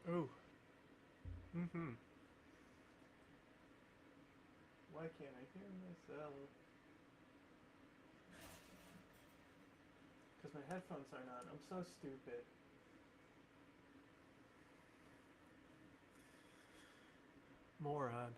Oh. Mm-hmm. Why can't I hear myself? Because my headphones aren't on. I'm so stupid. Moron.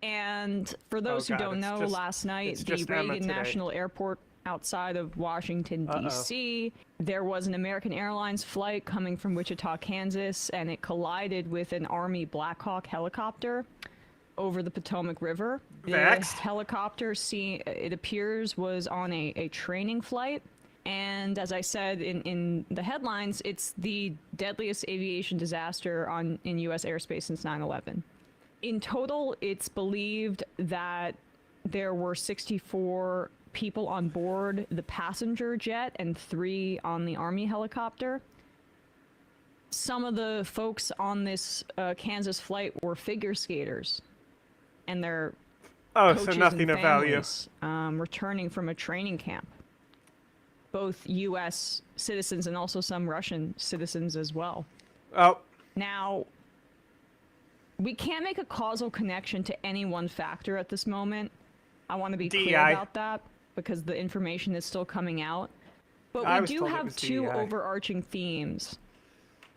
And for Oh those who god, don't it's know, just last night, it's the just Emma Reagan today. National Airport outside of Washington, D.C., there was an American Airlines flight coming from Wichita, Kansas, and it collided with an Army Black Hawk helicopter over the Potomac River. The Vexed? helicopter, it appears, was on a training flight. And as I said in the headlines, it's the deadliest aviation disaster in U.S. airspace since 9/11. In total, it's believed that there were 64 people on board the passenger jet and 3 on the Army helicopter. Some of the folks on this Kansas flight were figure skaters, and their Oh, coaches so nothing and of value. families returning from a training camp. Both U.S. citizens and also some Russian citizens as well. Oh. Now, we can't make a causal connection to any one factor at this moment. I want to be clear DEI. about that because the information is still coming out. But I we was do told it have was 2 DEI. overarching themes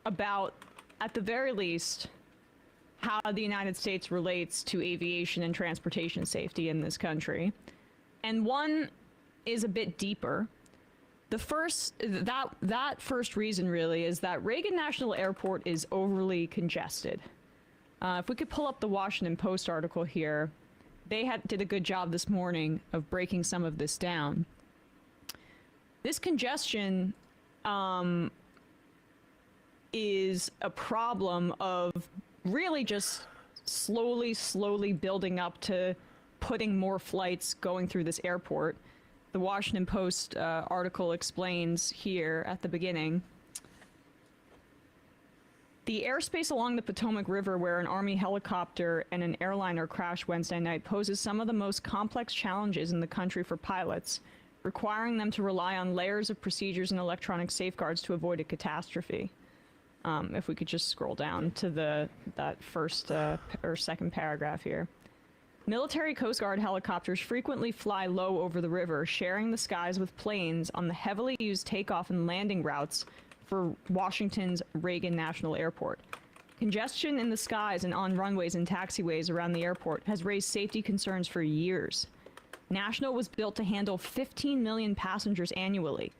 about, at the very least, how the United States relates to aviation and transportation safety in this country. And one is a bit deeper. The first, that first reason really is that Reagan National Airport is overly congested. If we could pull up the Washington Post article here, they did a good job this morning of breaking some of this down. This congestion is a problem of really just slowly building up to putting more flights going through this airport. The Washington Post article explains here at the beginning. The airspace along the Potomac River where an Army helicopter and an airliner crashed Wednesday night poses some of the most complex challenges in the country for pilots, requiring them to rely on layers of procedures and electronic safeguards to avoid a catastrophe. If we could just scroll down to that first or second paragraph here. Military Coast Guard helicopters frequently fly low over the river, sharing the skies with planes on the heavily used takeoff and landing routes for Washington's Reagan National Airport. Congestion in the skies and on runways and taxiways around the airport has raised safety concerns for years. National was built to handle 15 million passengers annually.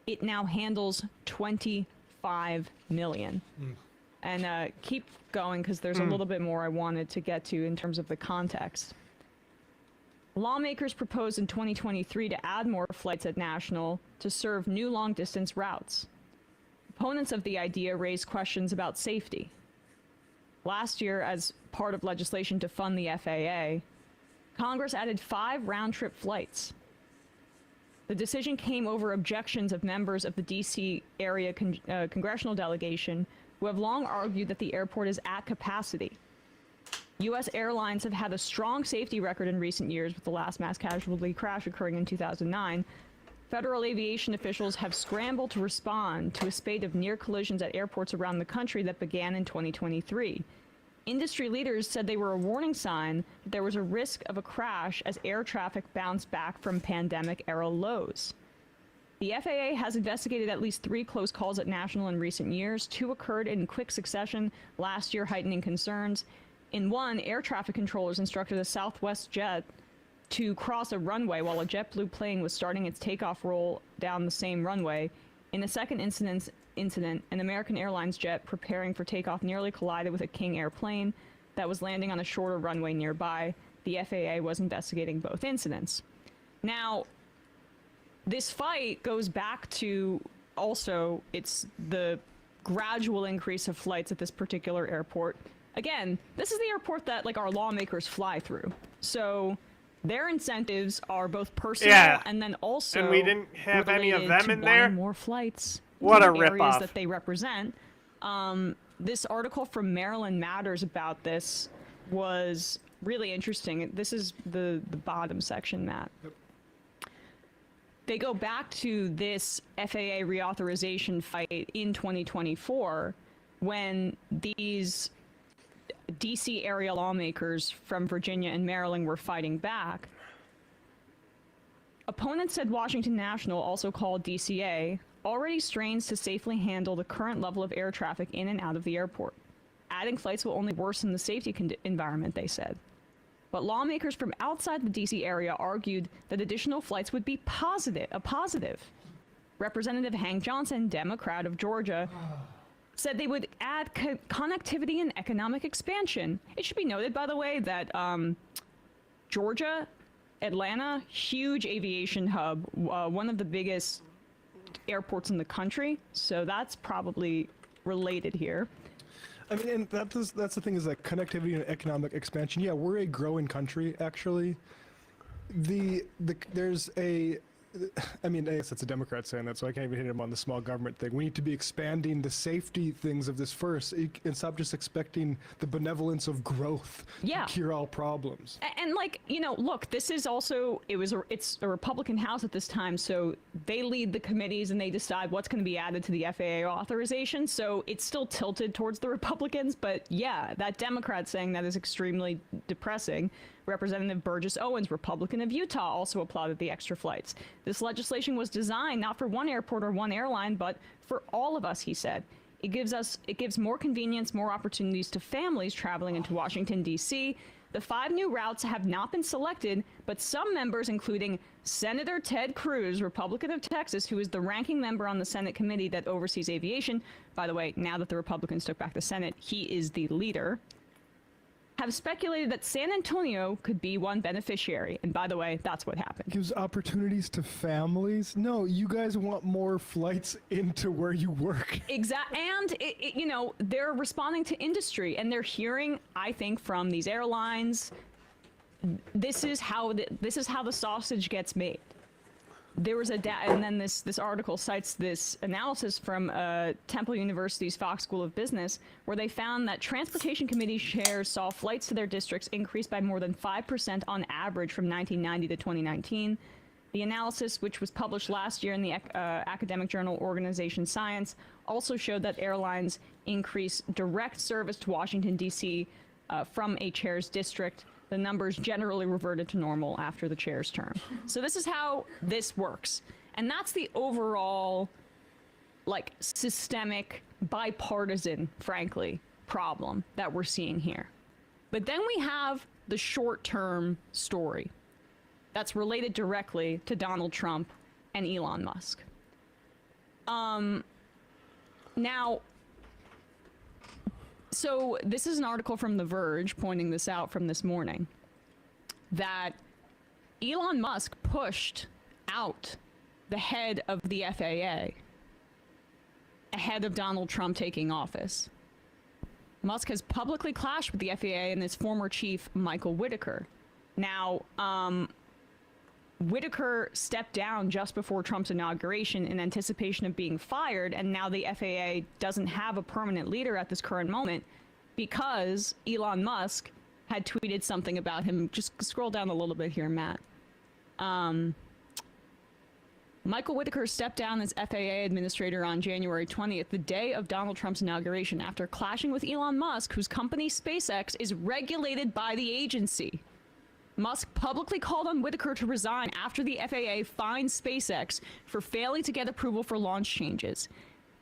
It now handles 25 million. And keep going because there's a little bit more I wanted to get to in terms of the context. Lawmakers proposed in 2023 to add more flights at National to serve new long-distance routes. Opponents of the idea raised questions about safety. Last year, as part of legislation to fund the FAA, Congress added 5 round-trip flights. The decision came over objections of members of the D.C. area congressional delegation who have long argued that the airport is at capacity. U.S. airlines have had a strong safety record in recent years, with the last mass casualty crash occurring in 2009. Federal aviation officials have scrambled to respond to a spate of near collisions at airports around the country that began in 2023. Industry leaders said they were a warning sign that there was a risk of a crash as air traffic bounced back from pandemic-era lows. The FAA has investigated at least 3 close calls at National in recent years. 2 occurred in quick succession last year, heightening concerns. In one, air traffic controllers instructed a Southwest jet to cross a runway while a JetBlue plane was starting its takeoff roll down the same runway. In the second incident, an American Airlines jet preparing for takeoff nearly collided with a King Air plane that was landing on a shorter runway nearby. The FAA was investigating both incidents. Now, this fight goes back to also it's the gradual increase of flights at this particular airport. Again, this is the airport that like our lawmakers fly through. So Their incentives are both personal Yeah. and then also And we didn't have any of related them to in wanting there? more flights What to a the areas ripoff. that they represent. This article from Maryland Matters about this was really interesting. This is the bottom section, Matt. Yep. They go back to this FAA reauthorization fight in 2024 when these DC area lawmakers from Virginia and Maryland were fighting back. Opponents said Washington National, also called DCA, already strains to safely handle the current level of air traffic in and out of the airport. Adding flights will only worsen the safety environment, they said. But lawmakers from outside the DC area argued that additional flights would be a positive. Representative Hank Johnson, Democrat of Georgia, said they would add connectivity and economic expansion. It should be noted, by the way, that Georgia, Atlanta, huge aviation hub, one of the biggest airports in the country, so that's probably related here. I mean, and that's the thing, is that connectivity and economic expansion. Yeah, we're a growing country, actually. There's a, I mean, I guess that's a Democrat saying that, so I can't even hit him on the small government thing. We need to be expanding the safety things of this first, and stop just expecting the benevolence of growth Yeah. to cure all problems. And like, you know, look, this is also, it's a Republican House at this time, so they lead the committees and they decide what's going to be added to the FAA authorization, so it's still tilted towards the Republicans, but yeah, that Democrat saying that is extremely depressing. Representative Burgess Owens, Republican of Utah, also applauded the extra flights. This legislation was designed not for one airport or one airline, but for all of us, he said. It gives more convenience, more opportunities to families traveling into Washington, D.C. The 5 new routes have not been selected, but some members, including Senator Ted Cruz, Republican of Texas, who is the ranking member on the Senate committee that oversees aviation. By the way, now that the Republicans took back the Senate, he is the leader, have speculated that San Antonio could be one beneficiary. And by the way, that's what happened. Gives opportunities to families? No, you guys want more flights into where you work. And you know, they're responding to industry, and they're hearing, I think, from these airlines, this is how the sausage gets made. There was and then this article cites this analysis from Temple University's Fox School of Business, where they found that transportation committee chairs saw flights to their districts increase by more than 5% on average from 1990 to 2019. The analysis, which was published last year in the academic journal Organization Science, also showed that airlines increase direct service to Washington, D.C. From a chair's district. The numbers generally reverted to normal after the chair's term. So this is how this works. And that's the overall, like, systemic, bipartisan, frankly, problem that we're seeing here. But then we have the short-term story that's related directly to Donald Trump and Elon Musk. Now, so this is an article from The Verge pointing this out from this morning, that Elon Musk pushed out the head of the FAA ahead of Donald Trump taking office. Musk has publicly clashed with the FAA and his former chief, Michael Whitaker. Now, Whitaker stepped down just before Trump's inauguration in anticipation of being fired, and now the FAA doesn't have a permanent leader at this current moment because Elon Musk had tweeted something about him. Just scroll down a little bit here, Matt. Michael Whitaker stepped down as FAA administrator on January 20th, the day of Donald Trump's inauguration, after clashing with Elon Musk, whose company SpaceX is regulated by the agency. Musk publicly called on Whitaker to resign after the FAA fined SpaceX for failing to get approval for launch changes.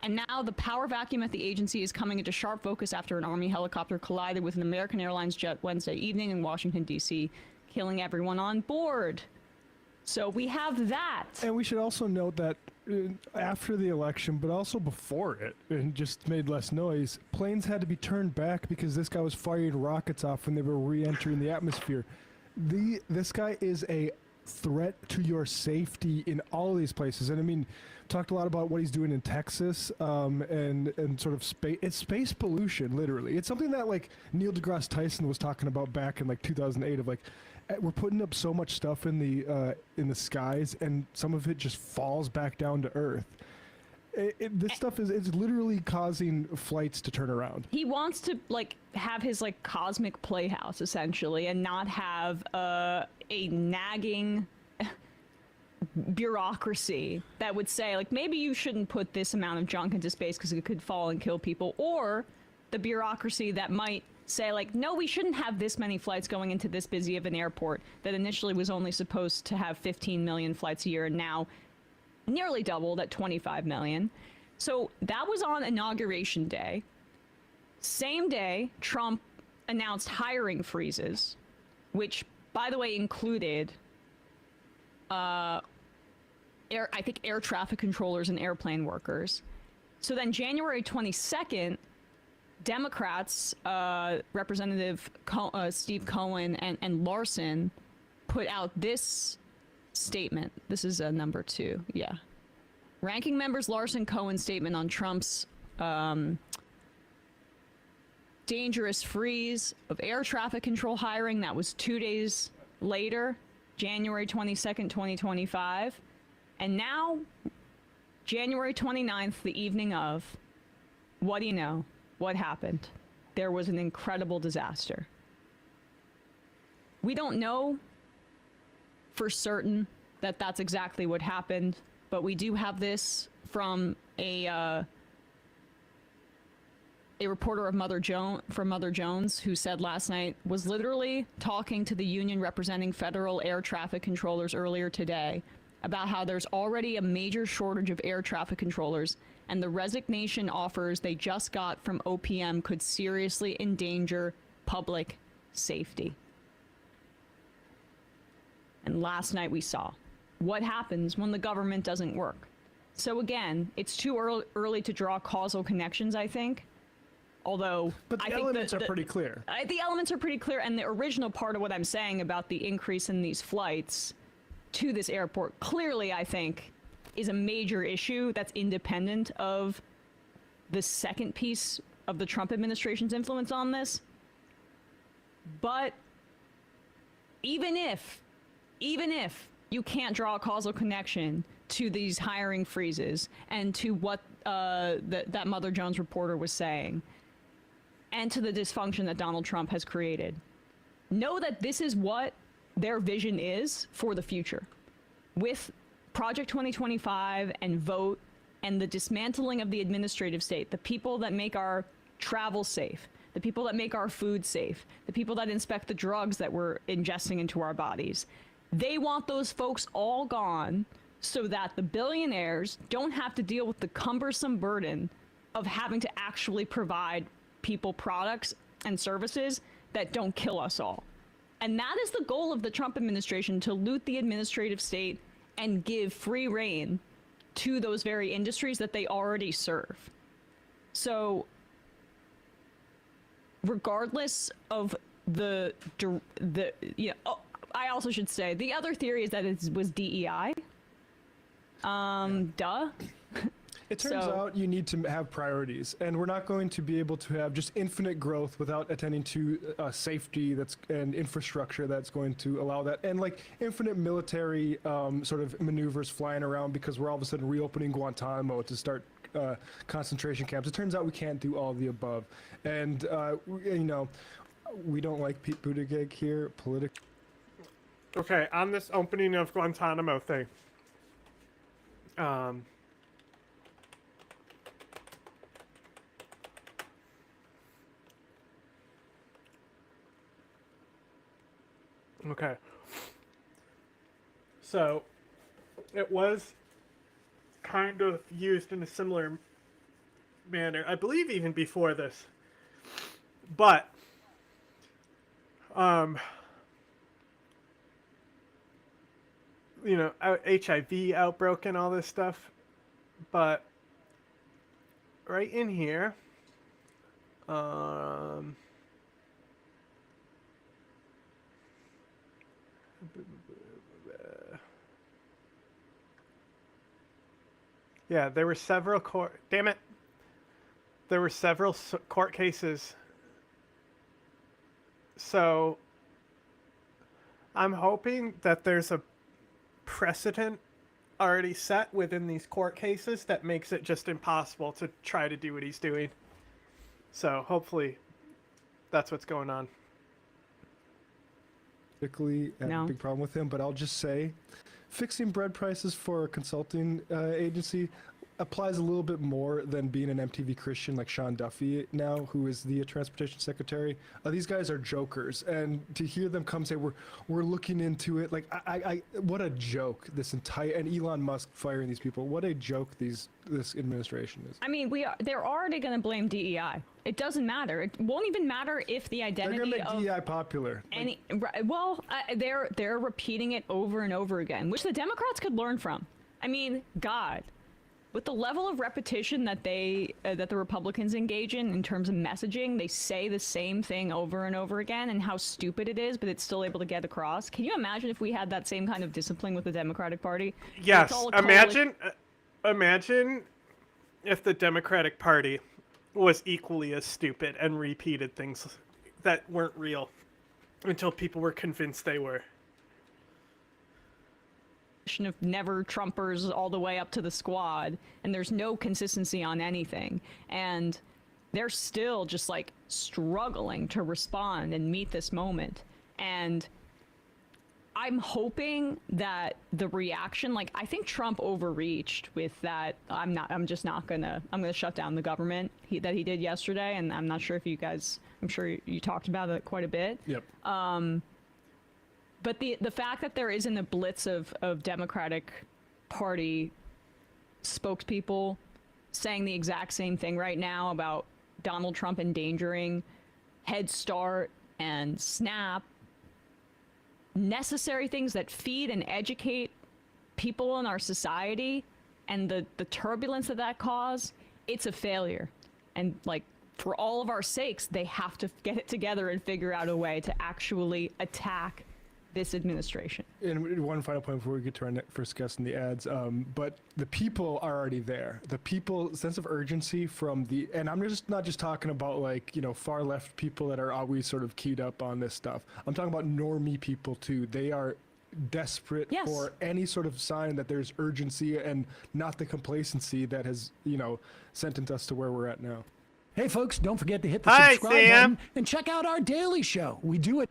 And now the power vacuum at the agency is coming into sharp focus after an Army helicopter collided with an American Airlines jet Wednesday evening in Washington, D.C., killing everyone on board. So we have that. And we should also note that after the election, but also before it, and just made less noise, planes had to be turned back because this guy was firing rockets off when they were re-entering the atmosphere. This guy is a threat to your safety in all of these places. And I mean, talked a lot about what he's doing in Texas, and sort of space. It's space pollution, literally. It's something that like Neil deGrasse Tyson was talking about back in like 2008. Of like, we're putting up so much stuff in the skies, and some of it just falls back down to Earth. This stuff is literally causing flights to turn around. He wants to like have his like cosmic playhouse essentially, and not have a nagging bureaucracy that would say like maybe you shouldn't put this amount of junk into space because it could fall and kill people, or the bureaucracy that might say like no, we shouldn't have this many flights going into this busy of an airport that initially was only supposed to have 15 million flights a year and now nearly doubled at 25 million. So that was on Inauguration Day. Same day, Trump announced hiring freezes, which, by the way, included I think air traffic controllers and airplane workers. So then January 22nd, Democrats, Representative Steve Cohen and Larson put out this statement. This is number 2. Yeah. Ranking members Larson Cohen's statement on Trump's dangerous freeze of air traffic control hiring. That was 2 days later, January 22nd, 2025. And now, January 29th, the evening of, what do you know? What happened? There was an incredible disaster. We don't know for certain that that's exactly what happened, but we do have this from a reporter of Mother Jones, who said last night, was literally talking to the union representing federal air traffic controllers earlier today about how there's already a major shortage of air traffic controllers, and the resignation offers they just got from OPM could seriously endanger public safety. And last night we saw what happens when the government doesn't work. So again, it's too early to draw causal connections, I think. Although but the I think elements are pretty clear. The elements are pretty clear, and the original part of what I'm saying about the increase in these flights to this airport clearly, I think, is a major issue that's independent of the second piece of the Trump administration's influence on this. But even if you can't draw a causal connection to these hiring freezes and to what that Mother Jones reporter was saying, and to the dysfunction that Donald Trump has created, know that this is what their vision is for the future. With Project 2025 and vote and the dismantling of the administrative state, the people that make our travel safe, the people that make our food safe, the people that inspect the drugs that we're ingesting into our bodies, they want those folks all gone so that the billionaires don't have to deal with the cumbersome burden of having to actually provide people products and services that don't kill us all. And that is the goal of the Trump administration, to loot the administrative state and give free rein to those very industries that they already serve. So regardless of the I also should say the other theory is that it was DEI. Duh. It turns out you need to have priorities, and we're not going to be able to have just infinite growth without attending to safety and infrastructure that's going to allow that, and like infinite military sort of maneuvers flying around because we're all of a sudden reopening Guantanamo to start concentration camps. It turns out we can't do all of the above, and we don't like Pete Buttigieg here politically. Okay, on this opening of Guantanamo thing, okay. So, it was kind of used in a similar manner, I believe even before this. But, HIV outbroke and all this stuff. But, right in here, Yeah, there were several court. Damn it! There were several court cases. So I'm hoping that there's a precedent already set within these court cases that makes it just impossible to try to do what he's doing. So hopefully that's what's going on. Particularly have a big problem with him, but I'll just say fixing bread prices for a consulting agency applies a little bit more than being an MTV Christian like Sean Duffy now, who is the transportation secretary. These guys are jokers, and to hear them come say we're looking into it, like I what a joke this entire, and Elon Musk firing these people, what a joke this administration is. I mean, they're already going to blame DEI. It doesn't matter. It won't even matter if the identity they're gonna make DEI popular. Any they're repeating it over and over again, which the Democrats could learn from. I mean, God. With the level of repetition that that the Republicans engage in terms of messaging, they say the same thing over and over again, and how stupid it is, but it's still able to get across. Can you imagine if we had that same kind of discipline with the Democratic Party? Yes. Imagine if the Democratic Party was equally as stupid and repeated things that weren't real until people were convinced they were. Of never Trumpers all the way up to the squad, and there's no consistency on anything, and they're still just like struggling to respond and meet this moment. And I'm hoping that the reaction, like, I think Trump overreached with that. I'm gonna shut down the government that he did yesterday, and I'm not sure if you guys, I'm sure you talked about it quite a bit. Yep. But the fact that there isn't a blitz of Democratic Party spokespeople saying the exact same thing right now about Donald Trump endangering Head Start and SNAP, necessary things that feed and educate people in our society, and the turbulence that cause, it's a failure. And like, for all of our sakes, they have to get it together and figure out a way to actually attack this administration. And one final point before we get to our first guest in the ads, but the people are already there. The people sense of urgency from the, and I'm just not just talking about like, you know, far left people that are always sort of keyed up on this stuff. I'm talking about normie people too. They are desperate for any sort of sign that there's urgency and not the complacency that has, you know, sentenced us to where we're at now. Hey folks, don't forget to hit the subscribe button and check out our daily show. We do it.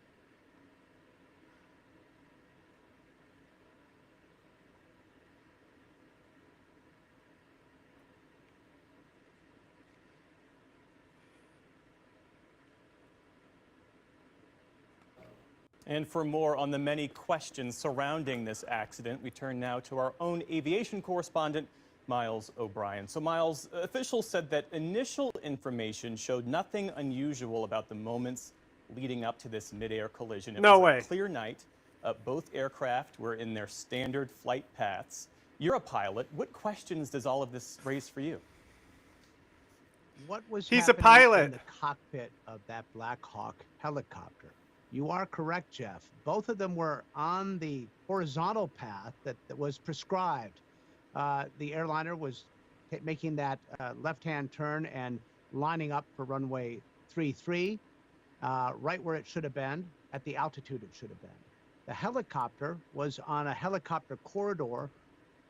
And for more on the many questions surrounding this accident, we turn now to our own aviation correspondent, Miles O'Brien. So Miles, officials said that initial information showed nothing unusual about the moments leading up to this mid-air collision. It was a clear night. Both aircraft were in their standard flight paths. You're a pilot. What questions does all of this raise for you? What was He's a happening pilot in the cockpit of that Black Hawk helicopter? You are correct, Jeff. Both of them were on the horizontal path that was prescribed. The airliner was making that left-hand turn and lining up for runway 33, right where it should have been, at the altitude it should have been. The helicopter was on a helicopter corridor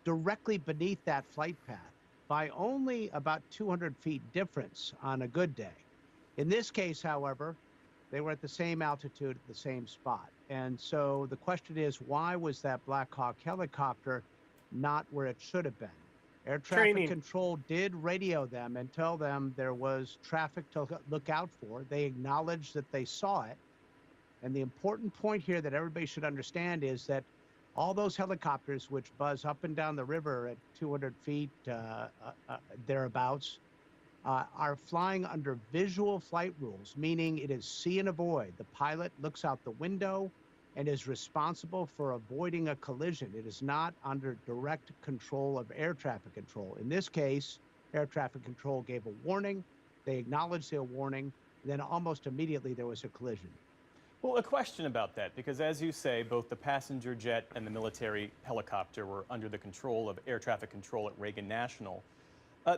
directly beneath that flight path by only about 200 feet difference on a good day. In this case, however, they were at the same altitude at the same spot. And so the question is, why was that Black Hawk helicopter not where it should have been? Air traffic control did radio them and tell them there was traffic to look out for. They acknowledged that they saw it. And the important point here that everybody should understand is that all those helicopters which buzz up and down the river at 200 feet thereabouts are flying under visual flight rules, meaning it is see and avoid. The pilot looks out the window and is responsible for avoiding a collision. It is not under direct control of air traffic control. In this case, air traffic control gave a warning. They acknowledged their warning. And then almost immediately there was a collision. Well, a question about that, because as you say, both the passenger jet and the military helicopter were under the control of air traffic control at Reagan National.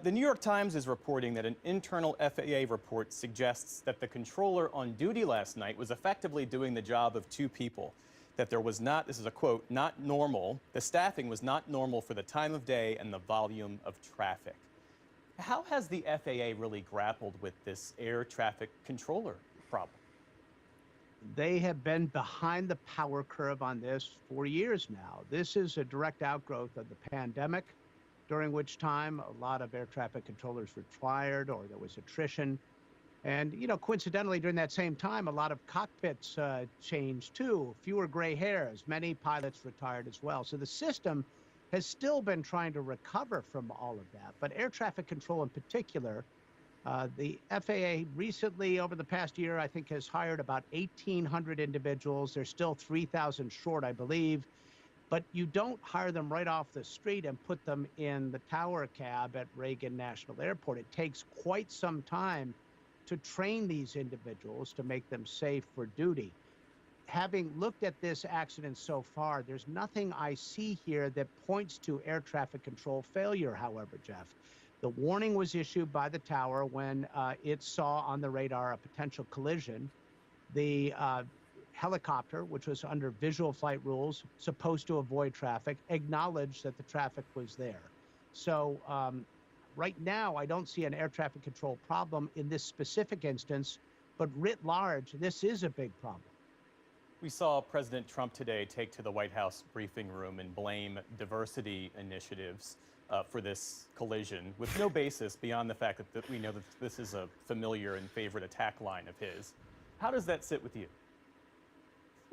The New York Times is reporting that an internal FAA report suggests that the controller on duty last night was effectively doing the job of two people. That there was not, this is a quote, not normal, the staffing was not normal for the time of day and the volume of traffic. How has the FAA really grappled with this air traffic controller problem? They have been behind the power curve on this for years now. This is a direct outgrowth of the pandemic, during which time a lot of air traffic controllers retired or there was attrition. And, you know, coincidentally, during that same time, a lot of cockpits changed too. Fewer gray hairs, many pilots retired as well. So the system has still been trying to recover from all of that. But air traffic control in particular, the FAA recently, over the past year, I think has hired about 1,800 individuals. They're still 3,000 short, I believe. But you don't hire them right off the street and put them in the tower cab at Reagan National Airport. It takes quite some time to train these individuals to make them safe for duty. Having looked at this accident so far, there's nothing I see here that points to air traffic control failure, however, Jeff. The warning was issued by the tower when it saw on the radar a potential collision. The helicopter, which was under visual flight rules, supposed to avoid traffic, acknowledged that the traffic was there. So right now, I don't see an air traffic control problem in this specific instance, but writ large, this is a big problem. We saw President Trump today take to the White House briefing room and blame diversity initiatives for this collision with no basis beyond the fact that we know that this is a familiar and favorite attack line of his. How does that sit with you?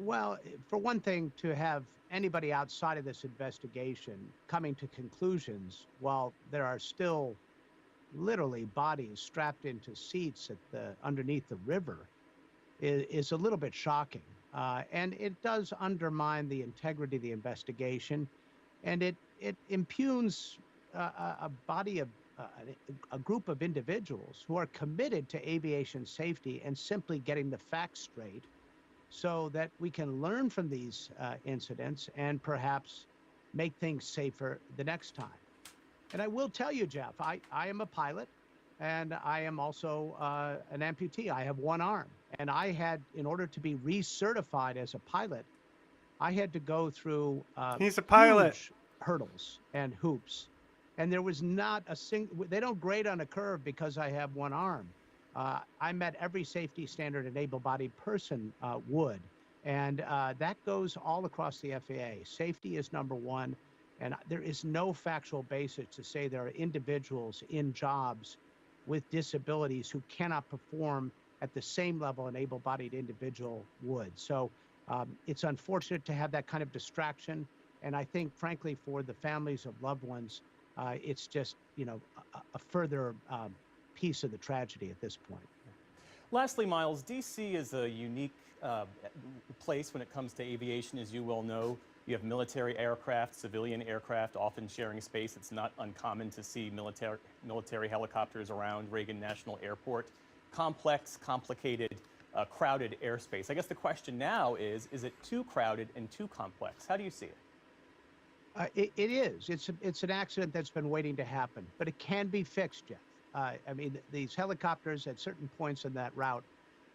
Well, for one thing, to have anybody outside of this investigation coming to conclusions while there are still literally bodies strapped into seats at underneath the river is a little bit shocking. And it does undermine the integrity of the investigation, and it impugns a body of a group of individuals who are committed to aviation safety and simply getting the facts straight, so that we can learn from these incidents and perhaps make things safer the next time. And I will tell you, Jeff, I am a pilot, and I am also an amputee. I have one arm, and I had, in order to be recertified as a pilot, I had to go through He's a pilot. huge hurdles and hoops. And there was not a single, they don't grade on a curve because I have one arm. I met every safety standard an able-bodied person would. And that goes all across the FAA. Safety is number one. And there is no factual basis to say there are individuals in jobs with disabilities who cannot perform at the same level an able-bodied individual would. So it's unfortunate to have that kind of distraction. And I think, frankly, for the families of loved ones, it's just, you know, a further piece of the tragedy at this point. Lastly, Miles, D.C. is a unique place when it comes to aviation, as you well know. You have military aircraft, civilian aircraft, often sharing space. It's not uncommon to see military helicopters around Reagan National Airport. Complex, complicated, crowded airspace. I guess the question now is it too crowded and too complex? How do you see it? It is. It's an accident that's been waiting to happen, but it can be fixed, Jeff. I mean, these helicopters at certain points in that route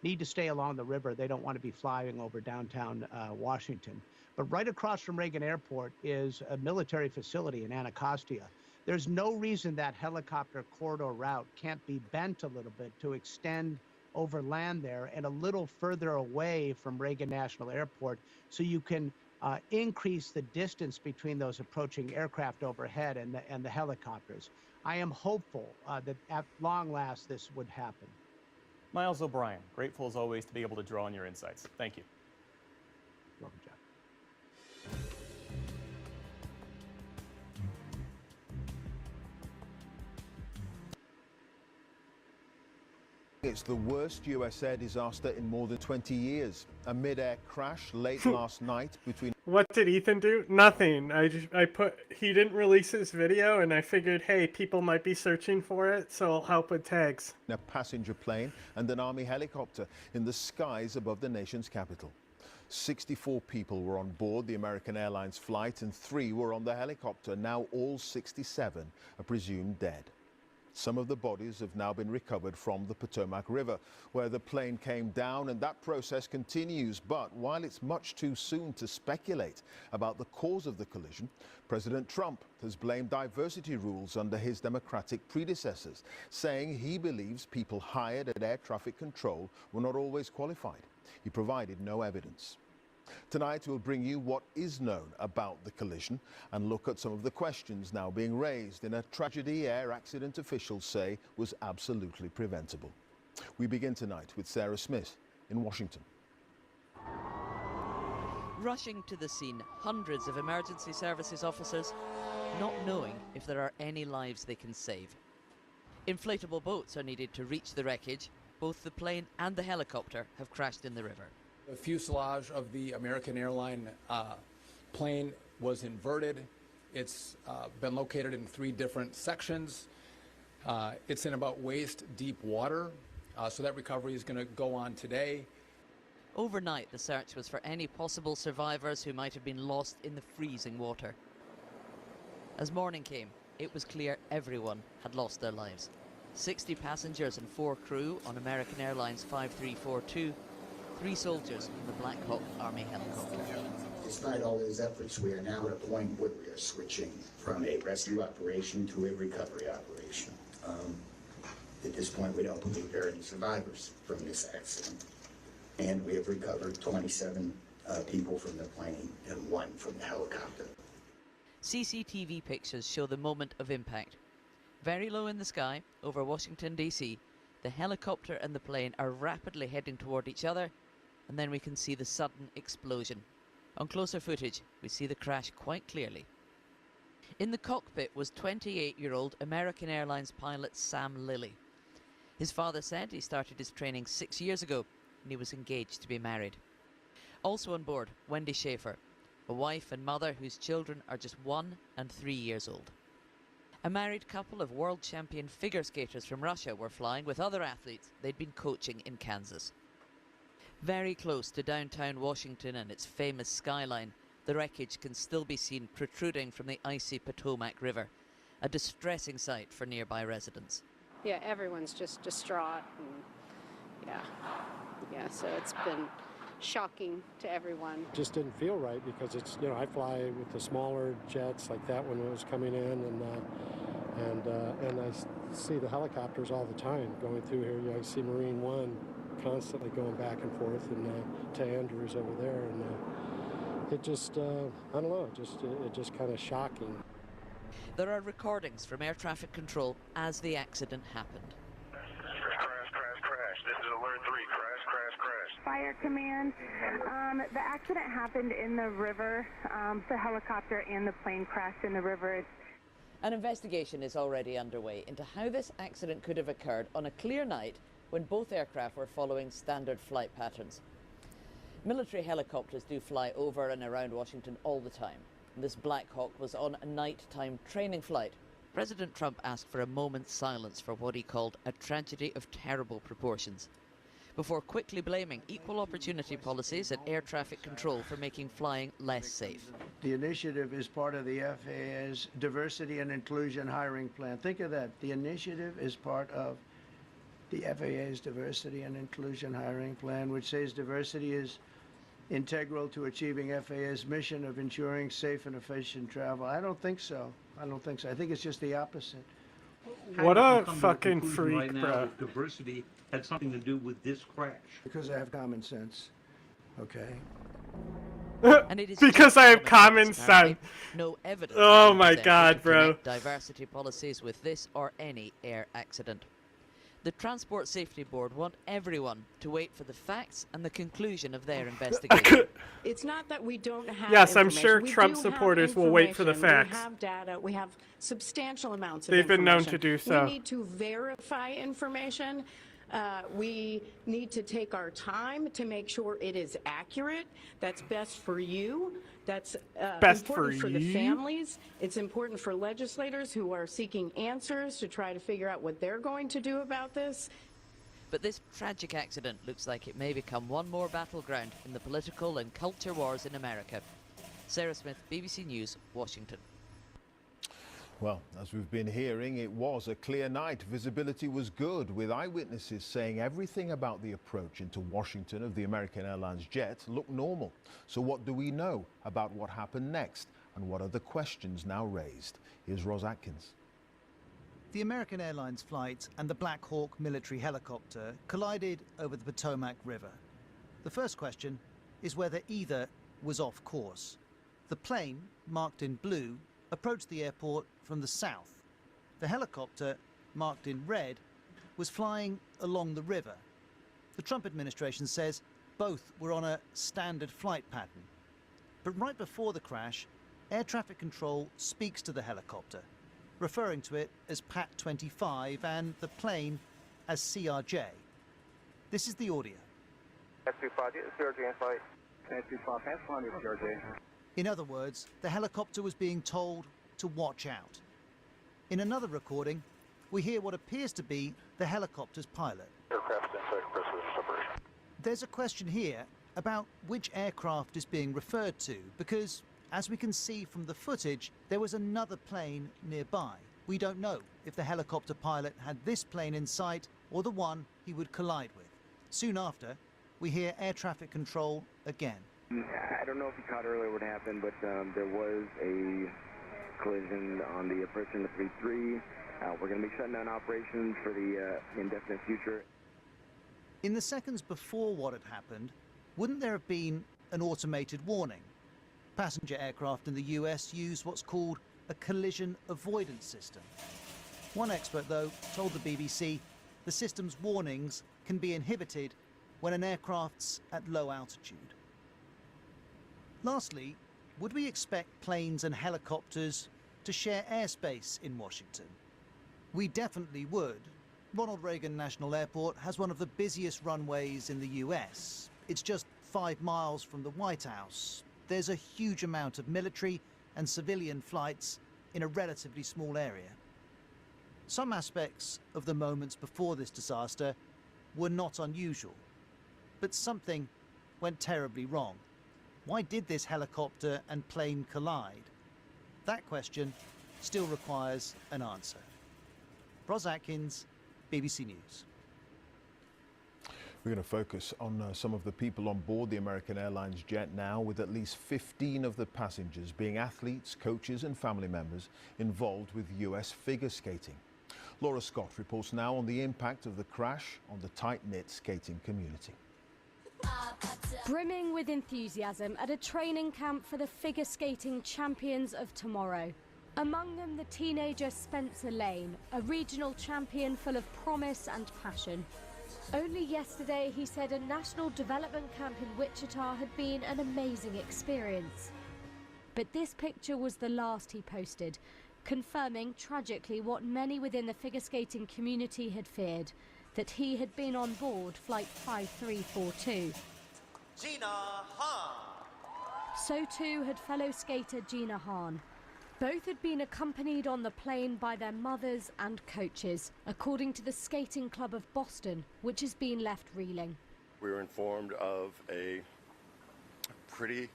need to stay along the river. They don't want to be flying over downtown Washington. But right across from Reagan Airport is a military facility in Anacostia. There's no reason that helicopter corridor route can't be bent a little bit to extend over land there and a little further away from Reagan National Airport, so you can increase the distance between those approaching aircraft overhead and the helicopters. I am hopeful that at long last this would happen. Miles O'Brien, grateful as always to be able to draw on your insights. Thank you. Welcome, Jeff. It's the worst US air disaster in more than 20 years. A mid-air crash late last night between What did Ethan do? Nothing. He didn't release his video, and I figured, hey, people might be searching for it, so I'll help with tags. a passenger plane and an Army helicopter in the skies above the nation's capital. 64 people were on board the American Airlines flight and 3 were on the helicopter. Now all 67 are presumed dead. Some of the bodies have now been recovered from the Potomac River, where the plane came down, and that process continues. But while it's much too soon to speculate about the cause of the collision, President Trump has blamed diversity rules under his Democratic predecessors, saying he believes people hired at air traffic control were not always qualified. He provided no evidence. Tonight we'll bring you what is known about the collision and look at some of the questions now being raised in a tragedy air accident officials say was absolutely preventable. We begin tonight with Sarah Smith in Washington. Rushing to the scene, hundreds of emergency services officers not knowing if there are any lives they can save. Inflatable boats are needed to reach the wreckage. Both the plane and the helicopter have crashed in the river. The fuselage of the American Airline plane was inverted. It's been located in 3 different sections. It's in about waist-deep water, so that recovery is going to go on today. Overnight, the search was for any possible survivors who might have been lost in the freezing water. As morning came, it was clear everyone had lost their lives. 60 passengers and 4 crew on American Airlines 5342, 3 soldiers in the Black Hawk Army helicopter. Despite all those efforts, we are now at a point where we are switching from a rescue operation to a recovery operation. At this point, we don't believe there are any survivors from this accident. And we have recovered 27 people from the plane and 1 from the helicopter. CCTV pictures show the moment of impact. Very low in the sky, over Washington, D.C., the helicopter and the plane are rapidly heading toward each other, and then we can see the sudden explosion. On closer footage, we see the crash quite clearly. In the cockpit was 28-year-old American Airlines pilot Sam Lilly. His father said he started his training 6 years ago, and he was engaged to be married. Also on board, Wendy Schaefer, a wife and mother whose children are just 1 and 3 years old. A married couple of world champion figure skaters from Russia were flying with other athletes they'd been coaching in Kansas. Very close to downtown Washington and its famous skyline, the wreckage can still be seen protruding from the icy Potomac River, a distressing sight for nearby residents. Yeah, everyone's just distraught. And yeah, so it's been shocking to everyone. Just didn't feel right because it's, I fly with the smaller jets like that when it was coming in, and I see the helicopters all the time going through here. I see Marine One constantly going back and forth, and to Andrews over there, and it just, I don't know, it just kind of shocking. There are recordings from air traffic control as the accident happened. Crash. This is Alert 3. Crash. Fire Command. The accident happened in the river. The helicopter and the plane crashed in the river. An investigation is already underway into how this accident could have occurred on a clear night when both aircraft were following standard flight patterns. Military helicopters do fly over and around Washington all the time. This Black Hawk was on a nighttime training flight. President Trump asked for a moment's silence for what he called a tragedy of terrible proportions, before quickly blaming equal opportunity policies and air traffic control for making flying less safe. The initiative is part of the FAA's diversity and inclusion hiring plan. Think of that. The initiative is part of the FAA's diversity and inclusion hiring plan, which says diversity is integral to achieving FAA's mission of ensuring safe and efficient travel. I don't think so. I think it's just the opposite. What a fucking freak, right now, bro. Diversity had something to do with this crash. Because I have common sense. Okay. And it is because I have common sense. No evidence. Oh my god, bro. Diversity policies with this or any air accident. The Transport Safety Board want everyone to wait for the facts and the conclusion of their investigation. It's not that we don't have Yes, I'm sure we Trump do supporters have will wait for the information. facts. We have data. We have substantial amounts of They've been known information. to do so. We need to verify information. We need to take our time to make sure it is accurate. That's best for you. That's Best important for for the you? families. It's important for legislators who are seeking answers to try to figure out what they're going to do about this. But this tragic accident looks like it may become one more battleground in the political and culture wars in America. Sarah Smith, BBC News, Washington. Well, as we've been hearing, it was a clear night. Visibility was good, with eyewitnesses saying everything about the approach into Washington of the American Airlines jet looked normal. So what do we know about what happened next, and what are the questions now raised? Here's Roz Atkins. The American Airlines flight and the Black Hawk military helicopter collided over the Potomac River. The first question is whether either was off course. The plane, marked in blue, approached the airport from the south. The helicopter, marked in red, was flying along the river. The Trump administration says both were on a standard flight pattern. But right before the crash, air traffic control speaks to the helicopter, referring to it as Pat 25 and the plane as CRJ. This is the audio. In other words, the helicopter was being told to watch out. In another recording, we hear what appears to be the helicopter's pilot. There's a question here about which aircraft is being referred to, because as we can see from the footage, there was another plane nearby. We don't know if the helicopter pilot had this plane in sight or the one he would collide with. Soon after, we hear air traffic control again. I don't know if you caught earlier what happened, but there was a collision on the approach in the 3-3. We're going to be shutting down operations for the indefinite future. In the seconds before what had happened, wouldn't there have been an automated warning? Passenger aircraft in the US use what's called a collision avoidance system. One expert, though, told the BBC the system's warnings can be inhibited when an aircraft's at low altitude. Lastly, would we expect planes and helicopters to share airspace in Washington? We definitely would. Ronald Reagan National Airport has one of the busiest runways in the US. It's just 5 miles from the White House. There's a huge amount of military and civilian flights in a relatively small area. Some aspects of the moments before this disaster were not unusual, but something went terribly wrong. Why did this helicopter and plane collide? That question still requires an answer. Roz Atkins, BBC News. We're going to focus on some of the people on board the American Airlines jet now, with at least 15 of the passengers being athletes, coaches and family members involved with US figure skating. Laura Scott reports now on the impact of the crash on the tight-knit skating community. Brimming with enthusiasm at a training camp for the figure skating champions of tomorrow. Among them, the teenager Spencer Lane, a regional champion full of promise and passion. Only yesterday, he said a national development camp in Wichita had been an amazing experience. But this picture was the last he posted, confirming tragically what many within the figure skating community had feared, that he had been on board Flight 5342. Gina Hahn. So too had fellow skater Gina Hahn. Both had been accompanied on the plane by their mothers and coaches, according to the Skating Club of Boston, which has been left reeling. We were informed of a pretty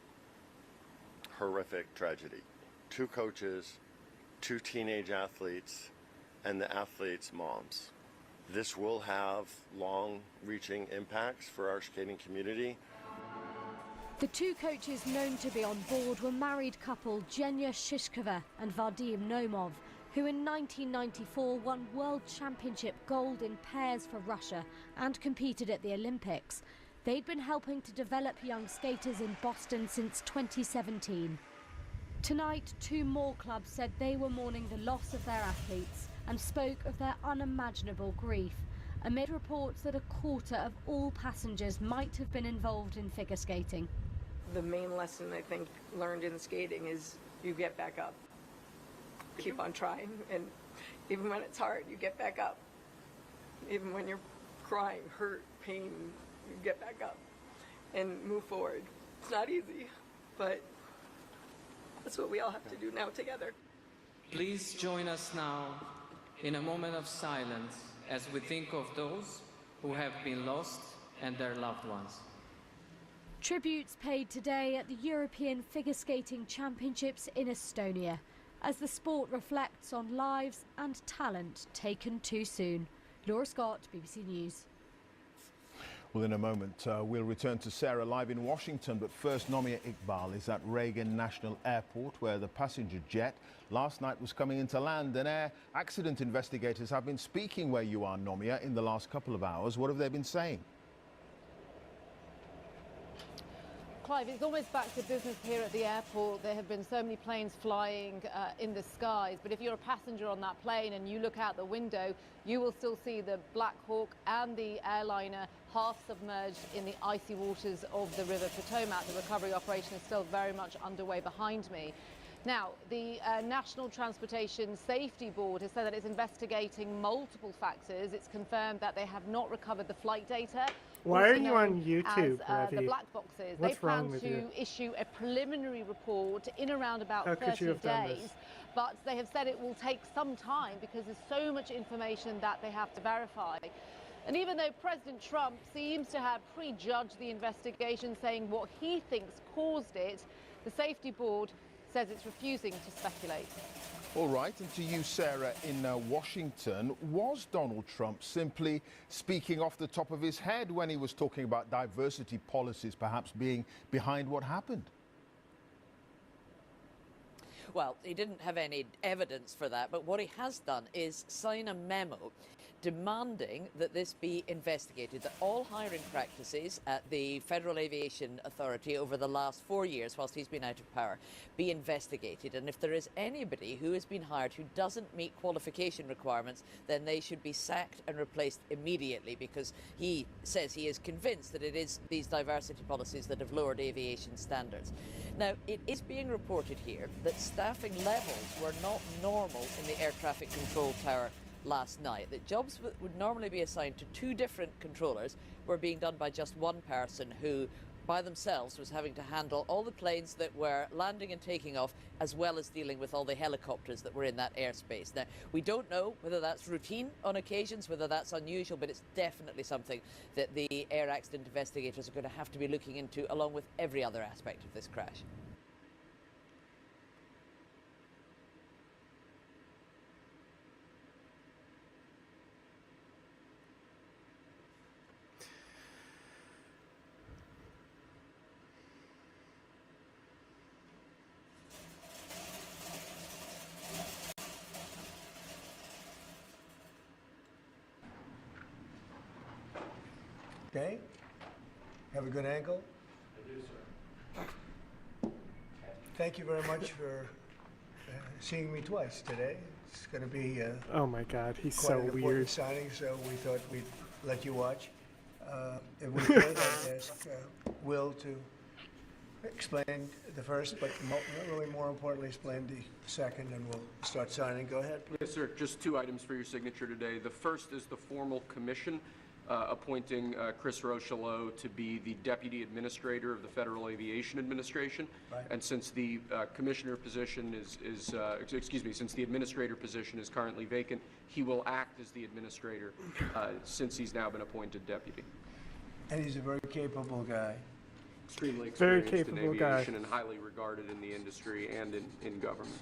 horrific tragedy. 2 coaches, 2 teenage athletes, and the athletes' moms. This will have long-reaching impacts for our skating community. The 2 coaches known to be on board were married couple Zhenya Shishkova and Vadim Nomov, who in 1994 won World Championship gold in pairs for Russia and competed at the Olympics. They'd been helping to develop young skaters in Boston since 2017. Tonight, 2 more clubs said they were mourning the loss of their athletes and spoke of their unimaginable grief, amid reports that a quarter of all passengers might have been involved in figure skating. The main lesson I think learned in skating is you get back up. Keep on trying, and even when it's hard, you get back up. Even when you're crying, hurt, pain, you get back up and move forward. It's not easy, but that's what we all have to do now together. Please join us now in a moment of silence as we think of those who have been lost and their loved ones. Tributes paid today at the European Figure Skating Championships in Estonia, as the sport reflects on lives and talent taken too soon. Laura Scott, BBC News. Well, in a moment, we'll return to Sarah live in Washington, but first, Nomia Iqbal is at Reagan National Airport, where the passenger jet last night was coming into land. And air accident investigators have been speaking where you are, Nomia, in the last couple of hours. What have they been saying? Clive, it's almost back to business here at the airport. There have been so many planes flying in the skies, but if you're a passenger on that plane and you look out the window, you will still see the Black Hawk and the airliner half submerged in the icy waters of the River Potomac. The recovery operation is still very much underway behind me. Now, the National Transportation Safety Board has said that it's investigating multiple factors. It's confirmed that they have not recovered the flight data. Why are you on YouTube, as, the Ravi? black boxes. What's they plan wrong with to you? issue a preliminary report in around about How could you 30 have done days. this? But they have said it will take some time because there's so much information that they have to verify. And even though President Trump seems to have prejudged the investigation, saying what he thinks caused it, the safety board says it's refusing to speculate. All right, and to you, Sarah, in Washington, was Donald Trump simply speaking off the top of his head when he was talking about diversity policies perhaps being behind what happened? Well, he didn't have any evidence for that, but what he has done is sign a memo demanding that this be investigated, that all hiring practices at the Federal Aviation Authority over the last 4 years, whilst he's been out of power, be investigated. And if there is anybody who has been hired who doesn't meet qualification requirements, then they should be sacked and replaced immediately, because he says he is convinced that it is these diversity policies that have lowered aviation standards. Now, it is being reported here that staffing levels were not normal in the air traffic control tower last night, that jobs would normally be assigned to 2 different controllers were being done by just one person who by themselves was having to handle all the planes that were landing and taking off, as well as dealing with all the helicopters that were in that airspace. Now, we don't know whether that's routine on occasions, whether that's unusual, but it's definitely something that the air accident investigators are going to have to be looking into, along with every other aspect of this crash. Okay? Have a good angle? I do, sir. Thank you very much for seeing me twice today. It's going to be oh my God, he's quite so an important weird. signing, so we thought we'd let you watch. If we could, I'd ask Will to explain the first, but really more importantly, explain the second, and we'll start signing. Go ahead, please. Yes, sir. Just 2 items for your signature today. The first is the formal commission appointing Chris Rochelot to be the Deputy Administrator of the Federal Aviation Administration. Right. And since the commissioner position since the administrator position is currently vacant, he will act as the administrator since he's now been appointed deputy. And he's a very capable guy. Extremely Very experienced in capable guy. aviation and highly regarded in the industry and in government.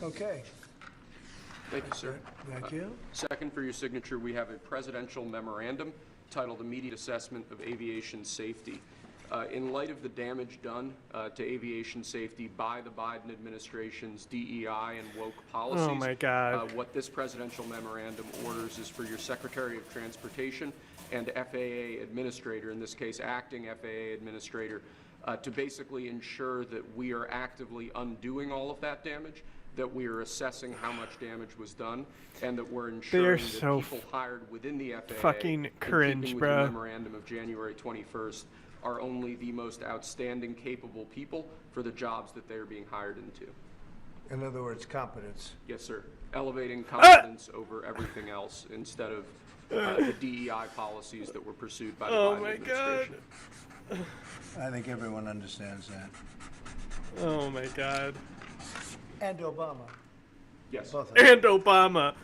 Okay. Thank you, sir. Thank you. Second, for your signature, we have a presidential memorandum titled Immediate Assessment of Aviation Safety. In light of the damage done to aviation safety by the Biden administration's DEI and woke policies, Oh my God. what this presidential memorandum orders is for your Secretary of Transportation and FAA Administrator, in this case acting FAA Administrator, to basically ensure that we are actively undoing all of that damage, that we are assessing how much damage was done, and that we're ensuring that so people hired within the FAA, fucking in cringe, keeping with bro. the memorandum of January 21st, are only the most outstanding, capable people for the jobs that they're being hired into. In other words, competence. Yes, sir. Elevating competence over everything else instead of the DEI policies that were pursued by the Biden administration. I think everyone understands that. Oh my God. And Obama. Yes. Both of them. And Obama.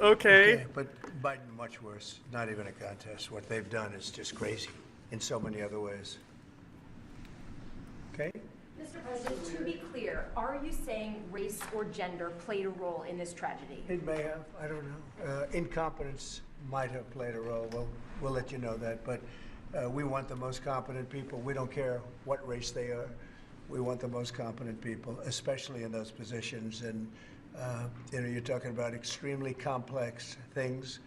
Okay. But Biden much worse. Not even a contest. What they've done is just crazy in so many other ways. Okay? Mr. President, to be clear, are you saying race or gender played a role in this tragedy? It may have. I don't know. Incompetence might have played a role. We'll let you know that. But we want the most competent people. We don't care what race they are. We want the most competent people, especially in those positions. And you're talking about extremely complex things.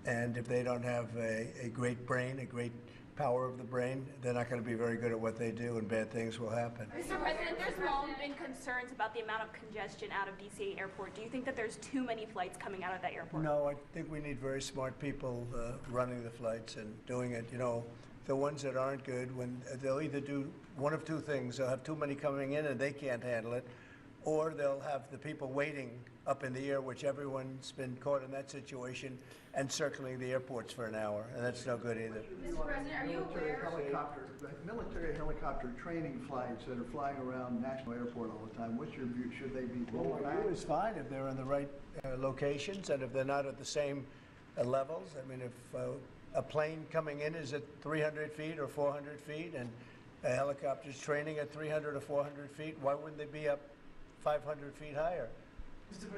And if they don't have a great brain, a great power of the brain, they're not going to be very good at what they do, and bad things will happen. Mr. President, there's long been concerns about the amount of congestion out of D.C. airport. Do you think that there's too many flights coming out of that airport? No, I think we need very smart people running the flights and doing it. The ones that aren't good, when they'll either do one of two things. They'll have too many coming in and they can't handle it, or they'll have the people waiting up in the air, which everyone's been caught in that situation, and circling the airports for an hour, and that's no good either. Mr. President, are you aware? Military helicopter training flights that are flying around National Airport all the time, what's your view? Should they be rolled back? It's fine if they're in the right locations and if they're not at the same levels. I mean, if a plane coming in is at 300 feet or 400 feet and a helicopter's training at 300 or 400 feet, why wouldn't they be up 500 feet higher?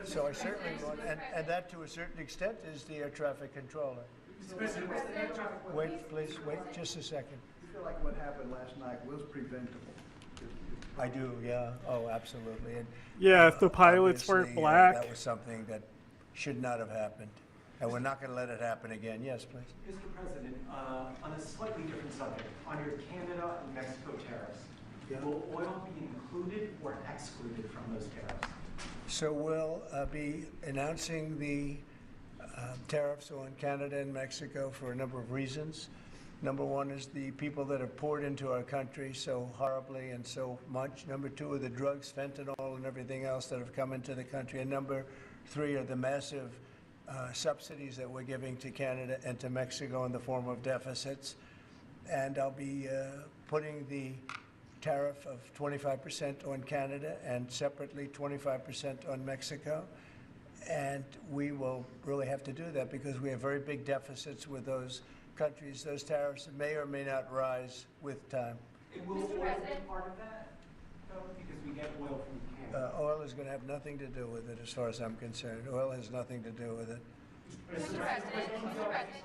So I certainly want, and that to a certain extent is the air traffic controller. Wait, please, wait just a second. You feel like what happened last night was preventable? I do, yeah. Oh, absolutely. And, yeah, if the pilots weren't black. That was something that should not have happened. And we're not going to let it happen again. Yes, please. Mr. President, on a slightly different subject, on your Canada and Mexico tariffs, will oil be included or excluded from those tariffs? So we'll be announcing the tariffs on Canada and Mexico for a number of reasons. Number one is the people that have poured into our country so horribly and so much. Number two are the drugs, fentanyl, and everything else that have come into the country. And number three are the massive subsidies that we're giving to Canada and to Mexico in the form of deficits. And I'll be putting the tariff of 25% on Canada and separately 25% on Mexico. And we will really have to do that because we have very big deficits with those countries. Those tariffs may or may not rise with time. Will oil be part of that, though? Because we get oil from Canada. Oil is going to have nothing to do with it as far as I'm concerned. Oil has nothing to do with it. Mr. President,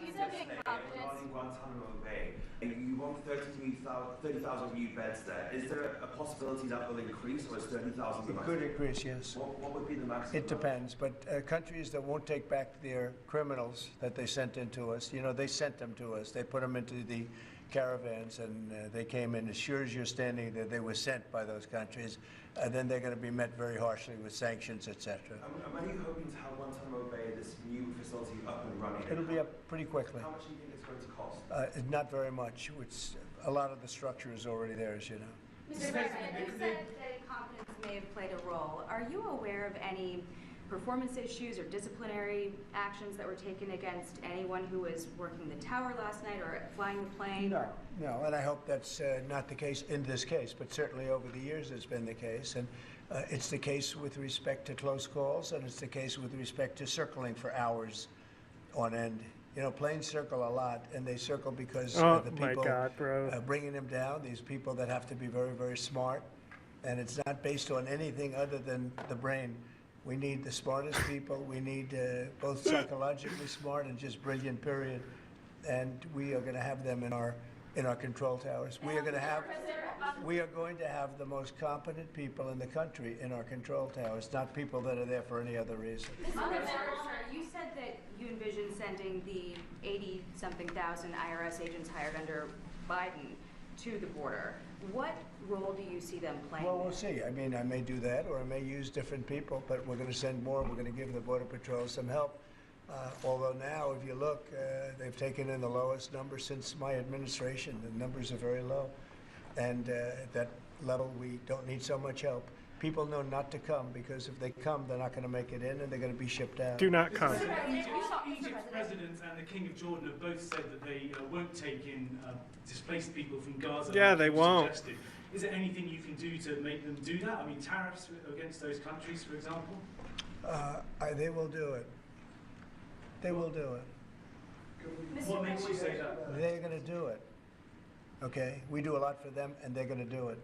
you said incompetence. Guantanamo Bay. You want 30,000 new beds there. Is there a possibility that will increase, or is 30,000 the It maximum? could increase, yes. What would be the maximum? It depends, but countries that won't take back their criminals that they sent into us, they sent them to us. They put them into the caravans and they came in. As sure as you're standing there, they were sent by those countries. Then they're going to be met very harshly with sanctions, etc. And when are you hoping to have Guantanamo Bay, this new facility, up and running? It'll be up pretty quickly. How much do you think it's going to cost? Not very much. A lot of the structure is already there, as you know. Mr. President, you said that incompetence may have played a role. Are you aware of any performance issues or disciplinary actions that were taken against anyone who was working the tower last night or flying the plane? No, and I hope that's not the case in this case, but certainly over the years it's been the case. And it's the case with respect to close calls, and it's the case with respect to circling for hours on end. Planes circle a lot, and they circle because the people bringing them down, these people that have to be very, very smart, and it's not based on anything other than the brain. We need the smartest people. We need both psychologically smart and just brilliant, period. And we are going to have them in our control towers. We are going to have the most competent people in the country in our control towers, not people that are there for any other reason. Mr. President, you said that you envision sending the 80-something thousand IRS agents hired under Biden to the border. What role do you see them playing? Well, we'll see. I mean, I may do that, or I may use different people, but we're going to send more. We're going to give the Border Patrol some help. Although now, if you look, they've taken in the lowest number since my administration. The numbers are very low. And at that level, we don't need so much help. people know not to come, because if they come, they're not going to make it in and they're going to be shipped out. Do not come. Egypt's president and the King of Jordan have both said that they won't take in displaced people from Gaza. Yeah, like they you won't. suggested. Is there anything you can do to make them do that? I mean, tariffs against those countries, for example? They will do it. They will do it. What makes you say that? They're going to do it. Okay? We do a lot for them, and they're going to do it.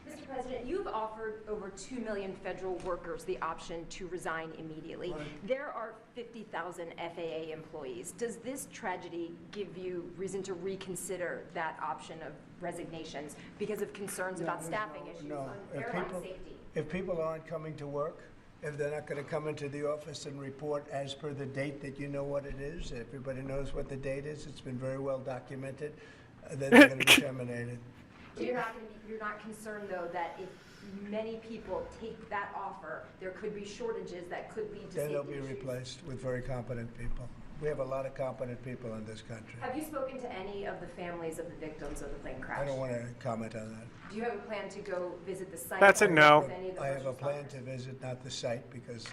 Mr. President, you've offered over 2 million federal workers the option to resign immediately. There are 50,000 FAA employees. Does this tragedy give you reason to reconsider that option of resignations because of concerns about staffing issues on airline safety? If people aren't coming to work, if they're not going to come into the office and report as per the date that you know what it is, everybody knows what the date is, it's been very well documented, then they're going to be terminated. You're not concerned, though, that if many people take that offer, there could be shortages that could lead to Then safety they'll be issues? replaced with very competent people. We have a lot of competent people in this country. Have you spoken to any of the families of the victims of the plane crash? I don't want to comment on that. Do you have a plan to go visit the site? That's a or no. with any of the I have a first plan responders? to visit, not the site, because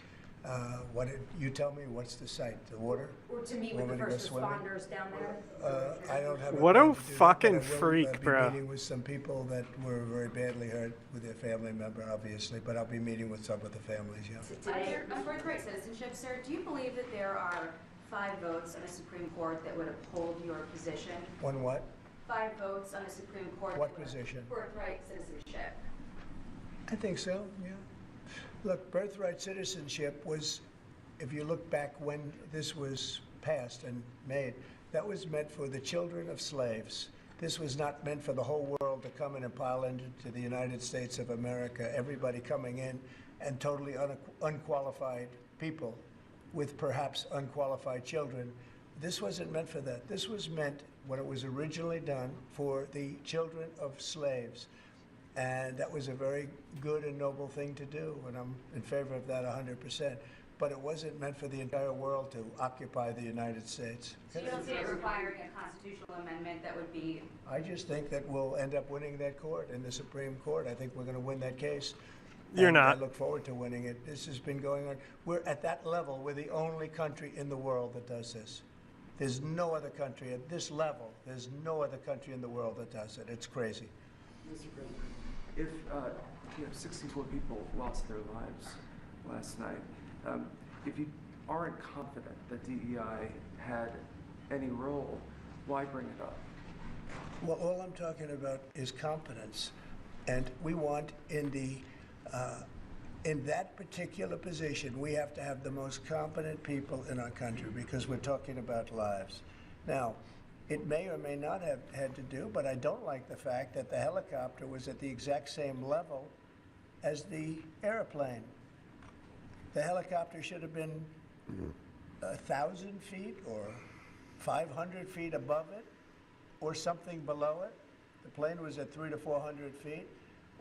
you tell me, what's the site? The water? Or to meet Want with the me to go first swimming? responders down there? I don't have. What plan a to do that, fucking but I will, freak, be bro. meeting with some people that were very badly hurt with their family member, obviously, but I'll be meeting with some of the families, yeah. On birthright citizenship, sir, do you believe that there are 5 votes on the Supreme Court that would uphold your position? On what? 5 votes on the Supreme Court. What that would- position? Birthright citizenship. I think so, yeah. Look, birthright citizenship was, if you look back when this was passed and made, that was meant for the children of slaves. This was not meant for the whole world to come in and pile into the United States of America, everybody coming in and totally unqualified people with perhaps unqualified children. This wasn't meant for that. This was meant, when it was originally done, for the children of slaves. And that was a very good and noble thing to do, and I'm in favor of that 100%. But it wasn't meant for the entire world to occupy the United States. So you don't see it requiring a constitutional amendment that would be... I just think that we'll end up winning that court in the Supreme Court. I think we're going to win that case. You're And not. I look forward to winning it. This has been going on. We're at that level. We're the only country in the world that does this. There's no other country at this level. There's no other country in the world that does it. It's crazy. Mr. President, if 64 people lost their lives last night, if you aren't confident that DEI had any role, why bring it up? Well, all I'm talking about is competence, and we want in that particular position, we have to have the most competent people in our country because we're talking about lives. Now, it may or may not have had to do, but I don't like the fact that the helicopter was at the exact same level as the airplane. The helicopter should have been 1,000 feet or 500 feet above it or something below it. The plane was at 300 to 400 feet.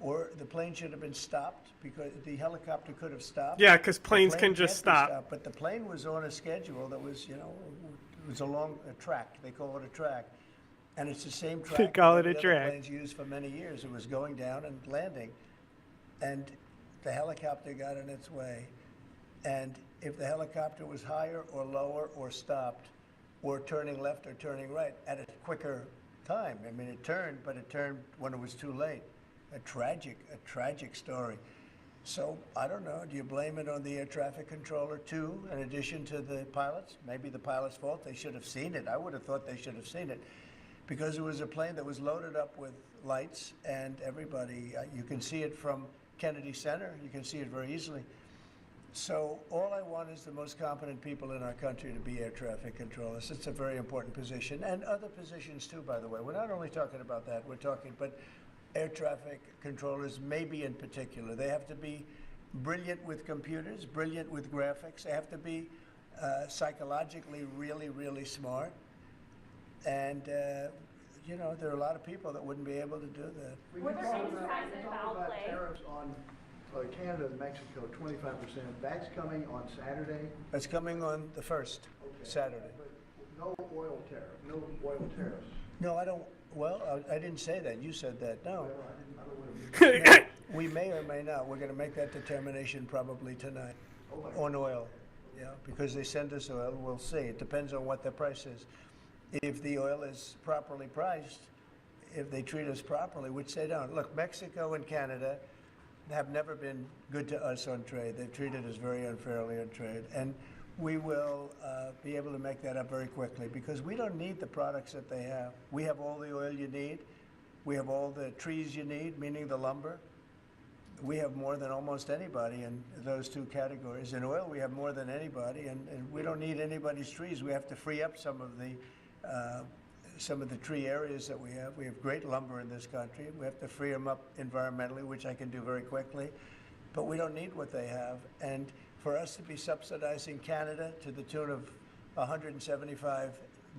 Or the plane should have been stopped because the helicopter could have stopped. Yeah, 'cause The planes plane can just can't be stop. stopped, but the plane was on a schedule that was, it was along a track. They call it a track. And it's the same track They call that it a the other track. planes used for many years. It was going down and landing. And the helicopter got in its way. And if the helicopter was higher or lower or stopped or turning left or turning right at a quicker time, I mean, it turned, but it turned when it was too late. A tragic story. So, I don't know, do you blame it on the air traffic controller too, in addition to the pilots? Maybe the pilot's fault, they should have seen it. I would have thought they should have seen it. Because it was a plane that was loaded up with lights and everybody, you can see it from Kennedy Center, you can see it very easily. So all I want is the most competent people in our country to be air traffic controllers. It's a very important position, and other positions too, by the way. We're not only talking about that, we're talking, but air traffic controllers, maybe in particular. They have to be brilliant with computers, brilliant with graphics. They have to be psychologically really, really smart. And, there are a lot of people that wouldn't be able to do that. Were there any signs of foul play? Tariffs on Canada and Mexico, 25%. That's coming on Saturday? That's coming on the 1st, Saturday. But no oil tariff, no oil tariffs. No, I don't. Well, I didn't say that. You said that. No. Well, I don't want to We may or may not. We're going to make that determination probably tonight on oil. Yeah, because they send us oil, we'll see. It depends on what the price is. If the oil is properly priced, if they treat us properly, which they don't. Look, Mexico and Canada have never been good to us on trade. They've treated us very unfairly on trade. And we will be able to make that up very quickly because we don't need the products that they have. We have all the oil you need. We have all the trees you need, meaning the lumber. We have more than almost anybody in those two categories. In oil, we have more than anybody, and we don't need anybody's trees. We have to free up some of the tree areas that we have. We have great lumber in this country. We have to free them up environmentally, which I can do very quickly. But we don't need what they have. And for us to be subsidizing Canada to the tune of $175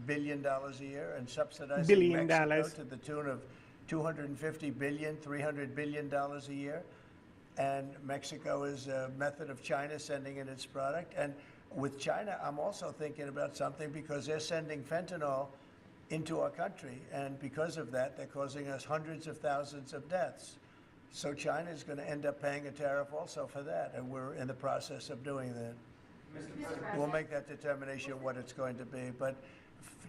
billion a year and subsidizing Mexico to the tune of $250 billion, $300 billion a year, and Mexico is a method of China sending in its product. And with China, I'm also thinking about something because they're sending fentanyl into our country, and because of that, they're causing us hundreds of thousands of deaths. So China is going to end up paying a tariff also for that, and we're in the process of doing that. We'll make that determination what it's going to be, but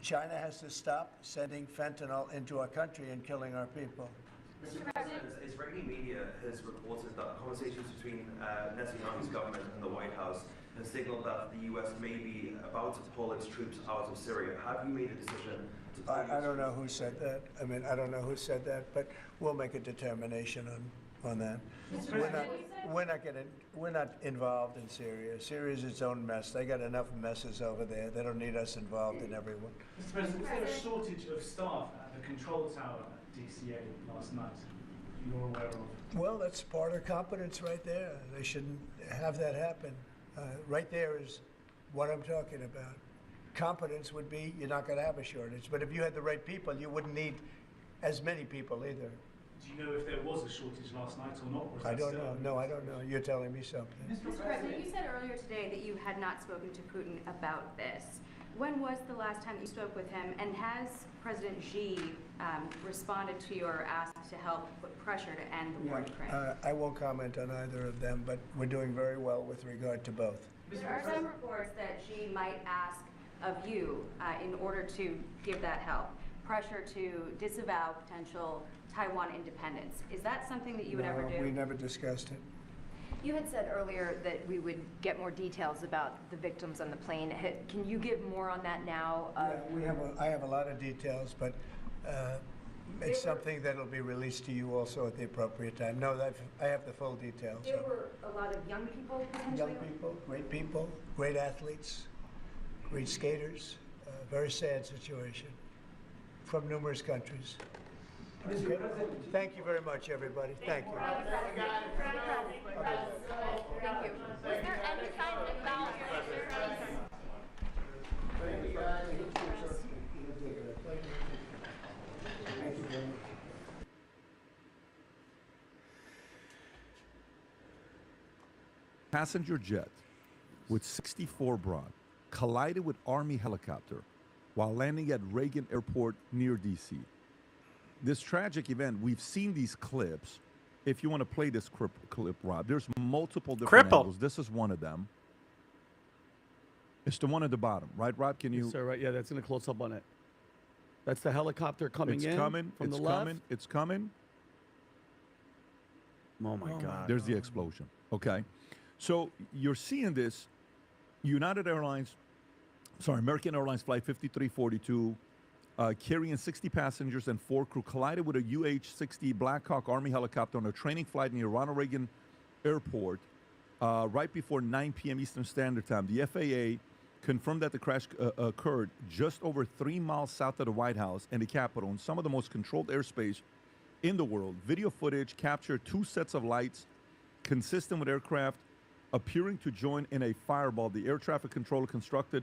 China has to stop sending fentanyl into our country and killing our people. Mr. President, Israeli media has reported that conversations between Netanyahu's government and the White House have signaled that the U.S. may be about to pull its troops out of Syria. Have you made a decision to pull I don't know who said that. I mean, I don't know who said that, but we'll make a determination on that. We're not involved in Syria. Syria is its own mess. They got enough messes over there. They don't need us involved in everyone. Mr. President, was there a shortage of staff at the control tower at DCA last night you're aware of? Well, that's part of competence right there. They shouldn't have that happen. Right there is what I'm talking about. Competence would be you're not going to have a shortage. But if you had the right people, you wouldn't need as many people either. Do you know if there was a shortage last night or not? Or is I that don't still know. No, I don't know. You're telling me something. Mr. President, you said earlier today that you had not spoken to Putin about this. When was the last time you spoke with him, and has President Xi responded to your ask to help put pressure to end the war in Ukraine? I won't comment on either of them, but we're doing very well with regard to both. There are some reports that Xi might ask of you, in order to give that help, pressure to disavow potential Taiwan independence. Is that something that you would ever do? We never discussed it. You had said earlier that we would get more details about the victims on the plane. Can you give more on that now? I have a lot of details, but it's something that will be released to you also at the appropriate time. No, I have the full details. There were a lot of young people potentially? People, great athletes, great skaters. Very sad situation from numerous countries. Okay. Thank you very much, everybody. Thank you. Thank you. Was there any kind of Passenger jet with 64 abroad collided with Army helicopter while landing at Reagan Airport near D.C. This tragic event, we've seen these clips. If you want to play this clip, Rob, there's multiple different angles. This is one of them. It's the one at the bottom, right, Rob? Can you? Yes, sir, right. Yeah, that's going to close up on it. That's the helicopter coming in. It's coming. From It's the left. coming. It's coming. Oh my God. There's the explosion. Okay. So you're seeing this. American Airlines Flight 5342, carrying 60 passengers and 4 crew, collided with a UH-60 Black Hawk Army helicopter on a training flight near Ronald Reagan Airport right before 9 p.m. Eastern Standard Time. The FAA confirmed that the crash occurred just over 3 miles south of the White House and the Capitol, in some of the most controlled airspace in the world. Video footage captured 2 sets of lights consistent with aircraft appearing to join in a fireball. The air traffic controller constructed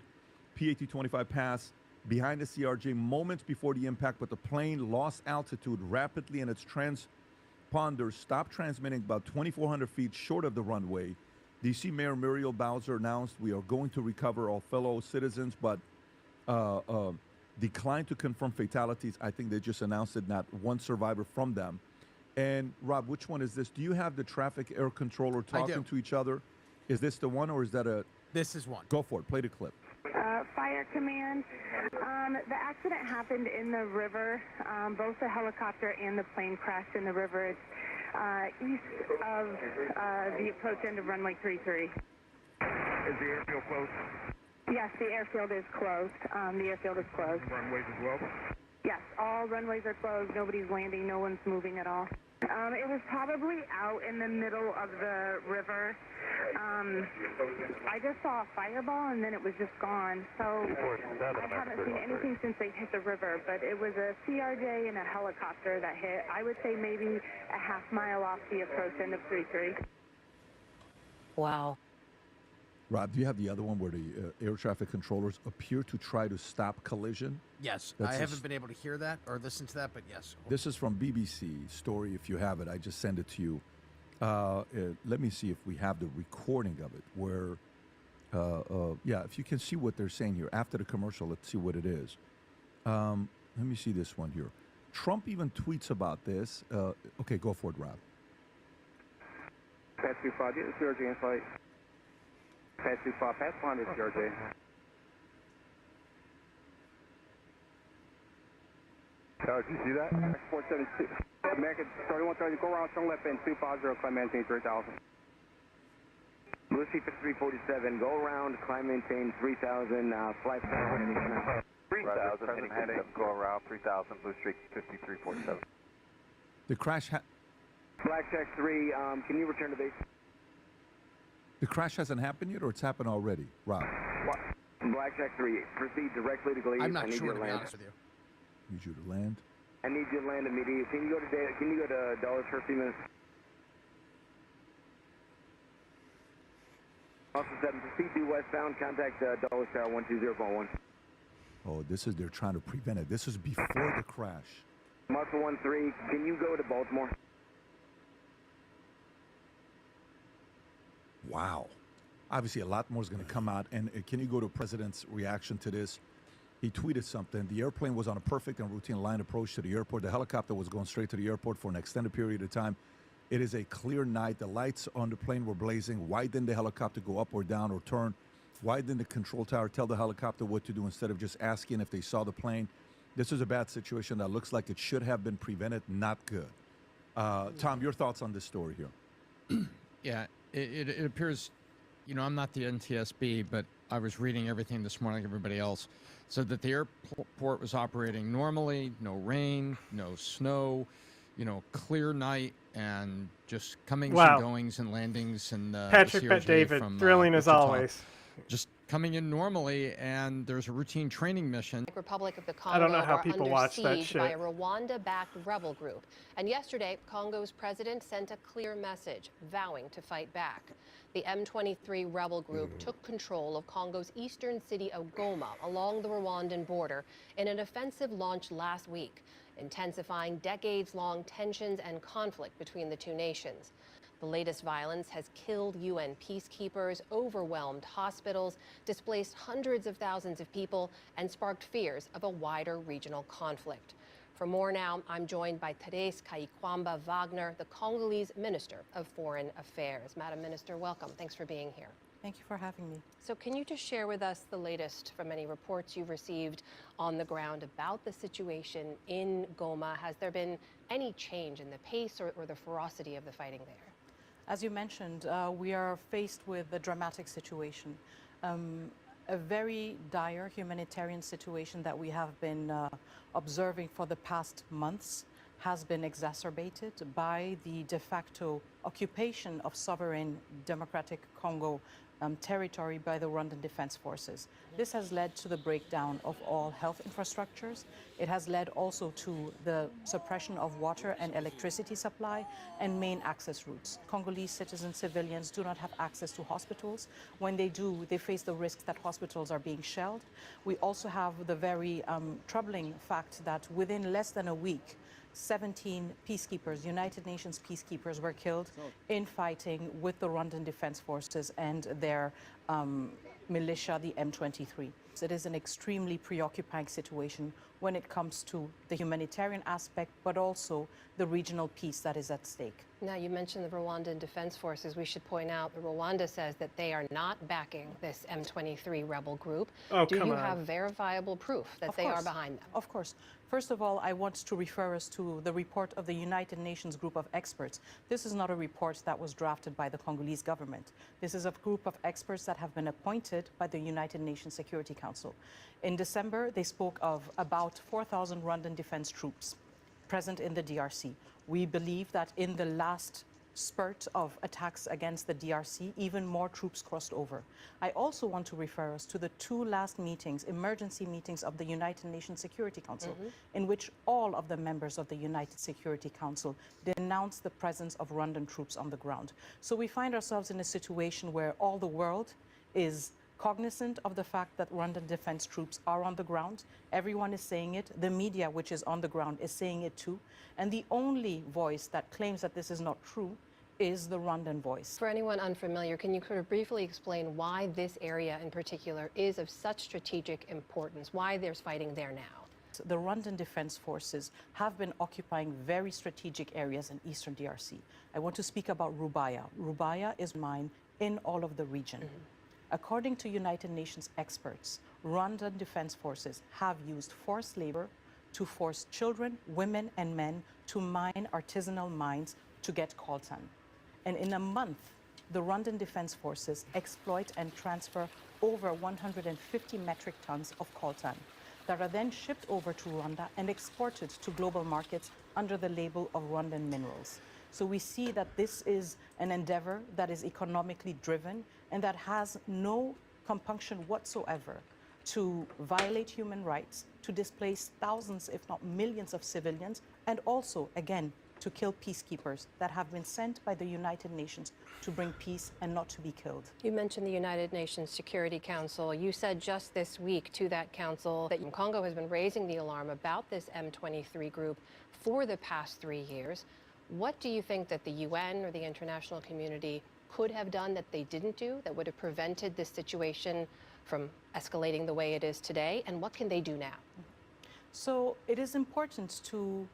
PAT-25 pass behind the CRJ moments before the impact, but the plane lost altitude rapidly and its transponder stopped transmitting about 2,400 feet short of the runway. D.C. Mayor Muriel Bowser announced, "We are going to recover all fellow citizens," but declined to confirm fatalities. I think they just announced it, not one survivor from them. And Rob, which one is this? Do you have the traffic air controller talking to each other? Is this the one, or is that a... This is one. Go for it. Play the clip. Fire Command. The accident happened in the river. Both the helicopter and the plane crashed in the river. It's east of the approach end of runway 33. Is the airfield closed? Yes, the airfield is closed. The airfield is closed. Runways as well? Yes, all runways are closed. Nobody's landing. No one's moving at all. It was probably out in the middle of the river. I just saw a fireball and then it was just gone. So I haven't seen anything since they hit the river, but it was a CRJ and a helicopter that hit. I would say maybe a half-mile off the approach end of 33. Wow. Rob, do you have the other one where the air traffic controllers appear to try to stop collision? Yes, That's I a haven't been able to hear that or listen to that, but yes. This is from BBC story. If you have it, I just send it to you. Let me see if we have the recording of it. Where, yeah, if you can see what they're saying here after the commercial, let's see what it is. Let me see this one here. Trump even tweets about this. Okay, go for it, Rob. Pass 25, get the CRJ in flight. Pass 25, pass 100 CRJ. Did you see that? 472. American 3130, go around, turn left end 250, climb maintain 3000. Blue Sheep 347, go around, climb maintain 3000, flight plan heading 3000, heading go around 3000, Blue Streak 5347. The crash. Blackjack 3, can you return to base? The crash hasn't happened yet, or it's happened already, Rob? Blackjack 3, proceed directly to Glaze. I'm not I need sure, you to to be land. honest with you. Need you to land. I need you to land immediately. Can you go to Dulles for a few minutes? Officer 7, proceed due westbound. Contact Dulles Tower 120.1. Oh, this is, they're trying to prevent it. This is before the crash. Muscle 13, can you go to Baltimore? Wow. Obviously, a lot more is going to come out. And can you go to President's reaction to this? He tweeted something. The airplane was on a perfect and routine line approach to the airport. The helicopter was going straight to the airport for an extended period of time. It is a clear night. The lights on the plane were blazing. Why didn't the helicopter go up or down or turn? Why didn't the control tower tell the helicopter what to do instead of just asking if they saw the plane? This is a bad situation that looks like it should have been prevented. Not good. Tom, your thoughts on this story here? Yeah, it appears, you know, I'm not the NTSB, but I was reading everything this morning like everybody else, said that the airport was operating normally, no rain, no snow, you know, clear night, and just comings and goings and landings. And Patrick Bet David, thrilling as always. Just coming in normally, and there's a routine training mission. Republic of the Congo I don't know how are people under watch that siege shit. by a Rwanda-backed rebel group. And yesterday, Congo's president sent a clear message, vowing to fight back. The M23 rebel group took control of Congo's eastern city of Goma along the Rwandan border in an offensive launched last week, intensifying decades-long tensions and conflict between the two nations. The latest violence has killed UN peacekeepers, overwhelmed hospitals, displaced hundreds of thousands of people, and sparked fears of a wider regional conflict. For more now, I'm joined by Therese Kayikwamba Wagner, the Congolese Minister of Foreign Affairs. Madam Minister, welcome. Thanks for being here. Thank you for having me. So can you just share with us the latest from any reports you've received on the ground about the situation in Goma? Has there been any change in the pace or the ferocity of the fighting there? As you mentioned, we are faced with a dramatic situation, a very dire humanitarian situation that we have been observing for the past months has been exacerbated by the de facto occupation of sovereign Democratic Congo territory by the Rwandan Defense Forces. This has led to the breakdown of all health infrastructures. It has led also to the suppression of water and electricity supply and main access routes. Congolese citizens, civilians do not have access to hospitals. When they do, they face the risks that hospitals are being shelled. We also have the very troubling fact that within less than a week, 17 peacekeepers, United Nations peacekeepers, were killed in fighting with the Rwandan Defense Forces and their militia, the M23. It is an extremely preoccupying situation when it comes to the humanitarian aspect, but also the regional peace that is at stake. Now, you mentioned the Rwandan Defense Forces. We should point out that Rwanda says that they are not backing this M23 rebel group. Oh, Do come you on. have verifiable proof that they are behind them? Of course. First of all, I want to refer us to the report of the United Nations group of experts. This is not a report that was drafted by the Congolese government. This is a group of experts that have been appointed by the United Nations Security Council. In December, they spoke of about 4,000 Rwandan defense troops present in the DRC. We believe that in the last spurt of attacks against the DRC, even more troops crossed over. I also want to refer us to the two last meetings, emergency meetings of the United Nations Security Council, in which all of the members of the United Security Council denounced the presence of Rwandan troops on the ground. So we find ourselves in a situation where all the world is cognizant of the fact that Rwandan defense troops are on the ground. Everyone is saying it. The media, which is on the ground, is saying it too. And the only voice that claims that this is not true is the Rwandan voice. For anyone unfamiliar, can you sort of briefly explain why this area in particular is of such strategic importance, why there's fighting there now? The Rwandan Defense Forces have been occupying very strategic areas in eastern DRC. I want to speak about Rubaya. Rubaya is mine in all of the region. According to United Nations experts, Rwandan Defense Forces have used forced labor to force children, women, and men to mine artisanal mines to get coltan. And in a month, the Rwandan Defense Forces exploit and transfer over 150 metric tons of coltan that are then shipped over to Rwanda and exported to global markets under the label of Rwandan minerals. So we see that this is an endeavor that is economically driven and that has no compunction whatsoever to violate human rights, to displace thousands, if not millions of civilians, and also, again, to kill peacekeepers that have been sent by the United Nations to bring peace and not to be killed. You mentioned the United Nations Security Council. You said just this week to that council that Congo has been raising the alarm about this M23 group for the past 3 years. What do you think that the UN or the international community could have done that they didn't do that would have prevented this situation from escalating the way it is today? And what can they do now? So it is important to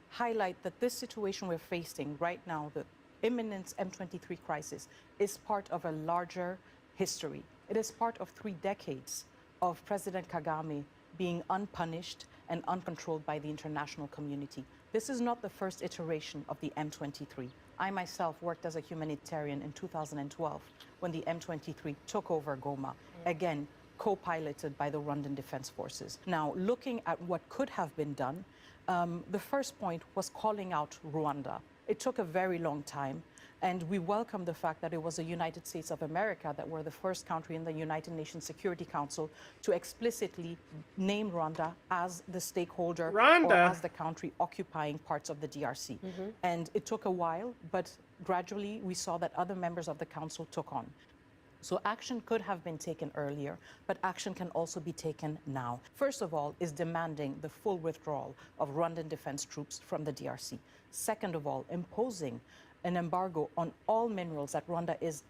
highlight that this situation we're facing right now, the imminent M23 crisis, is part of a larger history. It is part of 3 decades of President Kagame being unpunished and uncontrolled by the international community. This is not the first iteration of the M23. I myself worked as a humanitarian in 2012 when the M23 took over Goma, again, co-piloted by the Rwandan Defense Forces. Now, looking at what could have been done, the first point was calling out Rwanda. It took a very long time, and we welcome the fact that it was the United States of America that were the first country in the United Nations Security Council to explicitly name Rwanda as the stakeholder or as the country occupying parts of the DRC. And it took a while, but gradually we saw that other members of the council took on. So action could have been taken earlier, but action can also be taken now. First of all is demanding the full withdrawal of Rwandan defense troops from the DRC. Second of all, imposing an embargo on all minerals that Rwanda is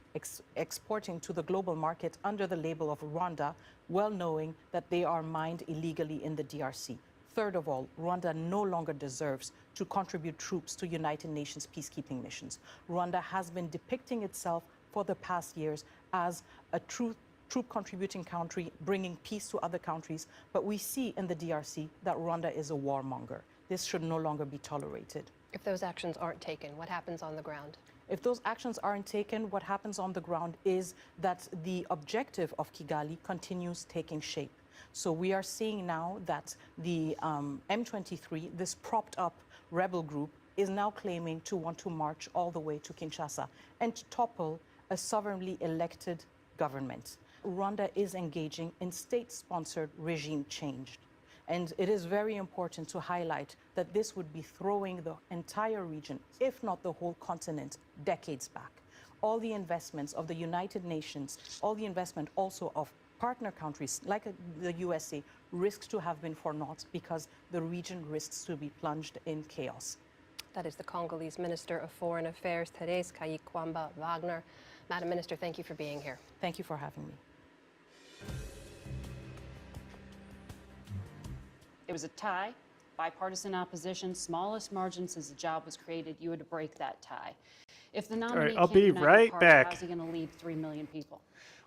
exporting to the global market under the label of Rwanda, well knowing that they are mined illegally in the DRC. Third of all, Rwanda no longer deserves to contribute troops to United Nations peacekeeping missions. Rwanda has been depicting itself for the past years as a troop contributing country, bringing peace to other countries. But we see in the DRC that Rwanda is a warmonger. This should no longer be tolerated. If those actions aren't taken, what happens on the ground? If those actions aren't taken, what happens on the ground is that the objective of Kigali continues taking shape. So we are seeing now that the M23, this propped up rebel group, is now claiming to want to march all the way to Kinshasa and to topple a sovereignly elected government. Rwanda is engaging in state-sponsored regime change. And it is very important to highlight that this would be throwing the entire region, if not the whole continent, decades back. All the investments of the United Nations, all the investment also of partner countries like the USA risks to have been for naught because the region risks to be plunged in chaos. That is the Congolese Minister of Foreign Affairs, Therese Kayikwamba Wagner. Madam Minister, thank you for being here. Thank you for having me. It was a tie, bipartisan opposition, smallest margin since the job was created. You had to break that tie. If the nominee I'll can't be unite the right party, back. how's he going to lead 3 million people?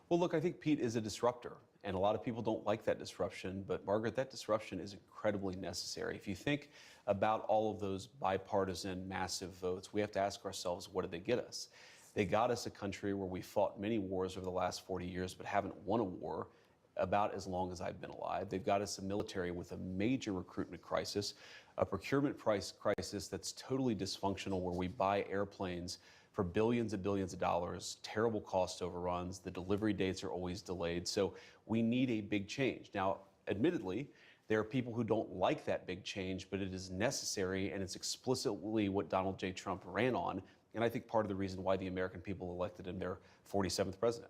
Well, look, I think Pete is a disruptor, and a lot of people don't like that disruption. But Margaret, that disruption is incredibly necessary. If you think about all of those bipartisan, massive votes, we have to ask ourselves, what did they get us? They got us a country where we fought many wars over the last 40 years, but haven't won a war about as long as I've been alive. They've got us a military with a major recruitment crisis, a procurement price crisis that's totally dysfunctional, where we buy airplanes for billions and billions of dollars, terrible cost overruns, the delivery dates are always delayed. So we need a big change. Now, admittedly, there are people who don't like that big change, but it is necessary, and it's explicitly what Donald J. Trump ran on, and I think part of the reason why the American people elected him their 47th president.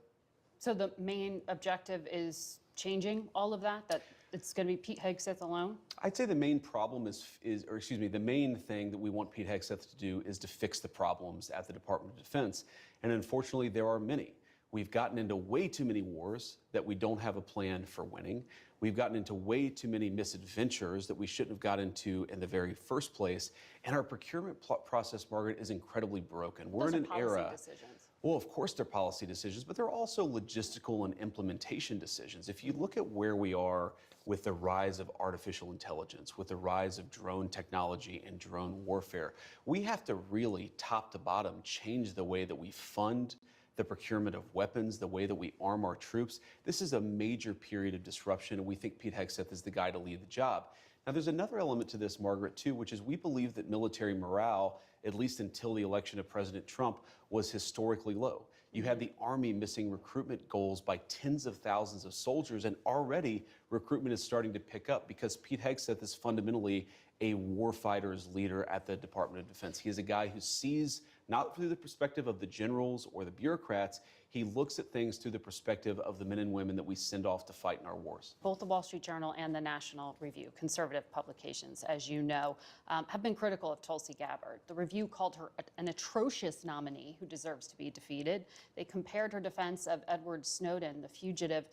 So the main objective is changing all of that, that it's going to be Pete Hegseth alone? I'd say the main problem the main thing that we want Pete Hegseth to do is to fix the problems at the Department of Defense. And unfortunately, there are many. We've gotten into way too many wars that we don't have a plan for winning. We've gotten into way too many misadventures that we shouldn't have got into in the very first place. And our procurement process, Margaret, is incredibly broken. We're in an era. Decisions. Well, of course, they're policy decisions, but they're also logistical and implementation decisions. If you look at where we are with the rise of artificial intelligence, with the rise of drone technology and drone warfare, we have to really, top to bottom, change the way that we fund the procurement of weapons, the way that we arm our troops. This is a major period of disruption, and we think Pete Hegseth is the guy to lead the job. Now, there's another element to this, Margaret, too, which is we believe that military morale, at least until the election of President Trump, was historically low. You had the Army missing recruitment goals by tens of thousands of soldiers, and already recruitment is starting to pick up because Pete Hegseth is fundamentally a warfighter's leader at the Department of Defense. He is a guy who sees not through the perspective of the generals or the bureaucrats, he looks at things through the perspective of the men and women that we send off to fight in our wars. Both the Wall Street Journal and the National Review, conservative publications, as you know, have been critical of Tulsi Gabbard. The Review called her an atrocious nominee who deserves to be defeated. They compared her defense of Edward Snowden, the fugitive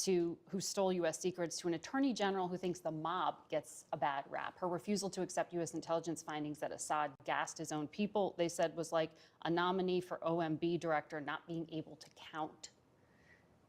who stole U.S. secrets, to an attorney general who thinks the mob gets a bad rap. Her refusal to accept U.S. intelligence findings that Assad gassed his own people, they said, was like a nominee for OMB director not being able to count.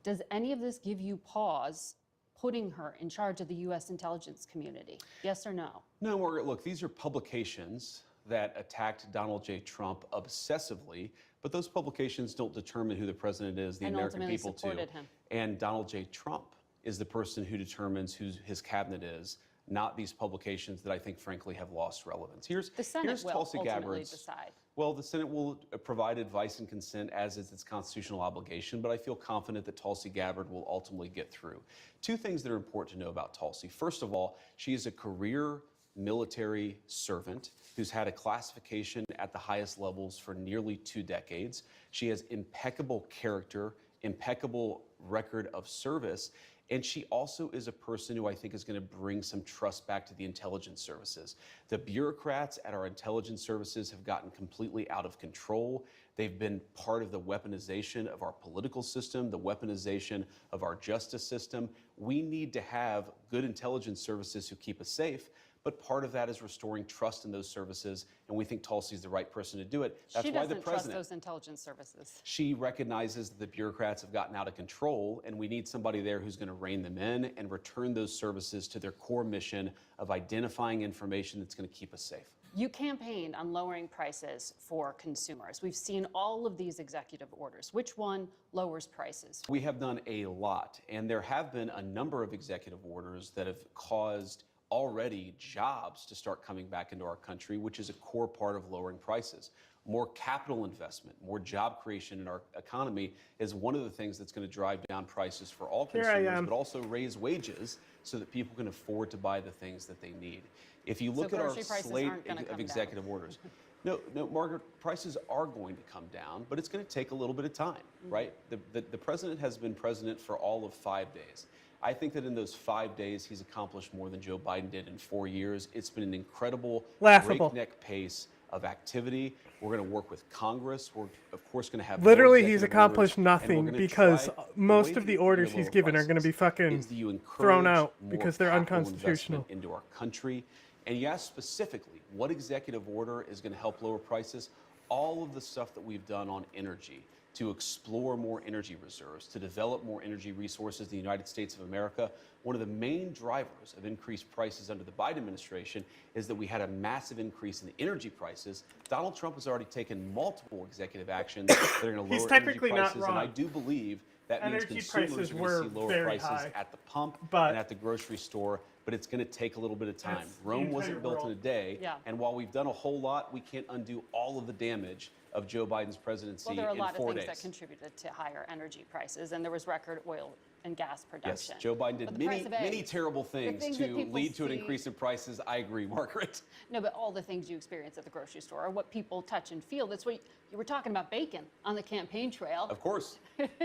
Does any of this give you pause putting her in charge of the U.S. intelligence community? Yes or no? No, Margaret, look, these are publications that attacked Donald J. Trump obsessively, but those publications don't determine who the president is, the and American people supported do. Him. And Donald J. Trump is the person who determines who his cabinet is, not these publications that I think, frankly, have lost relevance. The Senate will Tulsi ultimately Gabbard's, decide. Well, the Senate will provide advice and consent, as is its constitutional obligation, but I feel confident that Tulsi Gabbard will ultimately get through. Two things that are important to know about Tulsi. First of all, she is a career military servant who's had a classification at the highest levels for nearly 2 decades. She has impeccable character, impeccable record of service, and she also is a person who I think is going to bring some trust back to the intelligence services. The bureaucrats at our intelligence services have gotten completely out of control. They've been part of the weaponization of our political system, the weaponization of our justice system. We need to have good intelligence services who keep us safe, but part of that is restoring trust in those services, and we think Tulsi is the right person to do it. That's she why doesn't the president. trust those intelligence services. She recognizes that the bureaucrats have gotten out of control, and we need somebody there who's going to rein them in and return those services to their core mission of identifying information that's going to keep us safe. You campaigned on lowering prices for consumers. We've seen all of these executive orders. Which one lowers prices? We have done a lot, and there have been a number of executive orders that have caused already jobs to start coming back into our country, which is a core part of lowering prices. More capital investment, more job creation in our economy is one of the things that's going to drive down prices for all consumers, but also raise wages so that people can afford to buy the things that they need. If you look at our slate of executive orders, no, Margaret, prices are going to come down, but it's going to take a little bit of time, right? The president has been president for all of 5 days. I think that in those 5 days, he's accomplished more than Joe Biden did in 4 years. It's been an incredible breakneck pace of activity. We're going to work with Congress. We're, of course, going to have Literally, more he's executive accomplished orders, and we're nothing gonna because try- most way of that the you're orders gonna he's lower given are going to be prices fucking is that you thrown encourage out more because they're capital unconstitutional. investment into our country. And you asked specifically, what executive order is going to help lower prices? All of the stuff that we've done on energy, to explore more energy reserves, to develop more energy resources in the United States of America. One of the main drivers of increased prices under the Biden administration is that we had a massive increase in energy prices. Donald Trump has already taken multiple executive actions that are going to He's lower energy technically not prices, and I wrong. do believe that means Energy consumers prices are going were to see lower very prices high, at the pump but and at the grocery store, but it's going to take a little bit of time. That's the Rome entire wasn't built in a world. day, Yeah. and while we've done a whole lot, we can't undo all of the damage of Joe Biden's presidency Well, there are a in lot 4 of things days. that contributed to higher energy prices, and there was record oil and gas Yes, production. Joe Biden But did the price many, of many eggs, terrible the things things that to people lead to an see- increase in prices. I agree, Margaret. No, but all the things you experience at the grocery store are what people touch and feel. That's what you were talking about, bacon on the campaign trail. Of course,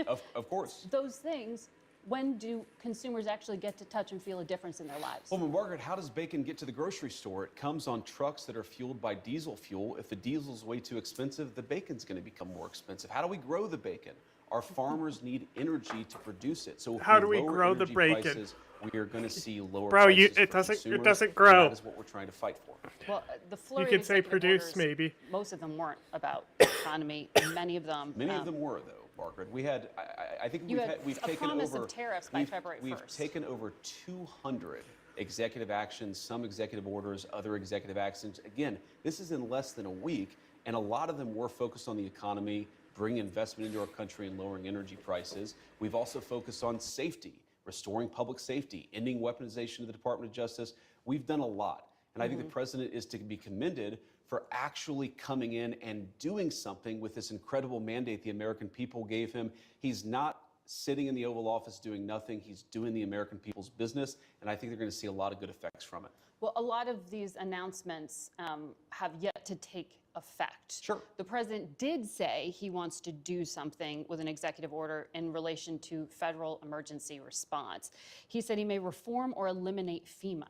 of course. Those things, when do consumers actually get to touch and feel a difference in their lives? Well, but Margaret, how does bacon get to the grocery store? It comes on trucks that are fueled by diesel fuel. If the diesel's way too expensive, the bacon's going to become more expensive. How do we grow the bacon? Our farmers need energy to produce it. So if How do we lower grow the energy bacon? prices, we are going to see lower Bro, prices it for doesn't consumers, grow. and that is what we're trying to fight for. Well, the flurry could of say executive produce, orders, maybe. most of them weren't about economy. Many of them. Many of them were, though, Margaret. We had, I think You we've, had we've a taken promise over. of tariffs by February 1st. We've taken over 200 executive actions, some executive orders, other executive actions. Again, this is in less than a week, and a lot of them were focused on the economy, bringing investment into our country and lowering energy prices. We've also focused on safety, restoring public safety, ending weaponization of the Department of Justice. We've done a lot. And I think the president is to be commended for actually coming in and doing something with this incredible mandate the American people gave him. He's not sitting in the Oval Office doing nothing. He's doing the American people's business, and I think they're going to see a lot of good effects from it. Well, a lot of these announcements have yet to take effect. Sure. The president did say he wants to do something with an executive order in relation to federal emergency response. He said he may reform or eliminate FEMA.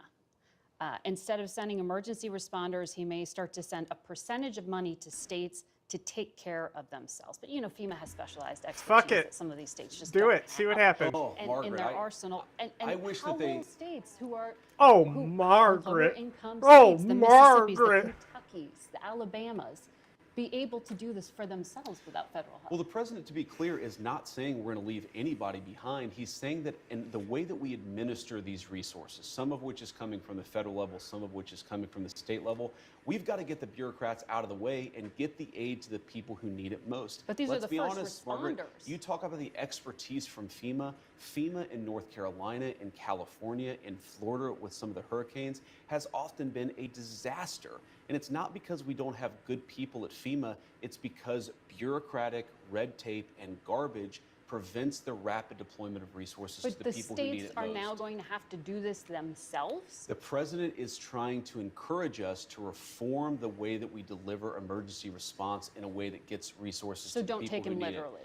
Instead of sending emergency responders, he may start to send a percentage of money to states to take care of themselves. But you know, FEMA has specialized expertise Fuck it. that some of these states just Do don't it. See what have. happens. Oh, And Margaret, in their arsenal. And I wish how that they- will states who are Oh, who Margaret. lower income Oh, states, the Margaret. Mississippis, the Kentuckys, the Alabamas, be able to do this for themselves without federal help? Well, the president, to be clear, is not saying we're going to leave anybody behind. He's saying that in the way that we administer these resources, some of which is coming from the federal level, some of which is coming from the state level, we've got to get the bureaucrats out of the way and get the aid to the people who need it most. But these are Let's the be first honest, Margaret, responders. you talk about the expertise from FEMA. FEMA in North Carolina, in California, in Florida with some of the hurricanes has often been a disaster. And it's not because we don't have good people at FEMA, it's because bureaucratic red tape and garbage prevents the rapid deployment of resources But to the the people who need states it are most. now going to have to do this themselves? The president is trying to encourage us to reform the way that we deliver emergency response in a way that gets resources So to the don't people take who him need literally,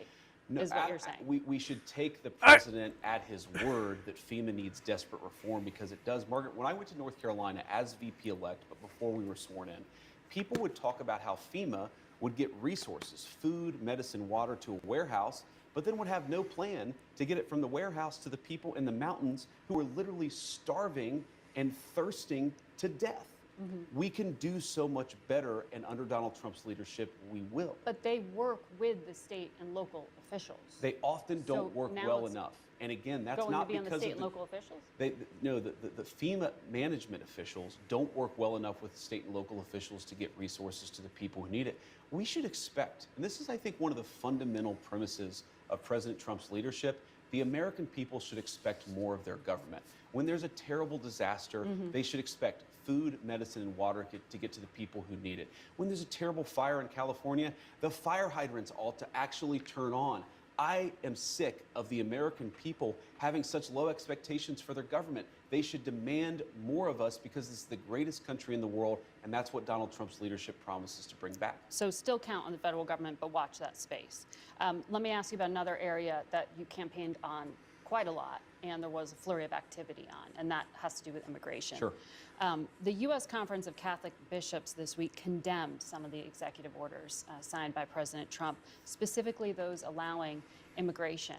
it. is what you're saying. We should take the president at his word that FEMA needs desperate reform because it does. Margaret, when I went to North Carolina as VP-elect, but before we were sworn in, people would talk about how FEMA would get resources, food, medicine, water to a warehouse, but then would have no plan to get it from the warehouse to the people in the mountains who are literally starving and thirsting to death. We can do so much better, and under Donald Trump's leadership, we will. But they work with the state and local officials. They often don't So work now well it's enough. And again, that's going not to be on the because state of and local officials? No, the FEMA management officials don't work well enough with state and local officials to get resources to the people who need it. We should expect, and this is, I think, one of the fundamental premises of President Trump's leadership, the American people should expect more of their government. When there's a terrible disaster, they should expect food, medicine, and water to get to the people who need it. When there's a terrible fire in California, the fire hydrants ought to actually turn on. I am sick of the American people having such low expectations for their government. They should demand more of us because this is the greatest country in the world, and that's what Donald Trump's leadership promises to bring back. So still count on the federal government, but watch that space. Let me ask you about another area that you campaigned on quite a lot, and there was a flurry of activity on, and that has to do with immigration. Sure. The U.S. Conference of Catholic Bishops this week condemned some of the executive orders signed by President Trump, specifically those allowing immigration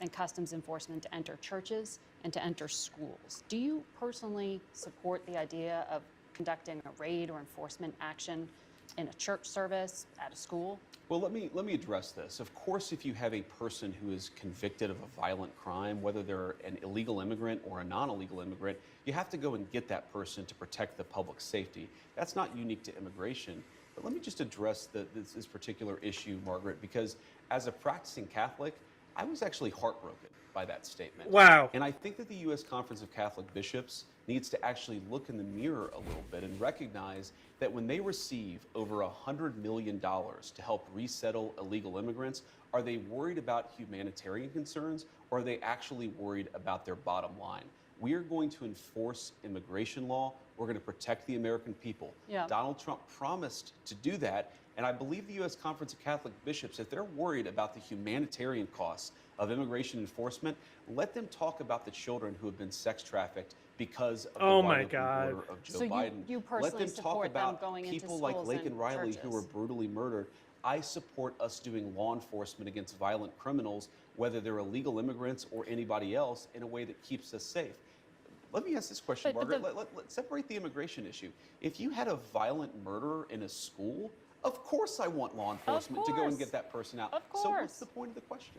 and customs enforcement to enter churches and to enter schools. Do you personally support the idea of conducting a raid or enforcement action in a church service, at a school? Well, let me address this. Of course, if you have a person who is convicted of a violent crime, whether they're an illegal immigrant or a non-illegal immigrant, you have to go and get that person to protect the public safety. That's not unique to immigration. But let me just address this particular issue, Margaret, because as a practicing Catholic, I was actually heartbroken by that statement. Wow. And I think that the U.S. Conference of Catholic Bishops needs to actually look in the mirror a little bit and recognize that when they receive over $100 million to help resettle illegal immigrants, are they worried about humanitarian concerns, or are they actually worried about their bottom line? We are going to enforce immigration law. We're going to protect the American people. Yeah. Donald Trump promised to do that. And I believe the U.S. Conference of Catholic Bishops, if they're worried about the humanitarian costs of immigration enforcement, let them talk about the children who have been sex trafficked because of the violent order of Joe Biden. You personally let them talk support them about going into people like schools Laken and Riley churches. who were brutally murdered. I support us doing law enforcement against violent criminals, whether they're illegal immigrants or anybody else, in a way that keeps us safe. Let me ask this question, Margaret. Let's separate the immigration issue. If you had a violent murderer in a school, of course I want law enforcement to go and get that person out. Of course. So what's the point of the question?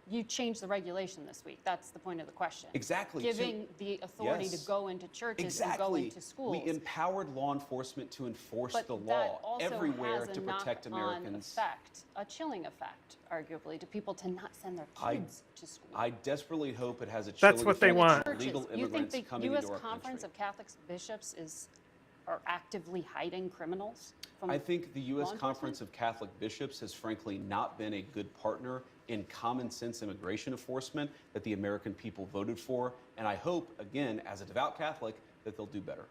You changed the regulation this week. That's the point of the question. Exactly. Giving the authority to go into churches and go into schools. We empowered law enforcement to enforce But the that law also everywhere has to protect knock-on Americans. Effect, a chilling effect, arguably, to people to not send their kids to school. I desperately hope it has a That's chilling what they effect want. on illegal You think immigrants the coming U.S. into our Conference country. of Catholic Bishops are actively hiding criminals from I think the U.S. law Conference of Catholic Bishops has frankly not been a good partner in common sense immigration enforcement that the American people voted for. And I hope, again, as a devout Catholic, that they'll do better.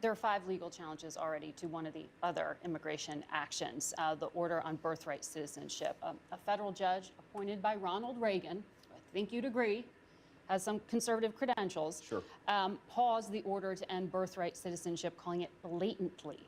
There are 5 legal challenges already to one of the other immigration actions, the order on birthright citizenship. A federal judge appointed by Ronald Reagan, I think you'd agree, has some conservative credentials, paused the order to end birthright citizenship, calling it blatantly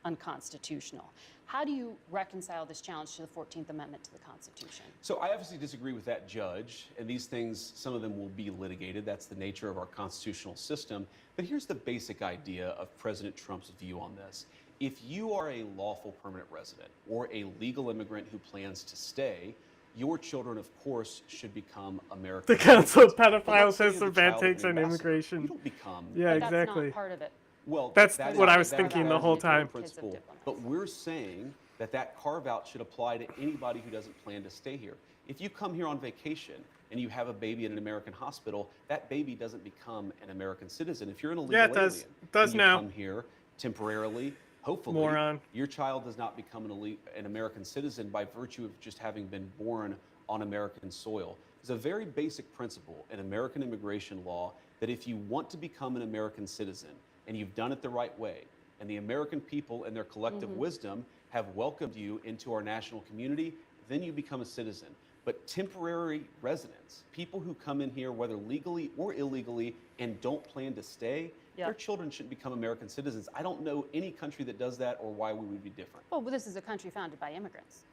unconstitutional. How do you reconcile this challenge to the 14th Amendment to the Constitution? So I obviously disagree with that judge, and these things, some of them will be litigated. That's the nature of our constitutional system. But here's the basic idea of President Trump's view on this. If you are a lawful permanent resident or a legal immigrant who plans to stay, your children, of course, should become American The Council of citizens. But let's Pedophiles say has you're the child of advantage an on ambassador. immigration. You don't become. Yeah, But exactly. That's not part of it. Well, That's that what is- I was that thinking is the whole the time. principle. But we're saying that carve-out should apply to anybody who doesn't plan to stay here. If you come here on vacation and you have a baby in an American hospital, that baby doesn't become an American citizen. If you're an illegal Yeah, it does. alien It does and you now. come here temporarily, hopefully, Moron. your child does not become an American citizen by virtue of just having been born on American soil. There's a very basic principle in American immigration law that if you want to become an American citizen and you've done it the right way, and the American people in their collective wisdom have welcomed you into our national community, then you become a citizen. But temporary residents, people who come in here, whether legally or illegally, and don't plan to stay, their children shouldn't become American citizens. I don't know any country that does that or why we would be different. Well, this is a country founded by immigrants.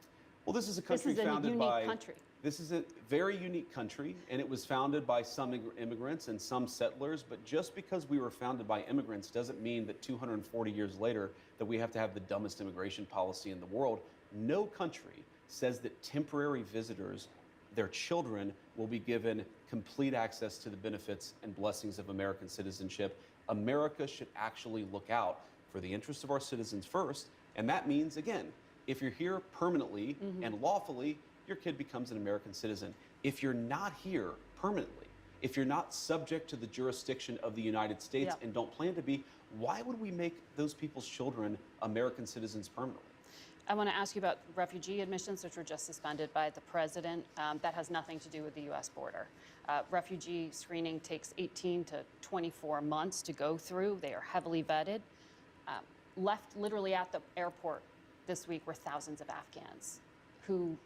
Well, this is a country This is a founded unique by. country. This is a very unique country, and it was founded by some immigrants and some settlers. But just because we were founded by immigrants doesn't mean that 240 years later that we have to have the dumbest immigration policy in the world. No country says that temporary visitors, their children, will be given complete access to the benefits and blessings of American citizenship. America should actually look out for the interests of our citizens first, and that means, again, if you're here permanently and lawfully, your kid becomes an American citizen. If you're not here permanently, if you're not subject to the jurisdiction of the United States and don't plan to be, why would we make those people's children American citizens permanently? I want to ask you about refugee admissions, which were just suspended by the president. That has nothing to do with the U.S. border. Refugee screening takes 18 to 24 months to go through. They are heavily vetted. Left literally at the airport this week were thousands of Afghans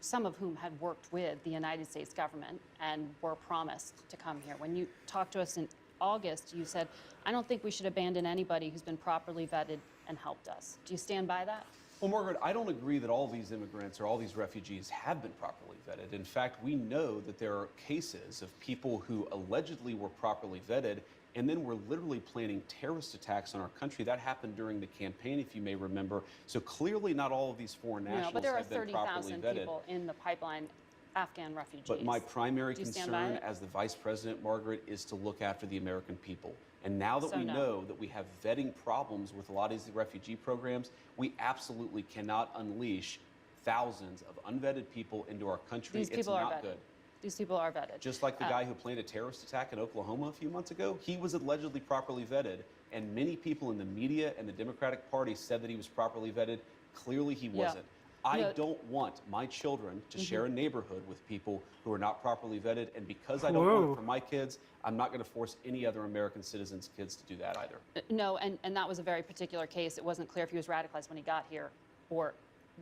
some of whom had worked with the United States government and were promised to come here. When you talked to us in August, you said, I don't think we should abandon anybody who's been properly vetted and helped us. Do you stand by that? Well, Margaret, I don't agree that all these immigrants or all these refugees have been properly vetted. In fact, we know that there are cases of people who allegedly were properly vetted and then were literally planning terrorist attacks on our country. That happened during the campaign, if you may remember. So clearly not all of these foreign nationals But there are have been properly 30,000 vetted. people in the pipeline, Afghan refugees. But my primary Do you stand by concern it? as the vice president, Margaret, is to look after the American people. And now that So we no. know that we have vetting problems with a lot of these refugee programs, we absolutely cannot unleash thousands of unvetted people into our country. These It's people are not vetted. good. These people are vetted. Just like the guy who planned a terrorist attack in Oklahoma a few months ago, he was allegedly properly vetted, and many people in the media and the Democratic Party said that he was properly vetted. Clearly he Yeah. wasn't. I No. don't want my children to Mhm. share a neighborhood with people who are not properly vetted, and because I don't want Whoa. it for my kids, I'm not going to force any other American citizens' kids to do that either. No, and that was a very particular case. It wasn't clear if he was radicalized when he got here or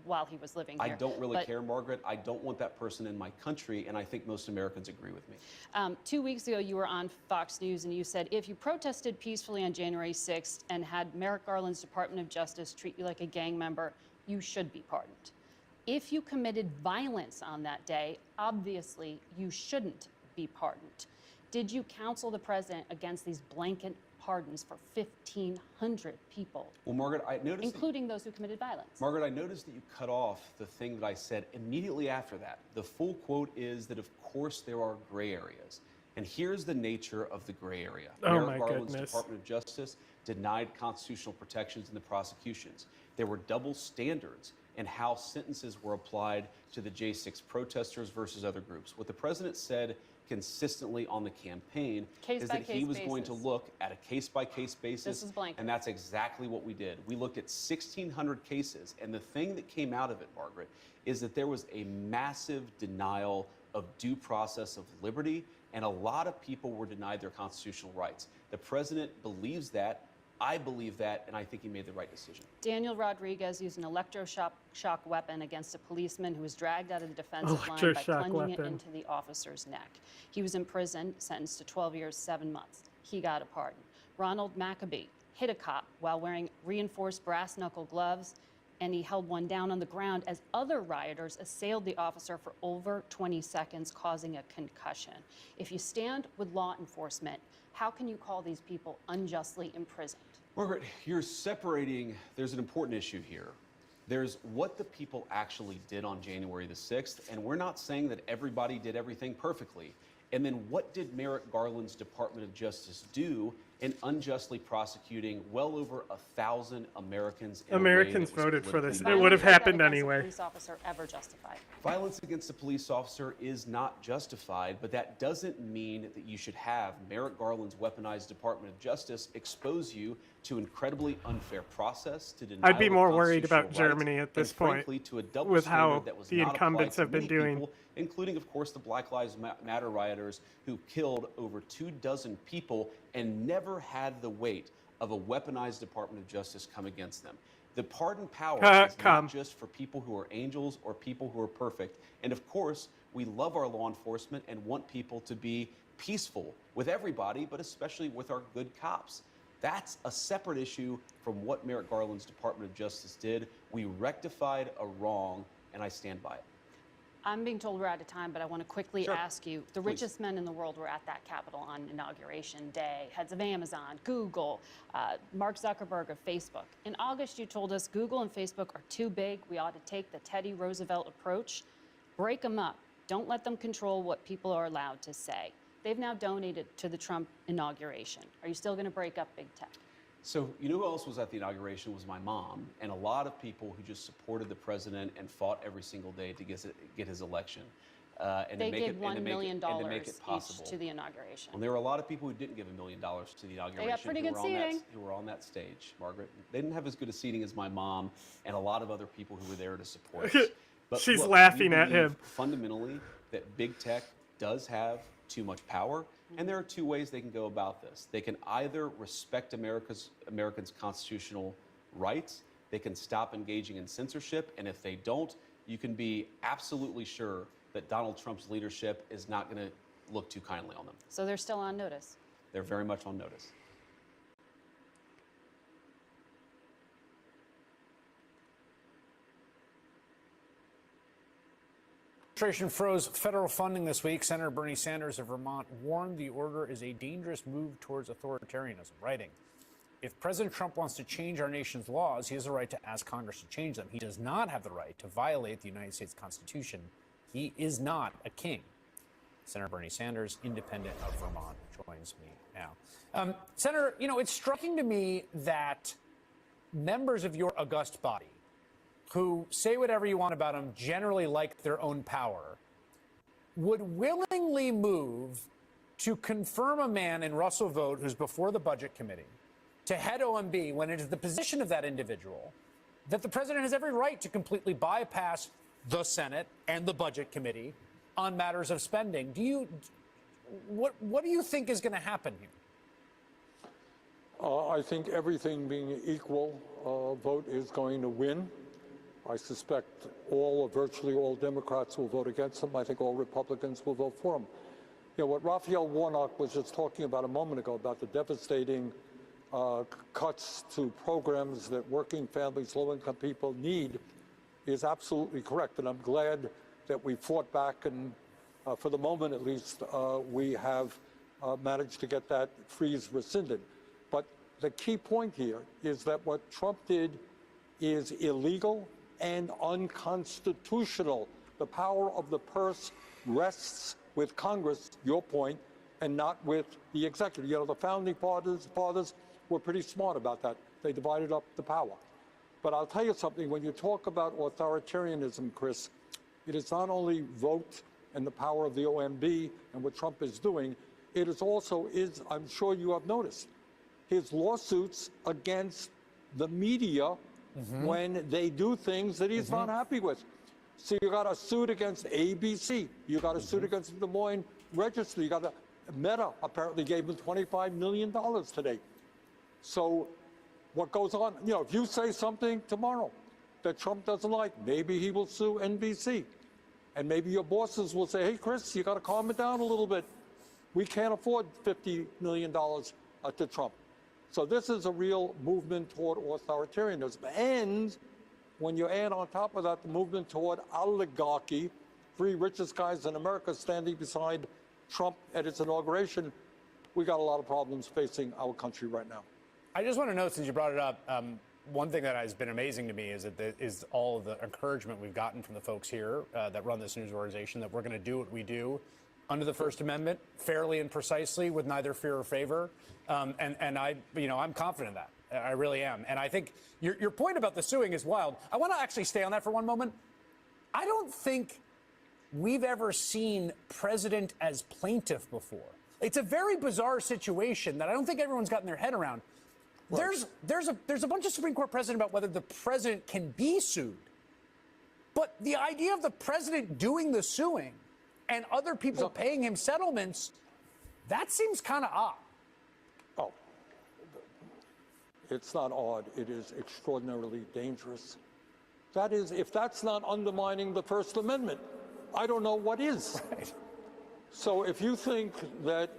while he was living I here. don't really But, care, Margaret. I don't want that person in my country, and I think most Americans agree with me. 2 weeks ago, you were on Fox News and you said if you protested peacefully on January 6th and had Merrick Garland's Department of Justice treat you like a gang member, you should be pardoned. If you committed violence on that day, obviously you shouldn't be pardoned. Did you counsel the president against these blanket pardons for 1,500 people, Well, Margaret, I noticed that including those who committed violence? Margaret, I noticed that you cut off the thing that I said immediately after that. The full quote is that, of course, there are gray areas. And here's the nature of the gray area. Oh, Merrick my Garland's goodness. Department of Justice denied constitutional protections in the prosecutions. There were double standards in how sentences were applied to the J6 protesters versus other groups. What the president said consistently on the campaign is that he Case-by-case was going to basis. look at a case-by-case basis. This is blanket. And that's exactly what we did. We looked at 1,600 cases, and the thing that came out of it, Margaret, is that there was a massive denial of due process of liberty, and a lot of people were denied their constitutional rights. The president believes that. I believe that, and I think he made the right decision. Daniel Rodriguez used an electroshock weapon against a policeman who was dragged out of the defensive line by Electroshock plunging it weapon. into the officer's neck. He was imprisoned, sentenced to 12 years, 7 months. He got a pardon. Ronald Maccabee hit a cop while wearing reinforced brass knuckle gloves, and he held one down on the ground as other rioters assailed the officer for over 20 seconds, causing a concussion. If you stand with law enforcement, how can you call these people unjustly imprisoned? Margaret, you're separating, there's an important issue here. There's what the people actually did on January the 6th, and we're not saying that everybody did everything perfectly. And then what did Merrick Garland's Department of Justice do in unjustly prosecuting well over 1,000 Americans in a way Americans that was voted for this. politically It would have Violence happened against a anyway. police officer ever justified? Violence against a police officer is not justified, but that doesn't mean that you should have Merrick Garland's weaponized Department of Justice expose you to incredibly unfair process, to denial I'd be of more worried about constitutional rights, Germany at this and point frankly, to a double with standard how that was the not incumbents applied to have been many doing. people, including, of course, the Black Lives Matter rioters who killed over 24 people and never had the weight of a weaponized Department of Justice come against them. The pardon power is Come. not just for people who are angels or people who are perfect. And of course, we love our law enforcement and want people to be peaceful with everybody, but especially with our good cops. That's a separate issue from what Merrick Garland's Department of Justice did. We rectified a wrong, and I stand by it. I'm being told we're out of time, but I want to quickly Sure. ask you, the Please. richest men in the world were at that Capitol on Inauguration Day, heads of Amazon, Google, Mark Zuckerberg of Facebook. In August, you told us Google and Facebook are too big. We ought to take the Teddy Roosevelt approach, break them up. Don't let them control what people are allowed to say. They've now donated to the Trump inauguration. Are you still going to break up big tech? So, you know who else was at the inauguration was my mom, and a lot of people who just supported the president and fought every single day to get his election. And They to make gave it, and to $1 make million it, and to make it possible. each to the inauguration. Well, there were a lot of people who didn't give $1 million to the inauguration. pretty who good were on that- seating. who were on that stage, Margaret. They didn't have as good a seating as my mom and a lot of other people who were there to support us. But She's look, laughing we at believe him. fundamentally that big tech does have too much power, and there are two ways they can go about this. They can either respect Americans' constitutional rights, they can stop engaging in censorship, and if they don't, you can be absolutely sure that Donald Trump's leadership is not going to look too kindly on them. So they're still on notice. They're very much on notice. Administration froze federal funding this week. Senator Bernie Sanders of Vermont warned the order is a dangerous move towards authoritarianism, writing, "If President Trump wants to change our nation's laws, he has the right to ask Congress to change them. He does not have the right to violate the United States Constitution. He is not a king." Senator Bernie Sanders, independent of Vermont, joins me now. Senator, you know, it's striking to me that members of your august body, who say whatever you want about them, generally like their own power, would willingly move to confirm a man in Russell Vought, who's before the Budget Committee, to head OMB when it is the position of that individual that the president has every right to completely bypass the Senate and the Budget Committee on matters of spending. What do you think is going to happen here? I think everything being equal, Vought is going to win. I suspect virtually all Democrats will vote against him. I think all Republicans will vote for him. You know, what Raphael Warnock was just talking about a moment ago about the devastating cuts to programs that working families, low-income people need is absolutely correct. And I'm glad that we fought back and, for the moment at least, we have managed to get that freeze rescinded. But the key point here is that what Trump did is illegal and unconstitutional. The power of the purse rests with Congress, your point, and not with the executive. You know, the founding fathers were pretty smart about that. They divided up the power. But I'll tell you something, when you talk about authoritarianism, Chris, it is not only Vought and the power of the OMB and what Trump is doing, it is also, I'm sure you have noticed, his lawsuits against the media when they do things that he's not happy with. So you got a suit against ABC. You got a suit against the Des Moines Register. You got Meta apparently gave him $25 million today. So what goes on? You know, if you say something tomorrow that Trump doesn't like, maybe he will sue NBC. And maybe your bosses will say, hey, Chris, you got to calm it down a little bit. We can't afford $50 million to Trump. So this is a real movement toward authoritarianism. And when you add on top of that the movement toward oligarchy, three richest guys in America standing beside Trump at its inauguration, we got a lot of problems facing our country right now. I just want to note, since you brought it up, one thing that has been amazing to me is all of the encouragement we've gotten from the folks here that run this news organization, that we're going to do what we do under the First Amendment, fairly and precisely, with neither fear or favor. And I'm confident in that. I really am. And I think your point about the suing is wild. I want to actually stay on that for one moment. I don't think we've ever seen president as plaintiff before. It's a very bizarre situation that I don't think everyone's gotten their head around. Right. There's a bunch of Supreme Court precedent about whether the president can be sued. But the idea of the president doing the suing and other people paying him settlements, that seems kind of odd. Oh, it's not odd. It is extraordinarily dangerous. That is, if that's not undermining the First Amendment, I don't know what is. Right. So if you think that,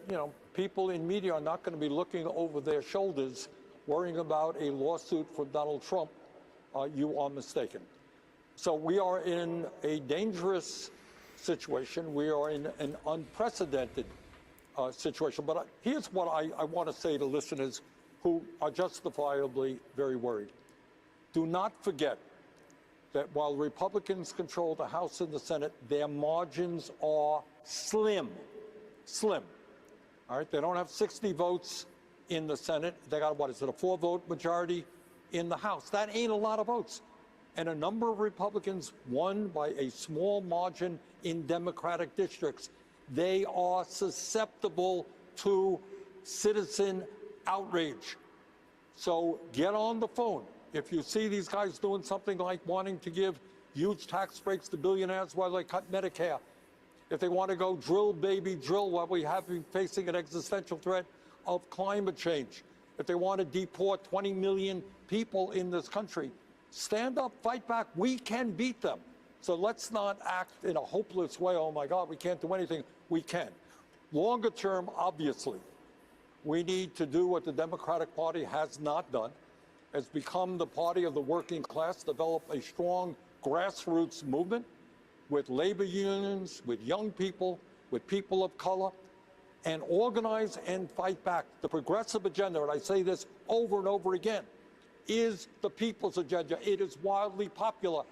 you know, people in media are not going to be looking over their shoulders, worrying about a lawsuit from Donald Trump, you are mistaken. So we are in a dangerous situation. We are in an unprecedented situation. But here's what I want to say to listeners who are justifiably very worried. Do not forget that while Republicans control the House and the Senate, their margins are slim. Slim. All right? They don't have 60 votes in the Senate. They got, what is it, a 4-vote majority in the House. That ain't a lot of votes. And a number of Republicans won by a small margin in Democratic districts. They are susceptible to citizen outrage. So get on the phone. If you see these guys doing something like wanting to give huge tax breaks to billionaires while they cut Medicare, if they want to go drill, baby, drill while we have been facing an existential threat of climate change, if they want to deport 20 million people in this country, Stand up, fight back. We can beat them. So let's not act in a hopeless way. Oh my God, we can't do anything. We can. Longer term, obviously, we need to do what the Democratic Party has not done, has become the party of the working class, develop a strong grassroots movement with labor unions, with young people, with people of color, and organize and fight back. The progressive agenda, and I say this over and over again, is the people's agenda. It is wildly popular.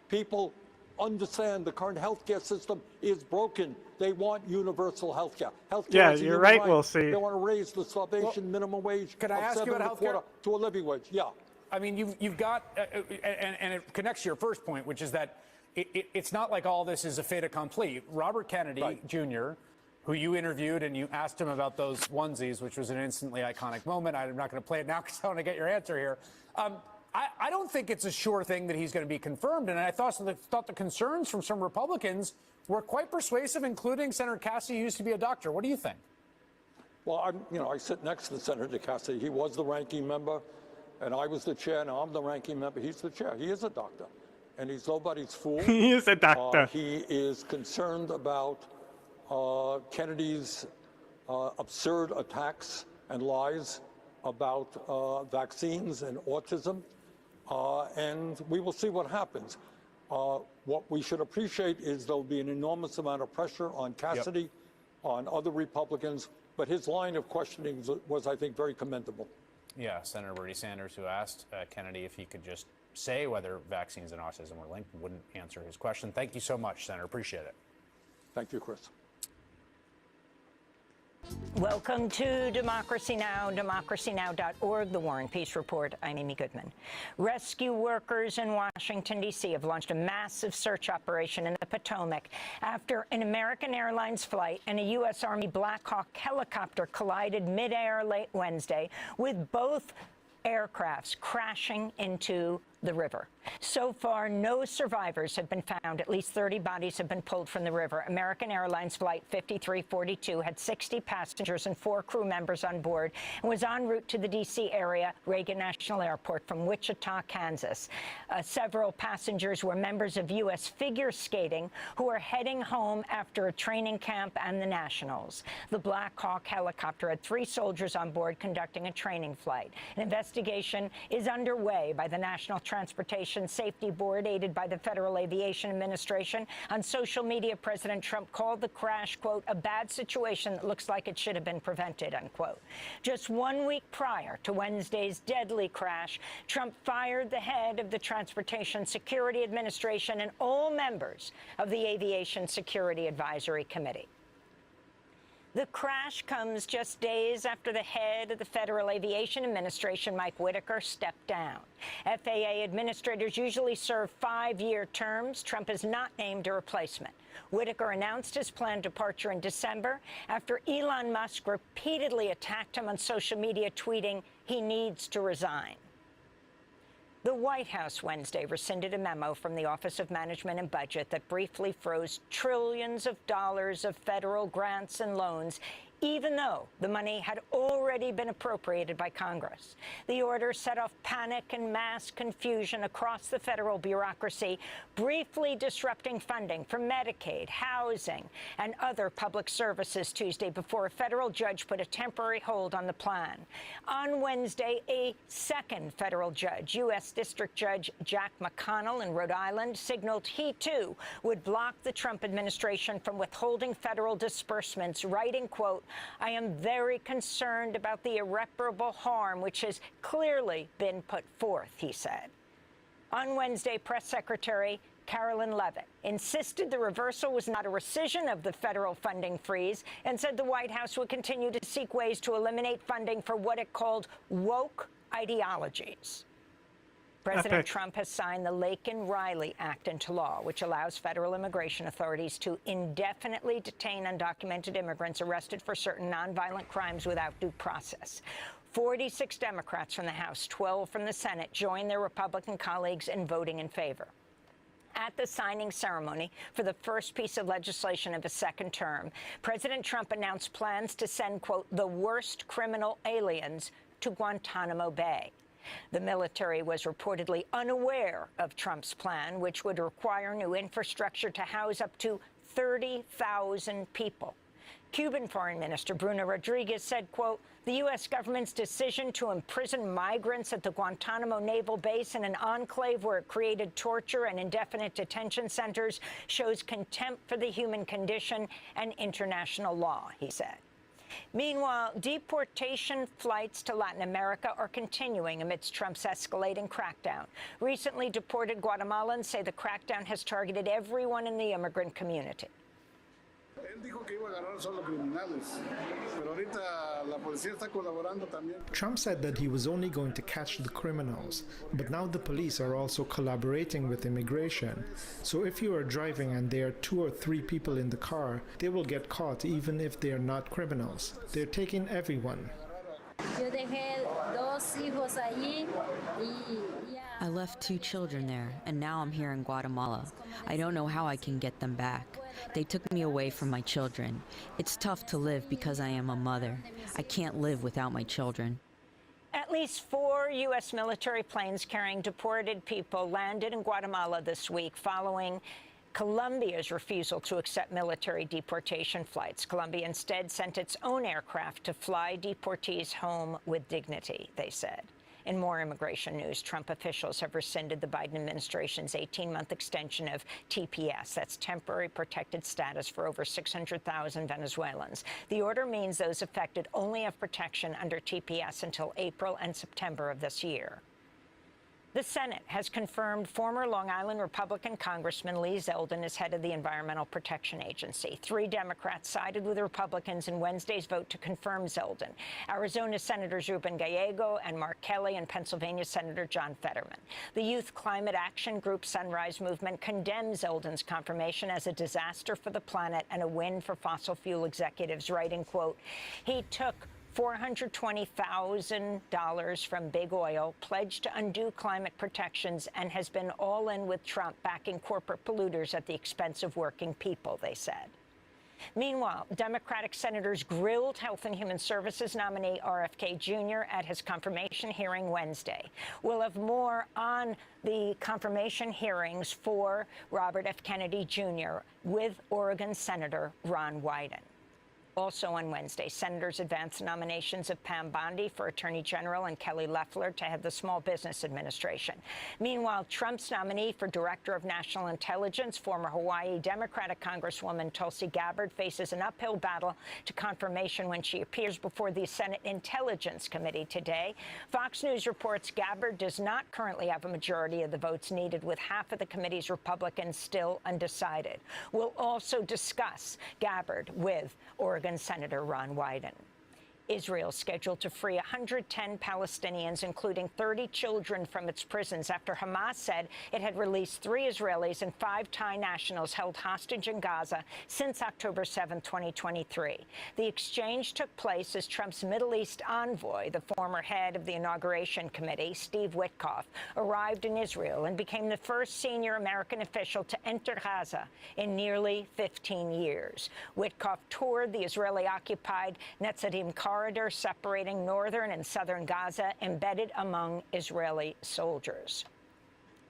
People understand the current healthcare system is broken. They want universal healthcare. Yeah, you're right, we'll see. They want to raise the starvation minimum wage Can I ask you about healthcare? to a living wage. Yeah. I mean, you've got, and it connects to your first point, which is that it's not like all this is a fait accompli. Robert Kennedy Jr., who you interviewed and you asked him about those onesies, which was an instantly iconic moment. I'm not going to play it now because I want to get your answer here. I don't think it's a sure thing that he's going to be confirmed. And I thought the concerns from some Republicans were quite persuasive, including Senator Cassidy, who used to be a doctor. What do you think? Well, I sit next to Senator Cassidy. He was the ranking member, and I was the chair. Now I'm the ranking member. He's the chair. He is a doctor, and he's nobody's fool. He is a doctor. He is concerned about Kennedy's absurd attacks and lies about vaccines and autism, and we will see what happens. What we should appreciate is there'll be an enormous amount of pressure on Cassidy, on other Republicans, but his line of questioning was, I think, very commendable. Yeah, Senator Bernie Sanders, who asked Kennedy if he could just say whether vaccines and autism were linked, wouldn't answer his question. Thank you so much, Senator. Appreciate it. Thank you, Chris. Welcome to Democracy Now!, democracynow.org, The War and Peace Report. I'm Amy Goodman. Rescue workers in Washington, D.C. have launched a massive search operation in the Potomac after an American Airlines flight and a U.S. Army Black Hawk helicopter collided midair late Wednesday, with both aircrafts crashing into the river. So far, no survivors have been found. At least 30 bodies have been pulled from the river. American Airlines Flight 5342 had 60 passengers and 4 crew members on board and was en route to the D.C. area Reagan National Airport from Wichita, Kansas. Several passengers were members of U.S. figure skating who were heading home after a training camp and the Nationals. The Black Hawk helicopter had 3 soldiers on board conducting a training flight. An investigation is underway by the National Transportation Safety Board, aided by the Federal Aviation Administration. On social media, President Trump called the crash, quote, a bad situation that looks like it should have been prevented, unquote. Just 1 week prior to Wednesday's deadly crash, Trump fired the head of the Transportation Security Administration and all members of the Aviation Security Advisory Committee. The crash comes just days after the head of the Federal Aviation Administration, Mike Whitaker, stepped down. FAA administrators usually serve 5-year terms. Trump has not named a replacement. Whitaker announced his planned departure in December after Elon Musk repeatedly attacked him on social media, tweeting he needs to resign. The White House Wednesday rescinded a memo from the Office of Management and Budget that briefly froze trillions of dollars of federal grants and loans, even though the money had already been appropriated by Congress. The order set off panic and mass confusion across the federal bureaucracy, briefly disrupting funding for Medicaid, housing, and other public services Tuesday before a federal judge put a temporary hold on the plan. On Wednesday, a second federal judge, U.S. District Judge Jack McConnell in Rhode Island, signaled he, too, would block the Trump administration from withholding federal disbursements, writing, quote, I am very concerned about the irreparable harm which has clearly been put forth, he said. On Wednesday, Press Secretary Carolyn Leavitt insisted the reversal was not a rescission of the federal funding freeze and said the White House would continue to seek ways to eliminate funding for what it called woke ideologies. President Trump has signed the Laken-Riley Act into law, which allows federal immigration authorities to indefinitely detain undocumented immigrants arrested for certain nonviolent crimes without due process. 46 Democrats from the House, 12 from the Senate, joined their Republican colleagues in voting in favor. At the signing ceremony for the first piece of legislation of his second term, President Trump announced plans to send, quote, the worst criminal aliens to Guantanamo Bay. The military was reportedly unaware of Trump's plan, which would require new infrastructure to house up to 30,000 people. Cuban Foreign Minister Bruno Rodriguez said, quote, the U.S. government's decision to imprison migrants at the Guantanamo Naval Base in an enclave where it created torture and indefinite detention centers shows contempt for the human condition and international law, he said. Meanwhile, deportation flights to Latin America are continuing amidst Trump's escalating crackdown. Recently deported Guatemalans say the crackdown has targeted everyone in the immigrant community. Trump said that he was only going to catch the criminals, but now the police are also collaborating with immigration. So if you are driving and there are 2 or 3 people in the car, they will get caught even if they are not criminals. They're taking everyone. I left 2 children there, and now I'm here in Guatemala. I don't know how I can get them back. They took me away from my children. It's tough to live because I am a mother. I can't live without my children. At least 4 U.S. military planes carrying deported people landed in Guatemala this week following Colombia's refusal to accept military deportation flights. Colombia instead sent its own aircraft to fly deportees home with dignity, they said. In more immigration news, Trump officials have rescinded the Biden administration's 18-month extension of TPS. That's temporary protected status for over 600,000 Venezuelans. The order means those affected only have protection under TPS until April and September of this year. The Senate has confirmed former Long Island Republican Congressman Lee Zeldin as head of the Environmental Protection Agency. 3 Democrats sided with Republicans in Wednesday's vote to confirm Zeldin: Arizona Senators Ruben Gallego and Mark Kelly and Pennsylvania Senator John Fetterman. The youth climate action group Sunrise Movement condemns Zeldin's confirmation as a disaster for the planet and a win for fossil fuel executives, writing, quote, he took $420,000 from big oil, pledged to undo climate protections, and has been all in with Trump backing corporate polluters at the expense of working people, they said. Meanwhile, Democratic senators grilled Health and Human Services nominee RFK Jr. at his confirmation hearing Wednesday. We'll have more on the confirmation hearings for Robert F. Kennedy Jr. with Oregon Senator Ron Wyden. Also on Wednesday, senators advanced nominations of Pam Bondi for Attorney General and Kelly Loeffler to head the Small Business Administration. Meanwhile, Trump's nominee for Director of National Intelligence, former Hawaii Democratic Congresswoman Tulsi Gabbard, faces an uphill battle to confirmation when she appears before the Senate Intelligence Committee today. Fox News reports Gabbard does not currently have a majority of the votes needed, with half of the committee's Republicans still undecided. We'll also discuss Gabbard with Oregon Senator Ron Wyden. Israel scheduled to free 110 Palestinians, including 30 children, from its prisons after Hamas said it had released 3 Israelis and 5 Thai nationals held hostage in Gaza since October 7, 2023. The exchange took place as Trump's Middle East envoy, the former head of the Inauguration Committee, Steve Witkoff, arrived in Israel and became the first senior American official to enter Gaza in nearly 15 years. Witkoff toured the Israeli-occupied Netzadim corridor separating northern and southern Gaza, embedded among Israeli soldiers.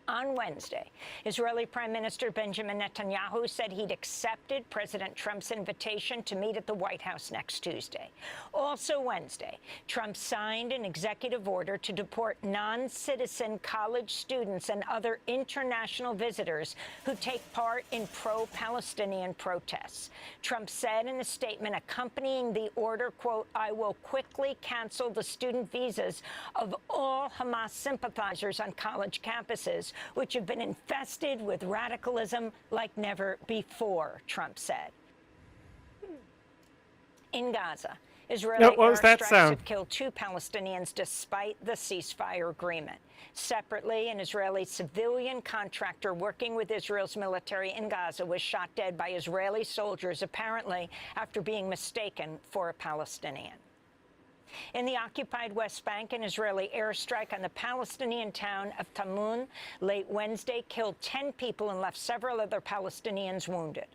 On Wednesday, Israeli Prime Minister Benjamin Netanyahu said he'd accepted President Trump's invitation to meet at the White House next Tuesday. Also Wednesday, Trump signed an executive order to deport non-citizen college students and other international visitors who take part in pro-Palestinian protests. Trump said in a statement accompanying the order, quote, I will quickly cancel the student visas of all Hamas sympathizers on college campuses, which have been infested with radicalism like never before, Trump said. In Gaza, Israeli airstrikes have killed 2 Palestinians despite the ceasefire agreement. Separately, an Israeli civilian contractor working with Israel's military in Gaza was shot dead by Israeli soldiers, apparently after being mistaken for a Palestinian. In the occupied West Bank, an Israeli airstrike on the Palestinian town of Tamun late Wednesday killed 10 people and left several other Palestinians wounded.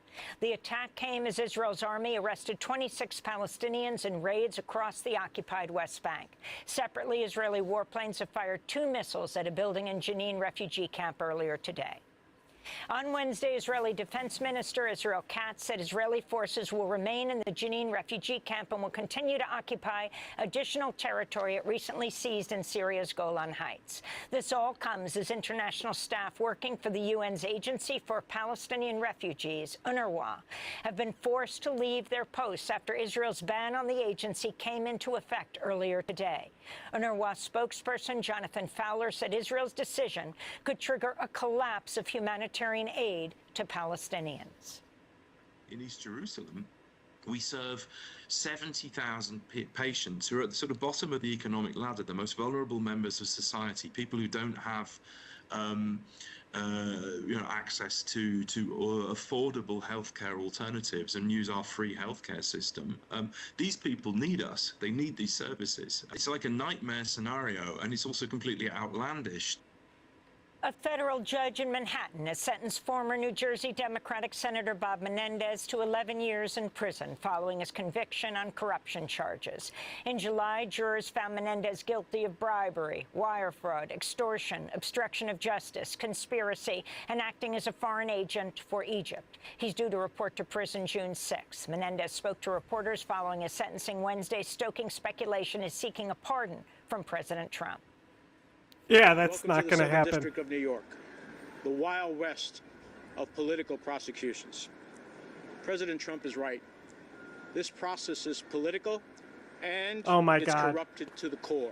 The attack came as Israel's army arrested 26 Palestinians in raids across the occupied West Bank. Separately, Israeli warplanes have fired 2 missiles at a building in Jenin refugee camp earlier today. On Wednesday, Israeli Defense Minister Israel Katz said Israeli forces will remain in the Jenin refugee camp and will continue to occupy additional territory it recently seized in Syria's Golan Heights. This all comes as international staff working for the UN's Agency for Palestinian Refugees, UNRWA, have been forced to leave their posts after Israel's ban on the agency came into effect earlier today. UNRWA spokesperson Jonathan Fowler said Israel's decision could trigger a collapse of humanitarian aid to Palestinians. In East Jerusalem, we serve 70,000 patients who are at the sort of bottom of the economic ladder, the most vulnerable members of society, people who don't have access to affordable healthcare alternatives and use our free healthcare system. These people need us. They need these services. It's like a nightmare scenario, and it's also completely outlandish. A federal judge in Manhattan has sentenced former New Jersey Democratic Senator Bob Menendez to 11 years in prison following his conviction on corruption charges. In July, jurors found Menendez guilty of bribery, wire fraud, extortion, obstruction of justice, conspiracy, and acting as a foreign agent for Egypt. He's due to report to prison June 6. Menendez spoke to reporters following his sentencing Wednesday, stoking speculation he's seeking a pardon from President Trump. Yeah, that's not Welcome going to to the 2nd happen. District of New York, the Wild West of political prosecutions. President Trump is right. This process is political, and Oh my it's God. corrupted to the core.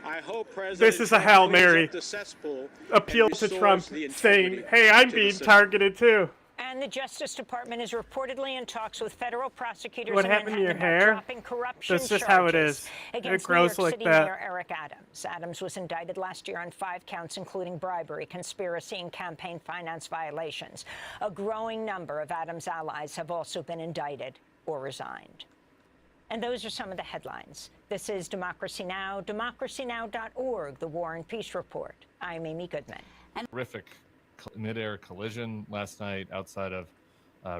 I hope President This is a Trump Hail cleans Mary up the cesspool appeal and to restores Trump the saying, integrity hey, I'm to the being system. targeted too. And the Justice Department is reportedly in talks with federal prosecutors What in happened to your Manhattan about hair? dropping corruption That's just how it charges is. against It grows New York like City that. Mayor Eric Adams. Adams was indicted last year on 5 counts, including bribery, conspiracy, and campaign finance violations. A growing number of Adams' allies have also been indicted or resigned. And those are some of the headlines. This is Democracy Now!, democracynow.org, the War and Peace Report. I'm Amy Goodman. Horrific mid-air collision last night outside of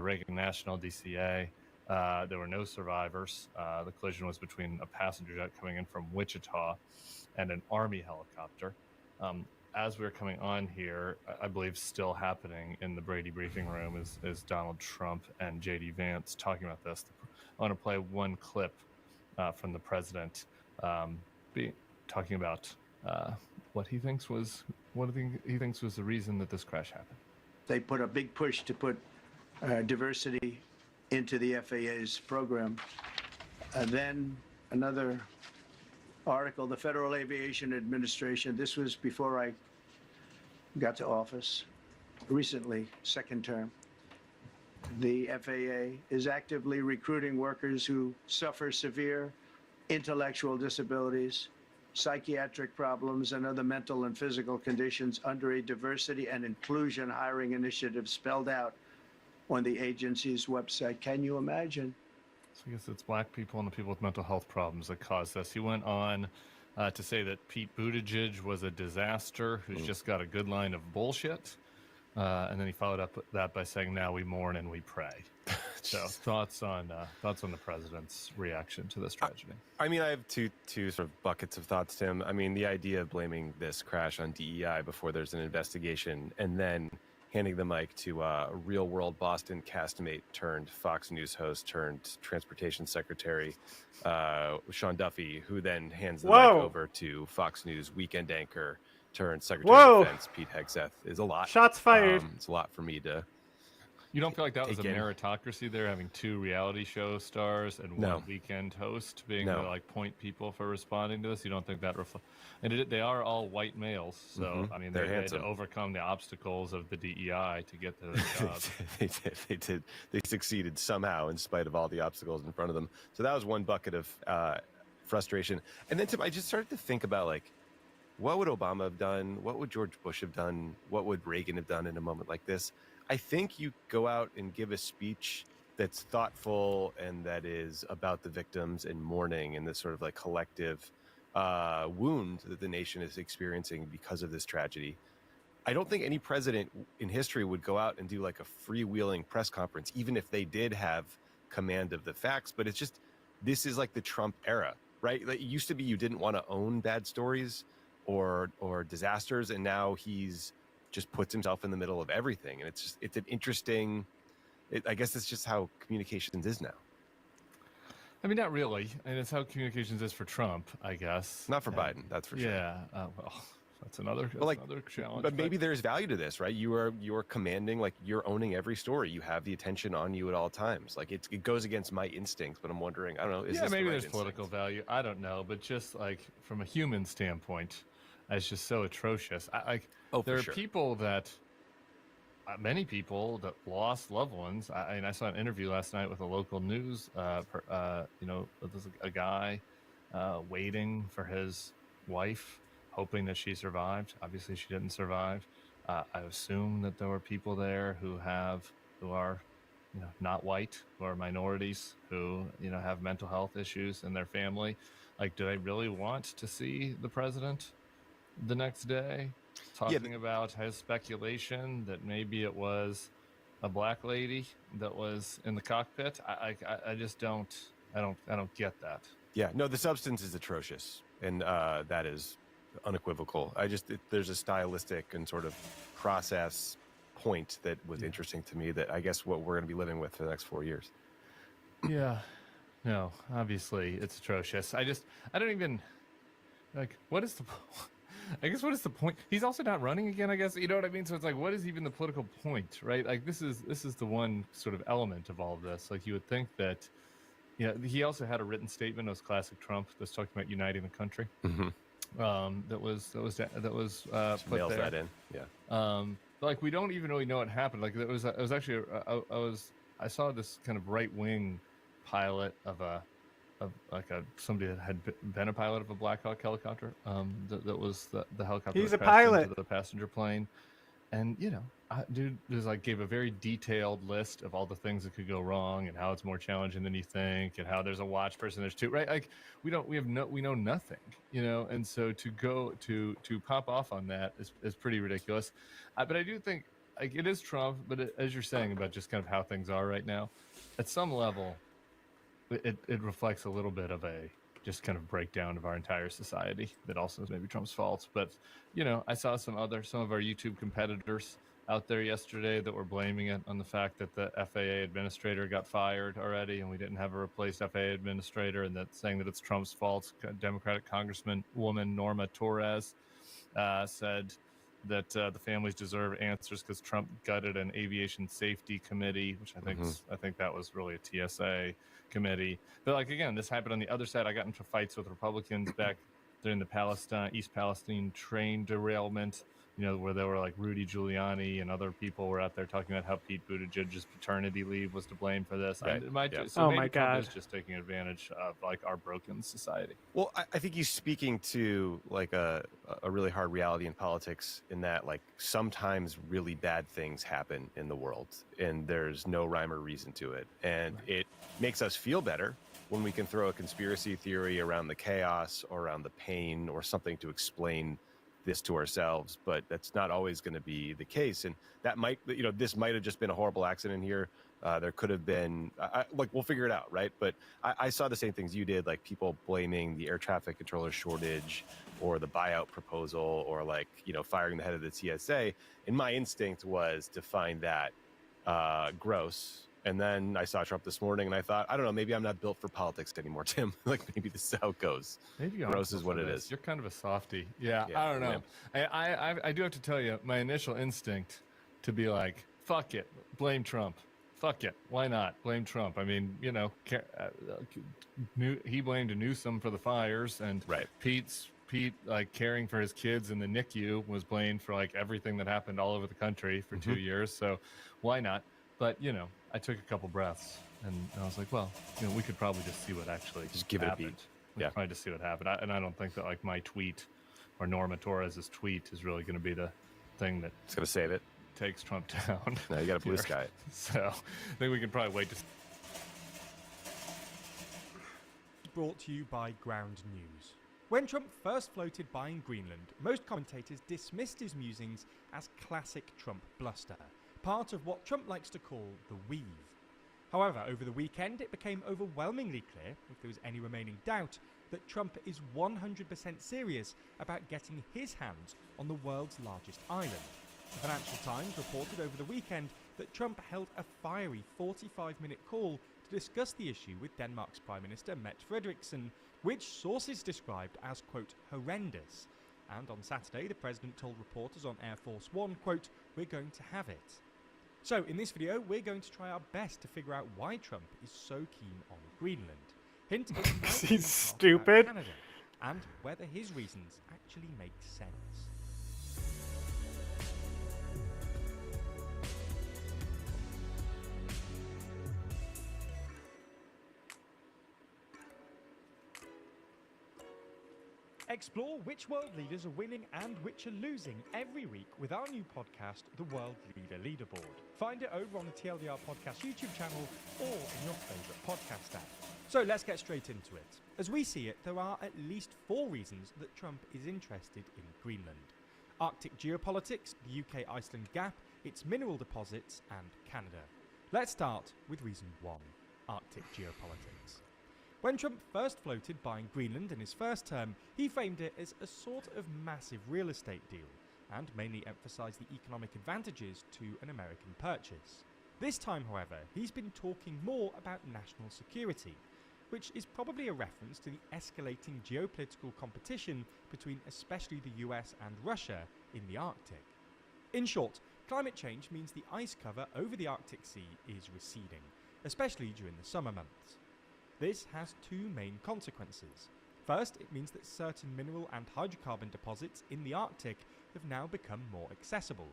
Reagan National, DCA. There were no survivors. The collision was between a passenger jet coming in from Wichita and an Army helicopter. As we were coming on here, I believe still happening in the Brady briefing room is Donald Trump and J.D. Vance talking about this. I want to play one clip from the president talking about what he thinks was the reason that this crash happened. They put a big push to put diversity into the FAA's program. And then another article, the Federal Aviation Administration, this was before I got to office, recently, second term. The FAA is actively recruiting workers who suffer severe intellectual disabilities, psychiatric problems, and other mental and physical conditions under a diversity and inclusion hiring initiative spelled out on the agency's website. Can you imagine? So I guess it's black people and the people with mental health problems that caused this. He went on to say that Pete Buttigieg was a disaster who's just got a good line of bullshit. And then he followed up that by saying, now we mourn and we pray. So thoughts on the president's reaction to this tragedy? I mean, I have two sort of buckets of thoughts, Tim. I mean, the idea of blaming this crash on DEI before there's an investigation and then handing the mic to a real-world Boston castmate turned Fox News host turned transportation secretary, Sean Duffy, who then hands the mic over to Fox News weekend anchor turned Secretary of Defense Pete Hegseth is a lot. Shots fired. It's a lot for me to. You don't feel like that was a Take in. meritocracy there, having 2 reality show stars and No. 1 weekend host being No. the like point people for responding to this? You don't think that and they are all white males, so Mhm. I mean They're they had to handsome. overcome the obstacles of the DEI to get to the job. They did. They succeeded somehow in spite of all the obstacles in front of them. So that was one bucket of frustration. And then, Tim, I just started to think about, like, what would Obama have done? What would George Bush have done? What would Reagan have done in a moment like this? I think you go out and give a speech that's thoughtful and that is about the victims and mourning and this sort of like collective wound that the nation is experiencing because of this tragedy. I don't think any president in history would go out and do like a freewheeling press conference, even if they did have command of the facts. But it's just, this is like the Trump era, right? Like, it used to be you didn't want to own bad stories or disasters, and now he's just puts himself in the middle of everything. And it's an interesting, I guess it's just how communications is now. I mean, not really. And it's how communications is for Trump, I guess. Not for Biden, that's for sure. Yeah. Well, that's another challenge. But maybe there's value to this, right? You are commanding, like you're owning every story. You have the attention on you at all times. Like it goes against my instincts, but I'm wondering, I don't know, is this maybe the right there's instinct? political value. I don't know, but just like from a human standpoint, it's just so atrocious. There are people that, many people that lost loved ones. I saw an interview last night with a local news. There's a guy waiting for his wife, hoping that she survived. Obviously, she didn't survive. I assume that there were people there who are, not white, who are minorities, who have mental health issues in their family. Like, do they really want to see the president the next day talking about his speculation that maybe it was a black lady that was in the cockpit? I just don't get that. Yeah, no, the substance is atrocious, and that is unequivocal. There's a stylistic and sort of process point that was interesting to me that I guess what we're going to be living with for the next 4 years. Yeah, no, obviously it's atrocious. I don't even, like, what is the point? He's also not running again, I guess. You know what I mean? So it's like, what is even the political point, right? Like, this is the one sort of element of all of this. Like, you would think that, he also had a written statement. It was classic Trump that's talking about uniting the country. Mm-hmm. That was put mails there. that in, yeah. Like, we don't even really know what happened. Like, it was actually I saw this kind of right wing pilot of somebody that had been a pilot of a Black Hawk helicopter. That was the helicopter. He's that a crashed pilot. into the passenger plane, and dude just like gave a very detailed list of all the things that could go wrong and how it's more challenging than you think and how there's a watch person, there's two, right? Like, we know nothing, and so to go to pop off on that is pretty ridiculous. But I do think, like, it is Trump, but as you're saying about just kind of how things are right now, at some level, it reflects a little bit of a just kind of breakdown of our entire society that also is maybe Trump's fault. But, I saw some of our YouTube competitors out there yesterday that were blaming it on the fact that the FAA administrator got fired already and we didn't have a replaced FAA administrator, and that saying that it's Trump's fault. Democratic Congresswoman Norma Torres said that the families deserve answers because Trump gutted an aviation safety committee, which I think that was really a TSA committee. But, like, again, this happened on the other side. I got into fights with Republicans back during the East Palestine train derailment, where there were like Rudy Giuliani and other people were out there talking about how Pete Buttigieg's paternity leave was to blame for this. Right. So my Trump God. is just taking advantage of like our broken society. Well, I think he's speaking to like a really hard reality in politics, in that like sometimes really bad things happen in the world and there's no rhyme or reason to it. And it makes us feel better when we can throw a conspiracy theory around the chaos or around the pain or something to explain this to ourselves, but that's not always going to be the case. And that might, this might have just been a horrible accident here. There could have been, we'll figure it out, right? But I saw the same things you did, like people blaming the air traffic controller shortage or the buyout proposal or firing the head of the TSA. And my instinct was to find that gross. And then I saw Trump this morning and I thought, I don't know, maybe I'm not built for politics anymore, Tim. Like, maybe this is how it goes. Maybe gross is what it is. You're kind of a softie. Yeah, I don't know. I do have to tell you, my initial instinct to be like, fuck it, blame Trump. Fuck it, why not? Blame Trump. I mean, he blamed Newsom for the fires, and Pete, like, caring for his kids in the NICU was blamed for like everything that happened all over the country for 2 years. So why not? But, I took a couple breaths and I was like, well, we could probably just see what actually just give happened. it a beat. We could probably just see what happened. And I don't think that like my tweet or Norma Torres's tweet is really going to be the thing that it's going to save it. takes Trump down. No, you got a blue here. sky. So I think we can probably wait to see. Brought to you by Ground News. When Trump first floated buying Greenland, most commentators dismissed his musings as classic Trump bluster, part of what Trump likes to call the weave. However, over the weekend, it became overwhelmingly clear, if there was any remaining doubt, that Trump is 100% serious about getting his hands on the world's largest island. The Financial Times reported over the weekend that Trump held a fiery 45-minute call to discuss the issue with Denmark's Prime Minister Mette Frederiksen, which sources described as, quote, horrendous. And on Saturday, the president told reporters on Air Force One, quote, we're going to have it. So in this video, we're going to try our best to figure out why Trump is so keen on Greenland. Hint, it might He's even talk stupid. about Canada, and whether his reasons actually make sense. Explore which world leaders are winning and which are losing every week with our new podcast, The World Leader Leaderboard. Find it over on the TLDR Podcast YouTube channel or in your favourite podcast app. So let's get straight into it. As we see it, there are at least 4 reasons that Trump is interested in Greenland. Arctic geopolitics, the UK-Iceland gap, its mineral deposits, and Canada. Let's start with reason 1, Arctic geopolitics. When Trump first floated buying Greenland in his first term, he framed it as a sort of massive real estate deal, and mainly emphasised the economic advantages to an American purchase. This time, however, he's been talking more about national security, which is probably a reference to the escalating geopolitical competition between especially the US and Russia in the Arctic. In short, climate change means the ice cover over the Arctic Sea is receding, especially during the summer months. This has 2 main consequences. First, it means that certain mineral and hydrocarbon deposits in the Arctic have now become more accessible.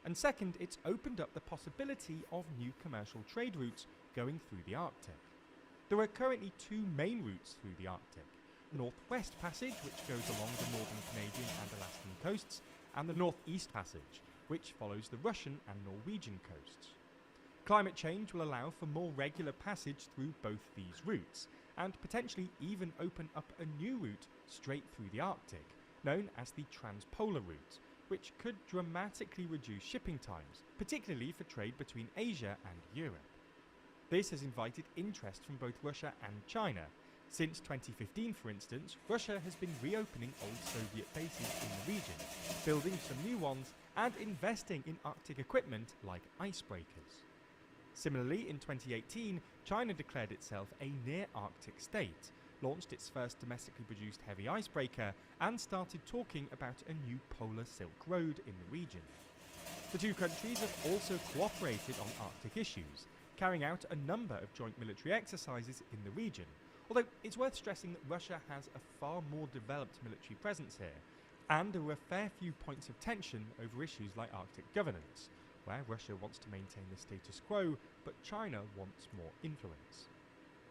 And second, it's opened up the possibility of new commercial trade routes going through the Arctic. There are currently 2 main routes through the Arctic: the Northwest Passage, which goes along the northern Canadian and Alaskan coasts, and the Northeast Passage, which follows the Russian and Norwegian coasts. Climate change will allow for more regular passage through both these routes, and potentially even open up a new route straight through the Arctic, known as the Transpolar Route, which could dramatically reduce shipping times, particularly for trade between Asia and Europe. This has invited interest from both Russia and China. Since 2015, for instance, Russia has been reopening old Soviet bases in the region, building some new ones, and investing in Arctic equipment like icebreakers. Similarly, in 2018, China declared itself a near-Arctic state, launched its first domestically produced heavy icebreaker, and started talking about a new polar Silk Road in the region. The 2 countries have also cooperated on Arctic issues, carrying out a number of joint military exercises in the region, although it's worth stressing that Russia has a far more developed military presence here, and there are a fair few points of tension over issues like Arctic governance, where Russia wants to maintain the status quo, but China wants more influence.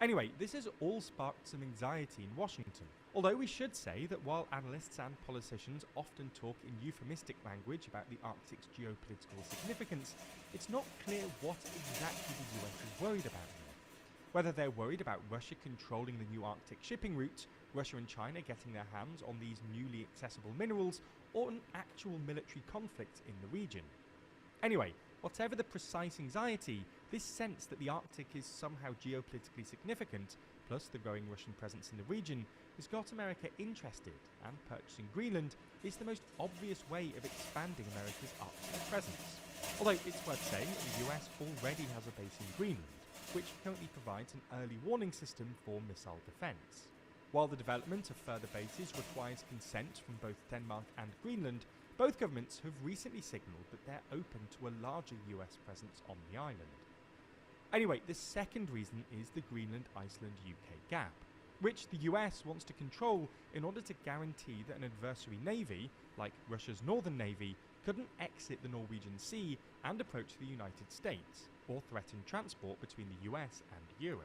Anyway, this has all sparked some anxiety in Washington, although we should say that while analysts and politicians often talk in euphemistic language about the Arctic's geopolitical significance, it's not clear what exactly the US is worried about here. Whether they're worried about Russia controlling the new Arctic shipping routes, Russia and China getting their hands on these newly accessible minerals, or an actual military conflict in the region. Anyway, whatever the precise anxiety, this sense that the Arctic is somehow geopolitically significant, plus the growing Russian presence in the region, has got America interested, and purchasing Greenland is the most obvious way of expanding America's Arctic presence. Although it's worth saying that the US already has a base in Greenland, which currently provides an early warning system for missile defense. While the development of further bases requires consent from both Denmark and Greenland, both governments have recently signalled that they're open to a larger US presence on the island. Anyway, the second reason is the Greenland-Iceland-UK gap, which the US wants to control in order to guarantee that an adversary navy, like Russia's Northern Navy, couldn't exit the Norwegian Sea and approach the United States, or threaten transport between the US and Europe.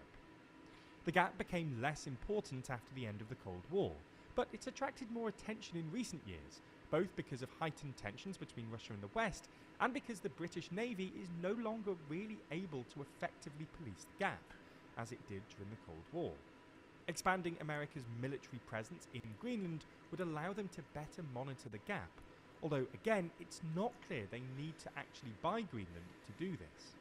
The gap became less important after the end of the Cold War, but it's attracted more attention in recent years, both because of heightened tensions between Russia and the West, and because the British Navy is no longer really able to effectively police the gap, as it did during the Cold War. Expanding America's military presence in Greenland would allow them to better monitor the gap, although again, it's not clear they need to actually buy Greenland to do this.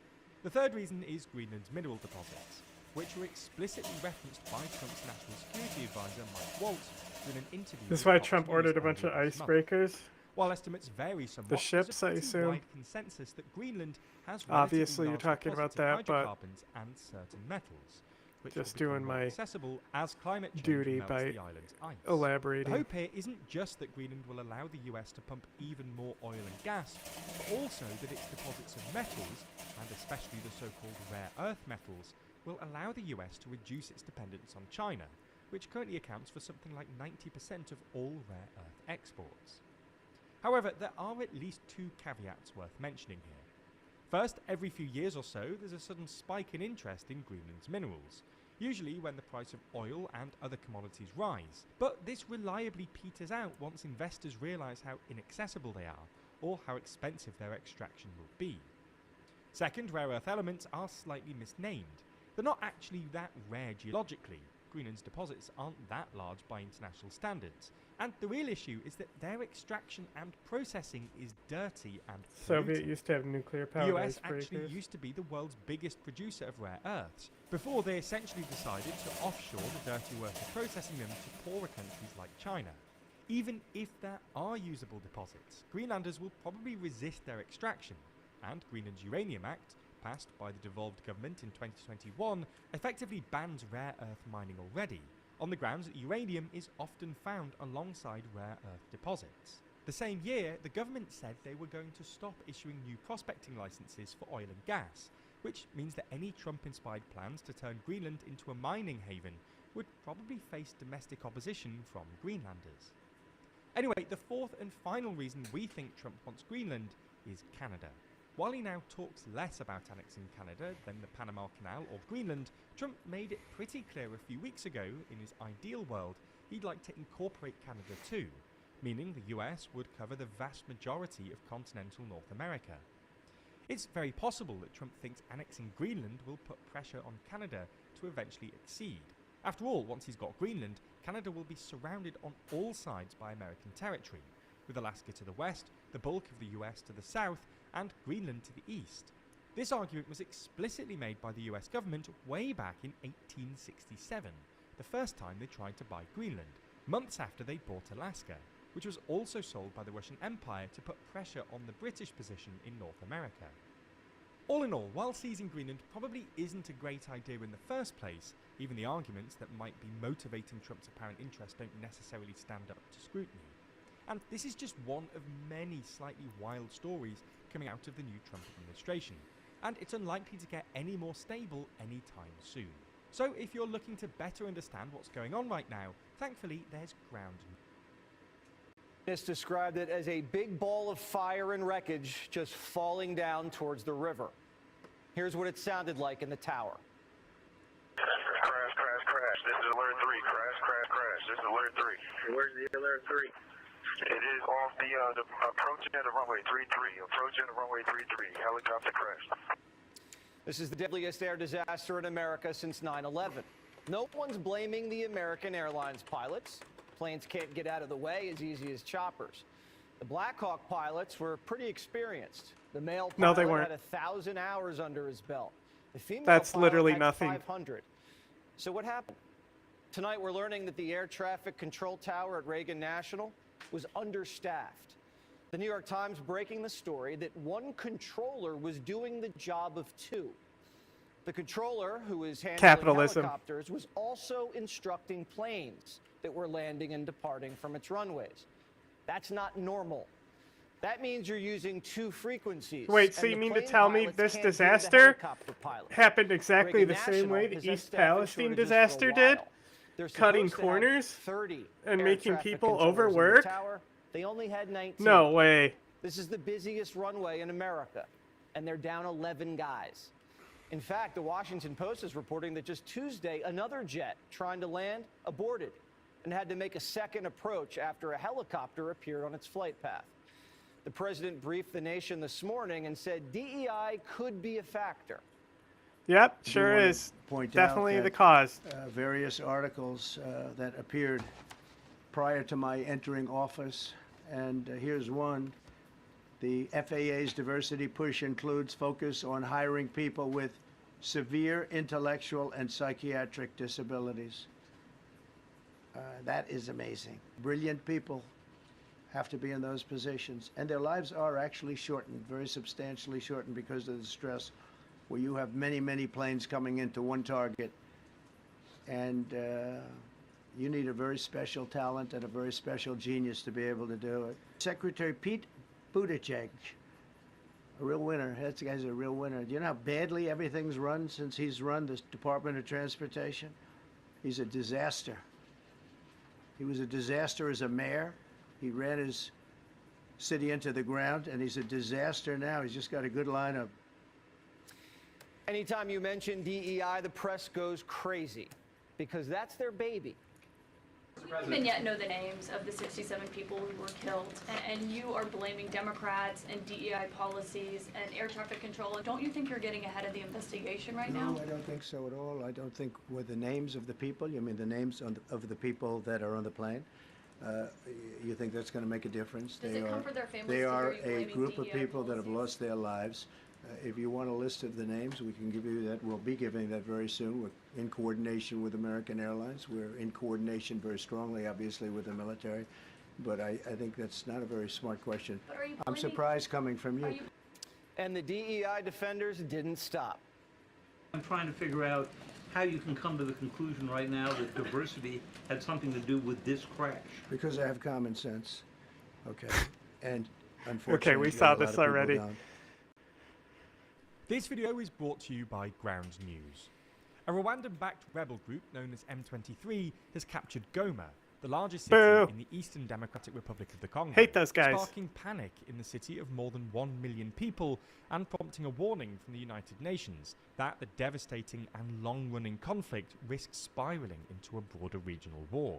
The third reason is Greenland's mineral deposits, which were explicitly referenced by Trump's National Security Advisor Mike Waltz in an interview. This is with why Fox Trump News ordered a bunch of earlier this month. icebreakers. While estimates vary somewhat, The ships, there's a I pretty assume. wide consensus that Greenland has Obviously, relatively you're large talking about deposits of that, but hydrocarbons and certain metals, which just will become doing more my accessible as climate change duty melts by the island's ice. elaborating. The hope here isn't just that Greenland will allow the US to pump even more oil and gas, but also that its deposits of metals, and especially the so-called rare earth metals, will allow the US to reduce its dependence on China, which currently accounts for something like 90% of all rare earth exports. However, there are at least two caveats worth mentioning here. First, every few years or so, there's a sudden spike in interest in Greenland's minerals, usually when the price of oil and other commodities rise. But this reliably peters out once investors realise how inaccessible they are, or how expensive their extraction will be. Second, rare earth elements are slightly misnamed. They're not actually that rare geologically. Greenland's deposits aren't that large by international standards. And the real issue is that their extraction and processing is dirty and polluted. Soviet used to have nuclear powered The US actually icebreakers. used to be the world's biggest producer of rare earths, before they essentially decided to offshore the dirty work of processing them to poorer countries like China. Even if there are usable deposits, Greenlanders will probably resist their extraction, and Greenland's Uranium Act, passed by the devolved government in 2021, effectively bans rare earth mining already, on the grounds that uranium is often found alongside rare earth deposits. The same year, the government said they were going to stop issuing new prospecting licenses for oil and gas, which means that any Trump-inspired plans to turn Greenland into a mining haven would probably face domestic opposition from Greenlanders. Anyway, the fourth and final reason we think Trump wants Greenland is Canada. While he now talks less about annexing Canada than the Panama Canal or Greenland, Trump made it pretty clear a few weeks ago, in his ideal world, he'd like to incorporate Canada too, meaning the US would cover the vast majority of continental North America. It's very possible that Trump thinks annexing Greenland will put pressure on Canada to eventually accede. After all, once he's got Greenland, Canada will be surrounded on all sides by American territory, with Alaska to the west, the bulk of the US to the south, and Greenland to the east. This argument was explicitly made by the US government way back in 1867, the first time they tried to buy Greenland, months after they bought Alaska, which was also sold by the Russian Empire to put pressure on the British position in North America. All in all, while seizing Greenland probably isn't a great idea in the first place, even the arguments that might be motivating Trump's apparent interest don't necessarily stand up to scrutiny. And this is just one of many slightly wild stories coming out of the new Trump administration, and it's unlikely to get any more stable anytime soon. So if you're looking to better understand what's going on right now, thankfully there's ground. This described it as a big ball of fire and wreckage just falling down towards the river. Here's what it sounded like in the tower. Crash, crash, crash. This is alert 3. Crash, crash, crash. This is alert 3. Where's the alert 3? It is off the approaching at the runway 33. Approaching the runway 33. Helicopter crash. This is the deadliest air disaster in America since 9/11. No one's blaming the American Airlines pilots. Planes can't get out of the way as easy as choppers. The Black Hawk pilots were pretty experienced. The male pilot No, they weren't. had 1,000 hours under his belt. The female That's pilot literally had nothing. 500. So what happened? Tonight we're learning that the air traffic control tower at Reagan National was understaffed. The New York Times breaking the story that one controller was doing the job of two. The controller, who is handling Capitalism. helicopters, was also instructing planes that were landing and departing from its runways. That's not normal. That means you're using two frequencies. Wait, so and you the mean to plane tell me pilots this can't hear the disaster helicopter pilots. happened exactly Reagan the same way National the has had East staffing Palestine shortages for a disaster did? while. They're Cutting supposed to have corners 30 and air making traffic people controllers in the overwork? tower. They only had 19. No way. This is the busiest runway in America, and they're down 11 guys. In fact, the Washington Post is reporting that just Tuesday, another jet trying to land aborted. and had to make a second approach after a helicopter appeared on its flight path. The president briefed the nation this morning and said DEI could be a factor. Yep, I do sure wanna is. point Definitely out the that, cause. Various articles that appeared prior to my entering office, and here's one. The FAA's diversity push includes focus on hiring people with severe intellectual and psychiatric disabilities. That is amazing. Brilliant people have to be in those positions, and their lives are actually shortened, very substantially shortened, because of the stress, where you have many, many planes coming into one target, and you need a very special talent and a very special genius to be able to do it. Secretary Pete Buttigieg, a real winner. That guy's a real winner. Do you know how badly everything's run since he's run this Department of Transportation? He's a disaster. He was a disaster as a mayor. He ran his city into the ground, and he's a disaster now. He's just got a good lineup. Anytime you mention DEI, the press goes crazy because that's their baby. We don't even yet know the names of the 67 people who were killed, and you are blaming Democrats and DEI policies and air traffic control. Don't you think you're getting ahead of the investigation right now? No, I don't think so at all. I don't think with the names of the people, you mean the names of the people that are on the plane, you think that's going to make a difference? Does it comfort their families They to are hear you a blaming group of DEI people that have policies? lost their lives. If you want a list of the names, we can give you that. We'll be giving that very soon. We're in coordination with American Airlines. We're in coordination very strongly, obviously, with the military. But I think that's not a very smart question. But are you I'm blaming- surprised coming from you. And the DEI defenders didn't stop. I'm trying to figure out how you can come to the conclusion right now that diversity had something to do with this crash. Because I have common sense. Okay. And unfortunately, Okay, we a saw lot this of people already. don't. This video is brought to you by Ground News. A Rwandan-backed rebel group known as M23 has captured Goma, the largest city Boo. in the Eastern Democratic Republic of the Congo. Hate those guys. Sparking panic in the city of more than 1 million people and prompting a warning from the United Nations that the devastating and long-running conflict risks spiraling into a broader regional war.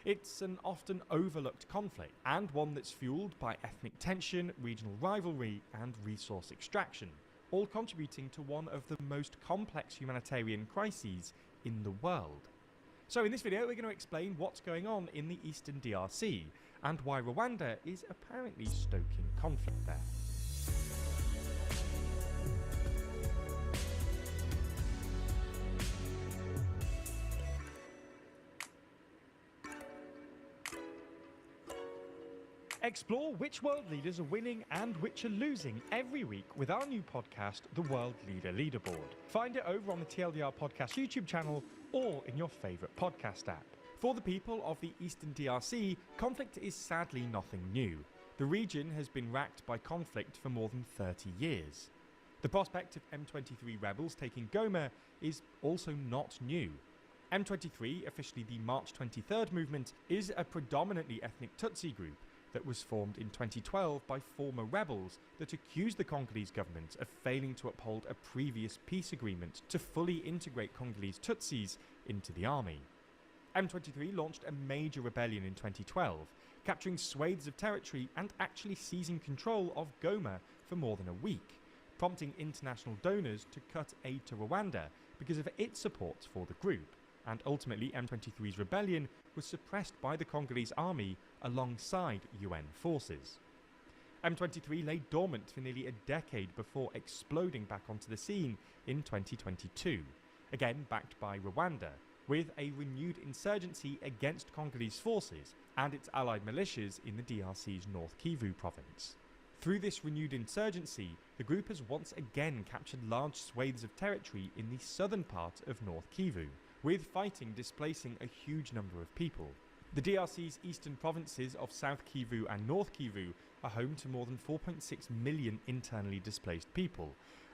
It's an often overlooked conflict, and one that's fueled by ethnic tension, regional rivalry, and resource extraction, all contributing to one of the most complex humanitarian crises in the world. So in this video, we're going to explain what's going on in the Eastern DRC, and why Rwanda is apparently stoking conflict there. Explore which world leaders are winning and which are losing every week with our new podcast, The World Leader Leaderboard. Find it over on the TLDR Podcast YouTube channel or in your favourite podcast app. For the people of the Eastern DRC, conflict is sadly nothing new. The region has been racked by conflict for more than 30 years. The prospect of M23 rebels taking Goma is also not new. M23, officially the March 23rd movement, is a predominantly ethnic Tutsi group that was formed in 2012 by former rebels that accused the Congolese government of failing to uphold a previous peace agreement to fully integrate Congolese Tutsis into the army. M23 launched a major rebellion in 2012, capturing swathes of territory and actually seizing control of Goma for more than a week, prompting international donors to cut aid to Rwanda because of its support for the group. And ultimately, M23's rebellion was suppressed by the Congolese army alongside UN forces. M23 lay dormant for nearly a decade before exploding back onto the scene in 2022, again backed by Rwanda, with a renewed insurgency against Congolese forces and its allied militias in the DRC's North Kivu province. Through this renewed insurgency, the group has once again captured large swathes of territory in the southern part of North Kivu, with fighting displacing a huge number of people. The DRC's eastern provinces of South Kivu and North Kivu are home to more than 4.6 million internally displaced people,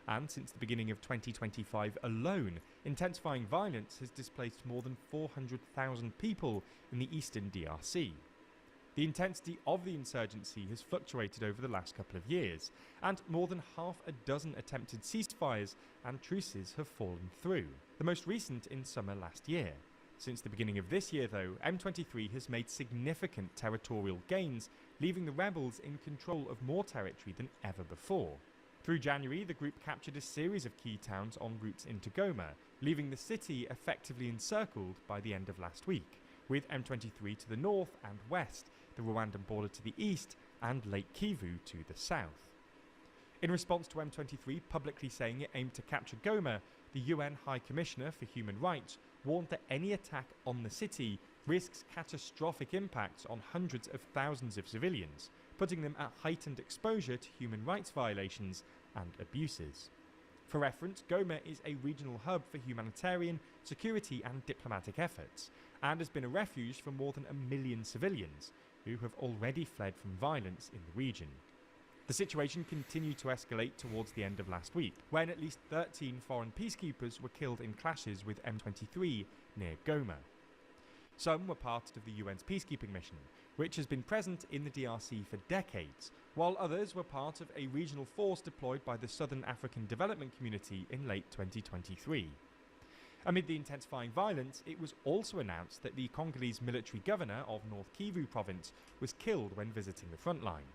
and since the beginning of 2025 alone, intensifying violence has displaced more than 400,000 people in the eastern DRC. The intensity of the insurgency has fluctuated over the last couple of years, and more than half a dozen attempted ceasefires and truces have fallen through, the most recent in summer last year. Since the beginning of this year, though, M23 has made significant territorial gains, leaving the rebels in control of more territory than ever before. Through January, the group captured a series of key towns en route into Goma, leaving the city effectively encircled by the end of last week, with M23 to the north and west, the Rwandan border to the east, and Lake Kivu to the south. In response to M23 publicly saying it aimed to capture Goma, the UN High Commissioner for Human Rights warned that any attack on the city risks catastrophic impacts on hundreds of thousands of civilians, putting them at heightened exposure to human rights violations and abuses. For reference, Goma is a regional hub for humanitarian, security and diplomatic efforts, and has been a refuge for more than 1 million civilians, who have already fled from violence in the region. The situation continued to escalate towards the end of last week, when at least 13 foreign peacekeepers were killed in clashes with M23 near Goma. Some were part of the UN's peacekeeping mission, which has been present in the DRC for decades, while others were part of a regional force deployed by the Southern African Development Community in late 2023. Amid the intensifying violence, it was also announced that the Congolese military governor of North Kivu province was killed when visiting the front line.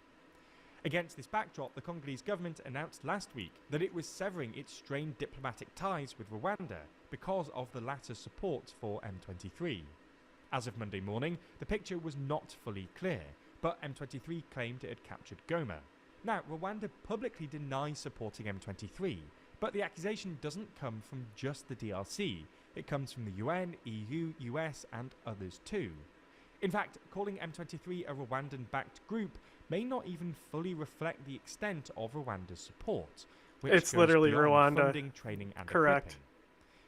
Against this backdrop, the Congolese government announced last week that it was severing its strained diplomatic ties with Rwanda because of the latter's support for M23. As of Monday morning, the picture was not fully clear, but M23 claimed it had captured Goma. Now, Rwanda publicly denies supporting M23, but the accusation doesn't come from just the DRC. It comes from the UN, EU, US and others too. In fact, calling M23 a Rwandan-backed group may not even fully reflect the extent of Rwanda's support, which It's goes literally beyond Rwanda. funding, training and Correct. equipping.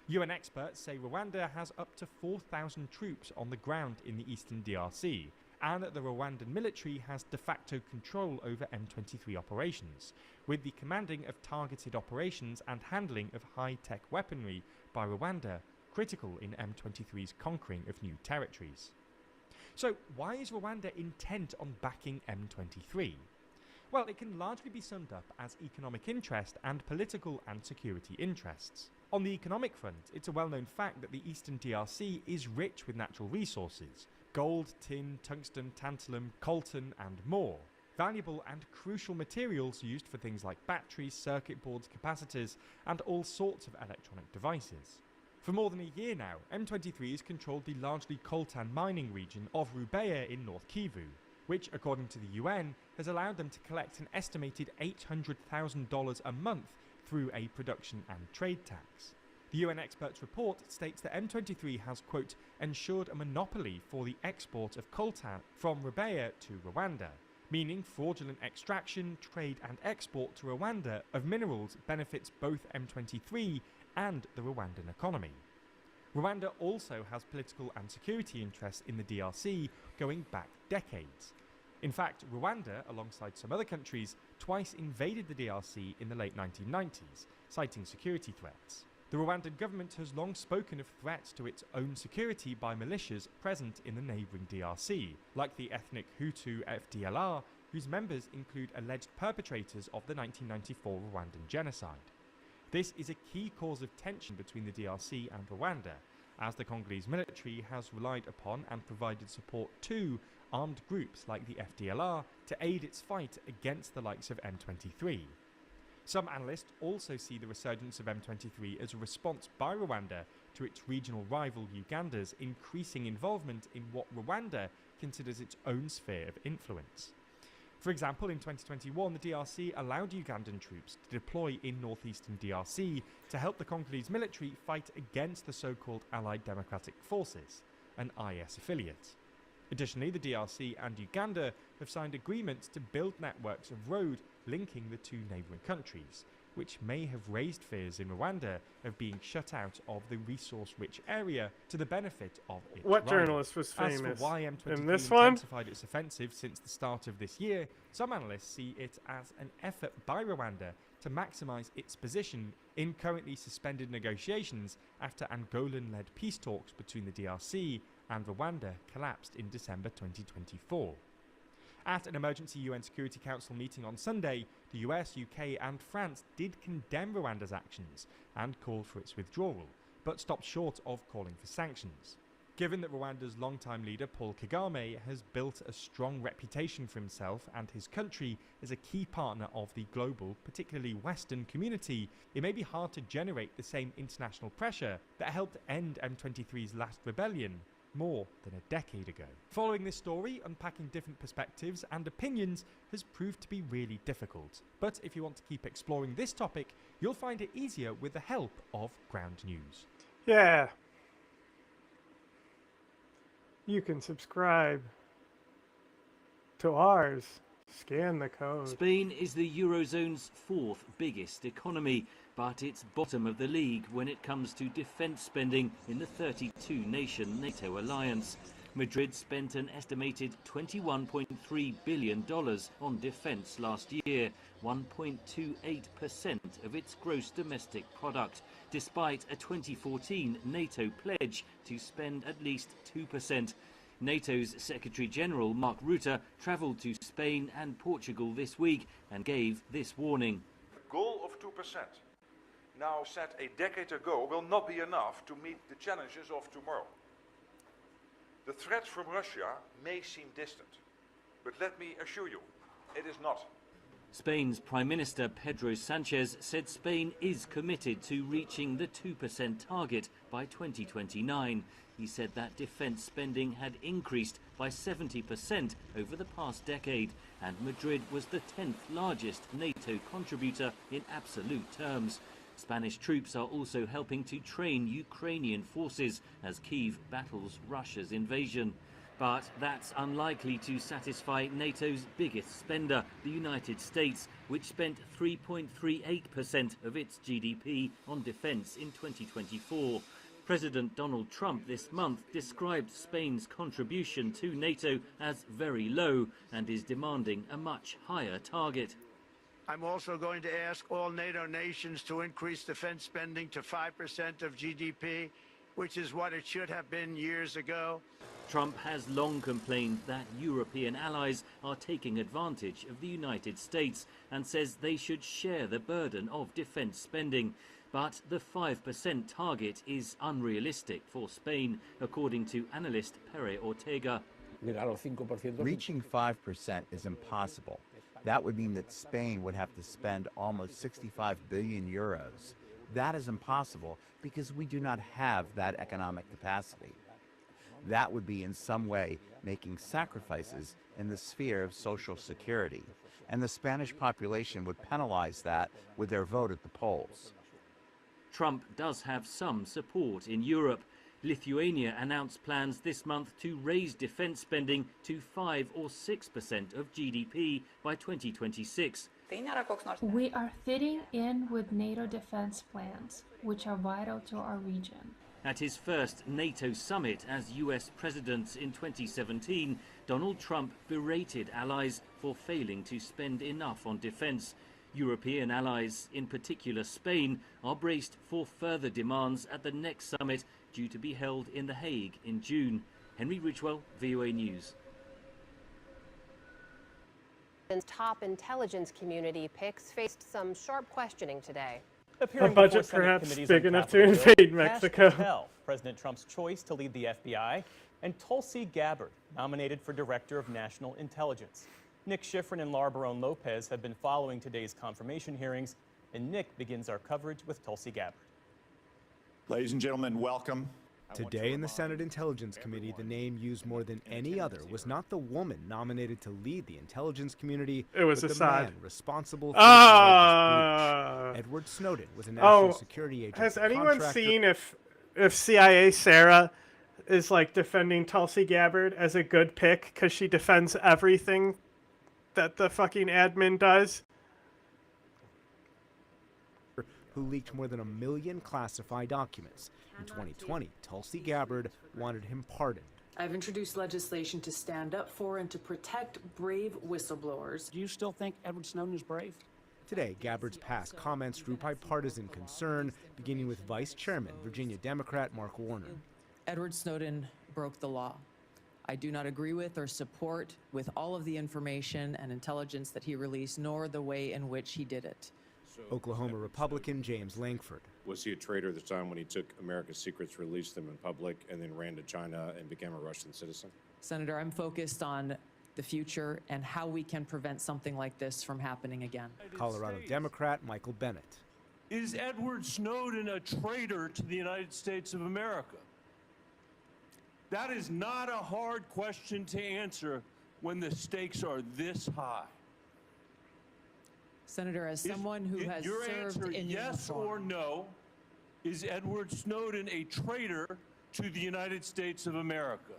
UN experts say Rwanda has up to 4,000 troops on the ground in the eastern DRC, and that the Rwandan military has de facto control over M23 operations, with the commanding of targeted operations and handling of high-tech weaponry by Rwanda critical in M23's conquering of new territories. So why is Rwanda intent on backing M23? Well, it can largely be summed up as economic interest and political and security interests. On the economic front, it's a well-known fact that the eastern DRC is rich with natural resources: gold, tin, tungsten, tantalum, coltan and more. Valuable and crucial materials used for things like batteries, circuit boards, capacitors and all sorts of electronic devices. For more than a year now, M23 has controlled the largely coltan mining region of Rubeya in North Kivu, which, according to the UN, has allowed them to collect an estimated $800,000 a month through a production and trade tax. The UN expert's report states that M23 has, quote, ensured a monopoly for the export of coltan from Rubeya to Rwanda, meaning fraudulent extraction, trade and export to Rwanda of minerals benefits both M23 and the Rwandan economy. Rwanda also has political and security interests in the DRC going back decades. In fact, Rwanda, alongside some other countries, twice invaded the DRC in the late 1990s, citing security threats. The Rwandan government has long spoken of threats to its own security by militias present in the neighbouring DRC, like the ethnic Hutu FDLR, whose members include alleged perpetrators of the 1994 Rwandan genocide. This is a key cause of tension between the DRC and Rwanda, as the Congolese military has relied upon and provided support to armed groups like the FDLR to aid its fight against the likes of M23. Some analysts also see the resurgence of M23 as a response by Rwanda to its regional rival Uganda's increasing involvement in what Rwanda considers its own sphere of influence. For example, in 2021, the DRC allowed Ugandan troops to deploy in northeastern DRC to help the Congolese military fight against the so-called Allied Democratic Forces, an IS affiliate. Additionally, the DRC and Uganda have signed agreements to build networks of road linking the two neighbouring countries, which may have raised fears in Rwanda of being shut out of the resource-rich area to the benefit of its What rival. journalist was famous? As for why M23 in this one? intensified its offensive since the start of this year, some analysts see it as an effort by Rwanda to maximise its position in currently suspended negotiations after Angolan-led peace talks between the DRC and Rwanda collapsed in December 2024. At an emergency UN Security Council meeting on Sunday, the US, UK and France did condemn Rwanda's actions and called for its withdrawal, but stopped short of calling for sanctions. given that Rwanda's longtime leader Paul Kagame has built a strong reputation for himself and his country as a key partner of the global, particularly Western community, it may be hard to generate the same international pressure that helped end M23's last rebellion more than a decade ago. Following this story, unpacking different perspectives and opinions has proved to be really difficult. But if you want to keep exploring this topic, you'll find it easier with the help of Ground News. Yeah. You can subscribe to ours. Scan the code. Spain is the Eurozone's fourth biggest economy, but it's bottom of the league when it comes to defence spending in the 32-nation NATO alliance. Madrid spent an estimated $21.3 billion on defence last year, 1.28% of its gross domestic product, despite a 2014 NATO pledge to spend at least 2%. NATO's Secretary-General Mark Rutte travelled to Spain and Portugal this week and gave this warning. The goal of 2%, now set a decade ago, will not be enough to meet the challenges of tomorrow. The threat from Russia may seem distant, but let me assure you, it is not. Spain's Prime Minister Pedro Sanchez said Spain is committed to reaching the 2% target by 2029. He said that defence spending had increased by 70% over the past decade, and Madrid was the 10th largest NATO contributor in absolute terms. Spanish troops are also helping to train Ukrainian forces as Kyiv battles Russia's invasion. But that's unlikely to satisfy NATO's biggest spender, the United States, which spent 3.38% of its GDP on defence in 2024. President Donald Trump this month described Spain's contribution to NATO as very low and is demanding a much higher target. I'm also going to ask all NATO nations to increase defense spending to 5% of GDP, which is what it should have been years ago. Trump has long complained that European allies are taking advantage of the United States and says they should share the burden of defense spending. But the 5% target is unrealistic for Spain, according to analyst Pere Ortega. Reaching 5% is impossible. That would mean that Spain would have to spend almost 65 billion euros. That is impossible because we do not have that economic capacity. That would be in some way making sacrifices in the sphere of social security, and the Spanish population would penalize that with their vote at the polls. Trump does have some support in Europe. Lithuania announced plans this month to raise defense spending to 5 or 6% of GDP by 2026. We are fitting in with NATO defense plans, which are vital to our region. At his first NATO summit as US president in 2017, Donald Trump berated allies for failing to spend enough on defense. European allies, in particular Spain, are braced for further demands at the next summit due to be held in The Hague in June. Henry Ridgwell, VOA News. Top intelligence community picks faced some sharp questioning today. A budget perhaps big enough to invade Mexico. Patel, President Trump's choice to lead the FBI, and Tulsi Gabbard, nominated for Director of National Intelligence. Nick Schifrin and Laura Barone Lopez have been following today's confirmation hearings, and Nick begins our coverage with Tulsi Gabbard. Ladies and gentlemen, welcome. Today in the Senate Intelligence Committee, the name used more than any other was not the woman nominated to lead the intelligence community, it was but the Assad. man responsible for the largest breach. Edward Snowden was a national security agency Has anyone contractor. seen if CIA Sarah is like defending Tulsi Gabbard as a good pick because she defends everything that the fucking admin does? Who leaked more than 1 million classified documents. In 2020, Tulsi Gabbard wanted him pardoned. I've introduced legislation to stand up for and to protect brave whistleblowers. Do you still think Edward Snowden is brave? Today, Gabbard's past comments drew bipartisan concern, beginning with Vice Chairman, Virginia Democrat Mark Warner. Edward Snowden broke the law. I do not agree with or support with all of the information and intelligence that he released, nor the way in which he did it. Oklahoma Republican James Lankford. Was he a traitor at the time when he took America's secrets, released them in public, and then ran to China and became a Russian citizen? Senator, I'm focused on the future and how we can prevent something like this from happening again. Colorado Democrat Michael Bennett. Is Edward Snowden a traitor to the United States of America? That is not a hard question to answer when the stakes are this high. Senator, as someone who has your served answer, in yes uniform, or no, is Edward Snowden a traitor to the United States of America?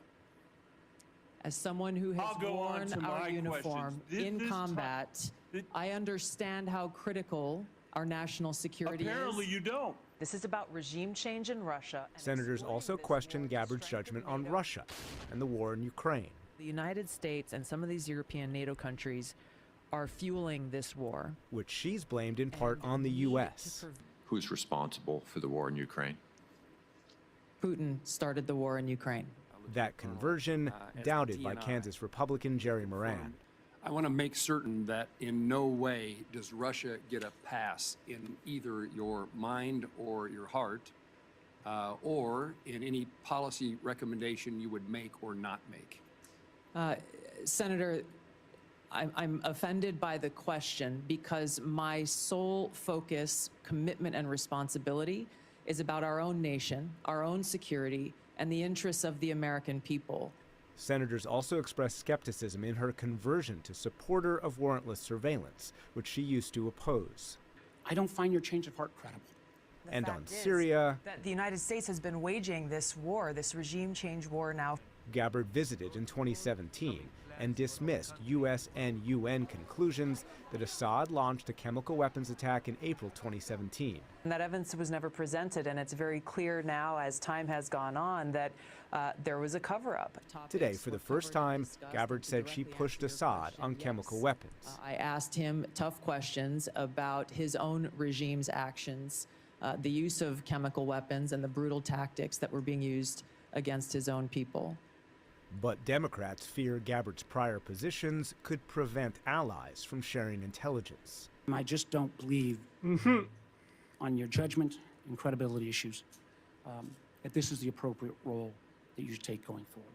as someone who has I'll go on worn to our my uniform questions. in combat, I understand how critical our national security Apparently is. you don't. This is about regime change in Russia. Senators also questioned Gabbard's judgment on Russia and the war in Ukraine. The United States and some of these European NATO countries are fueling this war, which she's blamed in part on the U.S. Who's responsible for the war in Ukraine? Putin started the war in Ukraine. That conversion doubted by Kansas Republican Jerry Moran. I want to make certain that in no way does Russia get a pass in either your mind or your heart, or in any policy recommendation you would make or not make. Senator, I'm offended by the question because my sole focus, commitment, and responsibility is about our own nation, our own security, and the interests of the American people. Senators also expressed skepticism in her conversion to supporter of warrantless surveillance, which she used to oppose. I don't find your change of heart credible. And on Syria, That the United States has been waging this war, this regime change war now. Gabbard visited in 2017 and dismissed U.S. and UN conclusions that Assad launched a chemical weapons attack in April 2017. And that evidence was never presented, and it's very clear now as time has gone on that there was a cover-up. Today, for the first time, Gabbard said she pushed Assad on chemical weapons. I asked him tough questions about his own regime's actions, the use of chemical weapons and the brutal tactics that were being used against his own people. But Democrats fear Gabbard's prior positions could prevent allies from sharing intelligence. I just don't believe on your judgment and credibility issues that this is the appropriate role that you should take going forward.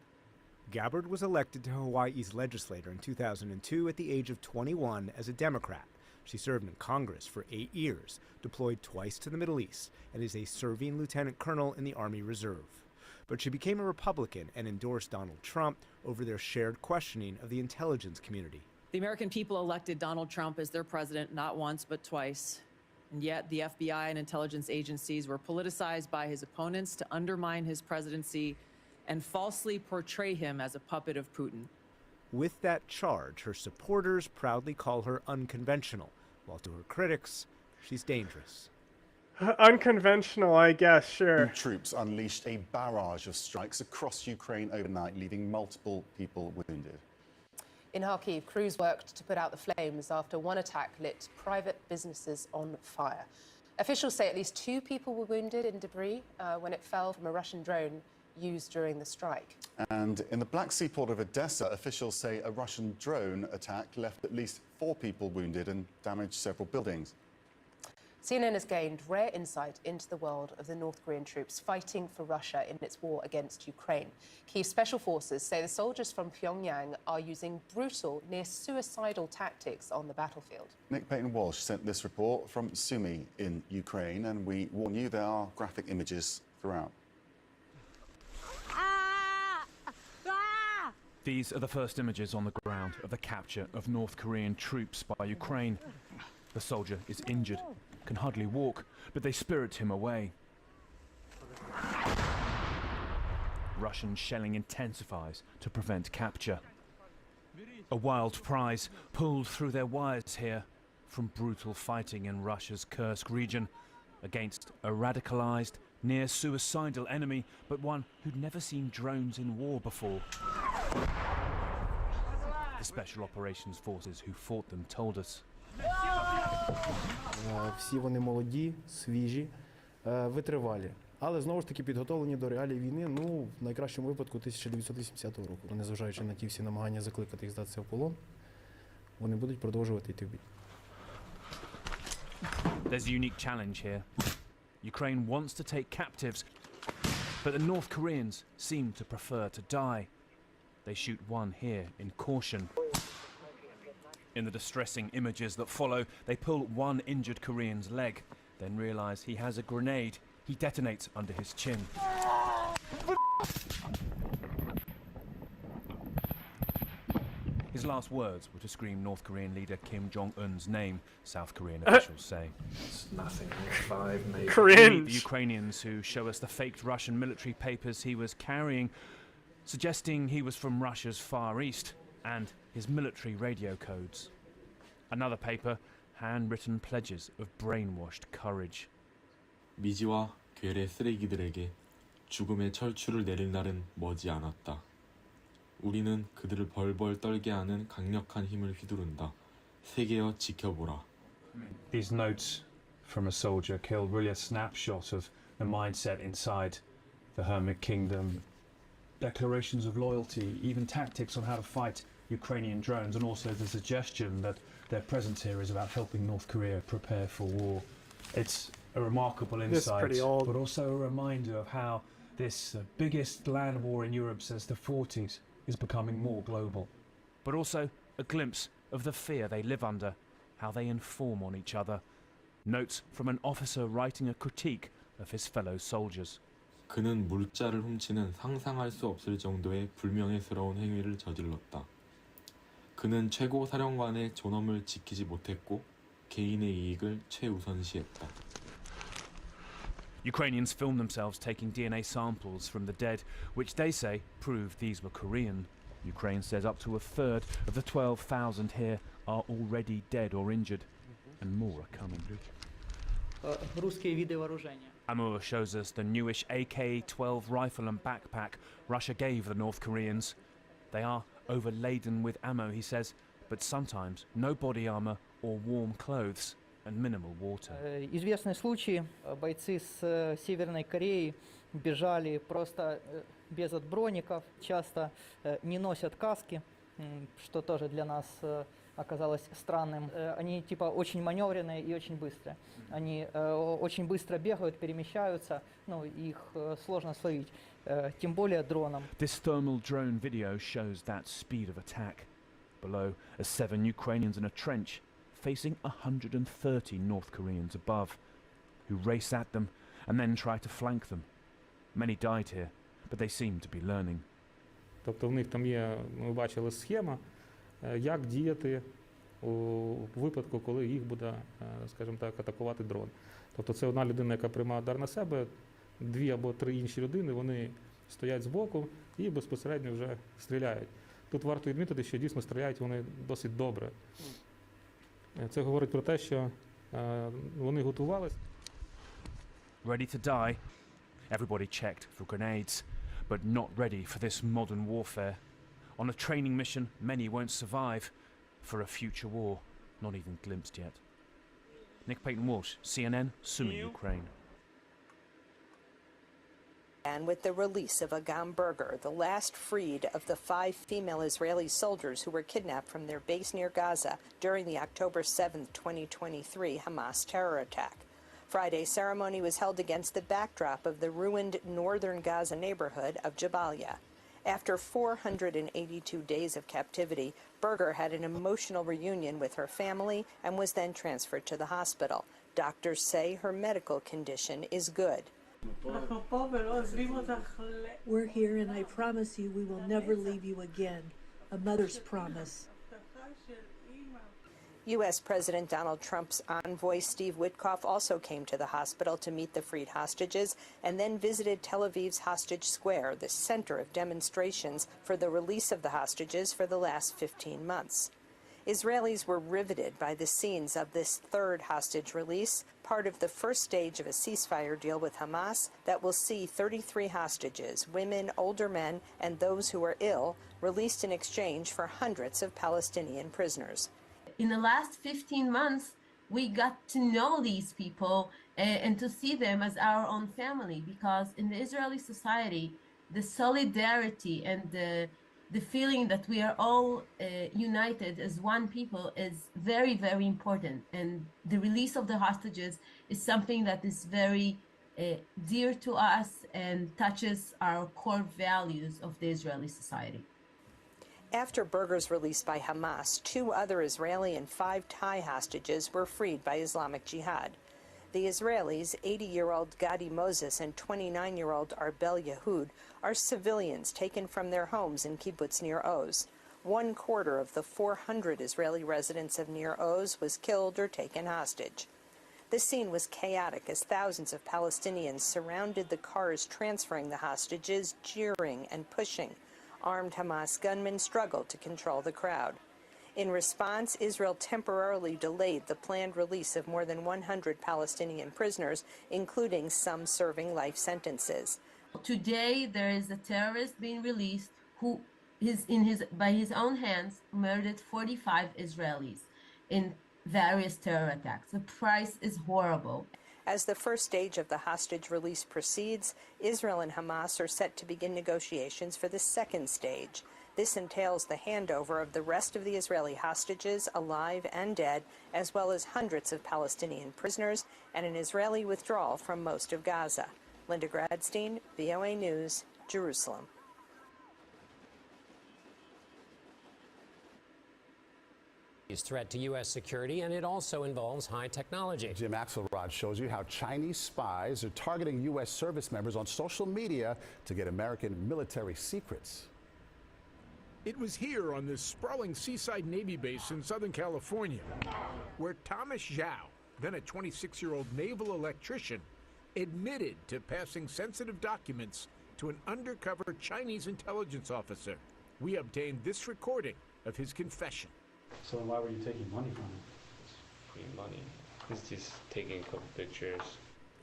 Gabbard was elected to Hawaii's legislature in 2002 at the age of 21 as a Democrat. She served in Congress for 8 years, deployed twice to the Middle East, and is a serving lieutenant colonel in the Army Reserve. But she became a Republican and endorsed Donald Trump over their shared questioning of the intelligence community. The American people elected Donald Trump as their president not once but twice. And yet the FBI and intelligence agencies were politicized by his opponents to undermine his presidency and falsely portray him as a puppet of Putin. With that charge, her supporters proudly call her unconventional, while to her critics, she's dangerous. Unconventional, I guess, sure. Troops unleashed a barrage of strikes across Ukraine overnight, leaving multiple people wounded. In Kharkiv, crews worked to put out the flames after one attack lit private businesses on fire. Officials say at least 2 people were wounded in debris when it fell from a Russian drone used during the strike. And in the Black Sea port of Odessa, officials say a Russian drone attack left at least 4 people wounded and damaged several buildings. CNN has gained rare insight into the world of the North Korean troops fighting for Russia in its war against Ukraine. Kyiv special forces say the soldiers from Pyongyang are using brutal, near-suicidal tactics on the battlefield. Nick Payton-Walsh sent this report from Sumy in Ukraine, and we warn you there are graphic images throughout. These are the first images on the ground of the capture of North Korean troops by Ukraine. The soldier is injured, can hardly walk, but they spirit him away. Russian shelling intensifies to prevent capture. A wild prize pulled through their wires here from brutal fighting in Russia's Kursk region against a radicalized, near-suicidal enemy, but one who'd never seen drones in war before. The Special Operations Forces who fought them told us. Всі вони молоді, свіжі, витривалі. Але знову ж таки підготовлені до реалій війни, ну, в найкращому випадку 1980 року. Незважаючи на ті всі намагання закликати їх здатися в полон, вони будуть продовжувати йти в бій. There's a unique challenge here. Ukraine wants to take captives, but the North Koreans seem to prefer to die. They shoot one here in caution. In the distressing images that follow, they pull one injured Korean's leg, then realise he has a grenade. He detonates under his chin. His last words were to scream North Korean leader Kim Jong-un's name, South Korean officials say. It's nothing. 5 maybe. We meet the Ukrainians who show us the faked Russian military papers he was carrying, suggesting he was from Russia's Far East, and his military radio codes. Another paper, handwritten pledges of brainwashed courage. 미지와 괴뢰 쓰레기들에게 죽음의 철출을 내릴 날은 머지 않았다. 우리는 그들을 벌벌 떨게 하는 강력한 힘을 휘두른다. 세계여 지켜보라. These notes from a soldier killed, really a snapshot of the mindset inside the Hermit Kingdom. Declarations of loyalty, even tactics on how to fight Ukrainian drones, and also the suggestion that their presence here is about helping North Korea prepare for war. It's a remarkable insight, pretty old. but also a reminder of how this biggest land war in Europe since the 40s is becoming more global. But also a glimpse of the fear they live under, how they inform on each other. Notes from an officer writing a critique of his fellow soldiers. 그는 물자를 훔치는 상상할 수 없을 정도의 불명예스러운 행위를 저질렀다. 그는 최고 사령관의 존엄을 지키지 못했고 개인의 이익을 최우선시했다. Ukrainians filmed themselves taking DNA samples from the dead, which they say proved these were Korean. Ukraine says up to a third of the 12,000 here are already dead or injured, and more are coming. Amur shows us the newish AK-12 rifle and backpack Russia gave the North Koreans. They are overladen with ammo, he says, but sometimes no body armor or warm clothes and minimal water. Известный случай. Бойцы с Северной Кореи бежали просто без броников, часто не носят каски, что тоже для нас оказалось странным. Они типа очень маневренные и очень быстрые. Они очень быстро бегают, перемещаются, ну, их сложно словить, тем более дроном. This thermal drone video shows that speed of attack. Below are 7 Ukrainians in a trench, facing 130 North Koreans above, who race at them and then try to flank them. Many died here, but they seem to be learning. Тобто в них там є, ми бачили схема, як діяти у випадку, коли їх буде, скажімо так, атакувати дрон. Тобто це одна людина, яка приймає удар на себе, 2 або 3 інші людини, вони стоять збоку і безпосередньо вже стріляють. Тут варто відмітити, що дійсно стріляють вони досить добре. Це говорить про те, що вони готувалися. Ready to die? Everybody checked for grenades, but not ready for this modern warfare. On a training mission, many won't survive. For a future war, not even glimpsed yet. Nick Payton-Walsh, CNN, Sumy, Ukraine. And with the release of Agam Berger, the last freed of the 5 female Israeli soldiers who were kidnapped from their base near Gaza during the October 7, 2023 Hamas terror attack. Friday's ceremony was held against the backdrop of the ruined northern Gaza neighborhood of Jabalia. After 482 days of captivity, Berger had an emotional reunion with her family and was then transferred to the hospital. Doctors say her medical condition is good. We're here, and I promise you we will never leave you again. A mother's promise. U.S. President Donald Trump's envoy, Steve Witkoff, also came to the hospital to meet the freed hostages and then visited Tel Aviv's Hostage Square, the center of demonstrations for the release of the hostages for the last 15 months. Israelis were riveted by the scenes of this third hostage release, part of the first stage of a ceasefire deal with Hamas that will see 33 hostages, women, older men, and those who are ill, released in exchange for hundreds of Palestinian prisoners. In the last 15 months, we got to know these people and to see them as our own family, because in the Israeli society, the solidarity and the the feeling that we are all united as one people is very, very important. And the release of the hostages is something that is very dear to us and touches our core values of the Israeli society. After Berger's release by Hamas, 2 other Israeli and 5 Thai hostages were freed by Islamic Jihad. The Israelis, 80-year-old Gadi Moses and 29-year-old Arbel Yehud, are civilians taken from their homes in kibbutz Nir Oz. 1/4 of the 400 Israeli residents of Nir Oz was killed or taken hostage. The scene was chaotic as thousands of Palestinians surrounded the cars transferring the hostages, jeering and pushing. Armed Hamas gunmen struggled to control the crowd. In response, Israel temporarily delayed the planned release of more than 100 Palestinian prisoners, including some serving life sentences. Today, there is a terrorist being released who by his own hands murdered 45 Israelis in various terror attacks. The price is horrible. As the first stage of the hostage release proceeds, Israel and Hamas are set to begin negotiations for the second stage. This entails the handover of the rest of the Israeli hostages, alive and dead, as well as hundreds of Palestinian prisoners, and an Israeli withdrawal from most of Gaza. Linda Gradstein, VOA News, Jerusalem. Threat to U.S. security, and it also involves high technology. Jim Axelrod shows you how Chinese spies are targeting U.S. service members on social media to get American military secrets. It was here on this sprawling seaside Navy base in Southern California where Thomas Zhao, then a 26-year-old naval electrician, admitted to passing sensitive documents to an undercover Chinese intelligence officer. We obtained this recording of his confession. So why were you taking money from him? Free money. He's just taking a couple pictures.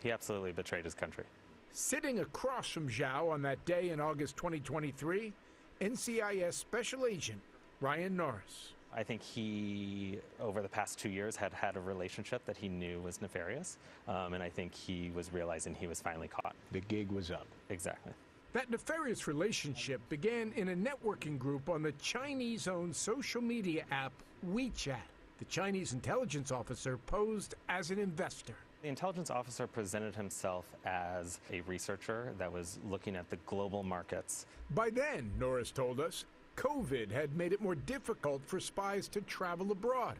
He absolutely betrayed his country. Sitting across from Zhao on that day in August 2023, NCIS Special Agent Ryan Norris. I think he, over the past 2 years, had a relationship that he knew was nefarious, and I think he was realizing he was finally caught. The gig was up. Exactly. That nefarious relationship began in a networking group on the Chinese-owned social media app WeChat. The Chinese intelligence officer posed as an investor. The intelligence officer presented himself as a researcher that was looking at the global markets. By then, Norris told us, COVID had made it more difficult for spies to travel abroad.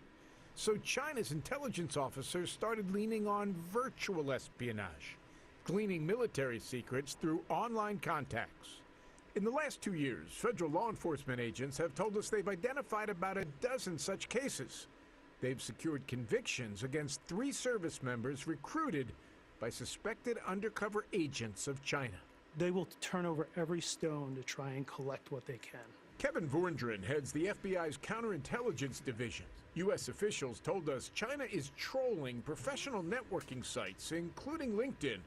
So China's intelligence officers started leaning on virtual espionage, gleaning military secrets through online contacts. In the last 2 years, federal law enforcement agents have told us they've identified about a dozen such cases. They've secured convictions against 3 service members recruited by suspected undercover agents of China. They will turn over every stone to try and collect what they can. Kevin Vorndren heads the FBI's counterintelligence division. U.S. officials told us China is trolling professional networking sites, including LinkedIn,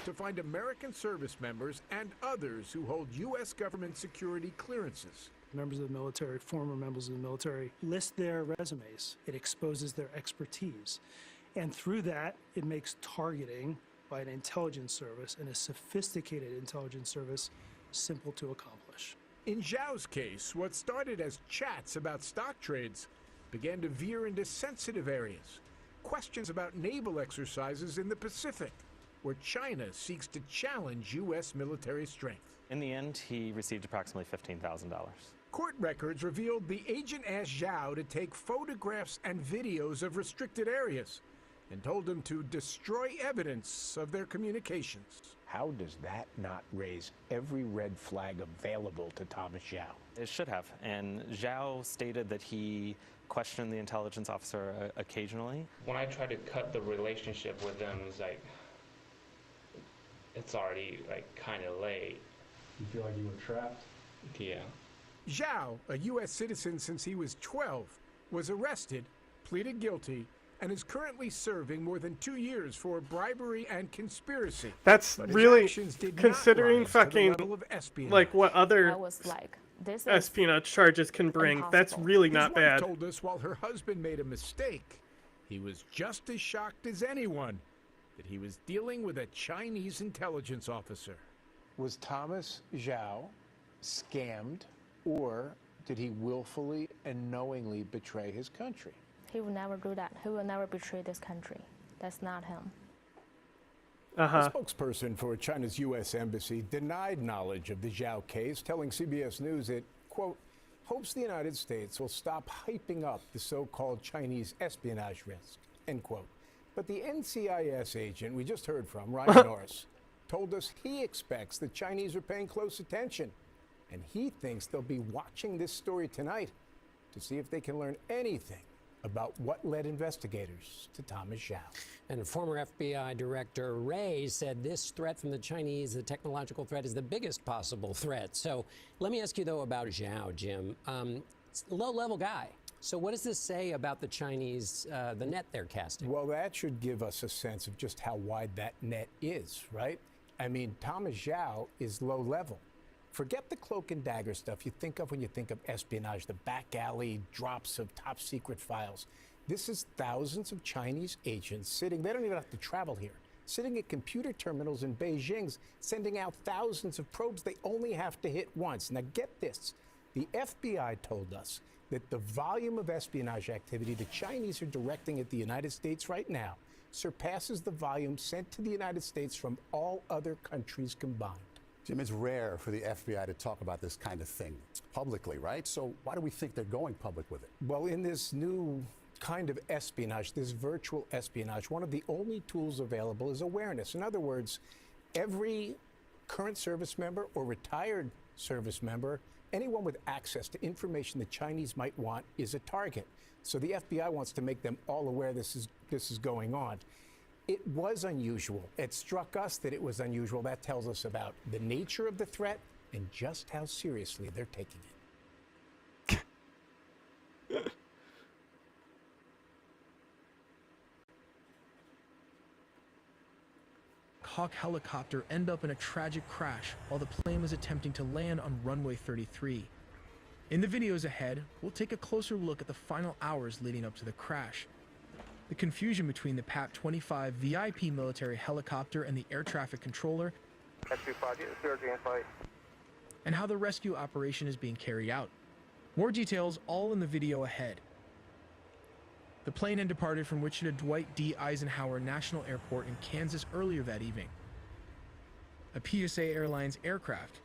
to find American service members and others who hold U.S. government security clearances. Members of the military, former members of the military, list their resumes. It exposes their expertise. And through that, it makes targeting by an intelligence service and a sophisticated intelligence service simple to accomplish. In Zhao's case, what started as chats about stock trades began to veer into sensitive areas. Questions about naval exercises in the Pacific, where China seeks to challenge U.S. military strength. In the end, he received approximately $15,000. Court records revealed the agent asked Zhao to take photographs and videos of restricted areas and told him to destroy evidence of their communications. How does that not raise every red flag available to Thomas Zhao? It should have. And Zhao stated that he questioned the intelligence officer occasionally. When I tried to cut the relationship with them, it's like, it's already like kind of late. You feel like you were trapped? Yeah. Zhao, a U.S. citizen since he was 12, was arrested, pleaded guilty, and is currently serving more than 2 years for bribery and conspiracy. That's But his really, actions did not considering rise to the fucking, level of espionage. like what other I was like, this is espionage charges can bring. That's really His not wife bad. told us while her husband made a mistake, he was just as shocked as anyone that he was dealing with a Chinese intelligence officer. Was Thomas Zhao scammed Or did he willfully and knowingly betray his country? He will never do that. He will never betray this country. That's not him. A spokesperson for China's U.S. Embassy denied knowledge of the Zhao case, telling CBS News it, quote, hopes the United States will stop hyping up the so-called Chinese espionage risk, end quote. But the NCIS agent we just heard from, Ryan Norris, told us he expects the Chinese are paying close attention, and he thinks they'll be watching this story tonight to see if they can learn anything about what led investigators to Thomas Zhao. And former FBI Director Wray said this threat from the Chinese, the technological threat, is the biggest possible threat. So let me ask you, though, about Zhao, Jim. Low-level guy. So what does this say about the Chinese, the net they're casting? Well, that should give us a sense of just how wide that net is, right? I mean, Thomas Zhao is low level. Forget the cloak and dagger stuff you think of when you think of espionage, the back alley drops of top secret files. This is thousands of Chinese agents sitting, they don't even have to travel here, sitting at computer terminals in Beijing, sending out thousands of probes they only have to hit once. Now get this, the FBI told us that the volume of espionage activity the Chinese are directing at the United States right now surpasses the volume sent to the United States from all other countries combined. Jim, it's rare for the FBI to talk about this kind of thing publicly, right? So why do we think they're going public with it? Well, in this new kind of espionage, this virtual espionage, one of the only tools available is awareness. In other words, every current service member or retired service member, anyone with access to information the Chinese might want, is a target. So the FBI wants to make them all aware this is going on. It was unusual. It struck us that it was unusual. That tells us about the nature of the threat and just how seriously they're taking it. Hawk helicopter end up in a tragic crash while the plane was attempting to land on runway 33. In the videos ahead, we'll take a closer look at the final hours leading up to the crash. The confusion between the PAP-25 VIP military helicopter and the air traffic controller, and how the rescue operation is being carried out. More details all in the video ahead. The plane had departed from Wichita Dwight D. Eisenhower National Airport in Kansas earlier that evening. A PSA Airlines aircraft,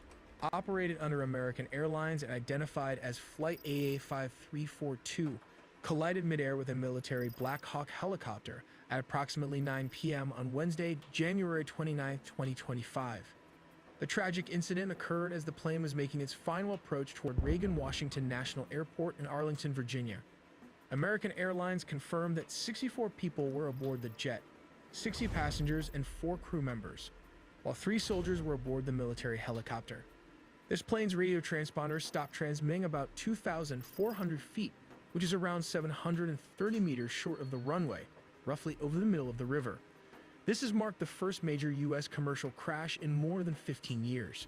operated under American Airlines and identified as Flight AA5342, collided midair with a military Black Hawk helicopter at approximately 9 p.m. on Wednesday, January 29, 2025. The tragic incident occurred as the plane was making its final approach toward Reagan-Washington National Airport in Arlington, Virginia. American Airlines confirmed that 64 people were aboard the jet, 60 passengers and 4 crew members, while 3 soldiers were aboard the military helicopter. This plane's radio transponder stopped transmitting about 2,400 feet, which is around 730 meters short of the runway, roughly over the middle of the river. This has marked the first major U.S. commercial crash in more than 15 years.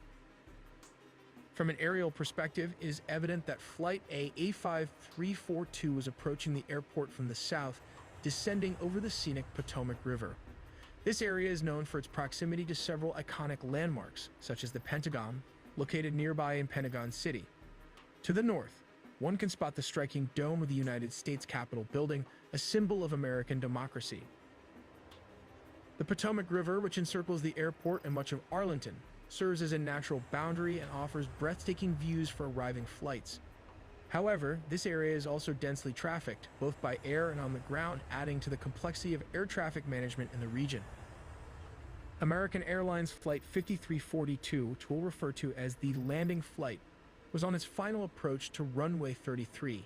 From an aerial perspective, it is evident that Flight AA5342 was approaching the airport from the south, descending over the scenic Potomac River. This area is known for its proximity to several iconic landmarks, such as the Pentagon, located nearby in Pentagon City. To the north, one can spot the striking dome of the United States Capitol building, a symbol of American democracy. The Potomac River, which encircles the airport and much of Arlington, serves as a natural boundary and offers breathtaking views for arriving flights. However, this area is also densely trafficked, both by air and on the ground, adding to the complexity of air traffic management in the region. American Airlines Flight 5342, which we'll refer to as the landing flight, was on its final approach to runway 33.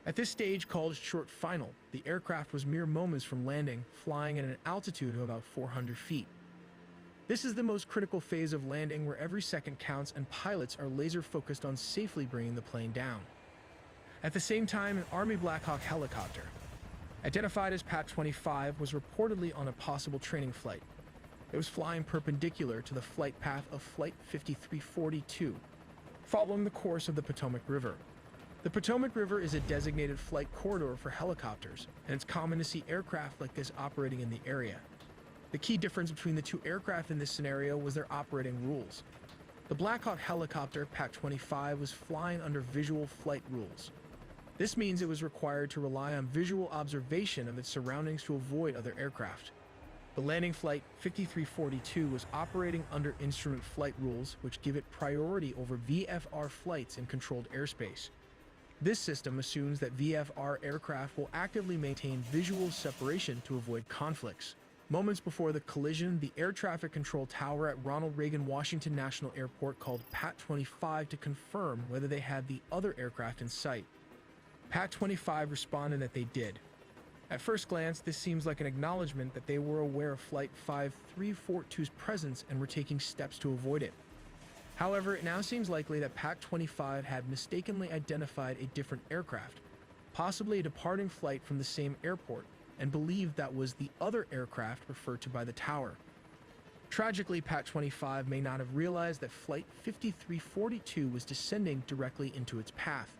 At this stage, called short final, the aircraft was mere moments from landing, flying at an altitude of about 400 feet. This is the most critical phase of landing, where every second counts and pilots are laser focused on safely bringing the plane down. At the same time, an Army Black Hawk helicopter, identified as PAP-25, was reportedly on a possible training flight. It was flying perpendicular to the flight path of Flight 5342, following the course of the Potomac River. The Potomac River is a designated flight corridor for helicopters, and it's common to see aircraft like this operating in the area. The key difference between the two aircraft in this scenario was their operating rules. The Black Hawk helicopter PAC-25 was flying under visual flight rules. This means it was required to rely on visual observation of its surroundings to avoid other aircraft. The landing flight 5342 was operating under instrument flight rules, which give it priority over VFR flights in controlled airspace. This system assumes that VFR aircraft will actively maintain visual separation to avoid conflicts. Moments before the collision, the air traffic control tower at Ronald Reagan Washington National Airport called PAC-25 to confirm whether they had the other aircraft in sight. PAC-25 responded that they did. At first glance, this seems like an acknowledgement that they were aware of Flight 5342's presence and were taking steps to avoid it. However, it now seems likely that PAC-25 had mistakenly identified a different aircraft, possibly a departing flight from the same airport, and believed that was the other aircraft referred to by the tower. Tragically, PAC-25 may not have realized that Flight 5342 was descending directly into its path.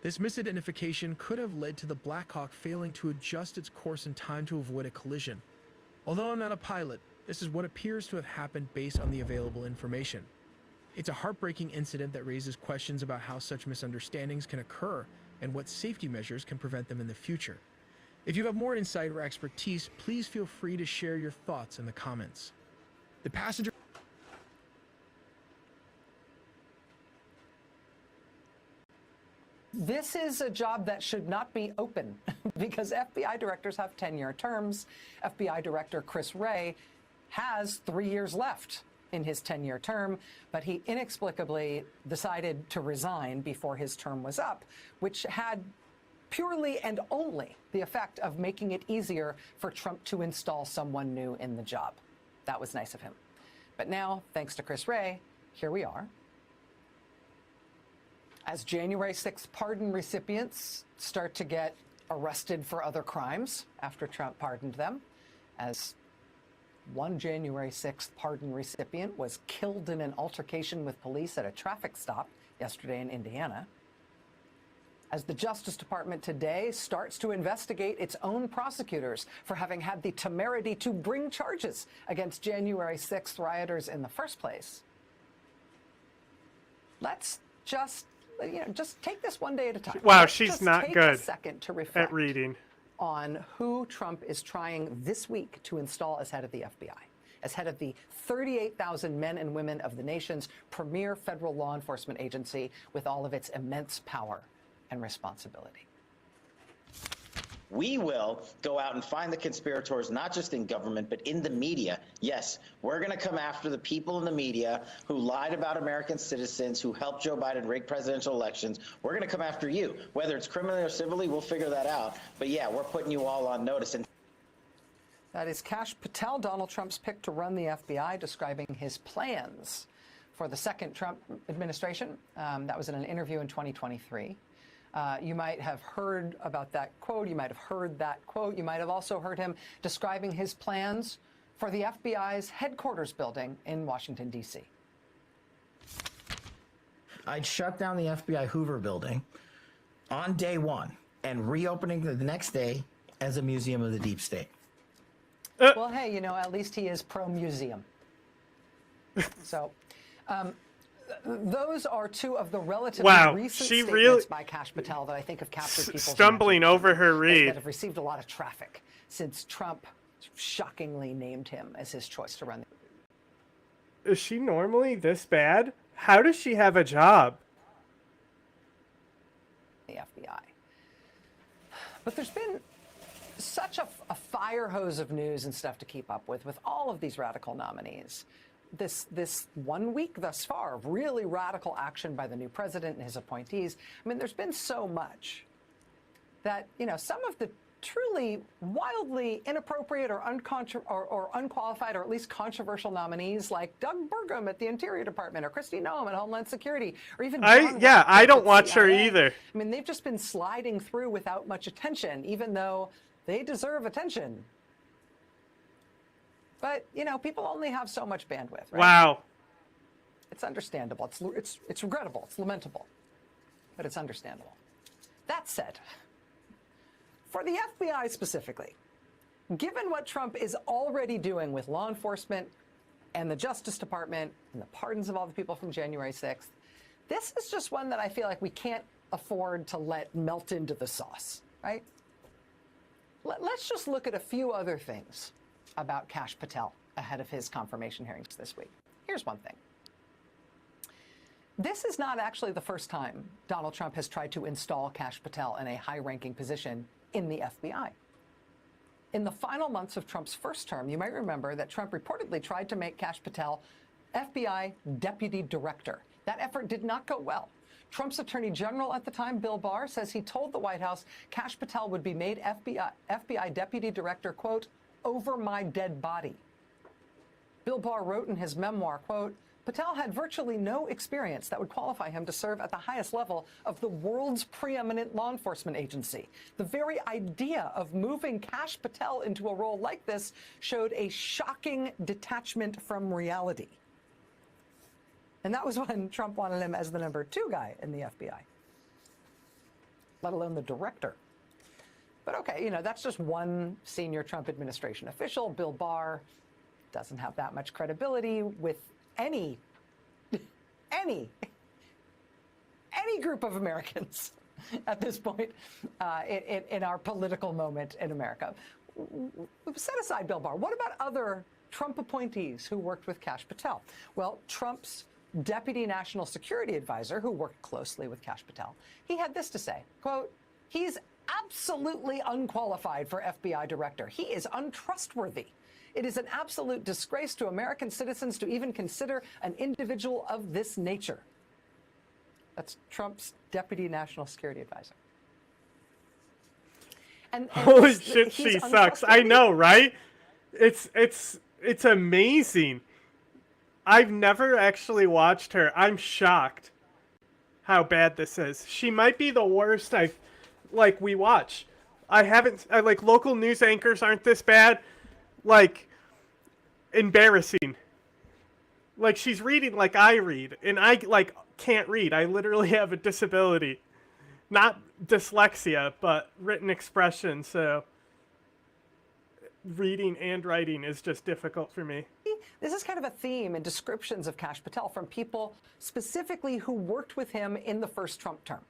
This misidentification could have led to the Black Hawk failing to adjust its course in time to avoid a collision. Although I'm not a pilot, this is what appears to have happened based on the available information. It's a heartbreaking incident that raises questions about how such misunderstandings can occur and what safety measures can prevent them in the future. If you have more insight or expertise, please feel free to share your thoughts in the comments. The passenger This is a job that should not be open because FBI directors have 10-year terms. FBI Director Chris Wray has 3 years left in his 10-year term, but he inexplicably decided to resign before his term was up, which had purely and only the effect of making it easier for Trump to install someone new in the job. That was nice of him. But now, thanks to Chris Wray, here we are. As January 6th pardon recipients start to get arrested for other crimes after Trump pardoned them, as one January 6th pardon recipient was killed in an altercation with police at a traffic stop yesterday in Indiana, as the Justice Department today starts to investigate its own prosecutors for having had the temerity to bring charges against January 6th rioters in the first place, let's just take this one day at a time. Wow, Let's she's just not take good a second to reflect at reading on who Trump is trying this week to install as head of the FBI, as head of the 38,000 men and women of the nation's premier federal law enforcement agency with all of its immense power and responsibility. We will go out and find the conspirators, not just in government, but in the media. Yes, we're going to come after the people in the media who lied about American citizens, who helped Joe Biden rig presidential elections. We're going to come after you. Whether it's criminally or civilly, we'll figure that out. But yeah, we're putting you all on notice. And that is Kash Patel, Donald Trump's pick to run the FBI, describing his plans for the second Trump administration. That was in an interview in 2023. You might have heard about that quote. You might have heard that quote. You might have also heard him describing his plans for the FBI's headquarters building in Washington, D.C. I'd shut down the FBI Hoover building on day one and reopening the next day as a museum of the deep state. Well, hey, at least he is pro-museum. So, those are two of the relatively recent statements by Kash Patel that I think have captured people's stumbling over her read that have received a lot of traffic since Trump shockingly named him as his choice to run. Is she normally this bad? How does she have a job? The FBI. But there's been such a fire hose of news and stuff to keep up with all of these radical nominees. This 1 week thus far of really radical action by the new president and his appointees. I mean, there's been so much that, some of the truly wildly inappropriate or unqualified or at least controversial nominees like Doug Burgum at the Interior Department or Kristi Noem at Homeland Security or even I don't watch her either. I mean, they've just been sliding through without much attention, even though they deserve attention. But, people only have so much bandwidth, right? Wow. It's understandable. It's regrettable. It's lamentable. But it's understandable. That said, for the FBI specifically, given what Trump is already doing with law enforcement and the Justice Department and the pardons of all the people from January 6th. This is just one that I feel like we can't afford to let melt into the sauce, right? Let's just look at a few other things about Kash Patel ahead of his confirmation hearings this week. Here's one thing. This is not actually the first time Donald Trump has tried to install Kash Patel in a high-ranking position in the FBI. In the final months of Trump's first term, you might remember that Trump reportedly tried to make Kash Patel FBI Deputy Director. That effort did not go well. Trump's Attorney General at the time, Bill Barr, says he told the White House Kash Patel would be made FBI Deputy Director, quote, over my dead body. Bill Barr wrote in his memoir, quote, Patel had virtually no experience that would qualify him to serve at the highest level of the world's preeminent law enforcement agency. The very idea of moving Kash Patel into a role like this showed a shocking detachment from reality. And that was when Trump wanted him as the number 2 guy in the FBI, let alone the director. But okay, you know, that's just one senior Trump administration official. Bill Barr doesn't have that much credibility with any group of Americans at this point in our political moment in America. Set aside Bill Barr. What about other Trump appointees who worked with Kash Patel? Well, Trump's Deputy National Security Advisor, who worked closely with Kash Patel, he had this to say, quote, he's absolutely unqualified for FBI director. He is untrustworthy. It is an absolute disgrace to American citizens to even consider an individual of this nature. That's Trump's Deputy National Security Advisor. And holy shit, she sucks. I know, right? It's amazing. I've never actually watched her. I'm shocked how bad this is. She might be the worst we watch. Like, local news anchors aren't this bad. Like, embarrassing. Like, she's reading like I read, and I, like, can't read. I literally have a disability. Not dyslexia, but written expression, so reading and writing is just difficult for me. This is kind of a theme in descriptions of Kash Patel from people specifically who worked with him in the first Trump term.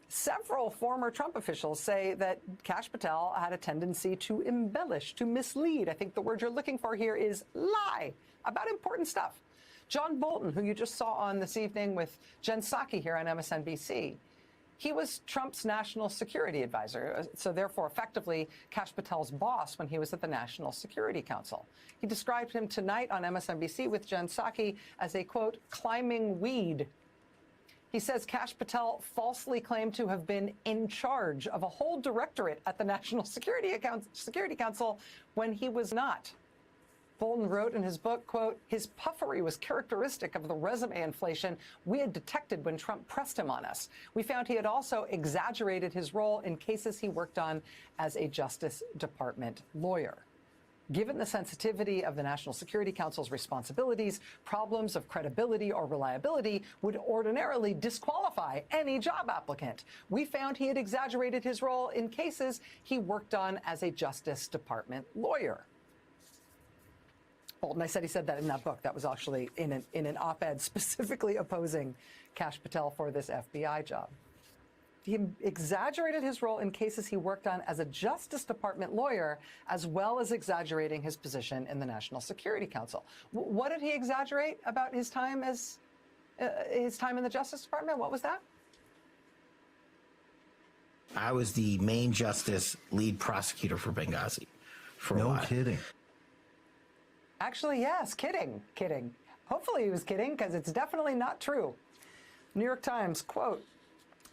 Several former Trump officials say that Kash Patel had a tendency to embellish, to mislead. I think the word you're looking for here is lie about important stuff. John Bolton, who you just saw on this evening with Jen Psaki here on MSNBC, he was Trump's national security advisor, so therefore effectively Kash Patel's boss when he was at the National Security Council. He described him tonight on MSNBC with Jen Psaki as a, quote, climbing weed. He says Kash Patel falsely claimed to have been in charge of a whole directorate at the National Security Council when he was not. Bolton wrote in his book, quote, his puffery was characteristic of the resume inflation we had detected when Trump pressed him on us. We found he had also exaggerated his role in cases he worked on as a Justice Department lawyer. Given the sensitivity of the National Security Council's responsibilities, problems of credibility or reliability would ordinarily disqualify any job applicant. We found he had exaggerated his role in cases he worked on as a Justice Department lawyer. Bolton, I said he said that in that book. That was actually in an op-ed specifically opposing Kash Patel for this FBI job. He exaggerated his role in cases he worked on as a Justice Department lawyer, as well as exaggerating his position in the National Security Council. What did he exaggerate about his time as his time in the Justice Department? What was that? I was the main justice lead prosecutor for Benghazi for a while. No kidding. Actually, yes, kidding. Hopefully he was kidding, because it's definitely not true. New York Times, quote,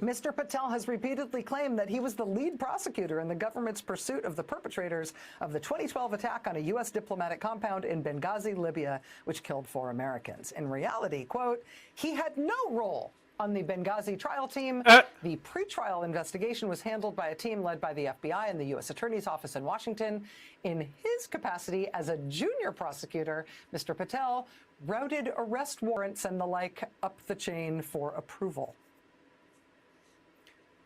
Mr. Patel has repeatedly claimed that he was the lead prosecutor in the government's pursuit of the perpetrators of the 2012 attack on a U.S. diplomatic compound in Benghazi, Libya, which killed 4 Americans. In reality, quote, he had no role on the Benghazi trial team. The pretrial investigation was handled by a team led by the FBI and the U.S. Attorney's Office in Washington. In his capacity as a junior prosecutor, Mr. Patel routed arrest warrants and the like up the chain for approval.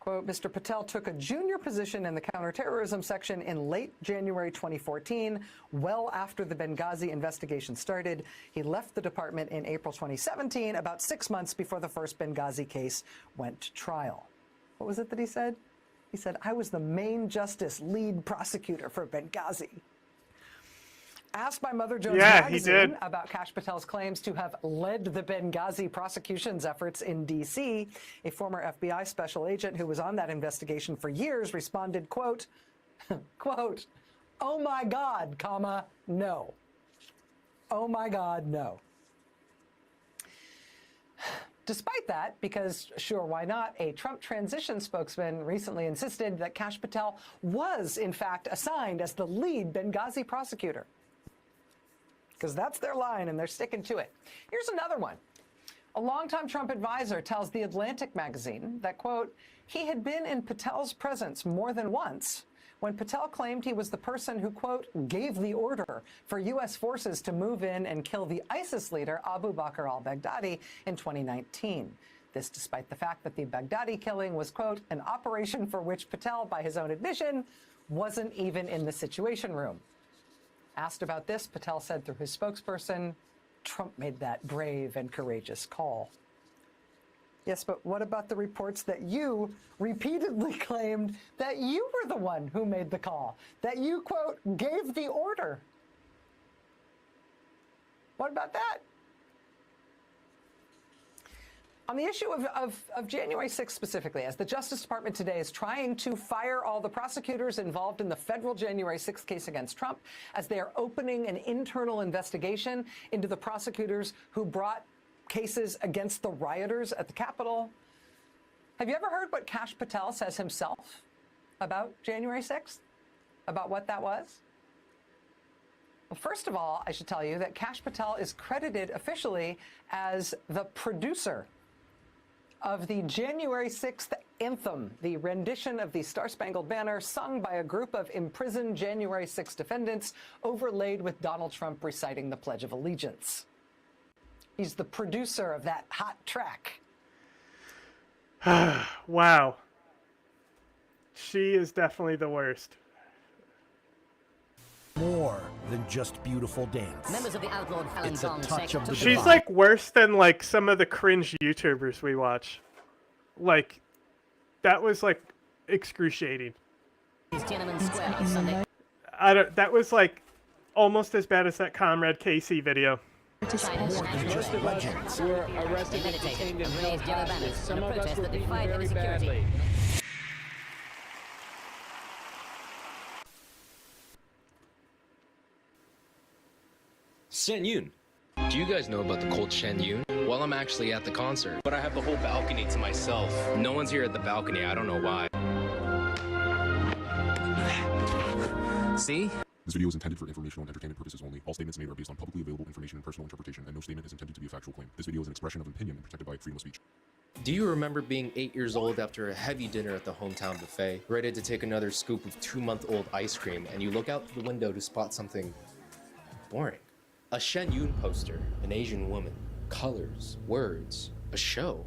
Quote, Mr. Patel took a junior position in the counterterrorism section in late January 2014, well after the Benghazi investigation started. He left the department in April 2017, about 6 months before the first Benghazi case went to trial. What was it that he said? He said, I was the main justice lead prosecutor for Benghazi. Asked by Mother Jones magazine about Kash Patel's claims to have led the Benghazi prosecution's efforts in D.C., a former FBI special agent who was on that investigation for years responded, quote, quote, oh my God, comma, no. Oh my God, no. Despite that, because sure, why not, a Trump transition spokesman recently insisted that Kash Patel was, in fact, assigned as the lead Benghazi prosecutor. Because that's their line and they're sticking to it. Here's another one. A longtime Trump advisor tells The Atlantic magazine that, quote, he had been in Patel's presence more than once when Patel claimed he was the person who, quote, gave the order for U.S. forces to move in and kill the ISIS leader Abu Bakr al-Baghdadi in 2019. This despite the fact that the Baghdadi killing was, quote, an operation for which Patel, by his own admission, wasn't even in the Situation Room. Asked about this, Patel said through his spokesperson, Trump made that brave and courageous call. Yes, but what about the reports that you repeatedly claimed that you were the one who made the call, that you, quote, gave the order? What about that? On the issue of January 6th specifically, as the Justice Department today is trying to fire all the prosecutors involved in the federal January 6th case against Trump, as they are opening an internal investigation into the prosecutors who brought cases against the rioters at the Capitol. Have you ever heard what Kash Patel says himself about January 6th? About what that was? Well, first of all, I should tell you that Kash Patel is credited officially as the producer of the January 6th anthem, the rendition of the Star-Spangled Banner sung by a group of imprisoned January 6th defendants, overlaid with Donald Trump reciting the Pledge of Allegiance. He's the producer of that hot track. Wow. She is definitely the worst. More than just beautiful dance. Members of the outlawed Falun It's a Gong touch of the She's divine. like worse than like some of the cringe YouTubers we watch. Like, that was like excruciating. Tiananmen Square on Sunday. That was like almost as bad as that Comrade Casey video. China's national legends. were arrested and detained and raised yellow banners in a protest that defied any security. Shen Yun. Do you guys know about the cult Shen Yun? Well, I'm actually at the concert, but I have the whole balcony to myself. No one's here at the balcony, I don't know why. See? This video is intended for informational and entertainment purposes only. All statements made are based on publicly available information and personal interpretation, and no statement is intended to be a factual claim. This video is an expression of opinion and protected by freedom of speech. Do you remember being 8 years old after a heavy dinner at the hometown buffet, ready to take another scoop of 2-month-old ice cream, and you look out the window to spot something boring? A Shen Yun poster, an Asian woman, colors, words, a show.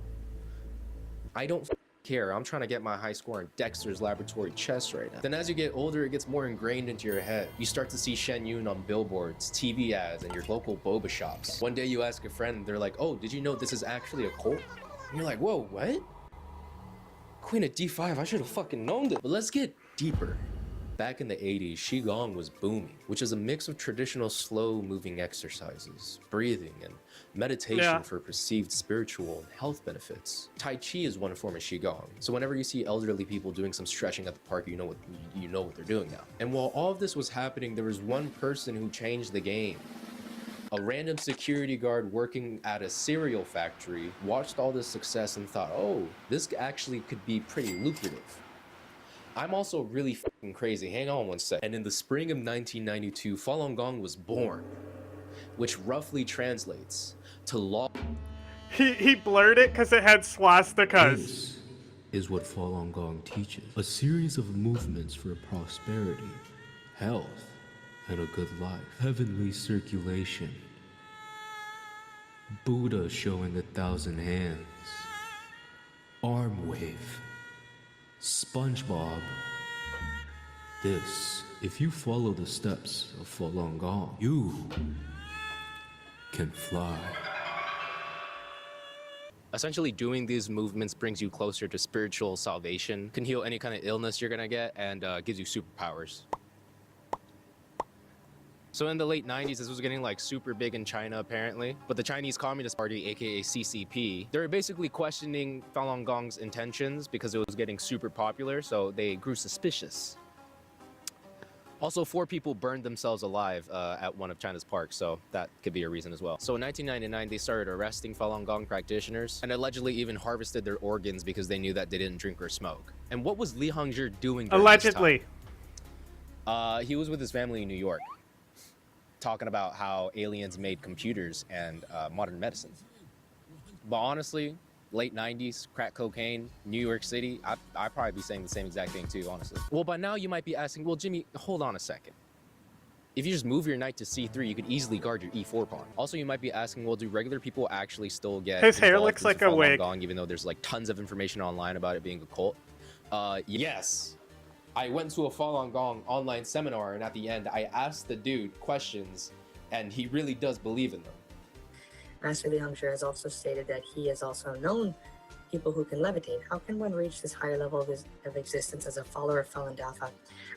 I don't care. I'm trying to get my high score in Dexter's Laboratory Chess right now. Then as you get older, it gets more ingrained into your head. You start to see Shen Yun on billboards, TV ads, and your local boba shops. One day you ask a friend, they're like, oh, did you know this is actually a cult? And you're like, whoa, what? Queen of D5, I should have fucking known this. But let's get deeper. Back in the 80s, Qigong was booming, which is a mix of traditional slow-moving exercises, breathing, and meditation for perceived spiritual and health benefits. Tai Chi is one form of Qigong, so whenever you see elderly people doing some stretching at the park, you know what they're doing now. And while all of this was happening, there was one person who changed the game. A random security guard working at a cereal factory watched all this success and thought, oh, this actually could be pretty lucrative. I'm also really fucking crazy. Hang on one sec. And in the spring of 1992, Falun Gong was born, which roughly translates to law. He blurred it because it had swastikas. This is what Falun Gong teaches. A series of movements for prosperity, health, and a good life. Heavenly circulation. Buddha showing 1,000 hands. Arm wave. SpongeBob. If you follow the steps of Falun Gong, you can fly. Essentially, doing these movements brings you closer to spiritual salvation, can heal any kind of illness you're gonna get, and gives you superpowers. So in the late 90s, this was getting like super big in China apparently, but the Chinese Communist Party, aka CCP, they were basically questioning Falun Gong's intentions because it was getting super popular, so they grew suspicious. Also, 4 people burned themselves alive at one of China's parks, so that could be a reason as well. So in 1999, they started arresting Falun Gong practitioners and allegedly even harvested their organs because they knew that they didn't drink or smoke. And what was Li Hongzhi doing during Allegedly. this time? He was with his family in New York, talking about how aliens made computers and modern medicine. But honestly, late 90s, crack cocaine, New York City, I'd probably be saying the same exact thing too, honestly. Well, by now you might be asking, well, Jimmy, hold on a second. If you just move your knight to c3, you could easily guard your e4 pawn. Also, you might be asking, well, do regular people actually still get His hair involved looks like into a Falun wig. Gong, even though there's like tons of information online about it being a cult? Yes. I went to a Falun Gong online seminar, and at the end, I asked the dude questions, and he really does believe in them. Master Li Hongzhi has also stated that he has also known people who can levitate. How can one reach this higher level of existence as a follower of Falun Dafa?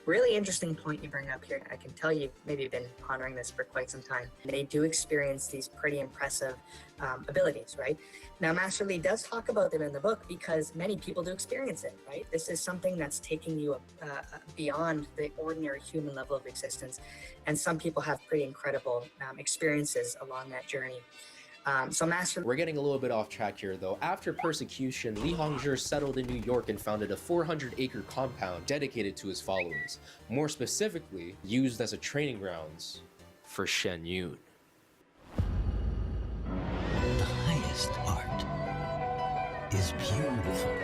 Really interesting point you bring up here. I can tell you, maybe you've been pondering this for quite some time. They do experience these pretty impressive abilities, right? Now, Master Li does talk about them in the book because many people do experience it, right? This is something that's taking you beyond the ordinary human level of existence. And some people have pretty incredible experiences along that journey. We're getting a little bit off track here though. After persecution, Li Hongzhi settled in New York and founded a 400-acre compound dedicated to his followers. More specifically, used as a training grounds for Shen Yun. The highest art is beautiful,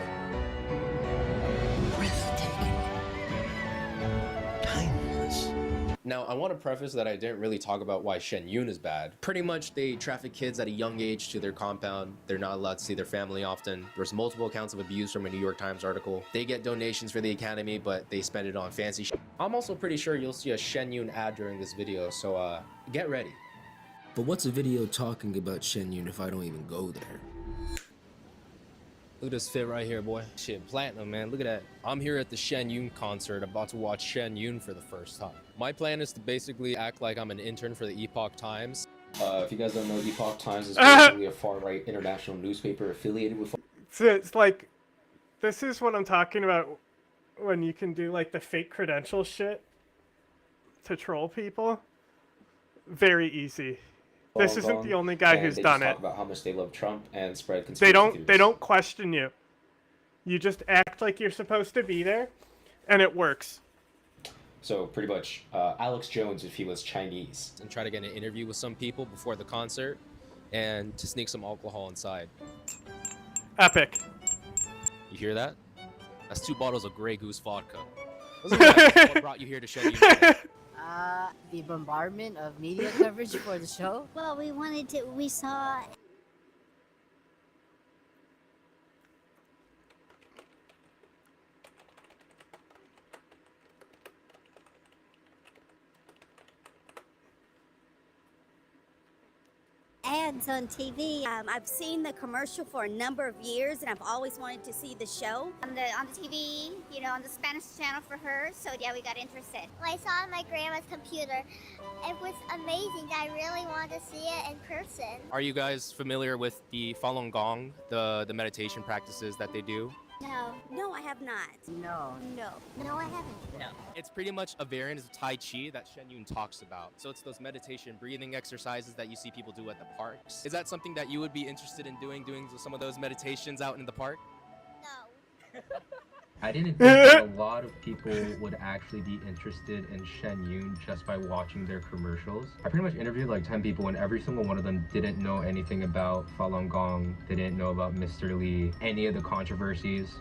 breathtaking, timeless. Now, I want to preface that I didn't really talk about why Shen Yun is bad. Pretty much, they traffic kids at a young age to their compound. They're not allowed to see their family often. There's multiple accounts of abuse from a New York Times article. They get donations for the academy, but they spend it on fancy shit. I'm also pretty sure you'll see a Shen Yun ad during this video, so get ready. But what's a video talking about Shen Yun if I don't even go there? Look at this fit right here, boy. Shit, platinum, man. Look at that. I'm here at the Shen Yun concert, about to watch Shen Yun for the first time. My plan is to basically act like I'm an intern for the Epoch Times. If you guys don't know, Epoch Times is basically a far-right international newspaper affiliated with... So it's like, this is what I'm talking about when you can do like the fake credential shit to troll people. Very easy. This isn't the only guy who's done it. Talk about how much they love Trump and spread conspiracy theories. They don't question you. You just act like you're supposed to be there, and it works. So pretty much, Alex Jones if he was Chinese. And try to get an interview with some people before the concert, and to sneak some alcohol inside. Epic. You hear that? That's 2 bottles of Grey Goose vodka. What brought you here to show you? The bombardment of media coverage for the show. Well, we saw. Ads on TV. I've seen the commercial for a number of years, and I've always wanted to see the show. On the TV, you know, on the Spanish channel for her, so yeah, we got interested. Well, I saw it on my grandma's computer. It was amazing. I really wanted to see it in person. Are you guys familiar with the Falun Gong, the meditation practices that they do? No. No, I have not. No. No. No, I haven't. No. It's pretty much a variant of Tai Chi that Shen Yun talks about. So it's those meditation breathing exercises that you see people do at the parks. Is that something that you would be interested in doing some of those meditations out in the park? No. I didn't think that a lot of people would actually be interested in Shen Yun just by watching their commercials. I pretty much interviewed like 10 people and every single one of them didn't know anything about Falun Gong. They didn't know about Mr. Li, any of the controversies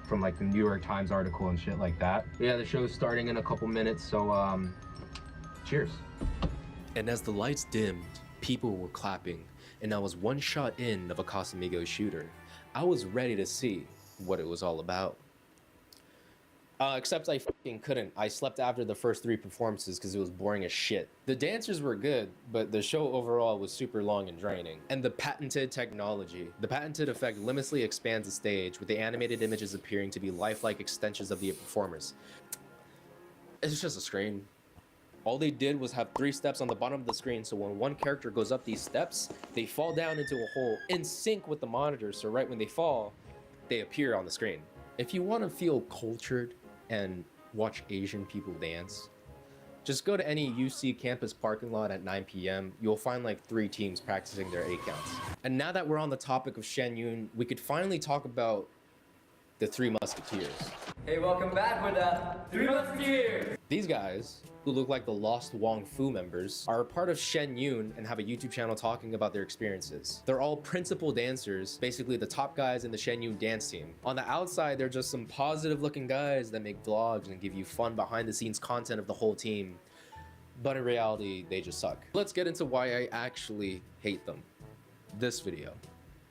from like the New York Times article and shit like that. Yeah, the show's starting in a couple minutes, so cheers. And as the lights dimmed, people were clapping, and I was one shot in of a Casamigos shooter. I was ready to see what it was all about. Except I fucking couldn't. I slept after the first 3 performances because it was boring as shit. The dancers were good, but the show overall was super long and draining. And the patented technology. The patented effect limitlessly expands the stage, with the animated images appearing to be lifelike extensions of the performers. It's just a screen. All they did was have 3 steps on the bottom of the screen, so when one character goes up these steps, they fall down into a hole in sync with the monitor, so right when they fall, they appear on the screen. If you want to feel cultured and watch Asian people dance, just go to any UC campus parking lot at 9 p.m. You'll find like 3 teams practicing their 8 counts. And now that we're on the topic of Shen Yun, we could finally talk about the 3 Musketeers. Hey, welcome back with the 3 Musketeers! These guys, who look like the Lost Wong Fu members, are a part of Shen Yun and have a YouTube channel talking about their experiences. They're all principal dancers, basically the top guys in the Shen Yun dance team. On the outside, they're just some positive looking guys that make vlogs and give you fun behind the scenes content of the whole team. But in reality, they just suck. Let's get into why I actually hate them. This video.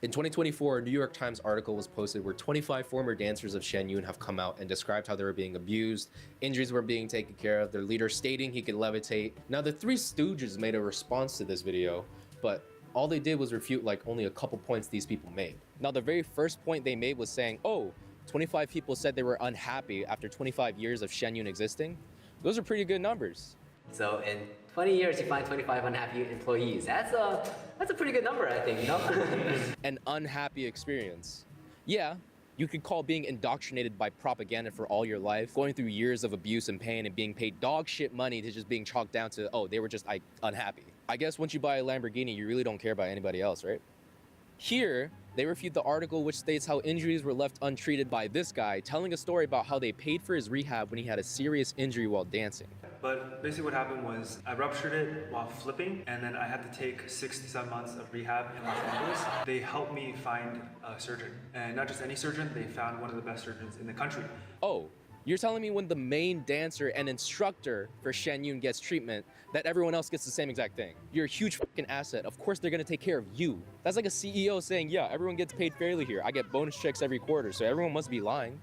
In 2024, a New York Times article was posted where 25 former dancers of Shen Yun have come out and described how they were being abused, injuries were being taken care of, their leader stating he could levitate. Now, the Three Stooges made a response to this video, but all they did was refute like only a couple points these people made. Now, the very first point they made was saying, oh, 25 people said they were unhappy after 25 years of Shen Yun existing. Those are pretty good numbers. So in 20 years, you find 25 unhappy employees. That's a pretty good number, I think, you know? An unhappy experience. Yeah, you could call being indoctrinated by propaganda for all your life, going through years of abuse and pain and being paid dog shit money to just being chalked down to, oh, they were just unhappy. I guess once you buy a Lamborghini, you really don't care about anybody else, right? Here, they refute the article which states how injuries were left untreated by this guy, telling a story about how they paid for his rehab when he had a serious injury while dancing. But basically what happened was I ruptured it while flipping, and then I had to take 6 to 7 months of rehab in Los Angeles. They helped me find a surgeon, and not just any surgeon, they found one of the best surgeons in the country. Oh, you're telling me when the main dancer and instructor for Shen Yun gets treatment, that everyone else gets the same exact thing? You're a huge fucking asset. Of course they're gonna take care of you. That's like a CEO saying, yeah, everyone gets paid fairly here. I get bonus checks every quarter, so everyone must be lying.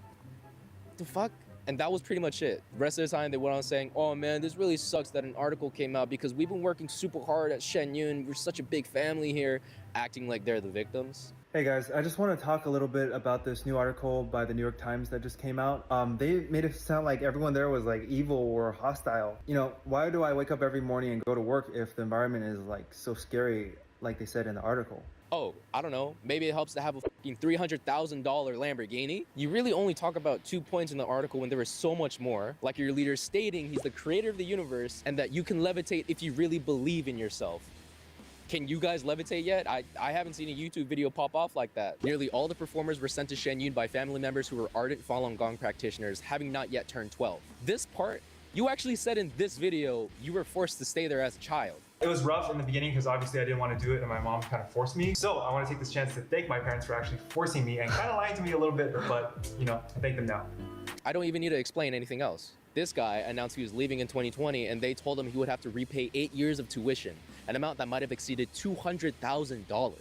What the fuck? And that was pretty much it. The rest of the time they went on saying, oh man, this really sucks that an article came out because we've been working super hard at Shen Yun. We're such a big family here, acting like they're the victims. Hey guys, I just want to talk a little bit about this new article by the New York Times that just came out. They made it sound like everyone there was like evil or hostile. You know, why do I wake up every morning and go to work if the environment is like so scary, like they said in the article? Oh, I don't know. Maybe it helps to have a fucking $300,000 Lamborghini. You really only talk about 2 points in the article when there is so much more. Like your leader stating he's the creator of the universe and that you can levitate if you really believe in yourself. Can you guys levitate yet? I haven't seen a YouTube video pop off like that. Nearly all the performers were sent to Shen Yun by family members who were ardent Falun Gong practitioners, having not yet turned 12. This part, you actually said in this video you were forced to stay there as a child. It was rough in the beginning because obviously I didn't want to do it and my mom kind of forced me. So I want to take this chance to thank my parents for actually forcing me and kind of lying to me a little bit, but you know, I thank them now. I don't even need to explain anything else. This guy announced he was leaving in 2020 and they told him he would have to repay 8 years of tuition, an amount that might have exceeded $200,000.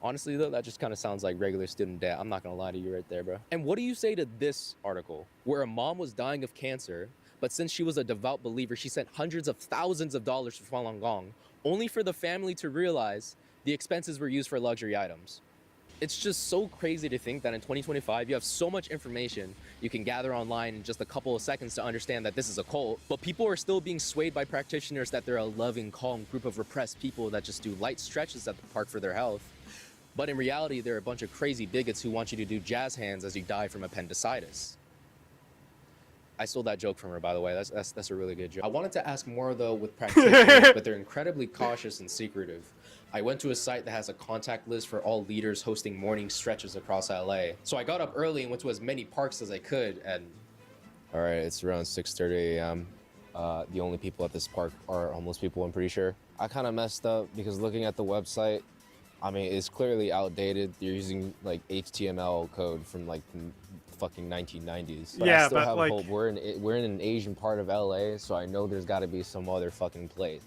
Honestly though, that just kind of sounds like regular student debt. I'm not gonna lie to you right there, bro. And what do you say to this article where a mom was dying of cancer, but since she was a devout believer, she sent hundreds of thousands of dollars for Falun Gong, only for the family to realize the expenses were used for luxury items? It's just so crazy to think that in 2025, you have so much information you can gather online in just a couple of seconds to understand that this is a cult, but people are still being swayed by practitioners that they're a loving, calm group of repressed people that just do light stretches at the park for their health. But in reality, they're a bunch of crazy bigots who want you to do jazz hands as you die from appendicitis. I stole that joke from her, by the way. That's a really good joke. I wanted to ask more, though, with practitioners, but they're incredibly cautious and secretive. I went to a site that has a contact list for all leaders hosting morning stretches across LA. So I got up early and went to as many parks as I could, and... All right, it's around 6:30 a.m. The only people at this park are homeless people, I'm pretty sure. I kind of messed up because looking at the website, I mean, it's clearly outdated. You're using, like, HTML code from, like, fucking 1990s. But yeah, I still but have like... hope. We're in an Asian part of LA, so I know there's got to be some other fucking place.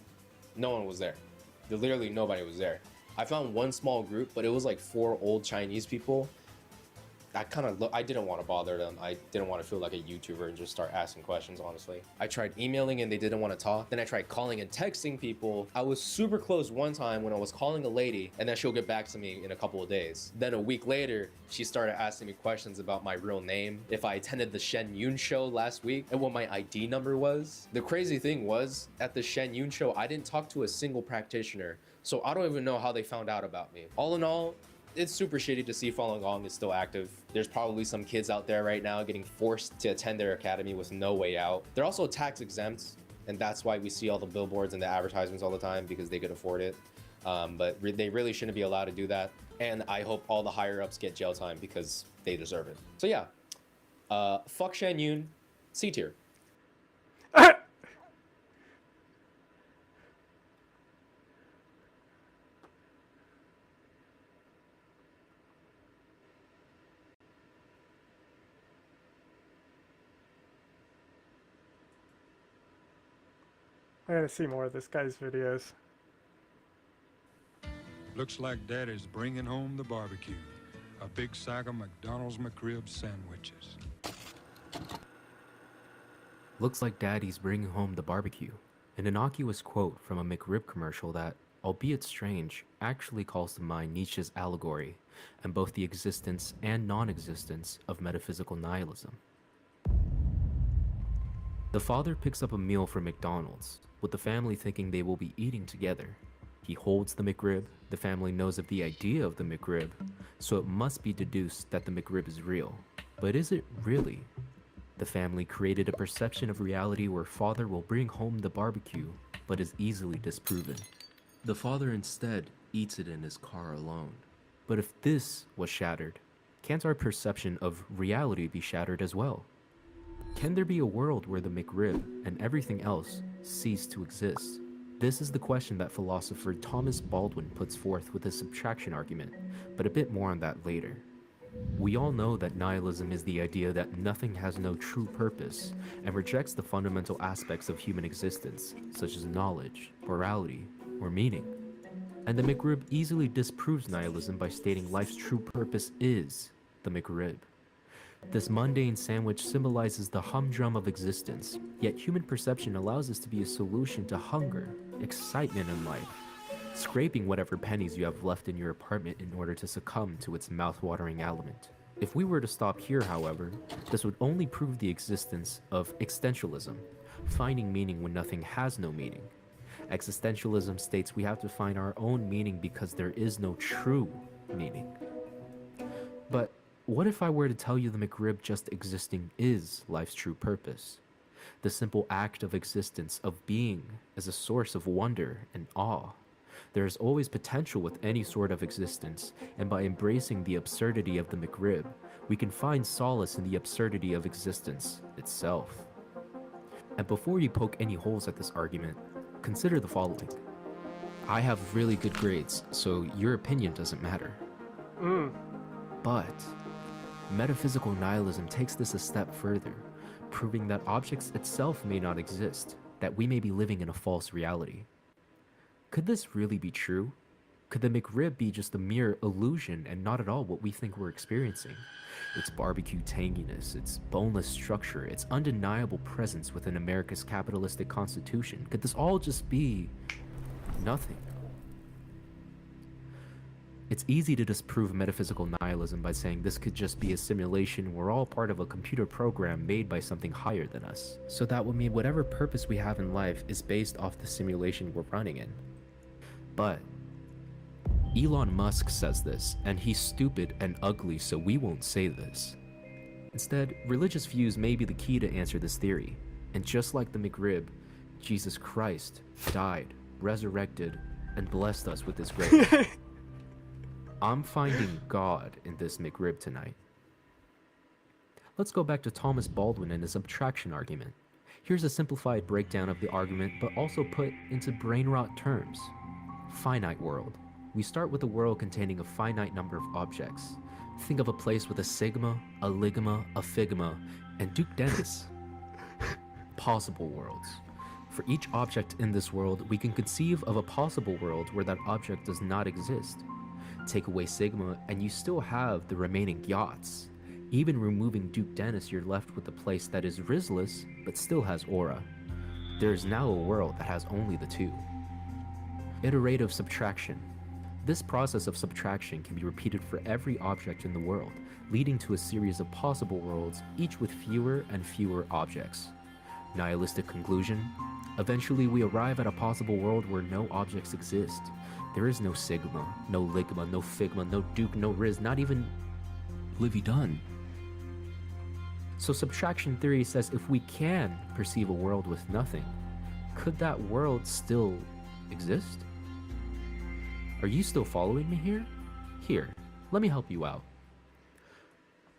No one was there. Literally nobody was there. I found one small group, but it was like 4 old Chinese people. I didn't want to bother them. I didn't want to feel like a YouTuber and just start asking questions, honestly. I tried emailing and they didn't want to talk. Then I tried calling and texting people. I was super close one time when I was calling a lady, and then she'll get back to me in a couple of days. Then a week later, she started asking me questions about my real name, if I attended the Shen Yun show last week, and what my ID number was. The crazy thing was, at the Shen Yun show, I didn't talk to a single practitioner, so I don't even know how they found out about me. All in all, it's super shitty to see Falun Gong is still active. There's probably some kids out there right now getting forced to attend their academy with no way out. They're also tax exempt, and that's why we see all the billboards and the advertisements all the time, because they could afford it. But they really shouldn't be allowed to do that. And I hope all the higher ups get jail time because they deserve it. So yeah, fuck Shen Yun, C tier. I gotta see more of this guy's videos. Looks like Daddy's bringing home the barbecue. A big sack of McDonald's McRib sandwiches. Looks like Daddy's bringing home the barbecue. An innocuous quote from a McRib commercial that, albeit strange, actually calls to mind Nietzsche's allegory and both the existence and non-existence of metaphysical nihilism. The father picks up a meal from McDonald's, with the family thinking they will be eating together. He holds the McRib, the family knows of the idea of the McRib, so it must be deduced that the McRib is real. But is it really? The family created a perception of reality where father will bring home the barbecue, but is easily disproven. The father instead eats it in his car alone. But if this was shattered, can't our perception of reality be shattered as well? Can there be a world where the McRib and everything else cease to exist? This is the question that philosopher Thomas Baldwin puts forth with his subtraction argument, but a bit more on that later. We all know that nihilism is the idea that nothing has no true purpose and rejects the fundamental aspects of human existence, such as knowledge, morality, or meaning. And the McRib easily disproves nihilism by stating life's true purpose is the McRib. This mundane sandwich symbolizes the humdrum of existence, yet human perception allows us to be a solution to hunger, excitement in life, scraping whatever pennies you have left in your apartment in order to succumb to its mouth-watering element. If we were to stop here, however, this would only prove the existence of existentialism, finding meaning when nothing has no meaning. Existentialism states we have to find our own meaning because there is no true meaning. But what if I were to tell you the McRib just existing is life's true purpose? The simple act of existence, of being, is a source of wonder and awe. There is always potential with any sort of existence, and by embracing the absurdity of the McRib, we can find solace in the absurdity of existence itself. And before you poke any holes at this argument, consider the following. I have really good grades, so your opinion doesn't matter. But metaphysical nihilism takes this a step further, proving that objects itself may not exist, that we may be living in a false reality. Could this really be true? Could the McRib be just a mere illusion and not at all what we think we're experiencing? Its barbecue tanginess, its boneless structure, its undeniable presence within America's capitalistic constitution, could this all just be nothing? It's easy to disprove metaphysical nihilism by saying this could just be a simulation. We're all part of a computer program made by something higher than us. So that would mean whatever purpose we have in life is based off the simulation we're running in. But Elon Musk says this, and he's stupid and ugly, so we won't say this. Instead, religious views may be the key to answer this theory. And just like the McRib, Jesus Christ died, resurrected, and blessed us with his grace. I'm finding God in this McRib tonight. Let's go back to Thomas Baldwin and his subtraction argument. Here's a simplified breakdown of the argument, but also put into brain rot terms. Finite world. We start with a world containing a finite number of objects. Think of a place with a sigma, a ligma, a figma, and Duke Dennis. Possible worlds. For each object in this world, we can conceive of a possible world where that object does not exist. Take away sigma, and you still have the remaining yachts. Even removing Duke Dennis, you're left with a place that is Rizless, but still has aura. There is now a world that has only the two. Iterative subtraction. This process of subtraction can be repeated for every object in the world, leading to a series of possible worlds, each with fewer and fewer objects. Nihilistic conclusion. Eventually, we arrive at a possible world where no objects exist. There is no Sigma, no Ligma, no Figma, no Duke, no Riz, not even Livy Dunn. So subtraction theory says if we can perceive a world with nothing, could that world still exist? Are you still following me here? Here, let me help you out.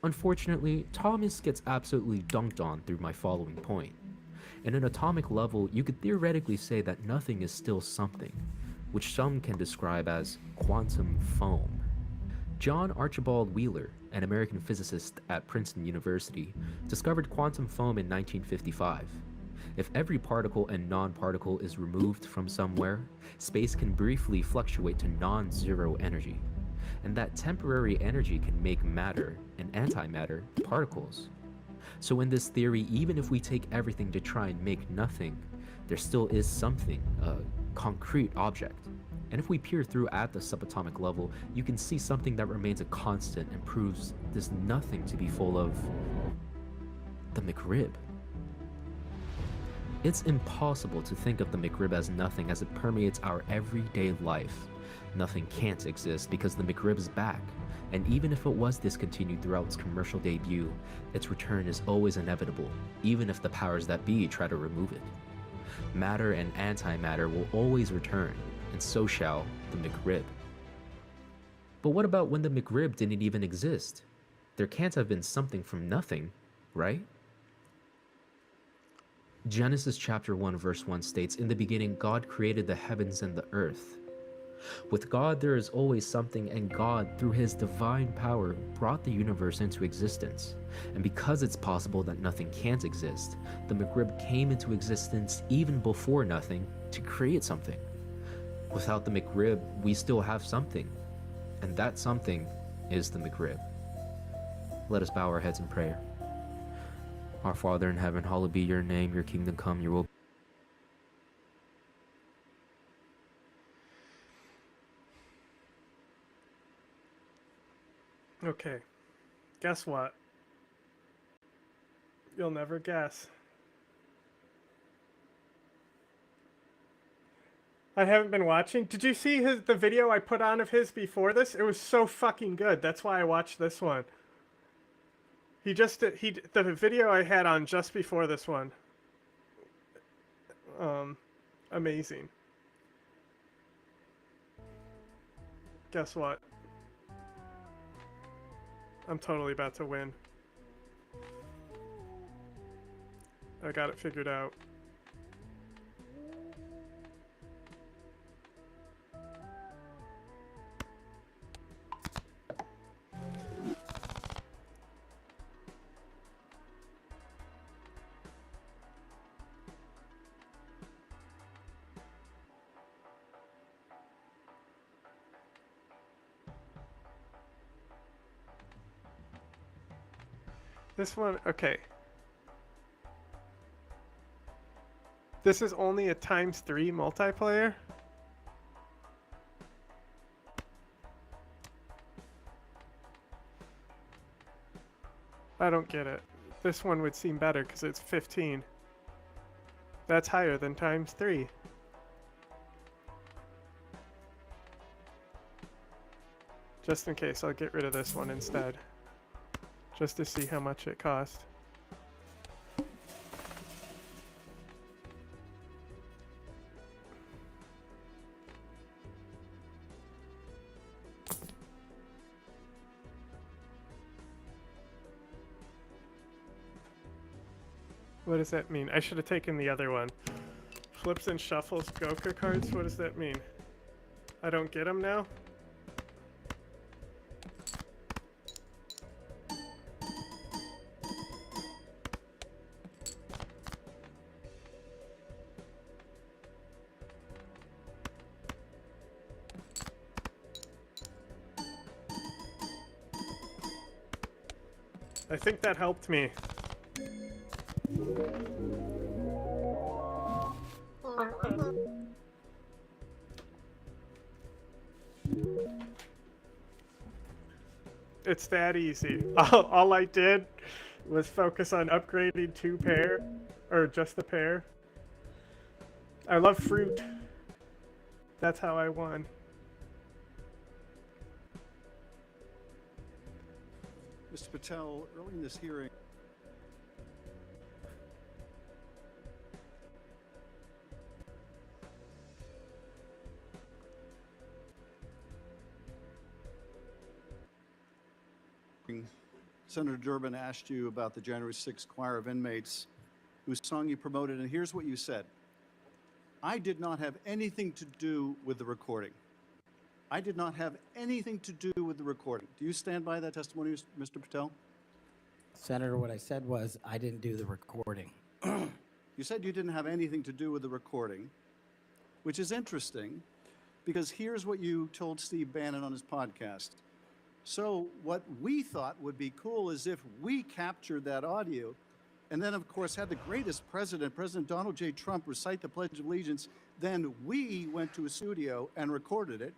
Unfortunately, Thomas gets absolutely dunked on through my following point. In an atomic level, you could theoretically say that nothing is still something, which some can describe as quantum foam. John Archibald Wheeler, an American physicist at Princeton University, discovered quantum foam in 1955. If every particle and non-particle is removed from somewhere, space can briefly fluctuate to non-zero energy. And that temporary energy can make matter and antimatter particles. So in this theory, even if we take everything to try and make nothing, there still is something, a concrete object. And if we peer through at the subatomic level, you can see something that remains a constant and proves this nothing to be full of the McRib. It's impossible to think of the McRib as nothing as it permeates our everyday life. Nothing can't exist because the McRib is back, and even if it was discontinued throughout its commercial debut, its return is always inevitable, even if the powers that be try to remove it. Matter and antimatter will always return, and so shall the McRib. But what about when the McRib didn't even exist? There can't have been something from nothing, right? Genesis chapter 1 verse 1 states, "In the beginning God created the heavens and the earth." With God there is always something, and God, through his divine power, brought the universe into existence. And because it's possible that nothing can't exist, the McRib came into existence even before nothing to create something. Without the McRib, we still have something, and that something is the McRib. Let us bow our heads in prayer. Our Father in heaven, hallowed be your name, your kingdom come, your will. Okay, guess what? You'll never guess. I haven't been watching. Did you see the video I put on of his before this? It was so fucking good. That's why I watched this one. The video I had on just before this one. Amazing. Guess what? I'm totally about to win. I got it figured out. This one, okay. This is only a ×3 multiplayer. I don't get it. This one would seem better because it's 15. That's higher than ×3. Just in case, I'll get rid of this one instead. Just to see how much it cost. What does that mean? I should have taken the other one. Flips and shuffles Goka cards? What does that mean? I don't get them now? I think that helped me. It's that easy. All I did was focus on upgrading 2 pair, or just the pair. I love fruit. That's how I won. Mr. Patel, early in this hearing, Senator Durbin asked you about the January 6th choir of inmates whose song you promoted, and here's what you said. I did not have anything to do with the recording. I did not have anything to do with the recording. Do you stand by that testimony, Mr. Patel? Senator, what I said was I didn't do the recording. You said you didn't have anything to do with the recording, which is interesting because here's what you told Steve Bannon on his podcast. So what we thought would be cool is if we captured that audio and then, of course, had the greatest president, President Donald J. Trump, recite the Pledge of Allegiance, then we went to a studio and recorded it,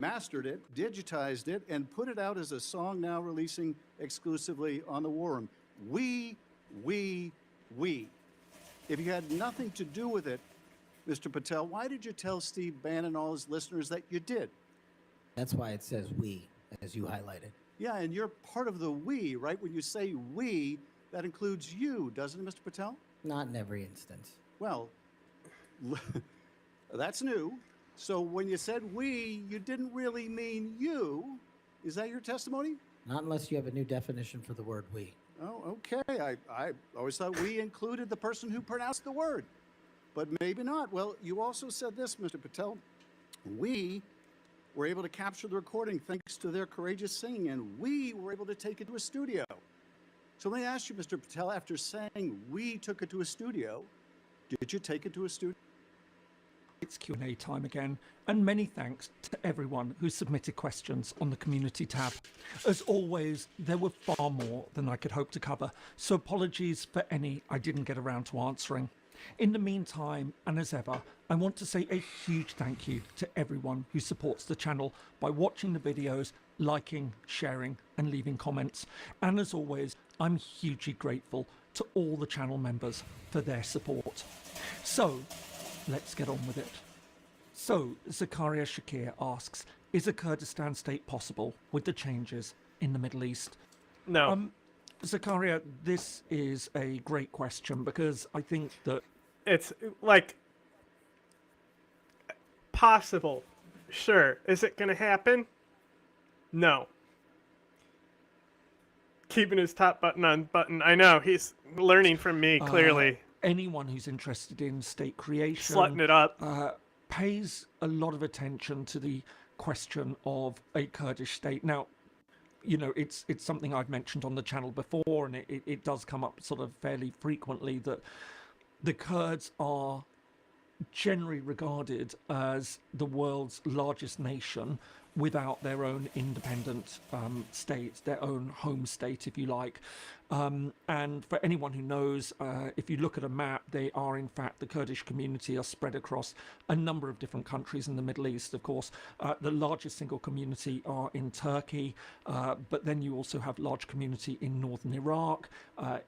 mastered it, digitized it, and put it out as a song now releasing exclusively on the War Room. We. If you had nothing to do with it, Mr. Patel, why did you tell Steve Bannon and all his listeners that you did? That's why it says we, as you highlighted. Yeah, and you're part of the we, right? When you say we, that includes you, doesn't it, Mr. Patel? Not in every instance. Well, that's new. So when you said we, you didn't really mean you. Is that your testimony? Not unless you have a new definition for the word we. Oh, okay. I always thought we included the person who pronounced the word, but maybe not. Well, you also said this, Mr. Patel. We were able to capture the recording thanks to their courageous singing, and we were able to take it to a studio. So let me ask you, Mr. Patel, after saying we took it to a studio, did you take it to a studio? It's Q&A time again, and many thanks to everyone who submitted questions on the community tab. As always, there were far more than I could hope to cover, so apologies for any I didn't get around to answering. In the meantime, and as ever, I want to say a huge thank you to everyone who supports the channel by watching the videos, liking, sharing, and leaving comments. And as always, I'm hugely grateful to all the channel members for their support. So, let's get on with it. So, Zakaria Shakir asks, is a Kurdistan state possible with the changes in the Middle East? No. Zakaria, this is a great question because I think that it's like possible. Sure. Is it going to happen? No. Keeping his top button on button. I know, he's learning from me, clearly. Anyone who's interested in state creation, Slutting it up, pays a lot of attention to the question of a Kurdish state. Now, you know, it's something I've mentioned on the channel before, and it does come up sort of fairly frequently that the Kurds are generally regarded as the world's largest nation without their own independent state, their own home state, if you like. And for anyone who knows, if you look at a map, they are in fact, the Kurdish community are spread across a number of different countries in the Middle East. Of course, the largest single community are in Turkey, but then you also have large community in northern Iraq,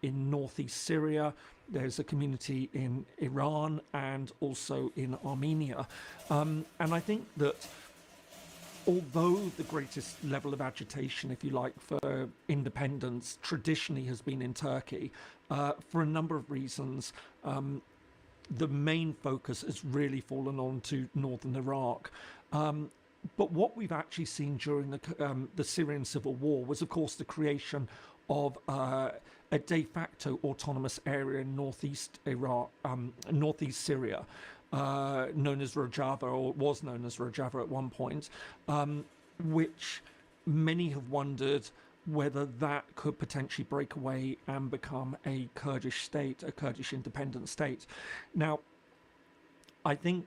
in northeast Syria. There's a community in Iran and also in Armenia. And I think that although the greatest level of agitation, if you like, for independence traditionally has been in Turkey, for a number of reasons, the main focus has really fallen on to northern Iraq. But what we've actually seen during the Syrian civil war was, of course, the creation of a de facto autonomous area in northeast Iraq, northeast Syria, known as Rojava, or was known as Rojava at one point, which many have wondered whether that could potentially break away and become a Kurdish state, a Kurdish independent state. Now, I think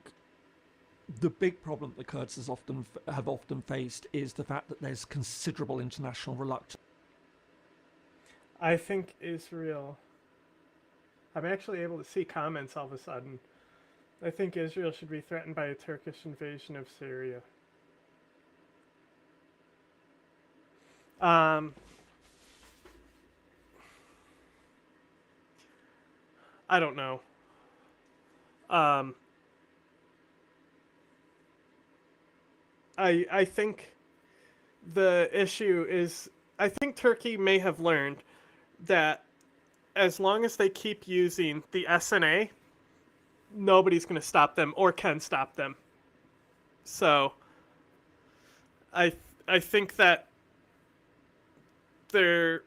the big problem the Kurds have often faced is the fact that there's considerable international reluctance. I think Israel. I'm actually able to see comments all of a sudden. I think Israel should be threatened by a Turkish invasion of Syria. I don't know. I think the issue is, I think Turkey may have learned that as long as they keep using the SNA, nobody's going to stop them or can stop them. So I think that there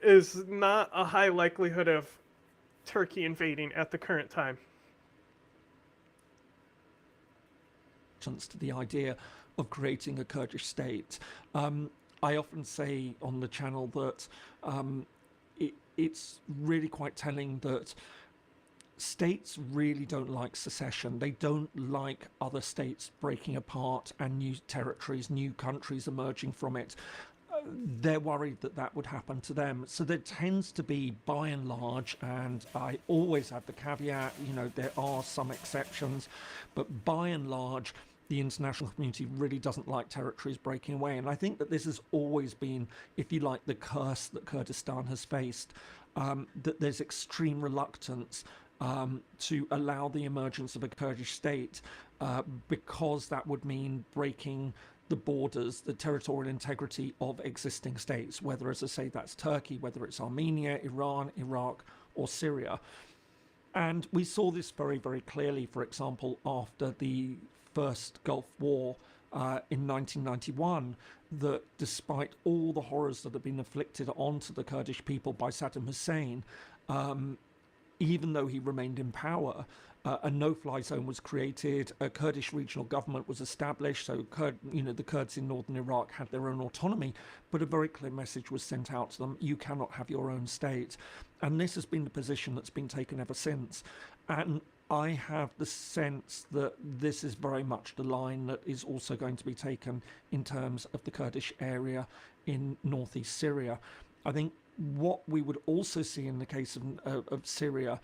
is not a high likelihood of Turkey invading at the current time. To the idea of creating a Kurdish state. I often say on the channel that it's really quite telling that states really don't like secession. They don't like other states breaking apart and new territories, new countries emerging from it. They're worried that that would happen to them. So there tends to be, by and large, and I always have the caveat, you know, there are some exceptions, but by and large, the international community really doesn't like territories breaking away. And I think that this has always been, if you like, the curse that Kurdistan has faced, that there's extreme reluctance to allow the emergence of a Kurdish state because that would mean breaking the borders, the territorial integrity of existing states, whether, as I say, that's Turkey, whether it's Armenia, Iran, Iraq, or Syria. And we saw this very, very clearly, for example, after the first Gulf War in 1991, that despite all the horrors that have been inflicted onto the Kurdish people by Saddam Hussein, even though he remained in power, a no-fly zone was created, a Kurdish regional government was established, so the Kurds in northern Iraq had their own autonomy, but a very clear message was sent out to them: you cannot have your own state. And this has been the position that's been taken ever since. And I have the sense that this is very much the line that is also going to be taken in terms of the Kurdish area in northeast Syria. I think what we would also see in the case of Syria,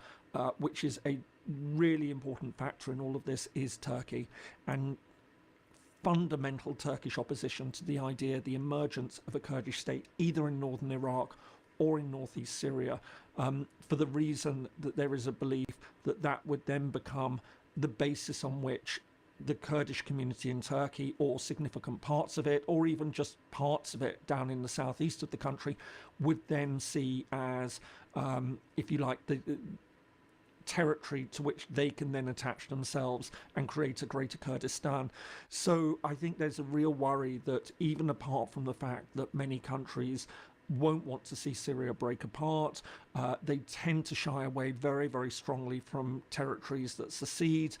which is a really important factor in all of this, is Turkey and fundamental Turkish opposition to the idea, the emergence of a Kurdish state, either in northern Iraq or in northeast Syria, for the reason that there is a belief that that would then become the basis on which the Kurdish community in Turkey, or significant parts of it, or even just parts of it down in the southeast of the country, would then see as, if you like, the territory to which they can then attach themselves and create a greater Kurdistan. So I think there's a real worry that, even apart from the fact that many countries won't want to see Syria break apart, they tend to shy away very, very strongly from territories that secede.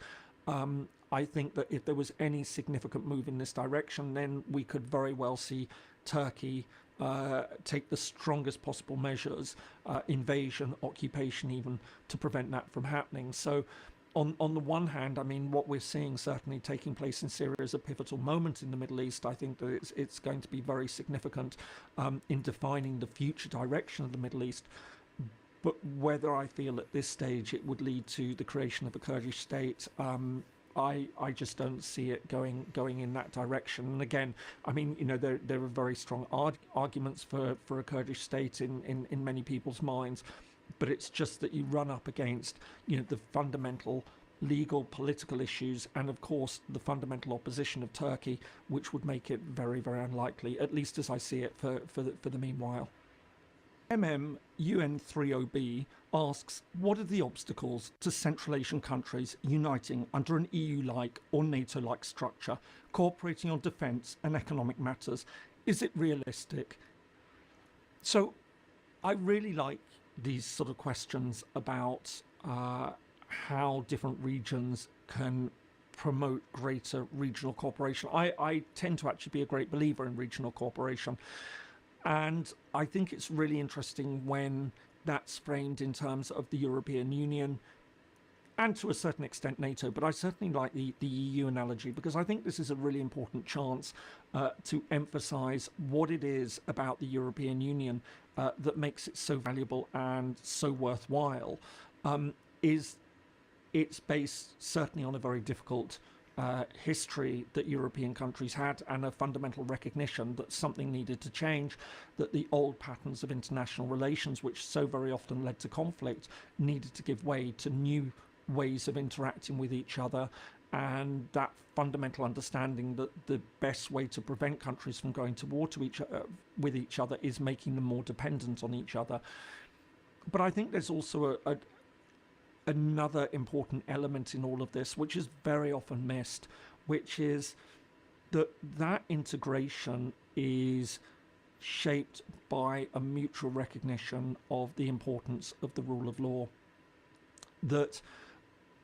I think that if there was any significant move in this direction, then we could very well see Turkey take the strongest possible measures, invasion, occupation even, to prevent that from happening. So on the one hand, I mean, what we're seeing certainly taking place in Syria is a pivotal moment in the Middle East. I think that it's going to be very significant in defining the future direction of the Middle East. But whether I feel at this stage it would lead to the creation of a Kurdish state, I just don't see it going in that direction. And again, I mean, you know, there are very strong arguments for a Kurdish state in many people's minds, but it's just that you run up against, you know, the fundamental legal, political issues, and of course the fundamental opposition of Turkey, which would make it very, very unlikely, at least as I see it, for the meanwhile. UN30B asks, what are the obstacles to Central Asian countries uniting under an EU-like or NATO-like structure, cooperating on defence and economic matters? Is it realistic? So I really like these sort of questions about how different regions can promote greater regional cooperation. I tend to actually be a great believer in regional cooperation. And I think it's really interesting when that's framed in terms of the European Union and to a certain extent NATO, but I certainly like the EU analogy because I think this is a really important chance to emphasize what it is about the European Union that makes it so valuable and so worthwhile. Is it's based certainly on a very difficult history that European countries had, and a fundamental recognition that something needed to change, that the old patterns of international relations, which so very often led to conflict, needed to give way to new ways of interacting with each other, and that fundamental understanding that the best way to prevent countries from going to war with each other is making them more dependent on each other. But I think there's also another important element in all of this, which is very often missed, which is that integration is shaped by a mutual recognition of the importance of the rule of law. That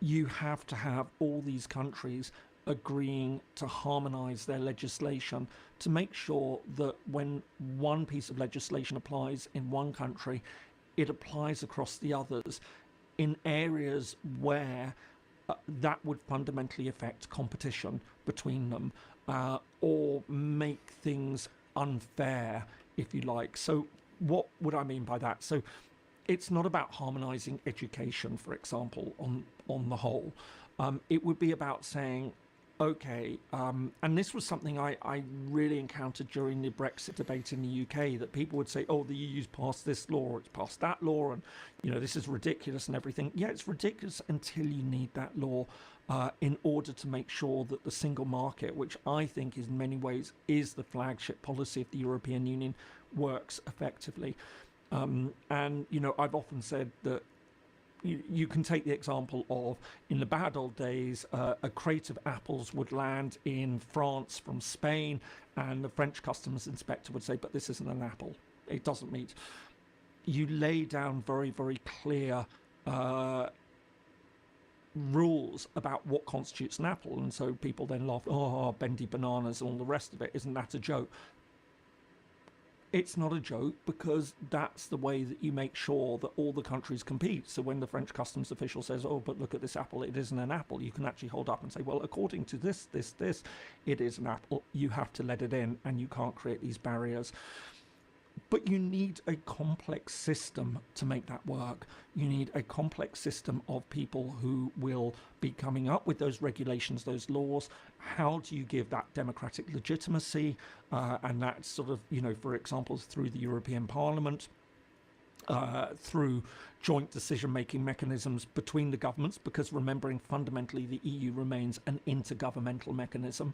you have to have all these countries agreeing to harmonize their legislation to make sure that when one piece of legislation applies in one country, it applies across the others in areas where that would fundamentally affect competition between them, or make things unfair, if you like. So what would I mean by that? So it's not about harmonizing education, for example, on the whole. It would be about saying, okay, and this was something I really encountered during the Brexit debate in the UK, that people would say, oh, the EU's passed this law, or it's passed that law, and, you know, this is ridiculous and everything. Yeah, it's ridiculous until you need that law in order to make sure that the single market, which I think in many ways is the flagship policy of the European Union, works effectively. And, you know, I've often said that you can take the example of, in the bad old days, a crate of apples would land in France from Spain, and the French customs inspector would say, but this isn't an apple. It doesn't meet. You lay down very, very clear rules about what constitutes an apple, and so people then laugh, oh, bendy bananas and all the rest of it. Isn't that a joke? It's not a joke, because that's the way that you make sure that all the countries compete. So when the French customs official says, oh, but look at this apple, it isn't an apple, you can actually hold up and say, well, according to this, it is an apple. You have to let it in, and you can't create these barriers. But you need a complex system to make that work. You need a complex system of people who will be coming up with those regulations, those laws. How do you give that democratic legitimacy? And that's sort of, you know, for example, through the European Parliament, through joint decision-making mechanisms between the governments, because remembering fundamentally the EU remains an intergovernmental mechanism.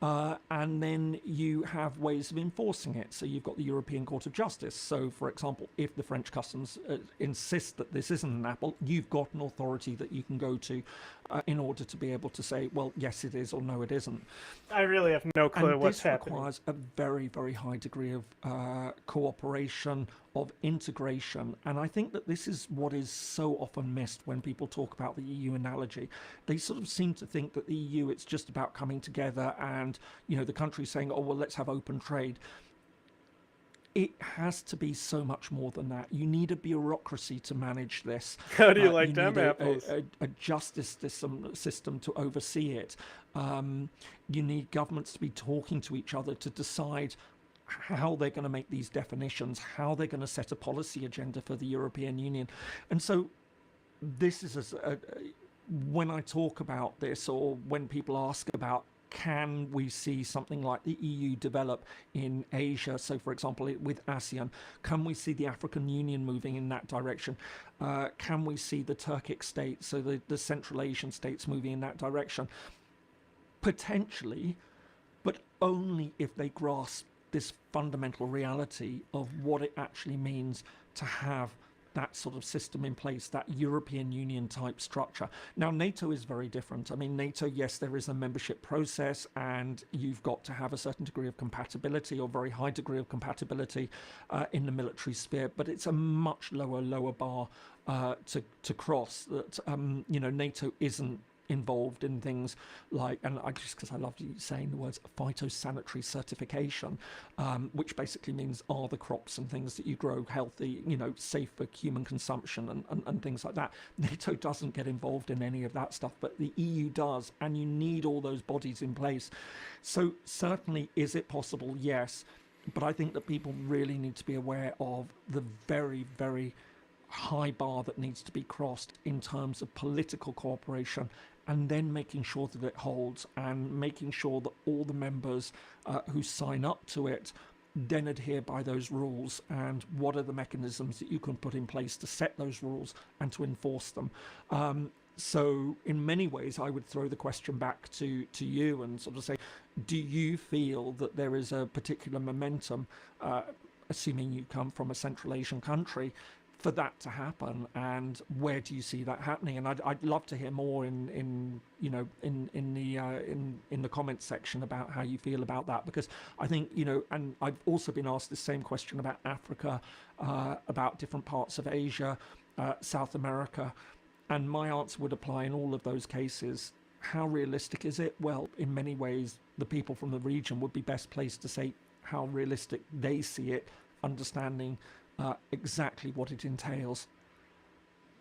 And then you have ways of enforcing it. So you've got the European Court of Justice. So, for example, if the French customs insist that this isn't an apple, you've got an authority that you can go to in order to be able to say, well, yes, it is, or no, it isn't. I really have no clue and what's this happening. Requires a very, very high degree of cooperation, of integration. And I think that this is what is so often missed when people talk about the EU analogy. They sort of seem to think that the EU, it's just about coming together and, you know, the countries saying, oh, well, let's have open trade. It has to be so much more than that. You need a bureaucracy to manage this. How do you like them need apples? A justice system to oversee it. You need governments to be talking to each other to decide how they're going to make these definitions, how they're going to set a policy agenda for the European Union. And so this is, when I talk about this, or when people ask about, can we see something like the EU develop in Asia? So, for example, with ASEAN, can we see the African Union moving in that direction? Can we see the Turkic states, so the Central Asian states, moving in that direction? Potentially, but only if they grasp this fundamental reality of what it actually means to have that sort of system in place, that European Union type structure. Now, NATO is very different. I mean, NATO, yes, there is a membership process, and you've got to have a certain degree of compatibility, or very high degree of compatibility in the military sphere, but it's a much lower bar to cross. That you know, NATO isn't involved in things like, and I just because I love you saying the words phytosanitary certification, which basically means are the crops and things that you grow healthy, safe for human consumption and things like that. NATO doesn't get involved in any of that stuff, but the EU does, and you need all those bodies in place. So certainly, is it possible? Yes. But I think that people really need to be aware of the very, very high bar that needs to be crossed in terms of political cooperation, and then making sure that it holds, and making sure that all the members who sign up to it then adhere by those rules, and what are the mechanisms that you can put in place to set those rules and to enforce them. So in many ways, I would throw the question back to you and sort of say, do you feel that there is a particular momentum, assuming you come from a Central Asian country, for that to happen, and where do you see that happening? And I'd love to hear more in the comments section about how you feel about that, because I think, and I've also been asked the same question about Africa, about different parts of Asia, South America. And my answer would apply in all of those cases. How realistic is it? Well, in many ways, the people from the region would be best placed to say how realistic they see it, understanding exactly what it entails.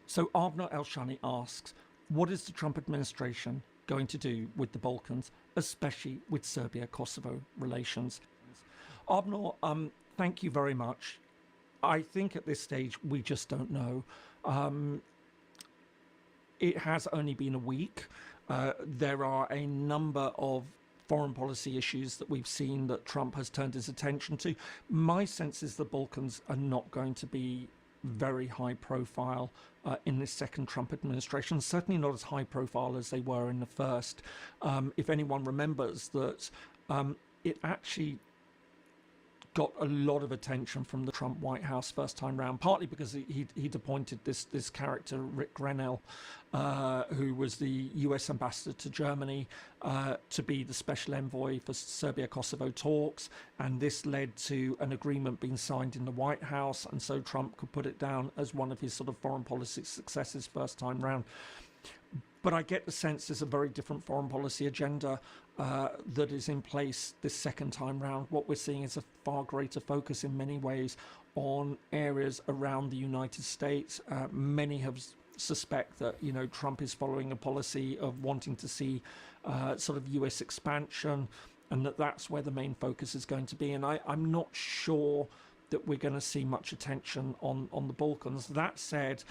So Abner Elshani asks, what is the Trump administration going to do with the Balkans, especially with Serbia-Kosovo relations? Abner, thank you very much. I think at this stage, we just don't know. It has only been a week. There are a number of foreign policy issues that we've seen that Trump has turned his attention to. My sense is the Balkans are not going to be very high profile in this second Trump administration, certainly not as high profile as they were in the first. If anyone remembers that it actually got a lot of attention from the Trump White House first time round, partly because he'd appointed this character, Rick Grenell, who was the US ambassador to Germany, to be the special envoy for Serbia-Kosovo talks, and this led to an agreement being signed in the White House, and so Trump could put it down as one of his sort of foreign policy successes first time round. But I get the sense there's a very different foreign policy agenda that is in place this second time round. What we're seeing is a far greater focus in many ways on areas around the United States. Many have suspect that Trump is following a policy of wanting to see sort of US expansion, and that's where the main focus is going to be. And I'm not sure that we're going to see much attention on the Balkans. That said,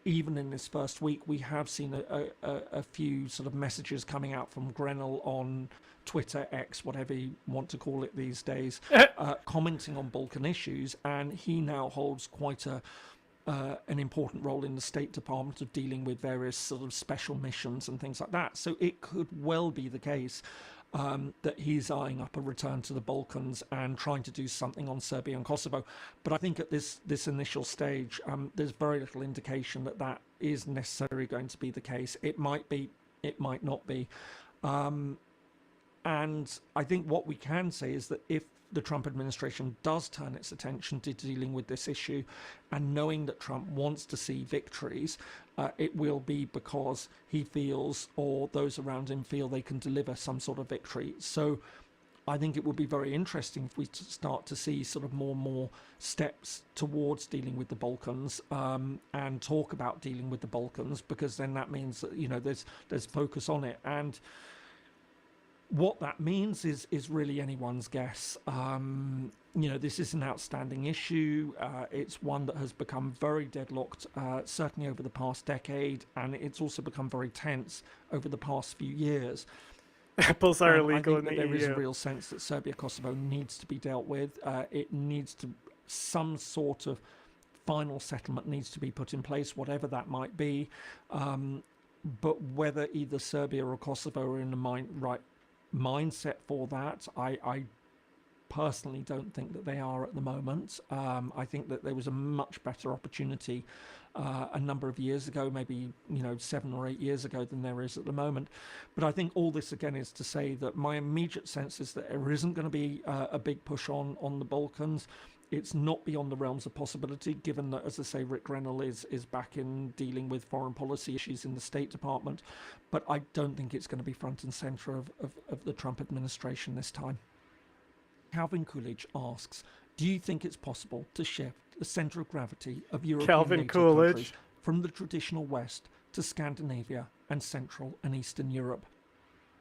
even in this first week, we have seen a few sort of messages coming out from Grenell on Twitter, X, whatever you want to call it these days, commenting on Balkan issues, and he now holds quite an important role in the State Department of dealing with various sort of special missions and things like that. So it could well be the case that he's eyeing up a return to the Balkans and trying to do something on Serbia and Kosovo. But I think at this initial stage, there's very little indication that is necessarily going to be the case. It might be, it might not be. And I think what we can say is that if the Trump administration does turn its attention to dealing with this issue, and knowing that Trump wants to see victories, it will be because he feels, or those around him feel, they can deliver some sort of victory. So I think it would be very interesting if we start to see sort of more and more steps towards dealing with the Balkans, and talk about dealing with the Balkans, because then that means that there's focus on it. And what that means is really anyone's guess. This is an outstanding issue. It's one that has become very deadlocked, certainly over the past decade, and it's also become very tense over the past few years. Apples are illegal I in think the that there EU. is a real sense that Serbia-Kosovo needs to be dealt with. It needs to, some sort of final settlement needs to be put in place, whatever that might be. But whether either Serbia or Kosovo are in the right mindset for that, I personally don't think that they are at the moment. I think that there was a much better opportunity a number of years ago, maybe 7 or 8 years ago, than there is at the moment. But I think all this again is to say that my immediate sense is that there isn't going to be a big push on the Balkans. It's not beyond the realms of possibility, given that, as I say, Rick Grenell is back in dealing with foreign policy issues in the State Department. But I don't think it's going to be front and center of the Trump administration this time. Calvin Coolidge asks, do you think it's possible to shift the center of gravity of European Calvin NATO Coolidge. countries from the traditional West to Scandinavia and Central and Eastern Europe?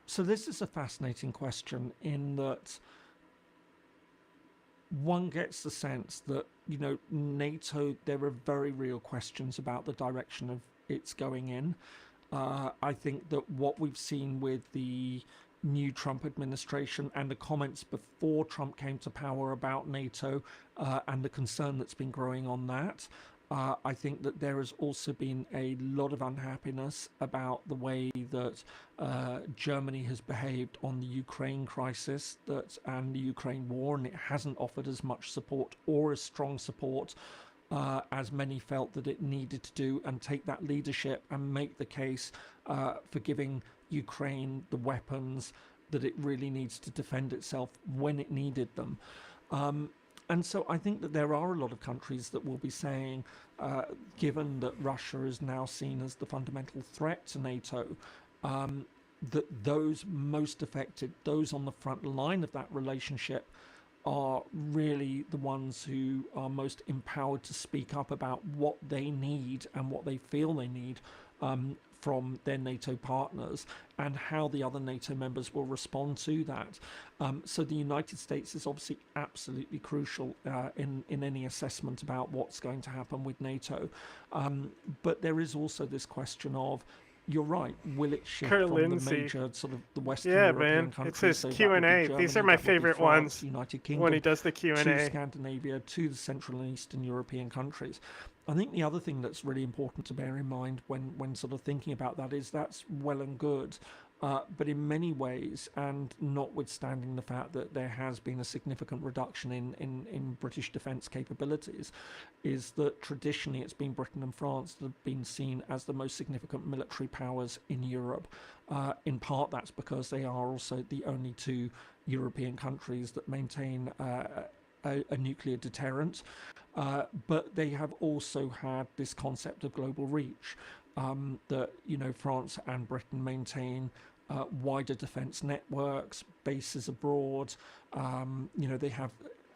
So this is a fascinating question in that one gets the sense that, you know, NATO, there are very real questions about the direction of it's going in. I think that what we've seen with the new Trump administration and the comments before Trump came to power about NATO and the concern that's been growing on that, I think that there has also been a lot of unhappiness about the way that Germany has behaved on the Ukraine crisis and the Ukraine war, and it hasn't offered as much support or as strong support as many felt that it needed to do, and take that leadership and make the case for giving Ukraine the weapons that it really needs to defend itself when it needed them. And so I think that there are a lot of countries that will be saying, given that Russia is now seen as the fundamental threat to NATO, that those most affected, those on the front line of that relationship, are really the ones who are most empowered to speak up about what they need and what they feel they need from their NATO partners, and how the other NATO members will respond to that. So the United States is obviously absolutely crucial in any assessment about what's going to happen with NATO. But there is also this question of, you're right, will it shift Kurt from Lindsay. the major sort of the Western Yeah, European man. countries? It's his so that would be Q&A. These Germany, are my that would be favorite France, ones United Kingdom, when he does the to Q&A. Scandinavia, to the Central and Eastern European countries. I think the other thing that's really important to bear in mind when sort of thinking about that is that's well and good, but in many ways, and notwithstanding the fact that there has been a significant reduction in British defence capabilities, is that traditionally it's been Britain and France that have been seen as the most significant military powers in Europe. In part that's because they are also the only two European countries that maintain a nuclear deterrent, but they have also had this concept of global reach, that, you know, France and Britain maintain wider defence networks, bases abroad. You know, they have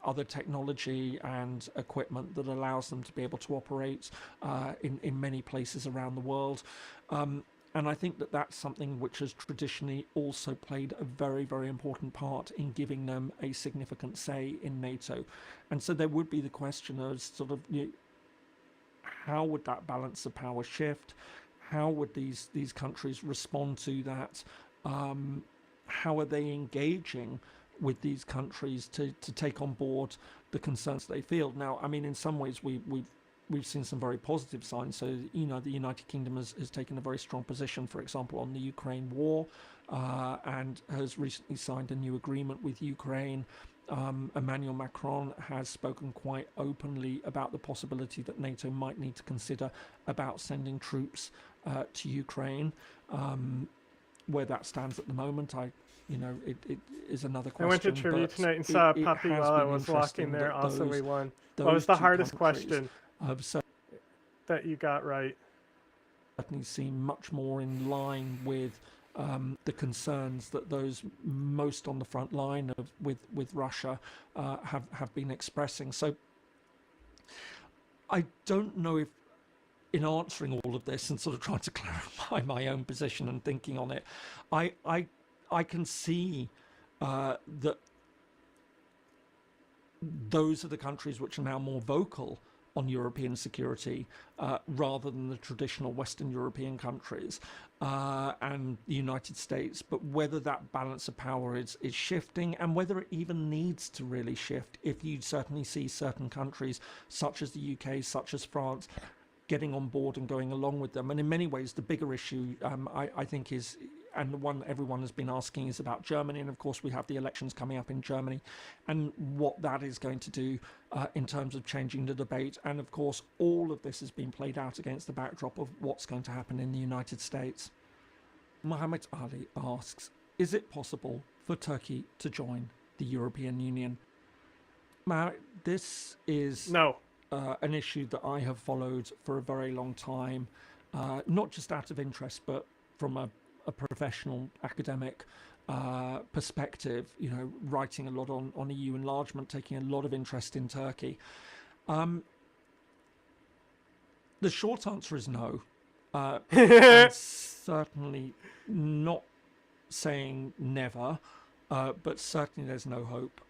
other technology and equipment that allows them to be able to operate in many places around the world. And I think that that's something which has traditionally also played a very, very important part in giving them a significant say in NATO. And so there would be the question of sort of, you know, how would that balance of power shift? How would these countries respond to that? How are they engaging with these countries to take on board the concerns they feel? Now, I mean, in some ways, we've seen some very positive signs. So, you know, the United Kingdom has taken a very strong position, for example, on the Ukraine war, and has recently signed a new agreement with Ukraine. Emmanuel Macron has spoken quite openly about the possibility that NATO might need to consider about sending troops to Ukraine. Where that stands at the moment, it is another question. I went to trivia tonight and saw a puppy while I was walking there. Also, we won. What was the hardest question that you got right? Certainly seem much more in line with the concerns that those most on the front line with Russia have been expressing. So I don't know if, in answering all of this and sort of trying to clarify my own position and thinking on it, I can see that those are the countries which are now more vocal on European security rather than the traditional Western European countries and the United States. But whether that balance of power is shifting, and whether it even needs to really shift, if you certainly see certain countries such as the UK, such as France, getting on board and going along with them. And in many ways, the bigger issue, I think, is, and the one everyone has been asking, is about Germany. And of course, we have the elections coming up in Germany, and what that is going to do in terms of changing the debate. And of course, all of this has been played out against the backdrop of what's going to happen in the United States. Mohammed Ali asks, is it possible for Turkey to join the European Union? This is an issue that I have followed for a very long time, not just out of interest, but from a professional academic perspective, you know, writing a lot on EU enlargement, taking a lot of interest in Turkey. The short answer is no. I'm certainly not saying never, but certainly there's no hope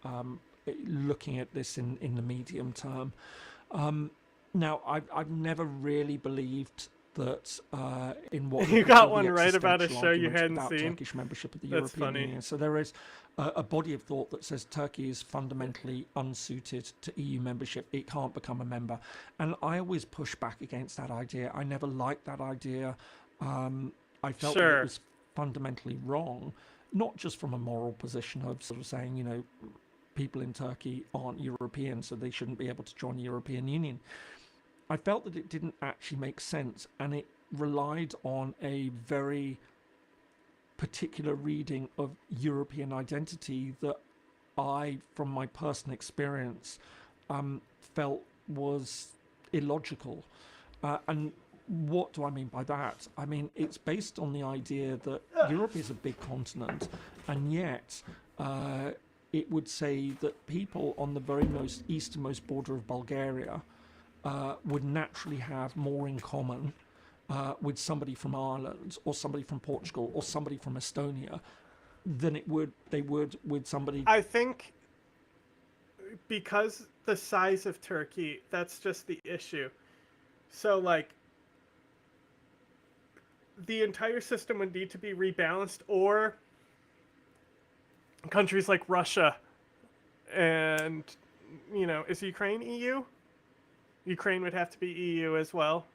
looking at this in the medium term. Now, I've never really believed that in what you got one right about a show you hadn't about seen. Turkish membership of the That's European funny. Union. So there is a body of thought that says Turkey is fundamentally unsuited to EU membership. It can't become a member. And I always push back against that idea. I never liked that idea. I felt that it was fundamentally wrong, not just from a moral position of sort of saying, you know, people in Turkey aren't European, so they shouldn't be able to join the European Union. I felt that it didn't actually make sense, and it relied on a very particular reading of European identity that I, from my personal experience, felt was illogical. And what do I mean by that? I mean, it's based on the idea that Europe is a big continent, and yet it would say that people on the very most easternmost border of Bulgaria would naturally have more in common with somebody from Ireland or somebody from Portugal or somebody from Estonia than they would with somebody. I think because the size of Turkey, that's just the issue. So like the entire system would need to be rebalanced, or countries like Russia and, you know, is Ukraine EU? Ukraine would have to be EU as well.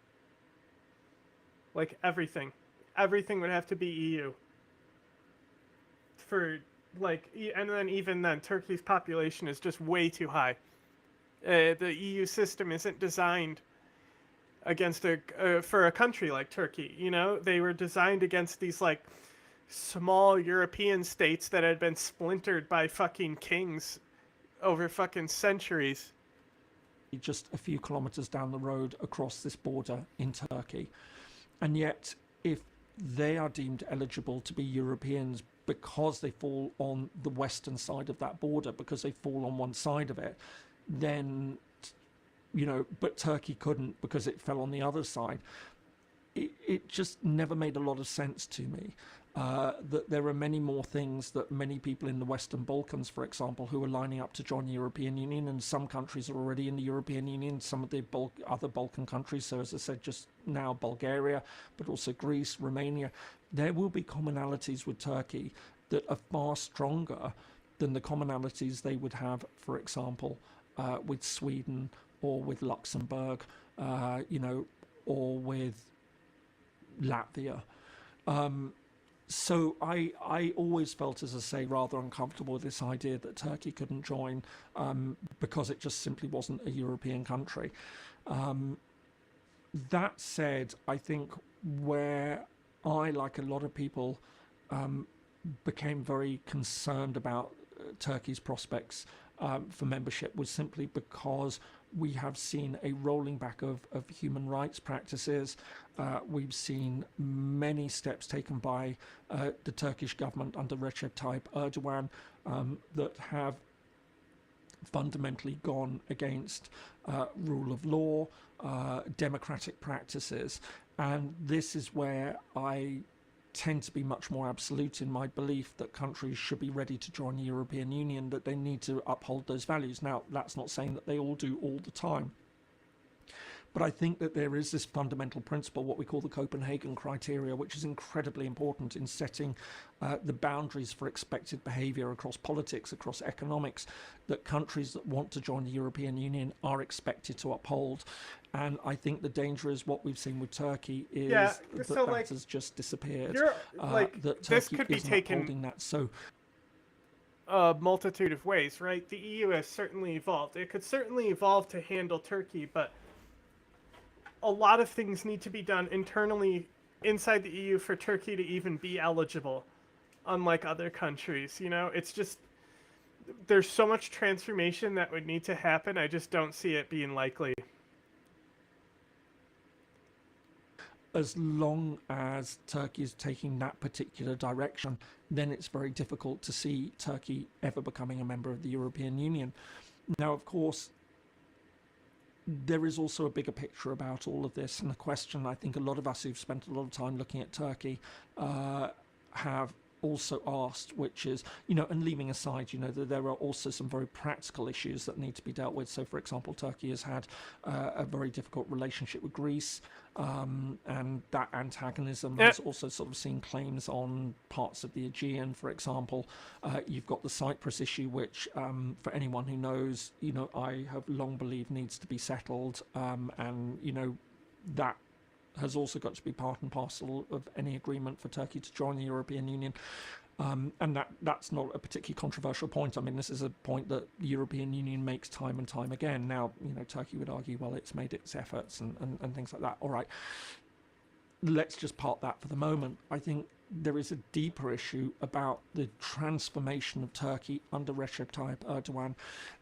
Like everything would have to be EU. For like, and then even then, Turkey's population is just way too high. The EU system isn't designed against for a country like Turkey. You know, they were designed against these like small European states that had been splintered by fucking kings over fucking centuries. Just a few kilometers down the road across this border in Turkey. And yet, if they are deemed eligible to be Europeans because they fall on the western side of that border, because they fall on one side of it, then, you know, but Turkey couldn't because it fell on the other side. It just never made a lot of sense to me. That there are many more things that many people in the Western Balkans, for example, who are lining up to join the European Union, and some countries are already in the European Union, some of the other Balkan countries, so as I said just now, Bulgaria, but also Greece, Romania, there will be commonalities with Turkey that are far stronger than the commonalities they would have, for example, with Sweden or with Luxembourg, you know, or with Latvia. So I always felt, as I say, rather uncomfortable with this idea that Turkey couldn't join because it just simply wasn't a European country. That said, I think where I, like a lot of people, became very concerned about Turkey's prospects for membership was simply because we have seen a rolling back of human rights practices. We've seen many steps taken by the Turkish government under Recep Tayyip Erdogan that have fundamentally gone against rule of law, democratic practices. And this is where I tend to be much more absolute in my belief that countries should be ready to join the European Union, that they need to uphold those values. Now, that's not saying that they all do all the time. But I think that there is this fundamental principle, what we call the Copenhagen criteria, which is incredibly important in setting the boundaries for expected behaviour across politics, across economics, that countries that want to join the European Union are expected to uphold. And I think the danger is what we've seen with Turkey is that has just disappeared. That this Turkey could be isn't taken upholding that. So a multitude of ways, right? The EU has certainly evolved. It could certainly evolve to handle Turkey, but a lot of things need to be done internally inside the EU for Turkey to even be eligible, unlike other countries. You know, it's just there's so much transformation that would need to happen. I just don't see it being likely. As long as Turkey is taking that particular direction, then it's very difficult to see Turkey ever becoming a member of the European Union. Now, of course, there is also a bigger picture about all of this, and a question I think a lot of us who've spent a lot of time looking at Turkey have also asked, which is, and leaving aside, that there are also some very practical issues that need to be dealt with. So, for example, Turkey has had a very difficult relationship with Greece, and that antagonism has also sort of seen claims on parts of the Aegean, for example. You've got the Cyprus issue, which, for anyone who knows, I have long believed needs to be settled, and, that has also got to be part and parcel of any agreement for Turkey to join the European Union. And that's not a particularly controversial point. I mean, this is a point that the European Union makes time and time again. Now, Turkey would argue, well, it's made its efforts and things like that. All right, let's just park that for the moment. I think there is a deeper issue about the transformation of Turkey under Recep Tayyip Erdogan.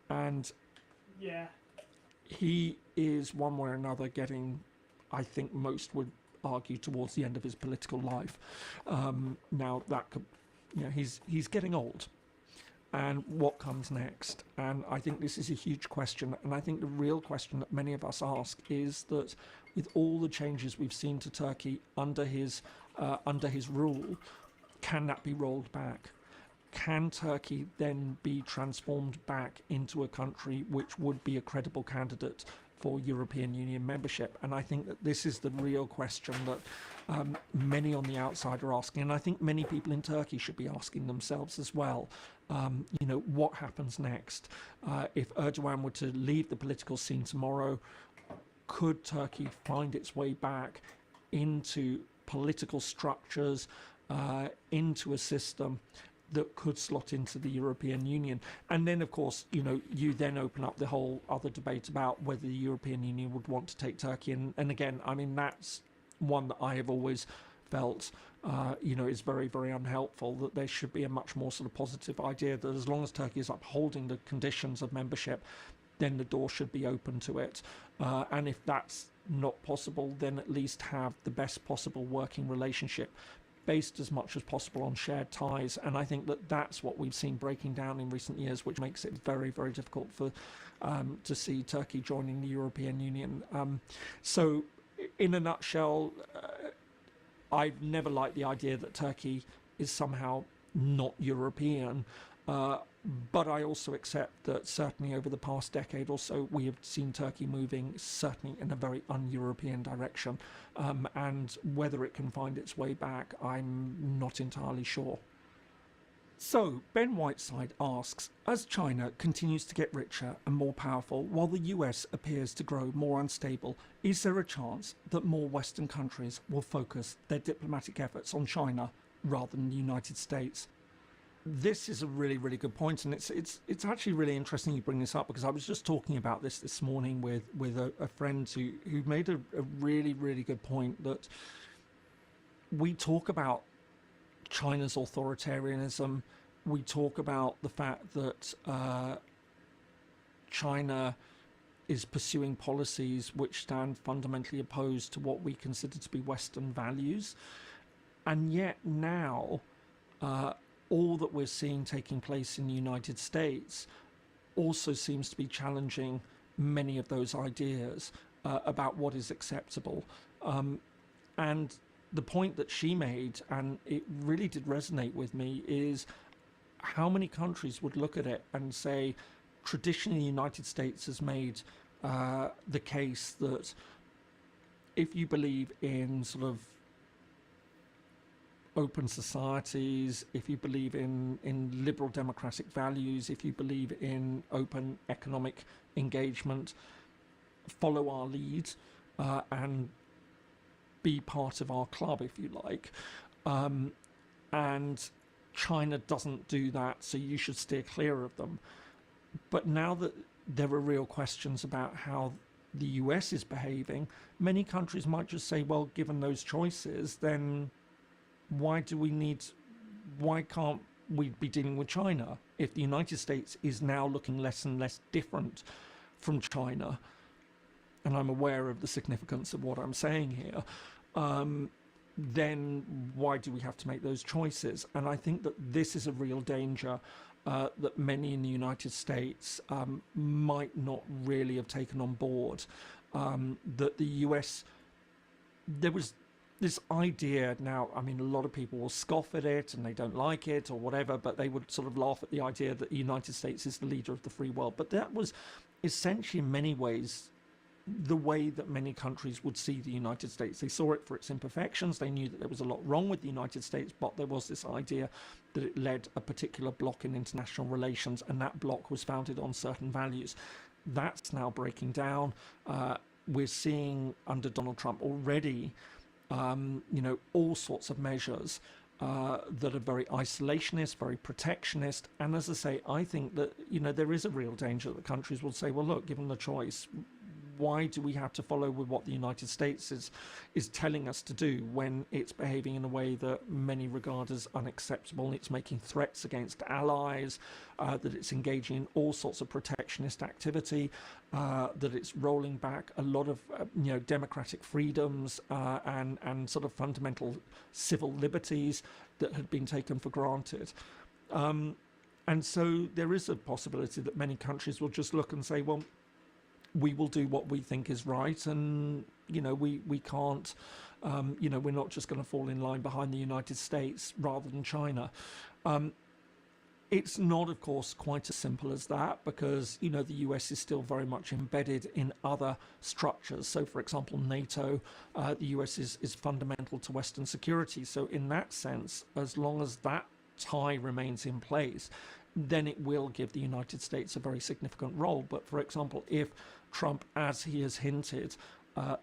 And yeah, he is one way or another getting, I think most would argue, towards the end of his political life. Now that could, he's getting old, and what comes next? And I think this is a huge question. And I think the real question that many of us ask is that, with all the changes we've seen to Turkey under his rule, can that be rolled back? Can Turkey then be transformed back into a country which would be a credible candidate for European Union membership? And I think that this is the real question that many on the outside are asking, and I think many people in Turkey should be asking themselves as well. What happens next? If Erdogan were to leave the political scene tomorrow, could Turkey find its way back into political structures, into a system that could slot into the European Union? And then, of course, you then open up the whole other debate about whether the European Union would want to take Turkey. And again, I mean, that's one that I have always felt, is very, very unhelpful, that there should be a much more sort of positive idea that as long as Turkey is upholding the conditions of membership, then the door should be open to it. And if that's not possible, then at least have the best possible working relationship, based as much as possible on shared ties. And I think that that's what we've seen breaking down in recent years, which makes it very, very difficult for to see Turkey joining the European Union. So in a nutshell, I've never liked the idea that Turkey is somehow not European, but I also accept that certainly over the past decade or so, we have seen Turkey moving certainly in a very un-European direction, and whether it can find its way back, I'm not entirely sure. So, Ben Whiteside asks, as China continues to get richer and more powerful while the US appears to grow more unstable, is there a chance that more Western countries will focus their diplomatic efforts on China rather than the United States? This is a really, really good point, and it's actually really interesting you bring this up, because I was just talking about this morning with a friend who made a really, really good point, that we talk about China's authoritarianism, we talk about the fact that China is pursuing policies which stand fundamentally opposed to what we consider to be Western values, and yet now all that we're seeing taking place in the United States also seems to be challenging many of those ideas about what is acceptable. And the point that she made, and it really did resonate with me, is how many countries would look at it and say, traditionally the United States has made the case that if you believe in sort of open societies, if you believe in liberal democratic values, if you believe in open economic engagement, follow our lead and be part of our club, if you like. And China doesn't do that, so you should steer clear of them. But now that there are real questions about how the US is behaving, many countries might just say, well, given those choices, then why can't we be dealing with China if the United States is now looking less and less different from China, and I'm aware of the significance of what I'm saying here, then why do we have to make those choices? And I think that this is a real danger that many in the United States might not really have taken on board. That the US, there was this idea now, I mean, a lot of people will scoff at it and they don't like it or whatever, but they would sort of laugh at the idea that the United States is the leader of the free world. But that was essentially, in many ways, the way that many countries would see the United States. They saw it for its imperfections. They knew that there was a lot wrong with the United States, but there was this idea that it led a particular bloc in international relations, and that bloc was founded on certain values. That's now breaking down. We're seeing under Donald Trump already, all sorts of measures that are very isolationist, very protectionist. And as I say, I think that, there is a real danger that countries will say, well, look, given the choice, why do we have to follow with what the United States is telling us to do when it's behaving in a way that many regard as unacceptable? It's making threats against allies, that it's engaging in all sorts of protectionist activity, that it's rolling back a lot of democratic freedoms and sort of fundamental civil liberties that had been taken for granted. And so there is a possibility that many countries will just look and say, well, we will do what we think is right, and we can't, we're not just going to fall in line behind the United States rather than China. It's not, of course, quite as simple as that, because the US is still very much embedded in other structures. So, for example, NATO, the US is fundamental to Western security. So in that sense, as long as that tie remains in place, then it will give the United States a very significant role. But for example, if Trump, as he has hinted,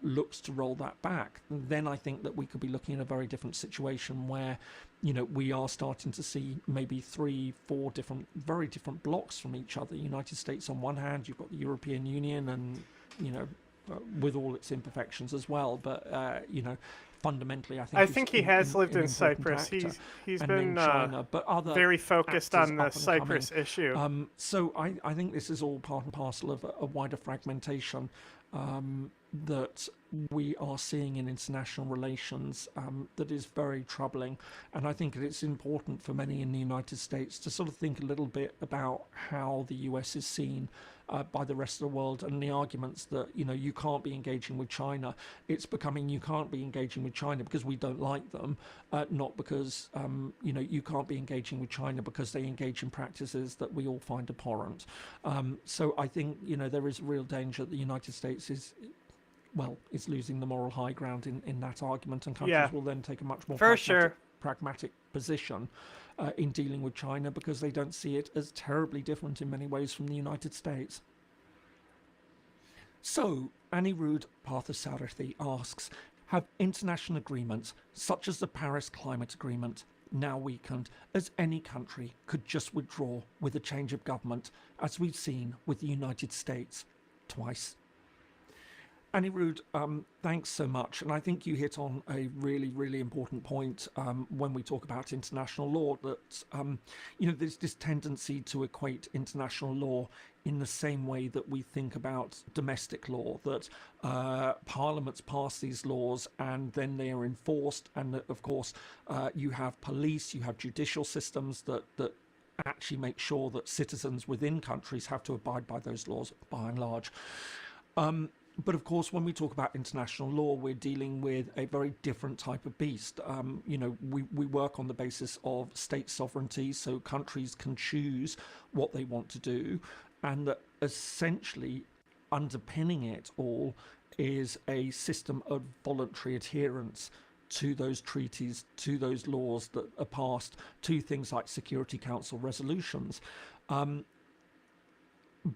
looks to roll that back, then I think that we could be looking at a very different situation where, we are starting to see maybe 3-4 very different blocks from each other. The United States on one hand, you've got the European Union and, with all its imperfections as well. But, fundamentally, I think he has lived in Cyprus. He's been China, but other very focused on the actors up and Cyprus coming. issue. So I think this is all part and parcel of a wider fragmentation that we are seeing in international relations that is very troubling. And I think it's important for many in the United States to sort of think a little bit about how the US is seen by the rest of the world, and the arguments that you can't be engaging with China. It's becoming you can't be engaging with China because we don't like them, not because you can't be engaging with China because they engage in practices that we all find abhorrent. So I think there is a real danger that the United States is losing the moral high ground in that argument, and countries will then take a much more pragmatic position in dealing with China, because they don't see it as terribly different in many ways from the United States. So, Anirudh Parthasarathi asks, have international agreements, such as the Paris Climate Agreement, now weakened, as any country could just withdraw with a change of government, as we've seen with the United States twice? Anirudh, thanks so much. And I think you hit on a really, really important point when we talk about international law, that, there's this tendency to equate international law in the same way that we think about domestic law, that parliaments pass these laws and then they are enforced. And that, of course, you have police, you have judicial systems that actually make sure that citizens within countries have to abide by those laws, by and large. But of course, when we talk about international law, we're dealing with a very different type of beast. We work on the basis of state sovereignty, so countries can choose what they want to do, and that essentially underpinning it all is a system of voluntary adherence to those treaties, to those laws that are passed, to things like Security Council resolutions.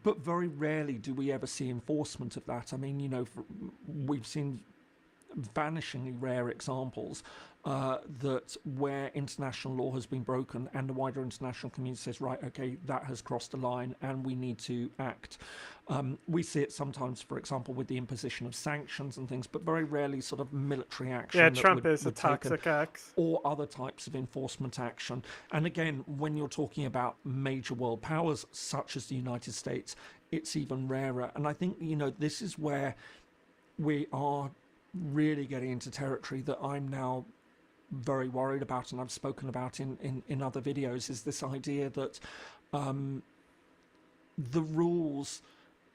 But very rarely do we ever see enforcement of that. I mean, we've seen vanishingly rare examples that where international law has been broken and the wider international community says, right, okay, that has crossed a line and we need to act. We see it sometimes, for example, with the imposition of sanctions and things, but very rarely sort of military action. Yeah, that Trump is a would taken, toxic X. or other types of enforcement action. And again, when you're talking about major world powers such as the United States, it's even rarer. And I think, you know, this is where we are really getting into territory that I'm now very worried about, and I've spoken about in other videos, is this idea that the rules,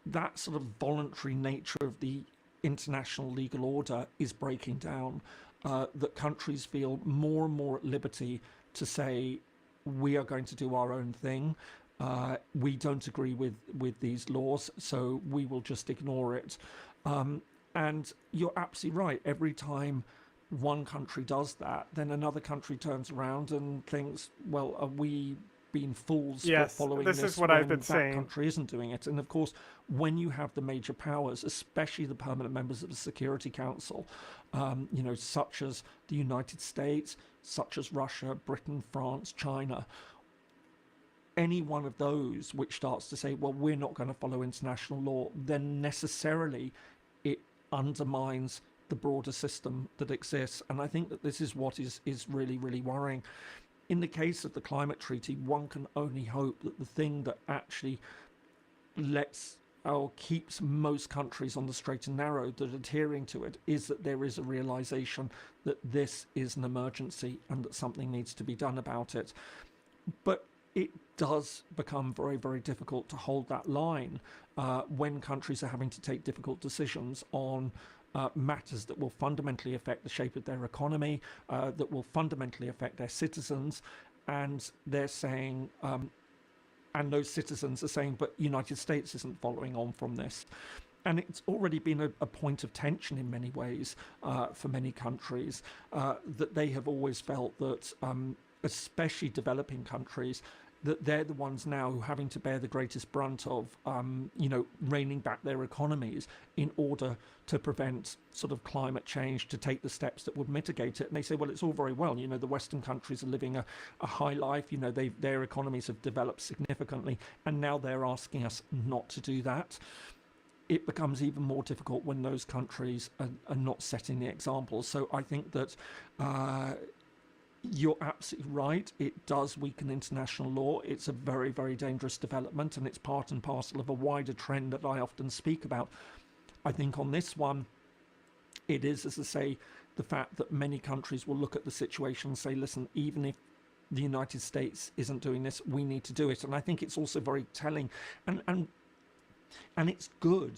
that sort of voluntary nature of the international legal order is breaking down, that countries feel more and more at liberty to say, we are going to do our own thing. We don't agree with these laws, so we will just ignore it. And you're absolutely right. Every time one country does that, then another country turns around and thinks, well, are we being fools for following this? This is what I've been that saying. Country isn't doing it. And of course, when you have the major powers, especially the permanent members of the Security Council, you know, such as the United States, such as Russia, Britain, France, China, any one of those which starts to say, well, we're not going to follow international law, then necessarily it undermines the broader system that exists. And I think that this is what is really, really worrying. In the case of the climate treaty, one can only hope that the thing that actually lets or keeps most countries on the straight and narrow that are adhering to it is that there is a realization that this is an emergency and that something needs to be done about it. But it does become very, very difficult to hold that line when countries are having to take difficult decisions on matters that will fundamentally affect the shape of their economy, that will fundamentally affect their citizens, and they're saying, and those citizens are saying, but United States isn't following on from this. And it's already been a point of tension in many ways for many countries, that they have always felt that, especially developing countries, that they're the ones now who are having to bear the greatest brunt of, you know, reining back their economies in order to prevent sort of climate change, to take the steps that would mitigate it. And they say, well, it's all very well, you know, the Western countries are living a high life, you know, their economies have developed significantly, and now they're asking us not to do that. It becomes even more difficult when those countries are not setting the example. So I think that you're absolutely right. It does weaken international law. It's a very, very dangerous development, and it's part and parcel of a wider trend that I often speak about. I think on this one, it is, as I say, the fact that many countries will look at the situation and say, listen, even if the United States isn't doing this, we need to do it. And I think it's also very telling, and it's good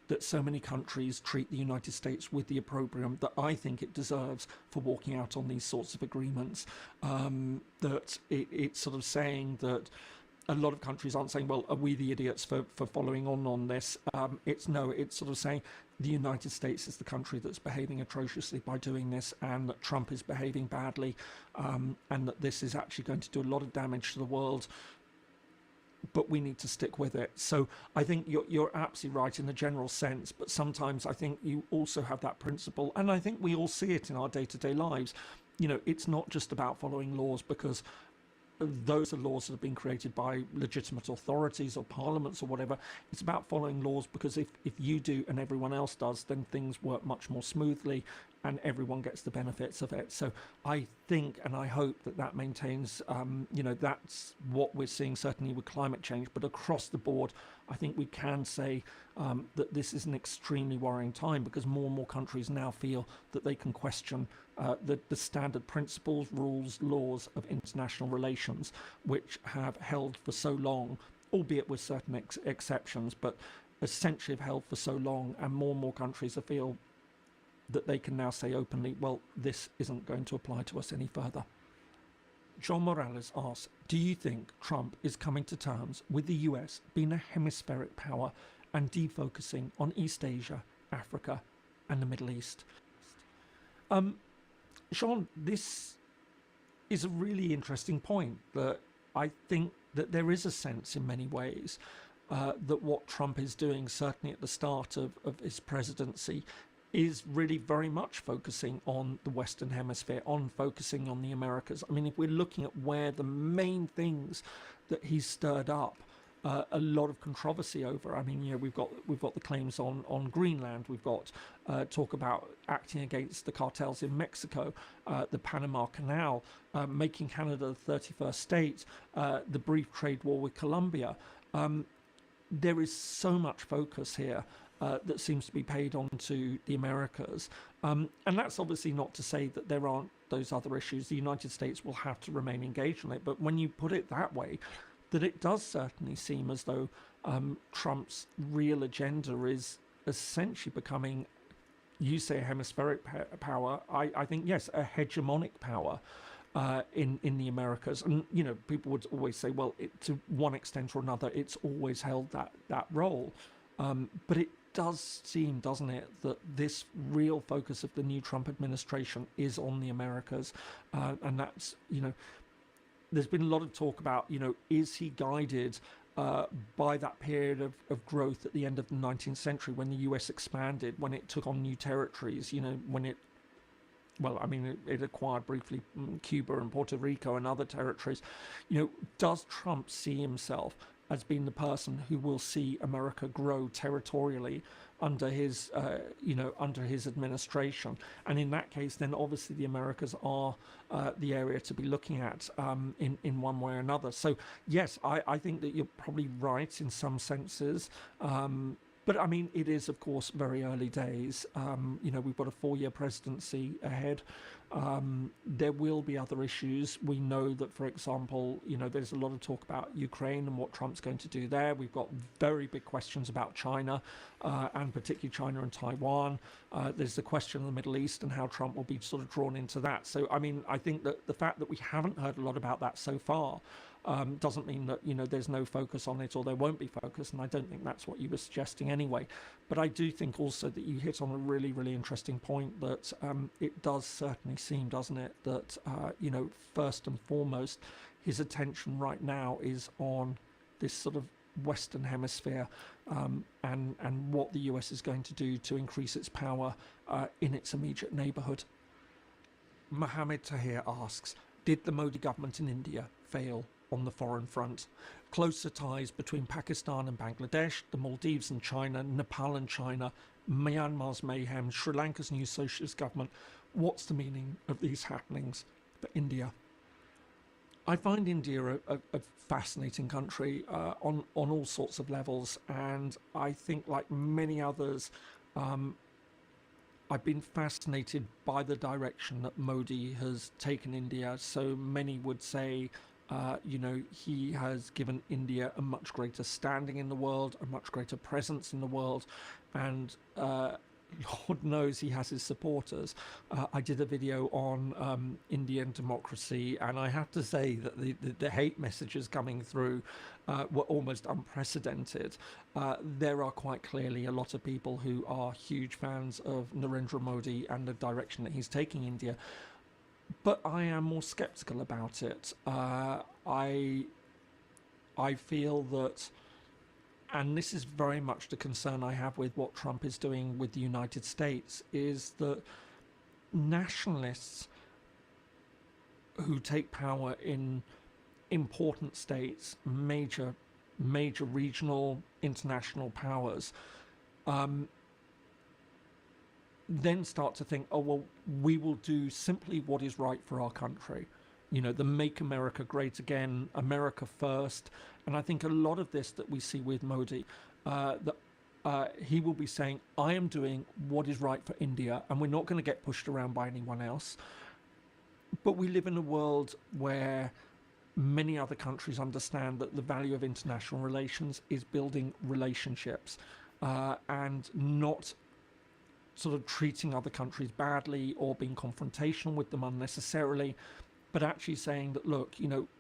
that so many countries treat the United States with the opprobrium that I think it deserves for walking out on these sorts of agreements. That it's sort of saying that a lot of countries aren't saying, well, are we the idiots for following on this? It's sort of saying the United States is the country that's behaving atrociously by doing this, and that Trump is behaving badly, and that this is actually going to do a lot of damage to the world, but we need to stick with it. So I think you're absolutely right in the general sense, but sometimes I think you also have that principle, and I think we all see it in our day-to-day lives. You know, it's not just about following laws because those are laws that have been created by legitimate authorities or parliaments or whatever. It's about following laws because if you do and everyone else does, then things work much more smoothly and everyone gets the benefits of it. So I think and I hope that maintains, you know, that's what we're seeing certainly with climate change, but across the board, I think we can say that this is an extremely worrying time because more and more countries now feel that they can question the standard principles, rules, laws of international relations, which have held for so long, albeit with certain exceptions, but essentially have held for so long, and more countries feel that they can now say openly, well, this isn't going to apply to us any further. John Morales asks, do you think Trump is coming to terms with the US being a hemispheric power and defocusing on East Asia, Africa, and the Middle East? Sean, this is a really interesting point that I think that there is a sense in many ways that what Trump is doing, certainly at the start of his presidency, is really very much focusing on the Western Hemisphere, on focusing on the Americas. I mean, if we're looking at where the main things that he's stirred up a lot of controversy over. I mean, we've got the claims on Greenland. We've got talk about acting against the cartels in Mexico, the Panama Canal, making Canada the 31st state, the brief trade war with Colombia. There is so much focus here that seems to be paid on to the Americas. And that's obviously not to say that there aren't those other issues. The United States will have to remain engaged on it. But when you put it that way, that it does certainly seem as though Trump's real agenda is essentially becoming, you say a hemispheric power, I think, yes, a hegemonic power in the Americas. And, people would always say, well, to one extent or another, it's always held that role. But it does seem, doesn't it, that this real focus of the new Trump administration is on the Americas. And that's, there's been a lot of talk about, is he guided by that period of growth at the end of the 19th century when the US expanded, when it took on new territories, when it acquired briefly Cuba and Puerto Rico and other territories. Does Trump see himself as being the person who will see America grow territorially under his administration? And in that case, then obviously the Americas are the area to be looking at in one way or another. So yes, I think that you're probably right in some senses. But I mean, it is, of course, very early days. We've got a 4-year presidency ahead. There will be other issues. We know that, for example, there's a lot of talk about Ukraine and what Trump's going to do there. We've got very big questions about China, and particularly China and Taiwan. There's the question of the Middle East and how Trump will be sort of drawn into that. So, I mean, I think that the fact that we haven't heard a lot about that so far doesn't mean that there's no focus on it or there won't be focus, and I don't think that's what you were suggesting anyway. But I do think also that you hit on a really, really interesting point, that it does certainly seem, doesn't it, that first and foremost his attention right now is on this sort of Western Hemisphere, and what the US is going to do to increase its power in its immediate neighborhood. Mohammed Tahir asks, did the Modi government in India fail on the foreign front? Closer ties between Pakistan and Bangladesh, the Maldives and China, Nepal and China, Myanmar's mayhem, Sri Lanka's new socialist government. What's the meaning of these happenings for India? I find India a fascinating country on all sorts of levels, and I think, like many others, I've been fascinated by the direction that Modi has taken India. So many would say, he has given India a much greater standing in the world, a much greater presence in the world, and Lord knows he has his supporters. I did a video on Indian democracy, and I have to say that the hate messages coming through were almost unprecedented. There are quite clearly a lot of people who are huge fans of Narendra Modi and the direction that he's taking India. But I am more skeptical about it. I feel that, and this is very much the concern I have with what Trump is doing with the United States, is that nationalists who take power in important states, major regional, international powers, then start to think, oh, well, we will do simply what is right for our country. The Make America Great Again, America First. And I think a lot of this that we see with Modi, he will be saying, I am doing what is right for India, and we're not going to get pushed around by anyone else. But we live in a world where many other countries understand that the value of international relations is building relationships, and not sort of treating other countries badly or being confrontational with them unnecessarily, but actually saying that, look,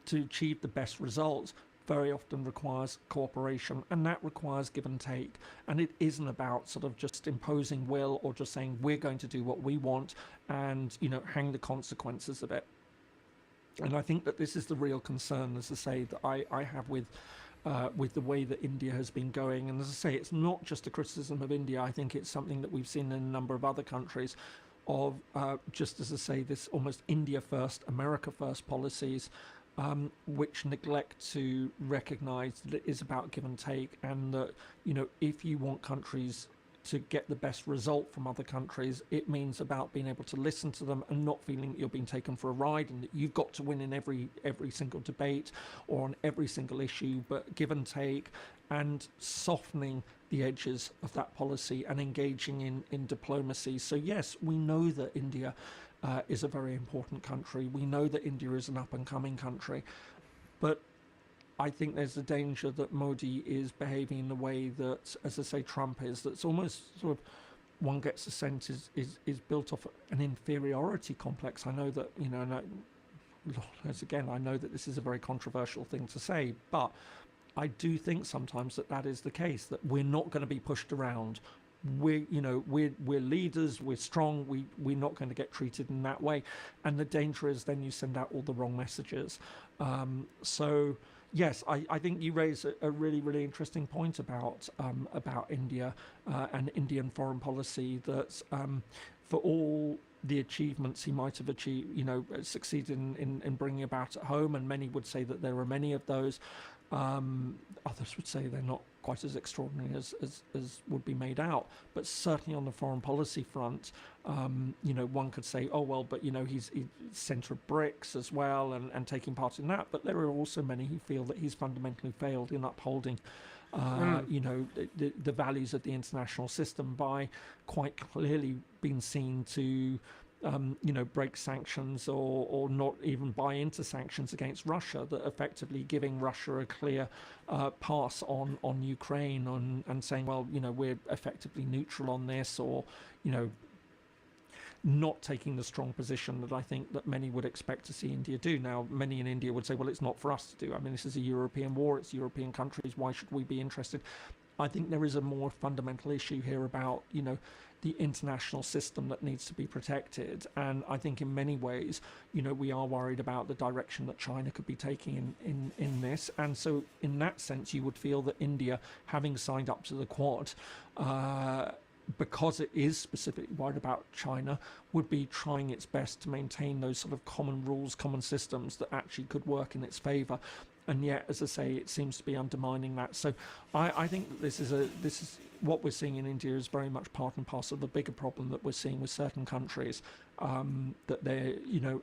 to achieve the best results very often requires cooperation, and that requires give and take. And it isn't about sort of just imposing will or just saying we're going to do what we want and, hang the consequences of it. And I think that this is the real concern, as I say, that I have with with the way that India has been going. And as I say, it's not just a criticism of India. I think it's something that we've seen in a number of other countries of, just as I say, this almost India first, America first policies, which neglect to recognize that it is about give and take, and that, if you want countries to get the best result from other countries, it means about being able to listen to them and not feeling that you're being taken for a ride and that you've got to win in every single debate or on every single issue, but give and take, and softening the edges of that policy and engaging in diplomacy. So yes, we know that India is a very important country. We know that India is an up-and-coming country, but I think there's a danger that Modi is behaving in the way that, as I say, Trump is. That's almost sort of, one gets the sense is built off an inferiority complex. I know that, I know that this is a very controversial thing to say, but I do think sometimes that is the case, that we're not going to be pushed around. We're leaders, we're strong, we're not going to get treated in that way. And the danger is then you send out all the wrong messages. So yes, I think you raise a really, really interesting point about India and Indian foreign policy, that for all the achievements he might have succeeded in bringing about at home, and many would say that there are many of those, others would say they're not quite as extraordinary as would be made out. But certainly on the foreign policy front, one could say, oh well, but he's centre of BRICS as well, and taking part in that. But there are also many who feel that he's fundamentally failed in upholding the values of the international system, by quite clearly being seen to break sanctions or not even buy into sanctions against Russia, that effectively giving Russia a clear pass on Ukraine, and saying, well, we're effectively neutral on this, or not taking the strong position that I think that many would expect to see India do. Now, many in India would say, well, it's not for us to do. I mean, this is a European war, it's European countries, why should we be interested? I think there is a more fundamental issue here about, the international system that needs to be protected. And I think in many ways, we are worried about the direction that China could be taking in this. And so in that sense, you would feel that India, having signed up to the Quad, because it is specifically worried about China, would be trying its best to maintain those sort of common rules, common systems that actually could work in its favour. And yet, as I say, it seems to be undermining that. So I think that this is what we're seeing in India is very much part and parcel of the bigger problem that we're seeing with certain countries, that they're,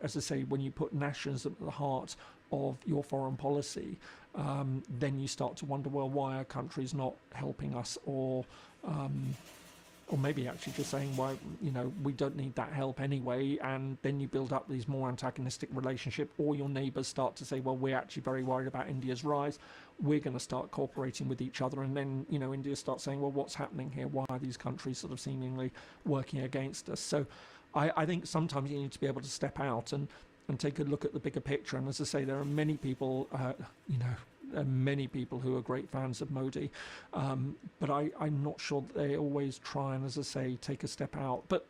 as I say, when you put nationalism at the heart of your foreign policy, then you start to wonder, well, why are countries not helping us, or maybe actually just saying, well, we don't need that help anyway, and then you build up these more antagonistic relationship, or your neighbours start to say, well, we're actually very worried about India's rise, we're going to start cooperating with each other, and then India starts saying, well, what's happening here, why are these countries sort of seemingly working against us? So I think sometimes you need to be able to step out and take a look at the bigger picture. And as I say, there are many people many people who are great fans of Modi, but I'm not sure that they always try and, as I say, take a step out. But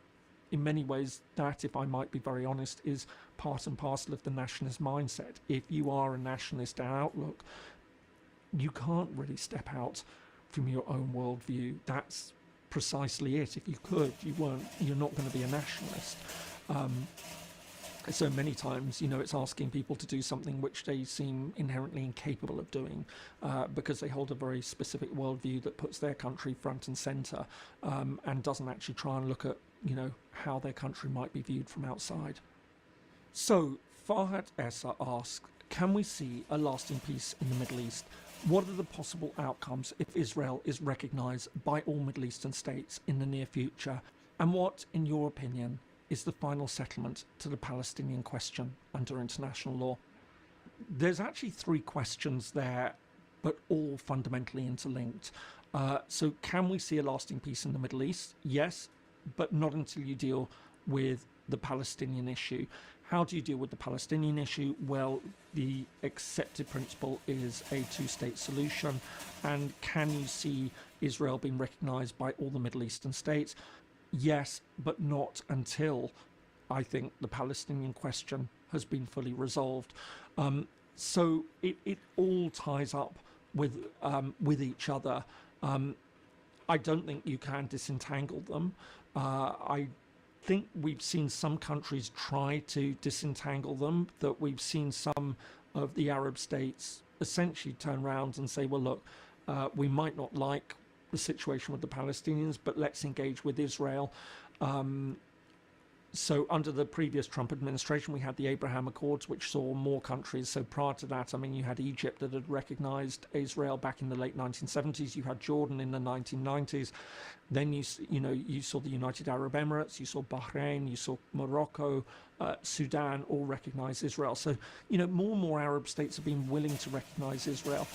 in many ways, that, if I might be very honest, is part and parcel of the nationalist mindset. If you are a nationalist outlook, you can't really step out from your own worldview. That's precisely it. If you could, you're not going to be a nationalist. So many times, it's asking people to do something which they seem inherently incapable of doing, because they hold a very specific worldview that puts their country front and centre, and doesn't actually try and look at, how their country might be viewed from outside. So Farhat Essa asks, can we see a lasting peace in the Middle East? What are the possible outcomes if Israel is recognised by all Middle Eastern states in the near future? And what, in your opinion, is the final settlement to the Palestinian question under international law? There's actually three questions there, but all fundamentally interlinked. So can we see a lasting peace in the Middle East? Yes, but not until you deal with the Palestinian issue. How do you deal with the Palestinian issue? Well, the accepted principle is a two-state solution. And can you see Israel being recognised by all the Middle Eastern states? Yes, but not until, I think, the Palestinian question has been fully resolved. So it all ties up with each other. I don't think you can disentangle them. I think we've seen some countries try to disentangle them, that we've seen some of the Arab states essentially turn around and say, well, look, we might not like the situation with the Palestinians, but let's engage with Israel. So under the previous Trump administration, we had the Abraham Accords, which saw more countries. So prior to that, I mean, you had Egypt that had recognized Israel back in the late 1970s. You had Jordan in the 1990s. Then you saw the United Arab Emirates, you saw Bahrain, you saw Morocco, Sudan all recognize Israel. So, more and more Arab states have been willing to recognize Israel.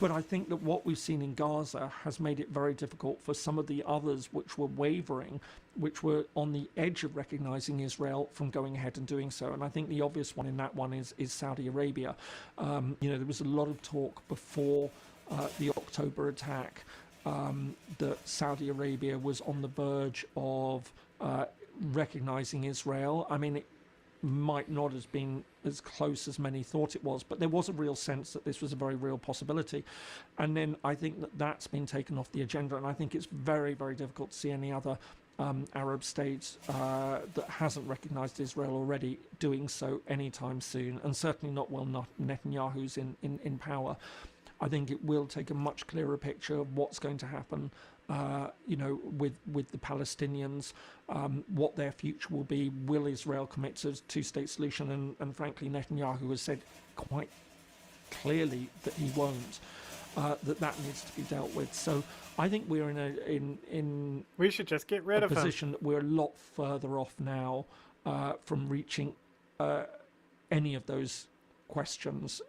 But I think that what we've seen in Gaza has made it very difficult for some of the others which were wavering, which were on the edge of recognizing Israel, from going ahead and doing so. And I think the obvious one in that one is Saudi Arabia. There was a lot of talk before the October attack that Saudi Arabia was on the verge of recognizing Israel. I mean, it might not have been as close as many thought it was, but there was a real sense that this was a very real possibility. And then I think that that's been taken off the agenda, and I think it's very, very difficult to see any other Arab states that hasn't recognized Israel already doing so anytime soon, and certainly not while Netanyahu's in power. I think it will take a much clearer picture of what's going to happen with the Palestinians, what their future will be. Will Israel commit to a two-state solution? And frankly, Netanyahu has said quite clearly that he won't. That needs to be dealt with. So I think we're in we should just get rid of position that we're a lot further off now from reaching any of those questions.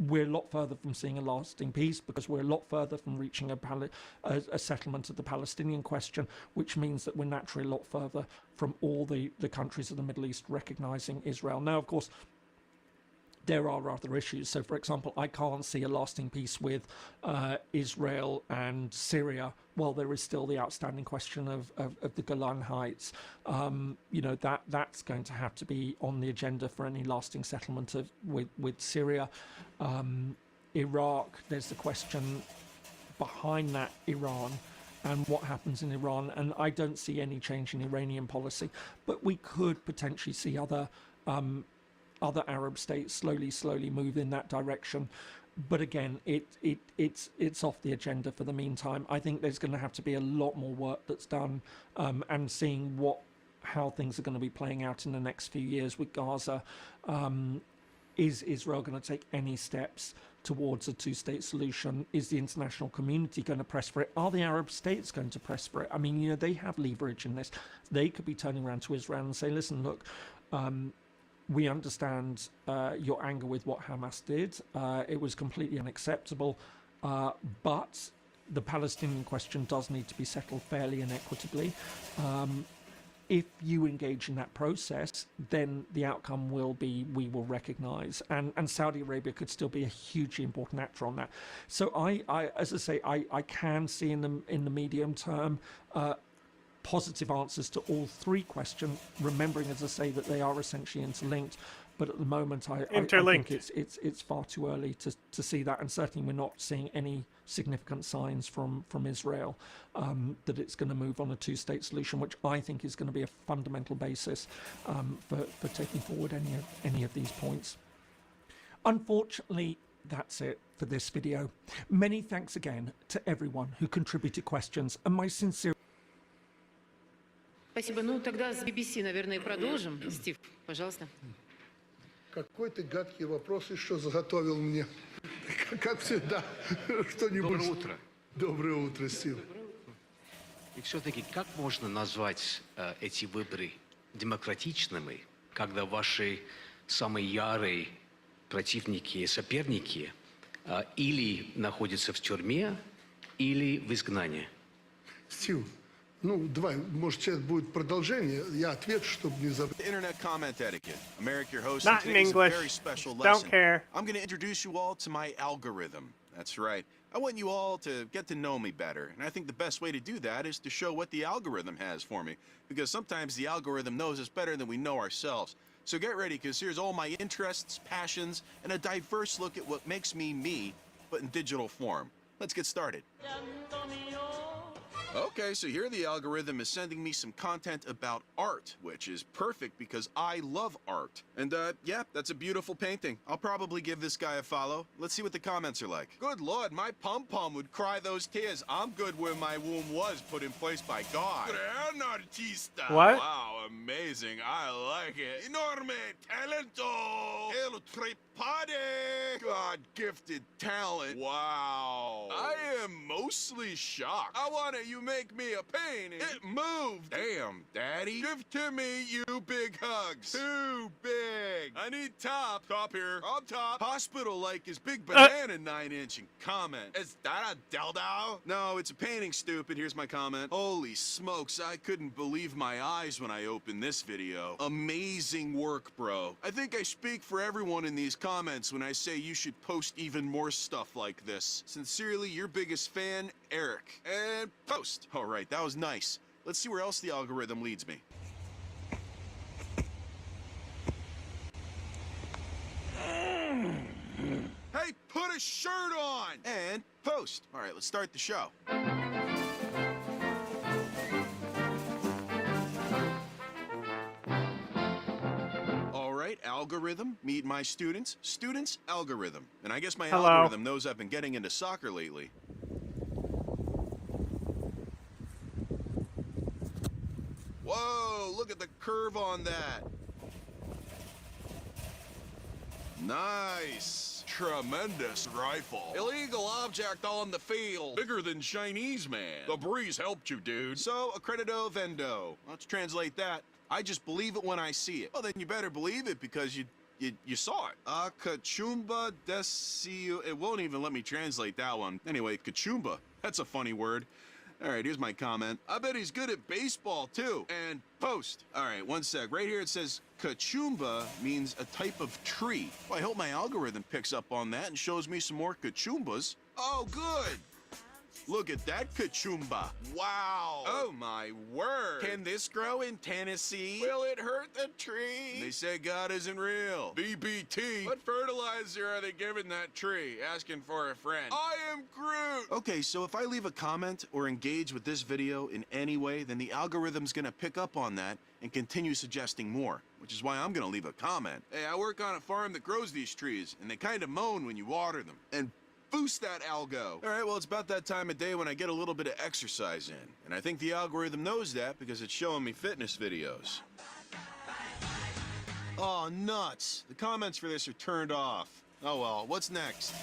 We're a lot further from seeing a lasting peace, because we're a lot further from reaching a settlement of the Palestinian question, which means that we're naturally a lot further from all the countries of the Middle East recognizing Israel. Now, of course, there are other issues. So, for example, I can't see a lasting peace with Israel and Syria while there is still the outstanding question of the Golan Heights. That's going to have to be on the agenda for any lasting settlement with Syria. Iraq, there's the question behind that, Iran, and what happens in Iran. And I don't see any change in Iranian policy, but we could potentially see other Arab states slowly move in that direction. But again, it's off the agenda for the meantime. I think there's going to have to be a lot more work that's done, and seeing how things are going to be playing out in the next few years with Gaza. Is Israel going to take any steps towards a two-state solution? Is the international community going to press for it? Are the Arab states going to press for it? I mean, they have leverage in this. They could be turning around to Israel and say, listen, look, we understand your anger with what Hamas did. It was completely unacceptable. But the Palestinian question does need to be settled fairly and equitably. If you engage in that process, then the outcome will be we will recognize. And Saudi Arabia could still be a hugely important actor on that. So as I say, I can see in the medium term positive answers to all three questions, remembering, as I say, that they are essentially interlinked. But at the moment, I think it's far too early to see that, and certainly we're not seeing any significant signs from Israel that it's going to move on a two-state solution, which I think is going to be a fundamental basis for taking forward any of these points. Unfortunately, that's it for this video. Many thanks again to everyone who contributed questions, and my sincere. Спасибо. Ну, тогда с BBC, наверное, продолжим. Стив, пожалуйста. Какой ты гадкий вопрос еще заготовил мне. Как всегда, что-нибудь. Доброе утро. Доброе утро, Стив. И все-таки как можно назвать эти выборы демократичными, когда ваши самые ярые противники и соперники или находятся в тюрьме, или в изгнании? Стив, давай, может, сейчас будет продолжение. Я отвечу, чтобы не забыть. Internet comment etiquette. America, your host. Not in English. Very special Don't lesson. care. I'm going to introduce you all to my algorithm. That's right. I want you all to get to know me better. And I think the best way to do that is to show what the algorithm has for me. Because sometimes the algorithm knows us better than we know ourselves. So get ready, because here's all my interests, passions, and a diverse look at what makes me me, but in digital form. Let's get started. Okay, so here the algorithm is sending me some content about art, which is perfect because I love art. And yeah, that's a beautiful painting. I'll probably give this guy a follow. Let's see what the comments are like. Good Lord, my pom-pom would cry those tears. I'm good where my womb was put in place by God. Gran artista. What? Wow, amazing. I like it. Enorme talento. El trepade. God-gifted talent. Wow. I am mostly shocked. I want you make me a painting. It moved. Damn, Daddy. Give to me, you big hugs. Too big. I need top. Top here. Up top. Hospital-like is big banana 9-inch and comment. Is that a dildo? No, it's a painting, stupid. Here's my comment. Holy smokes, I couldn't believe my eyes when I opened this video. Amazing work, bro. I think I speak for everyone in these comments when I say you should post even more stuff like this. Sincerely, your biggest fan, Eric. And post. All right, that was nice. Let's see where else the algorithm leads me. Hey, put a shirt on! And post. All right, let's start the show. All right, algorithm, meet my students. Students, algorithm. And I guess my Hello. algorithm knows I've been getting into soccer lately. Whoa, look at the curve on that. Nice. Tremendous rifle. Illegal object on the field. Bigger than Chinese man. The breeze helped you, dude. So, accredito vendo. Let's translate that. I just believe it when I see it. Well, then you better believe it because you saw it. Kachumba desiu. It won't even let me translate that one. Anyway, kachumba. That's a funny word. All right, here's my comment. I bet he's good at baseball, too. And post. All right, one sec. Right here it says kachumba means a type of tree. Well, I hope my algorithm picks up on that and shows me some more kachumbas. Oh, good. Look at that kachumba. Wow. Oh, my word. Can this grow in Tennessee? Will it hurt the tree? They say God isn't real. BBT. What fertilizer are they giving that tree? Asking for a friend. I am Groot. Okay, so if I leave a comment or engage with this video in any way, then the algorithm's gonna pick up on that and continue suggesting more, which is why I'm gonna leave a comment. Hey, I work on a farm that grows these trees, and they kind of moan when you water them. And boost that algo. All right, well, it's about that time of day when I get a little bit of exercise in. And I think the algorithm knows that because it's showing me fitness videos. Oh, nuts. The comments for this are turned off. Oh, well, what's next?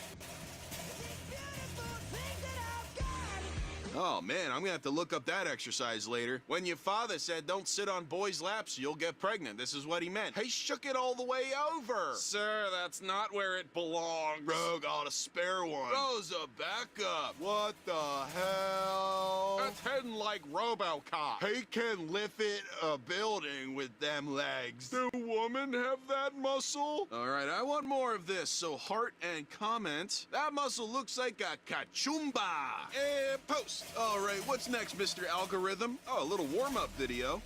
Oh, man, I'm gonna have to look up that exercise later. When your father said don't sit on boys' laps, you'll get pregnant. This is what he meant. He shook it all the way over. Sir, that's not where it belongs. Bro, got a spare one. Rosa, back up. What the hell? That's heading like RoboCop. He can lift it a building with them legs. Do women have that muscle? All right, I want more of this, so heart and comment. That muscle looks like a kachumba. And post. All right, what's next, Mr. Algorithm? Oh, a little warm-up video.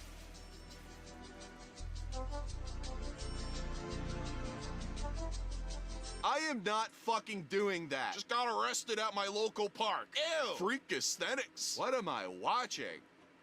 I am not fucking doing that. Just got arrested at my local park. Ew. Freak aesthetics. What am I watching?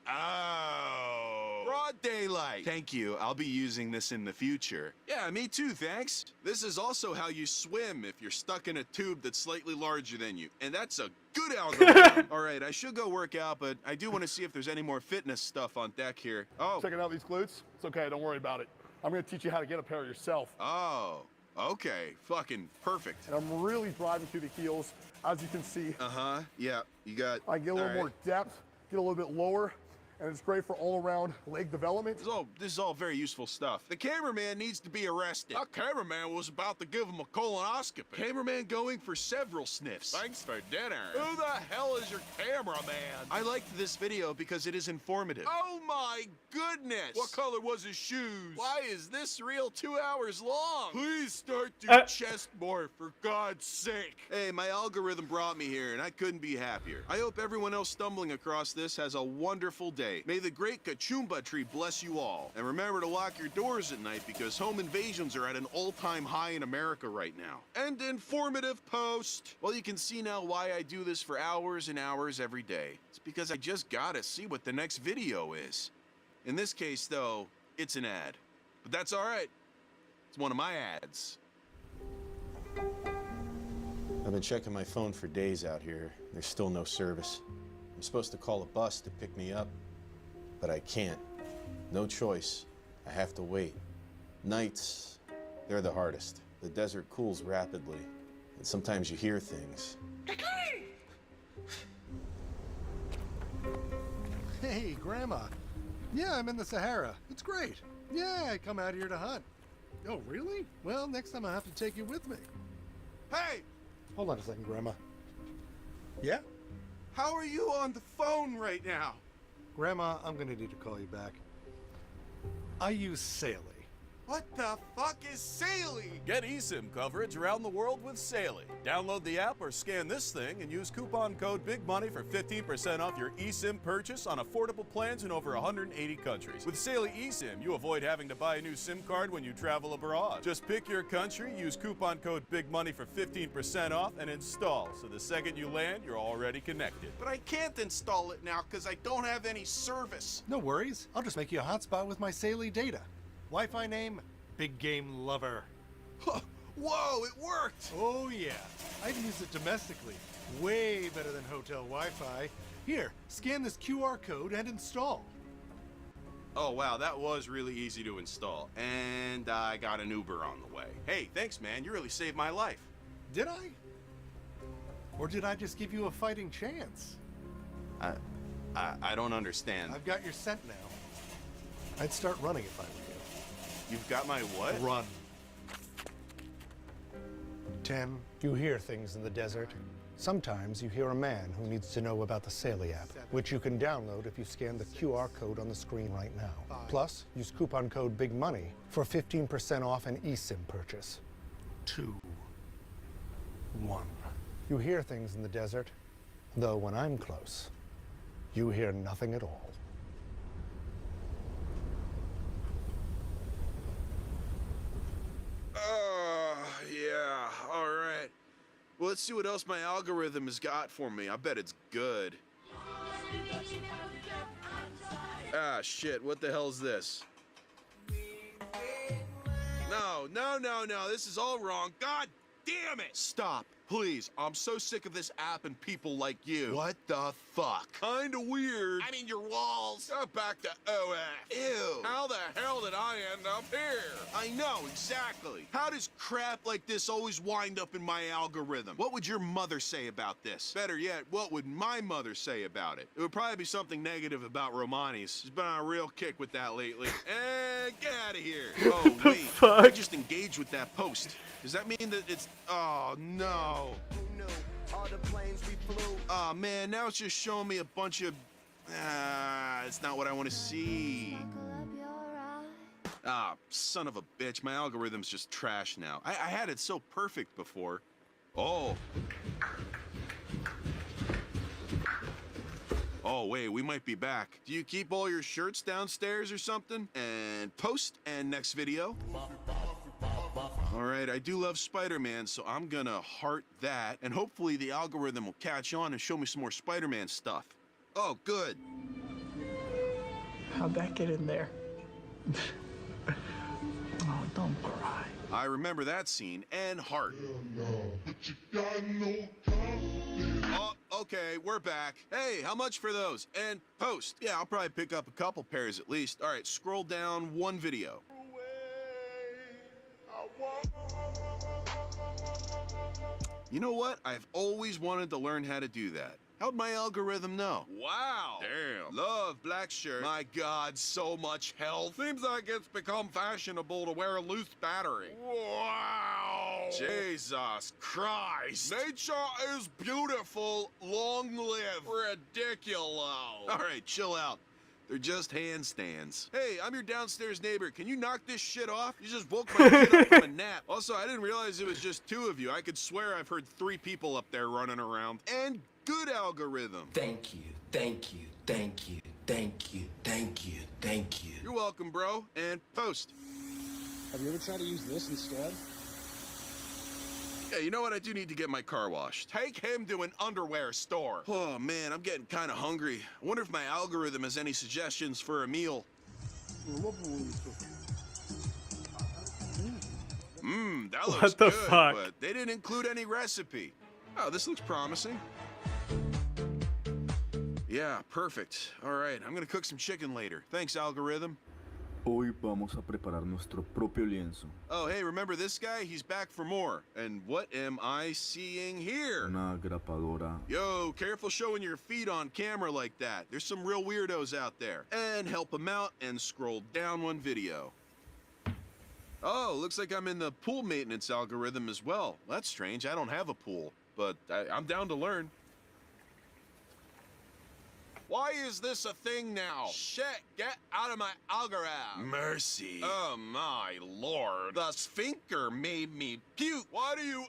Oh. Broad daylight. Thank you. I'll be using this in the future. Yeah, me too, thanks. This is also how you swim if you're stuck in a tube that's slightly larger than you. And that's a good algorithm. All right, I should go work out, but I do want to see if there's any more fitness stuff on deck here. Oh. Checking out these glutes? It's okay, don't worry about it. I'm gonna teach you how to get a pair yourself. Oh. Okay, fucking perfect. And I'm really driving through the heels, as you can see. Uh-huh, yeah, you got... I get a little more depth, get a little bit lower, and it's great for all-around leg development. This is all very useful stuff. The cameraman needs to be arrested. Our cameraman was about to give him a colonoscopy. Cameraman going for several sniffs. Thanks for dinner. Who the hell is your cameraman? I liked this video because it is informative. Oh my goodness! What color was his shoes? Why is this reel 2 hours long? Please start your chest more, for God's sake. Hey, my algorithm brought me here, and I couldn't be happier. I hope everyone else stumbling across this has a wonderful day. day. May the great Kachumba tree bless you all. And remember to lock your doors at night because home invasions are at an all-time high in America right now. And informative post. Well, you can see now why I do this for hours and hours every day. It's because I just gotta see what the next video is. In this case, though, it's an ad. But that's all right. It's one of my ads. I've been checking my phone for days out here. There's still no service. I'm supposed to call a bus to pick me up, but I can't. No choice. I have to wait. Nights, they're the hardest. The desert cools rapidly, and sometimes you hear things. Hey, Grandma. Yeah, I'm in the Sahara. It's great. Yeah, I come out here to hunt. Oh, really? Well, next time I'll have to take you with me. Hey! Hold on a second, Grandma. Yeah? How are you on the phone right now? Grandma, I'm gonna need to call you back. I use Saley. What the fuck is Saley? Get eSIM coverage around the world with Saley. Download the app or scan this thing and use coupon code BIGMONEY for 15% off your eSIM purchase on affordable plans in over 180 countries. With Saley eSIM, you avoid having to buy a new SIM card when you travel abroad. Just pick your country, use coupon code BIGMONEY for 15% off, and install. So the second you land, you're already connected. But I can't install it now because I don't have any service. No worries. I'll just make you a hotspot with my Saley data. Wi-Fi name, Big Game Lover. Whoa, it worked! Oh yeah, I can use it domestically. Way better than hotel Wi-Fi. Here, scan this QR code and install. Oh wow, that was really easy to install. And I got an Uber on the way. Hey, thanks man, you really saved my life. Did I? Or did I just give you a fighting chance? I don't understand. I've got your scent now. I'd start running if I were you. You've got my what? Run. 10. You hear things in the desert. Sometimes you hear a man who needs to know about the Saley app, which you can download if you scan the QR code on the screen right now. Plus, use coupon code BIGMONEY for 15% off an eSIM purchase. 2. 1. You hear things in the desert, though when I'm close, you hear nothing at all. Yeah, all right. Well, let's see what else my algorithm has got for me. I bet it's good. Ah, shit, what the hell's this? No, this is all wrong. God damn it! Stop, please. I'm so sick of this app and people like you. What the fuck? Kinda weird. I mean, your walls. Go back to OF. Ew. How the hell did I end up here? I know, exactly. How does crap like this always wind up in my algorithm? What would your mother say about this? Better yet, what would my mother say about it? It would probably be something negative about Romani's. She's been on a real kick with that lately. And get out of here. Oh, wait. I just engaged with that post. Does that mean that it's... Oh, no. Oh, man, now it's just showing me a bunch of... it's not what I want to see. Ah, son of a bitch. My algorithm's just trash now. I had it so perfect before. Oh. Oh, wait, we might be back. Do you keep all your shirts downstairs or something? And post and next video. All right, I do love Spider-Man, so I'm gonna heart that, and hopefully the algorithm will catch on and show me some more Spider-Man stuff. Oh, good. How'd that get in there? Oh, don't cry. I remember that scene, and heart. Oh, okay, we're back. Hey, how much for those? And post. Yeah, I'll probably pick up a couple pairs at least. All right, scroll down one video. You know what? I've always wanted to learn how to do that. How'd my algorithm know? Wow. Damn. Love black shirt. My God, so much health. Seems like it's become fashionable to wear a loose battery. Wow. Jesus Christ. Nature is beautiful. Long live. Ridiculous. All right, chill out. They're just handstands. Hey, I'm your downstairs neighbor. Can you knock this shit off? You just woke my kid up from a nap. Also, I didn't realize it was just 2 of you. I could swear I've heard 3 people up there running around. And good algorithm. Thank you, thank you, thank you. Thank you, thank you, thank you. You're welcome, bro. And post. Have you ever tried to use this instead? Yeah, you know what? I do need to get my car washed. Take him to an underwear store. Oh, man, I'm getting kind of hungry. I wonder if my algorithm has any suggestions for a meal. That looks What the good, fuck? but they didn't include any recipe. Oh, this looks promising. Yeah, perfect. All right, I'm gonna cook some chicken later. Thanks, algorithm. Hoy vamos a preparar nuestro propio lienzo. Oh, hey, remember this guy? He's back for more. And what am I seeing here? Una grapadora. Yo, careful showing your feet on camera like that. There's some real weirdos out there. And help them out and scroll down one video. Oh, looks like I'm in the pool maintenance algorithm as well. That's strange. I don't have a pool, but I'm down to learn. Why is this a thing now? Shit, get out of my algorithm. Mercy. Oh my lord. The sphincter made me puke. Why do you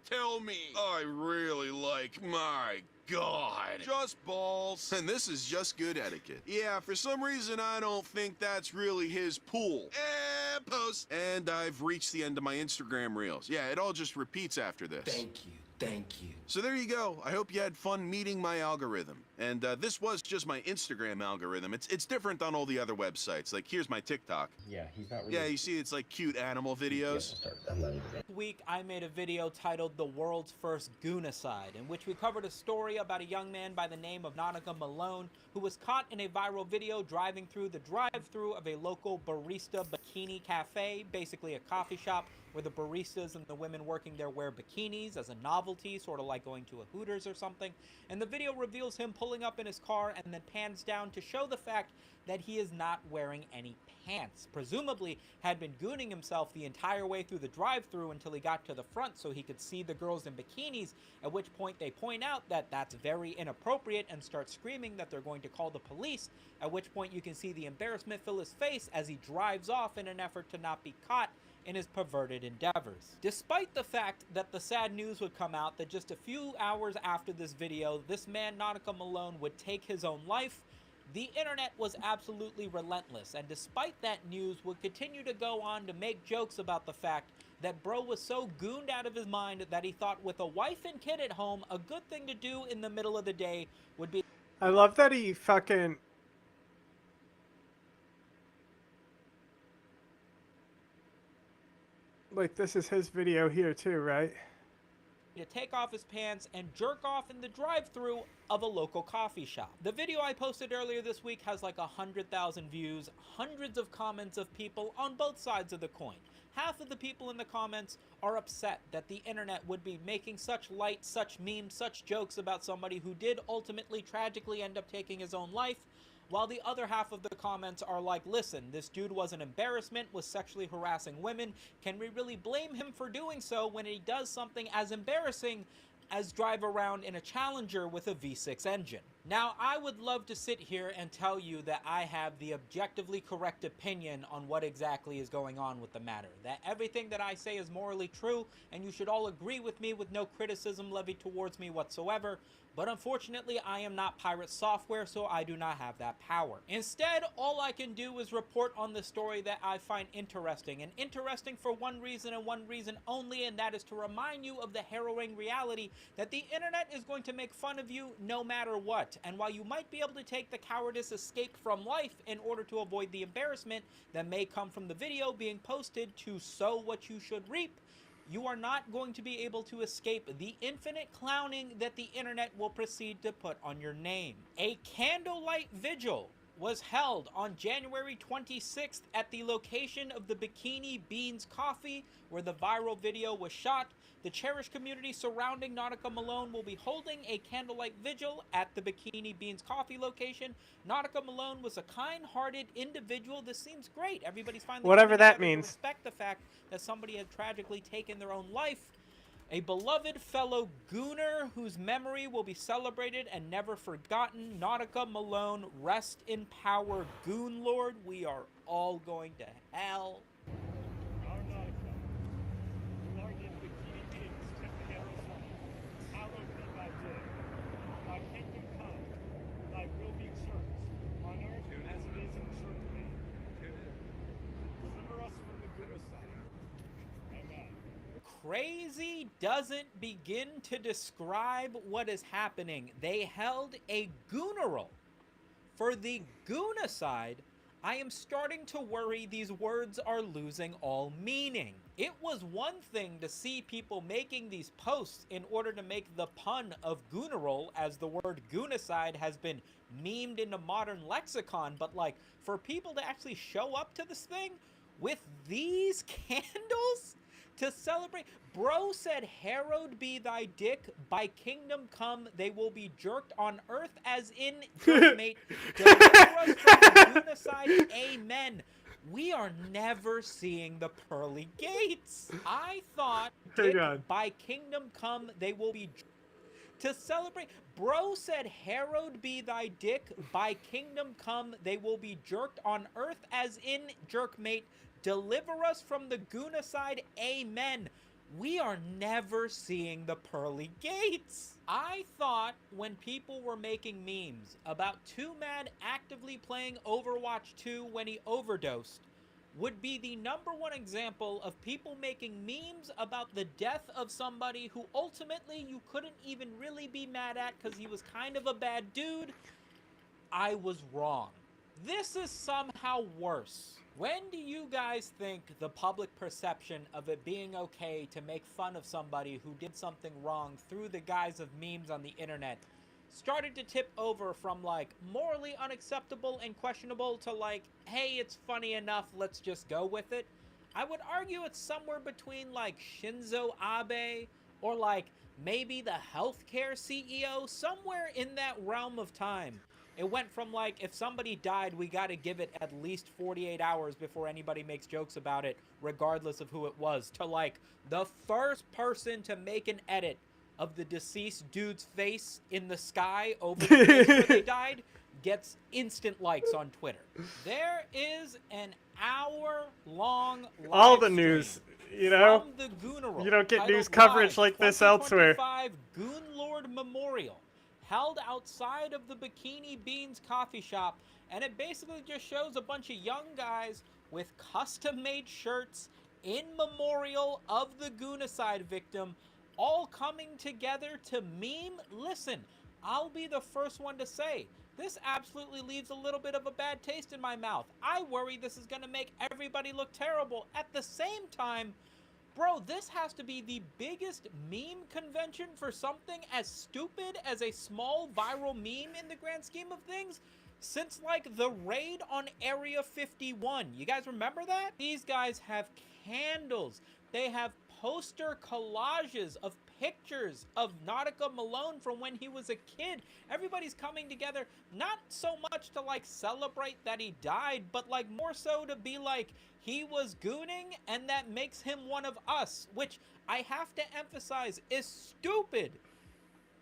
tell me? I really like my God. Just balls. And this is just good etiquette. Yeah, for some reason I don't think that's really his pool. And post. And I've reached the end of my Instagram reels. Yeah, it all just repeats after this. Thank you, thank you. So there you go. I hope you had fun meeting my algorithm. And this was just my Instagram algorithm. It's different on all the other websites. Like, here's my TikTok. Yeah, he's not really... Yeah, you see it's like cute animal videos. This week, I made a video titled The World's First Goonicide, in which we covered a story about a young man by the name of Nautica Malone, who was caught in a viral video driving through the drive-thru of a local barista bikini cafe, basically a coffee shop where the baristas and the women working there wear bikinis as a novelty, sort of like going to a Hooters or something. And the video reveals him pulling up in his car and then pans down to show the fact that he is not wearing any pants. Presumably had been gooning himself the entire way through the drive-thru until he got to the front so he could see the girls in bikinis, at which point they point out that that's very inappropriate and start screaming that they're going to call the police, at which point you can see the embarrassment fill his face as he drives off in an effort to not be caught in his perverted endeavors. Despite the fact that the sad news would come out that just a few hours after this video, this man, Nautica Malone, would take his own life, the internet was absolutely relentless, and despite that news, would continue to go on to make jokes about the fact that bro was so gooned out of his mind that he thought with a wife and kid at home, a good thing to do in the middle of the day would be... I love that he fucking... Like, this is his video here too, right? To take off his pants and jerk off in the drive-thru of a local coffee shop. The video I posted earlier this week has like 100,000 views, hundreds of comments of people on both sides of the coin. Half of the people in the comments are upset that the internet would be making such light, such memes, such jokes about somebody who did ultimately tragically end up taking his own life, while the other half of the comments are like, listen, this dude was an embarrassment, was sexually harassing women. Can we really blame him for doing so when he does something as embarrassing as drive around in a Challenger with a V6 engine? Now, I would love to sit here and tell you that I have the objectively correct opinion on what exactly is going on with the matter, that everything that I say is morally true, and you should all agree with me with no criticism levied towards me whatsoever, but unfortunately, I am not Pirate Software, so I do not have that power. Instead, all I can do is report on the story that I find interesting, and interesting for one reason and one reason only, and that is to remind you of the harrowing reality that the internet is going to make fun of you no matter what. And while you might be able to take the cowardice escape from life in order to avoid the embarrassment that may come from the video being posted to sow what you should reap, you are not going to be able to escape the infinite clowning that the internet will proceed to put on your name. A candlelight vigil was held on January 26th at the location of the Bikini Beans Coffee, where the viral video was shot. The cherished community surrounding Nautica Malone will be holding a candlelight vigil at the Bikini Beans Coffee location. Nautica Malone was a kind-hearted individual. This seems great. Everybody's finally Whatever that coming together to means. respect the fact that somebody had tragically taken their own life. A beloved fellow gooner whose memory will be celebrated and never forgotten. Nautica Malone, rest in power, Goon Lord. We are all going to hell. Thy kingdom come, thy will be served, on crazy doesn't begin to describe what is happening. They held a gooneral. For the Goonacide, I am starting to worry these words are losing all meaning. It was one thing to see people making these posts in order to make the pun of gooneral, as the word Goonacide has been memed into modern lexicon, but like for people to actually show up to this thing with these candles to celebrate. Bro said, "Harrowed be thy dick, by kingdom come, they will be jerked on earth as in jerkmate. Deliver us from the Goonacide, amen." We are never seeing the pearly gates. I thought, dick, by kingdom come, they will be to celebrate. Bro said, "Harrowed be thy dick, by kingdom come, they will be jerked on earth as in jerkmate. Deliver us from the Goonacide, amen." We are never seeing the pearly gates. I thought when people were making memes about 2Mad actively playing Overwatch 2 when he overdosed would be the #1 example of people making memes about the death of somebody who ultimately you couldn't even really be mad at because he was kind of a bad dude. I was wrong. This is somehow worse. When do you guys think the public perception of it being okay to make fun of somebody who did something wrong through the guise of memes on the internet started to tip over from like morally unacceptable and questionable to like, hey, it's funny enough, let's just go with it? I would argue it's somewhere between like Shinzo Abe or like maybe the healthcare CEO, somewhere in that realm of time. It went from like, if somebody died, we got to give it at least 48 hours before anybody makes jokes about it, regardless of who it was, to like the first person to make an edit of the deceased dude's face in the sky over the place where they died gets instant likes on Twitter. There is an hour-long live all the news, you know, from the Gooneral, you don't get news titled coverage Live like this elsewhere. 2025 Goon Lord Memorial, held outside of the Bikini Beans coffee shop, and it basically just shows a bunch of young guys with custom-made shirts in memorial of the Goonacide victim, all coming together to meme. Listen, I'll be the first one to say, this absolutely leaves a little bit of a bad taste in my mouth. I worry this is going to make everybody look terrible. At the same time, bro, this has to be the biggest meme convention for something as stupid as a small viral meme in the grand scheme of things since like the raid on Area 51. You guys remember that? These guys have candles. They have poster collages of pictures of Nautica Malone from when he was a kid. Everybody's coming together, not so much to like celebrate that he died, but like more so to be like, he was gooning and that makes him one of us, which I have to emphasize is stupid,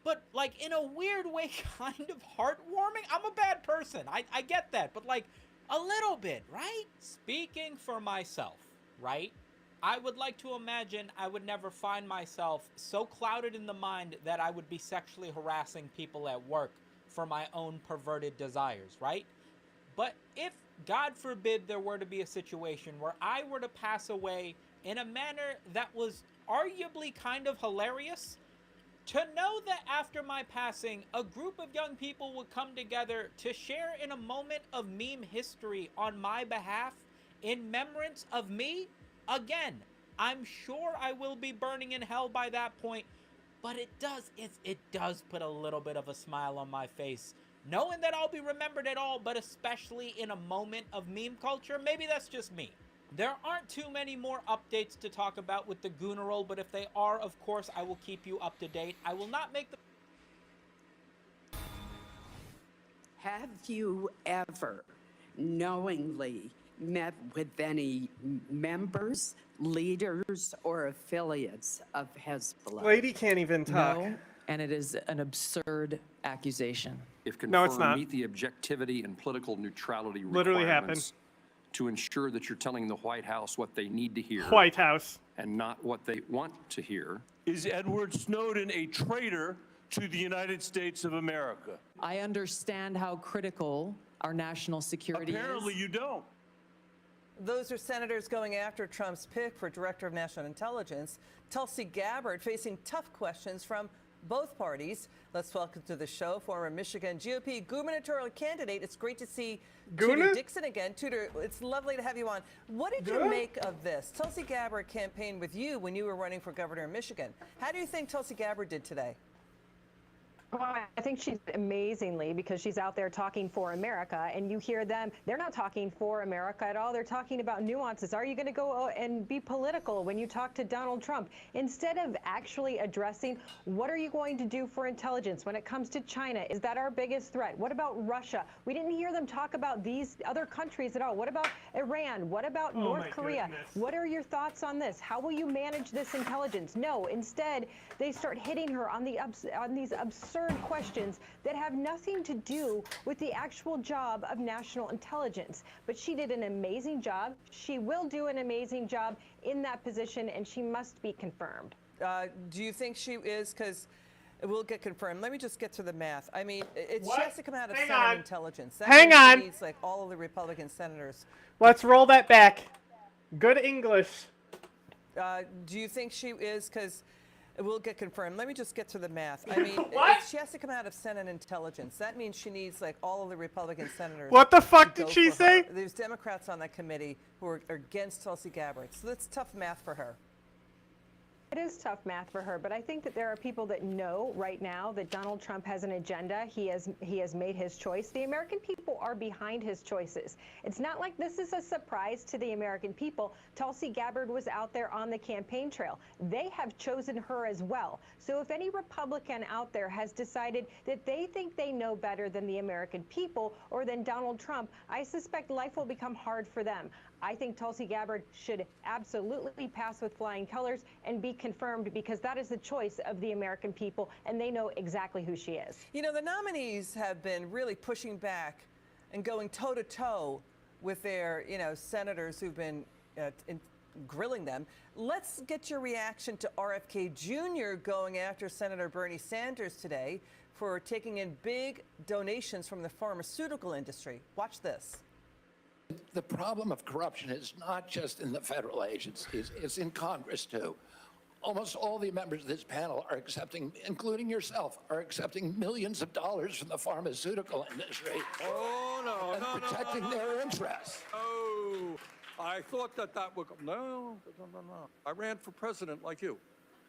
but like in a weird way kind of heartwarming. I'm a bad person, I get that, but like a little bit, right? Speaking for myself, right? I would like to imagine I would never find myself so clouded in the mind that I would be sexually harassing people at work for my own perverted desires, right? But if, God forbid, there were to be a situation where I were to pass away in a manner that was arguably kind of hilarious, to know that after my passing, a group of young people would come together to share in a moment of meme history on my behalf in remembrance of me, again, I'm sure I will be burning in hell by that point, but it does put a little bit of a smile on my face, knowing that I'll be remembered at all, but especially in a moment of meme culture. Maybe that's just me. There aren't too many more updates to talk about with the Gooneral, but if they are, of course, I will keep you up to date. I will not make the... Have you ever knowingly met with any members, leaders, or affiliates of Hezbollah? Lady can't even talk. No, and it is an absurd accusation. If No, it's confirmed, not. meet the objectivity and political neutrality Literally requirements to ensure that you're telling the White House what they need to hear. White House. And not what they want to hear. Is Edward Snowden a traitor to the United States of America? I understand how critical our national security Apparently is. you don't. Those are senators going after Trump's pick for Director of National Intelligence, Tulsi Gabbard, facing tough questions from both parties. Let's welcome to the show former Michigan GOP gubernatorial candidate. It's great to see Tudor Dixon again. Tudor, it's lovely to have you on. What did you make of this? Tulsi Gabbard campaigned with you when you were running for governor of Michigan. How do you think Tulsi Gabbard did today? Well, I think she's amazingly, because she's out there talking for America, and you hear them, they're not talking for America at all. They're talking about nuances. Are you going to go and be political when you talk to Donald Trump? Instead of actually addressing, what are you going to do for intelligence when it comes to China? Is that our biggest threat? What about Russia? We didn't hear them talk about these other countries at all. What about Iran? What about North Korea? Goodness. What are your thoughts on this? How will you manage this intelligence? No, instead, they start hitting her on these absurd questions that have nothing to do with the actual job of national intelligence. But she did an amazing job. She will do an amazing job in that position, and she must be confirmed. Do you think she is? Because it will get confirmed. Let me just get to the math. I mean, she has to come out of Senate Intelligence. That means she needs like all of the Republican senators. Let's roll that back. Good English. Do you think she is? Because it will get confirmed. Let me just get to the math. I mean, she has to come out of Senate Intelligence. That means she needs like all of the Republican senators. What the fuck did she say? There's Democrats on that committee who are against Tulsi Gabbard. So that's tough math for her. It is tough math for her, but I think that there are people that know right now that Donald Trump has an agenda. He has made his choice. The American people are behind his choices. It's not like this is a surprise to the American people. Tulsi Gabbard was out there on the campaign trail. They have chosen her as well. So if any Republican out there has decided that they think they know better than the American people or than Donald Trump, I suspect life will become hard for them. I think Tulsi Gabbard should absolutely pass with flying colors and be confirmed, because that is the choice of the American people, and they know exactly who she is. You know, the nominees have been really pushing back and going toe-to-toe with their, senators who've been grilling them. Let's get your reaction to RFK Jr. going after Senator Bernie Sanders today for taking in big donations from the pharmaceutical industry. Watch this. The problem of corruption is not just in the federal agencies, it's in Congress too. Almost all the members of this panel are accepting, including yourself, are accepting millions of dollars from the pharmaceutical industry. Oh, no, protecting their interests. Oh, I thought that would, no. I ran for president like you.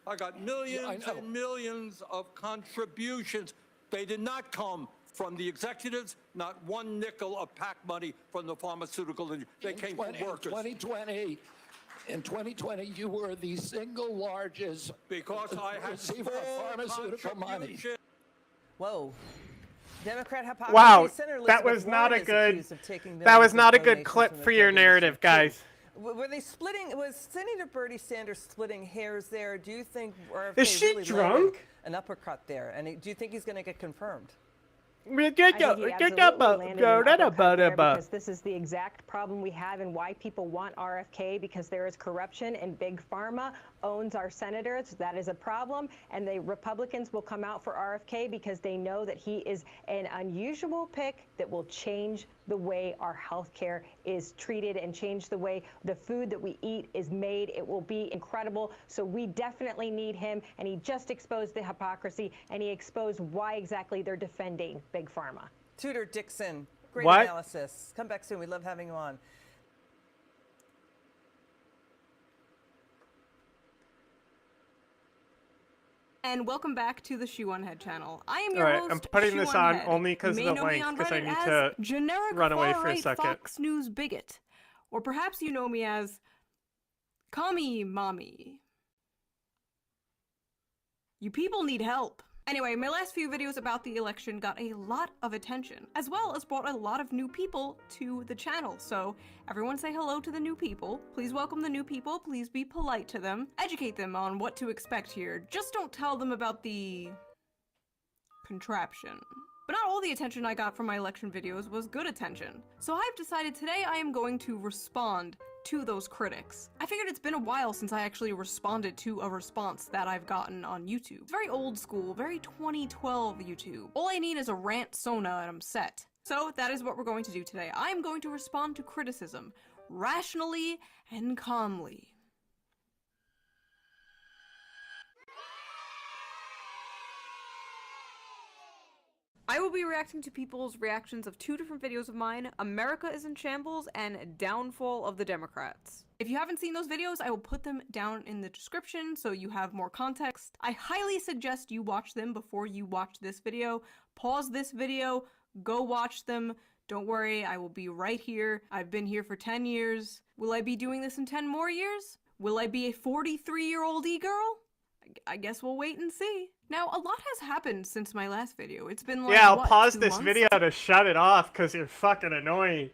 I got millions and millions of contributions. They did not come from the executives, not one nickel of PAC money from the pharmaceutical industry. They came from workers. In 2020, you were the single largest receiver of pharmaceutical money. Whoa. Democrat hypocrisy. Wow, Senator that was Elizabeth not a Warren is good. accused of taking That was millions not a of good donations clip from the for your drug narrative, industry. guys. Were they splitting? Was Senator Bernie Sanders splitting hairs there? Do you think RFK Is she really drunk? landed an uppercut there? And do you think he's going to get confirmed? I think he absolutely landed an uppercut there, because this is the exact problem we have and why people want RFK, because there is corruption and Big Pharma owns our senators. That is a problem, and the Republicans will come out for RFK because they know that he is an unusual pick that will change the way our health care is treated and change the way the food that we eat is made. It will be incredible. So we definitely need him, and he just exposed the hypocrisy, and he exposed why exactly they're defending Big Pharma. Tudor Dixon, great What? analysis. Come back soon. We love having you on. And welcome back to the Shoe on Head channel. I am All your right, host, I'm putting Shoe this on on Head. only because You of may the know me link, on because I Reddit need as to generic run away for a far-right second. Fox News bigot, or perhaps you know me as Commie Mommy. You people need help. Anyway, my last few videos about the election got a lot of attention, as well as brought a lot of new people to the channel. So everyone say hello to the new people. Please welcome the new people. Please be polite to them. Educate them on what to expect here. Just don't tell them about the contraption. But not all the attention I got from my election videos was good attention. So I've decided today I am going to respond to those critics. I figured it's been a while since I actually responded to a response that I've gotten on YouTube. It's very old school, very 2012 YouTube. All I need is a rant Sona and I'm set. So that is what we're going to do today. I'm going to respond to criticism rationally and calmly. I will be reacting to people's reactions of 2 different videos of mine, America is in Shambles and Downfall of the Democrats. If you haven't seen those videos, I will put them down in the description so you have more context. I highly suggest you watch them before you watch this video. Pause this video, go watch them. Don't worry, I will be right here. I've been here for 10 years. Will I be doing this in 10 more years? Will I be a 43-year-old e-girl? I guess we'll wait and see. Now, a lot has happened since my last video. It's been like, yeah, I'll what, pause 2 this months? video to shut it off because you're fucking annoying.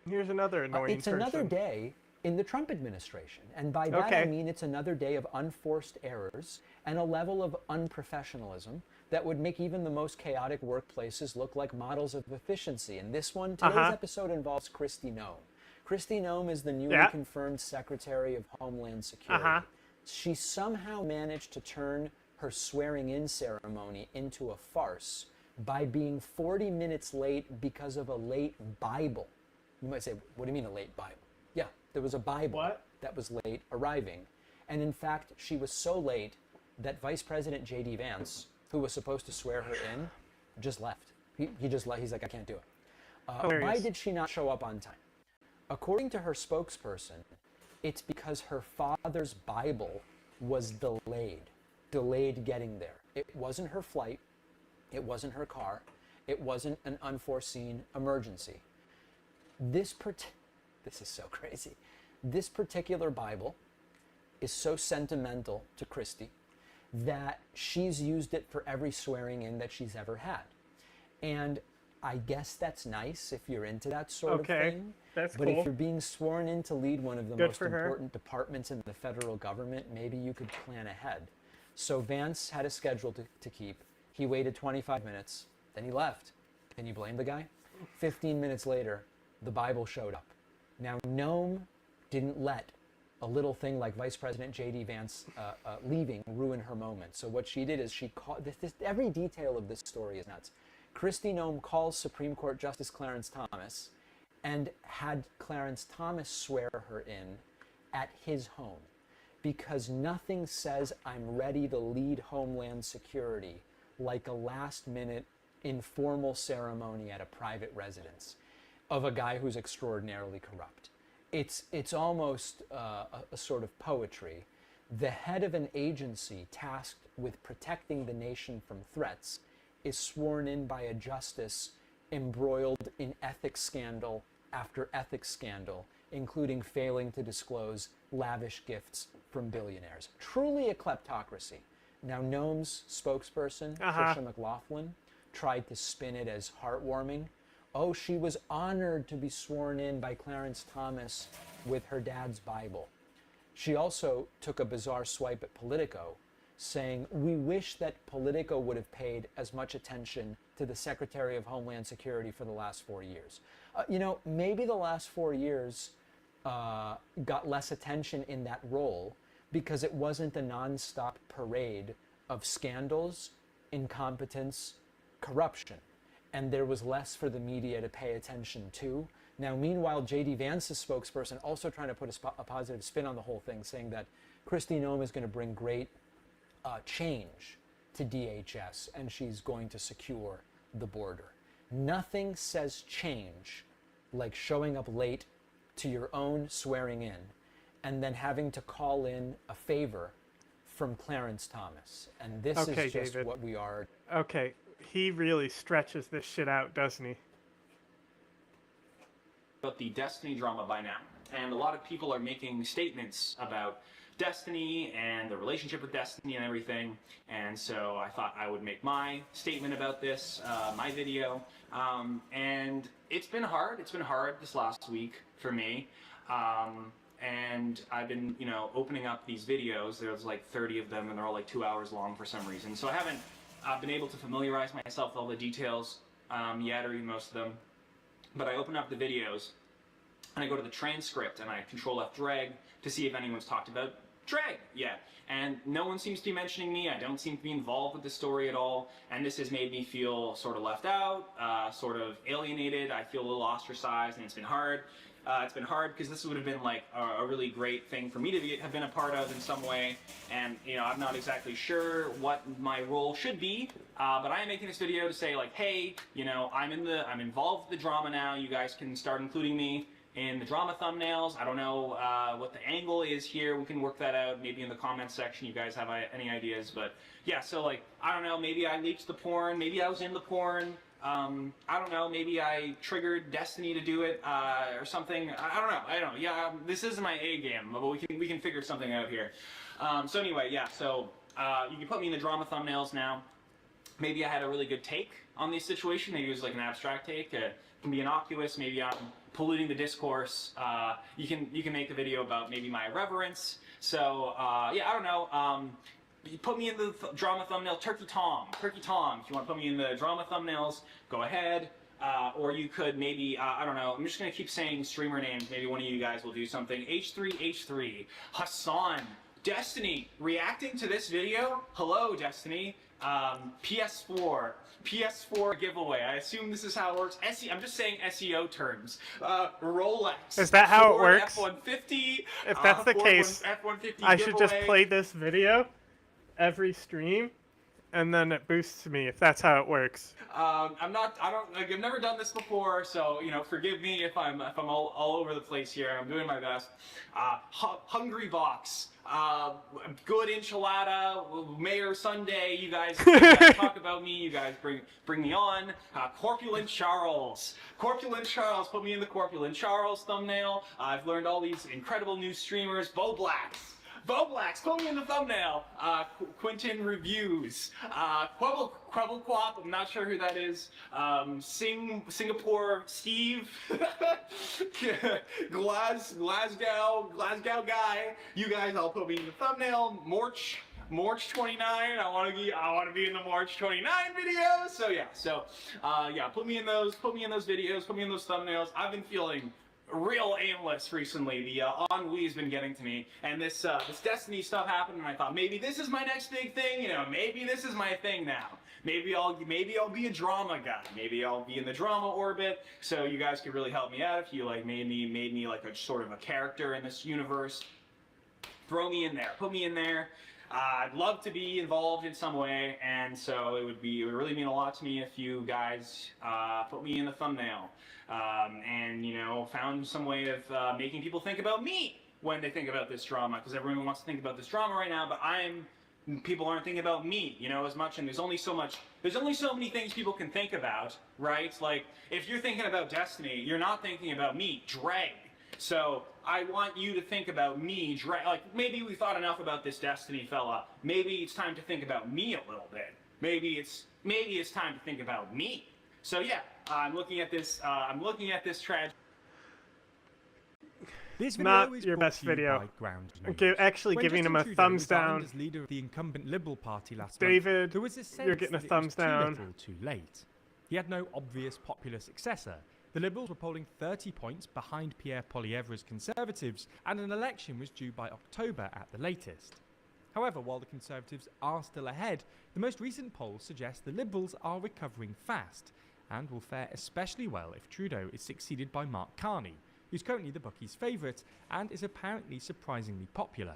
Here's another annoying It's another day in the Trump administration. And by that I mean it's another day of unforced errors and a level of unprofessionalism that would make even the most chaotic workplaces look like models of efficiency. And this one, today's episode involves Kristi Noem. Kristi Noem is the newly confirmed Secretary of Homeland Security. She somehow managed to turn her swearing-in ceremony into a farce by being 40 minutes late because of a late Bible. You might say, what do you mean a late Bible? Yeah, there was a Bible that was late arriving. And in fact, she was so late that Vice President J.D. Vance, who was supposed to swear her in, just left. He just left. He's like, I can't do it. Why did she not show up on time? According to her spokesperson, it's because her father's Bible was delayed getting there. It wasn't her flight. It wasn't her car. It wasn't an unforeseen emergency. This is so crazy. This particular Bible is so sentimental to Kristi that she's used it for every swearing in that she's ever had. And I guess that's nice if you're into that sort of thing. That's but cool. if you're being sworn in to lead one of the most important departments in the federal government, maybe you could plan ahead. So Vance had a schedule to keep. He waited 25 minutes, then he left. Can you blame the guy? 15 minutes later, the Bible showed up. Now, Noem didn't let a little thing like Vice President J.D. Vance leaving ruin her moment. So what she did is she called, every detail of this story is nuts. Kristi Noem calls Supreme Court Justice Clarence Thomas and had Clarence Thomas swear her in at his home, because nothing says I'm ready to lead Homeland Security like a last-minute informal ceremony at a private residence of a guy who's extraordinarily corrupt. It's almost a sort of poetry. The head of an agency tasked with protecting the nation from threats is sworn in by a justice embroiled in ethics scandal after ethics scandal, including failing to disclose lavish gifts from billionaires. Truly a kleptocracy. Now, Noem's spokesperson, Tricia McLaughlin, tried to spin it as heartwarming. Oh, she was honored to be sworn in by Clarence Thomas with her dad's Bible. She also took a bizarre swipe at Politico, saying, we wish that Politico would have paid as much attention to the Secretary of Homeland Security for the last 4 years. You know, maybe the last 4 years got less attention in that role because it wasn't a nonstop parade of scandals, incompetence, corruption. And there was less for the media to pay attention to. Now, meanwhile, J.D. Vance's spokesperson also trying to put a positive spin on the whole thing, saying that Kristi Noem is going to bring great change to DHS and she's going to secure the border. Nothing says change like showing up late to your own swearing in and then having to call in a favor from Clarence Thomas. And this is just David. what we are. Okay, he really stretches this shit out, doesn't he? About the Destiny drama by now. And a lot of people are making statements about Destiny and the relationship with Destiny and everything. And so I thought I would make my statement about this, my video. And it's been hard. It's been hard this last week for me. And I've been, you know, opening up these videos. There's like 30 of them and they're all like 2 hours long for some reason. So I haven't been able to familiarize myself with all the details yet, or even most of them. But I open up the videos and I go to the transcript and I Control F drag to see if anyone's talked about drag yet. And no one seems to be mentioning me. I don't seem to be involved with the story at all. And this has made me feel sort of left out, sort of alienated. I feel a little ostracized, and it's been hard. It's been hard because this would have been like a really great thing for me to have been a part of in some way. And you know, I'm not exactly sure what my role should be, but I am making this video to say like, hey, you know, I'm involved with the drama now. You guys can start including me in the drama thumbnails. I don't know what the angle is here. We can work that out maybe in the comments section. You guys have any ideas? But yeah, so like, I don't know, maybe I leaked the porn, maybe I was in the porn. I don't know, maybe I triggered Destiny to do it or something. I don't know. Yeah, this isn't my A game, but we can figure something out here. So anyway, yeah, so you can put me in the drama thumbnails now. Maybe I had a really good take on the situation. Maybe it was like an abstract take. It can be innocuous. Maybe I'm polluting the discourse. You can make a video about maybe my irreverence. So yeah, I don't know. You put me in the drama thumbnail, Turkey Tom. If you want to put me in the drama thumbnails, go ahead. Or you could maybe, I don't know, I'm just going to keep saying streamer names. Maybe one of you guys will do something. H3H3, Hassan, Destiny, reacting to this video. Hello, Destiny. PS4 giveaway. I assume this is how it works. I'm just saying SEO terms. Rolex. Is that how it works? F-150. If that's the case, F-150 I should just giveaway. play this video every stream, and then it boosts me. If that's how it works. I've never done this before, so you know, forgive me if I'm all over the place here. I'm doing my best. Hungry Box. Good enchilada, Mayor Sunday. You guys talk about me. You guys bring me on. Corpulent Charles. Corpulent Charles. Put me in the Corpulent Charles thumbnail. I've learned all these incredible new streamers. Bo Blacks. Put me in the thumbnail. Quentin Reviews. Quebble Quap, I'm not sure who that is. Singapore Steve. Glasgow guy. You guys all put me in the thumbnail. March 29. I want to be in the March 29 videos. So yeah, put me in those videos, put me in those thumbnails. I've been feeling real aimless recently. The ennui's been getting to me, and this Destiny stuff happened, and I thought maybe this is my next big thing. You know, maybe this is my thing now. Maybe I'll be a drama guy. Maybe I'll be in the drama orbit. So you guys could really help me out if you like made me like a sort of a character in this universe. Throw me in there. Put me in there. I'd love to be involved in some way, and so it would really mean a lot to me if you guys put me in the thumbnail. And you know, found some way of making people think about me when they think about this drama, because everyone wants to think about this drama right now, but people aren't thinking about me, you know, as much, and there's only so many things people can think about, right? Like, if you're thinking about Destiny, you're not thinking about me, Dreg. So I want you to think about me, like maybe we thought enough about this Destiny fella. Maybe it's time to think about me a little bit. Maybe it's time to think about me. So yeah, I'm looking at this tragedy. This not your best video. Okay, actually giving him a thumbs down. As leader of the incumbent Liberal Party last David, month, there was a sense you're getting a that thumbs it was down. Too little, too late. He had no obvious popular successor. The Liberals were polling 30 points behind Pierre Poilievre's Conservatives, and an election was due by October at the latest. However, while the Conservatives are still ahead, the most recent polls suggest the Liberals are recovering fast, and will fare especially well if Trudeau is succeeded by Mark Carney, who's currently the bookies' favourite and is apparently surprisingly popular.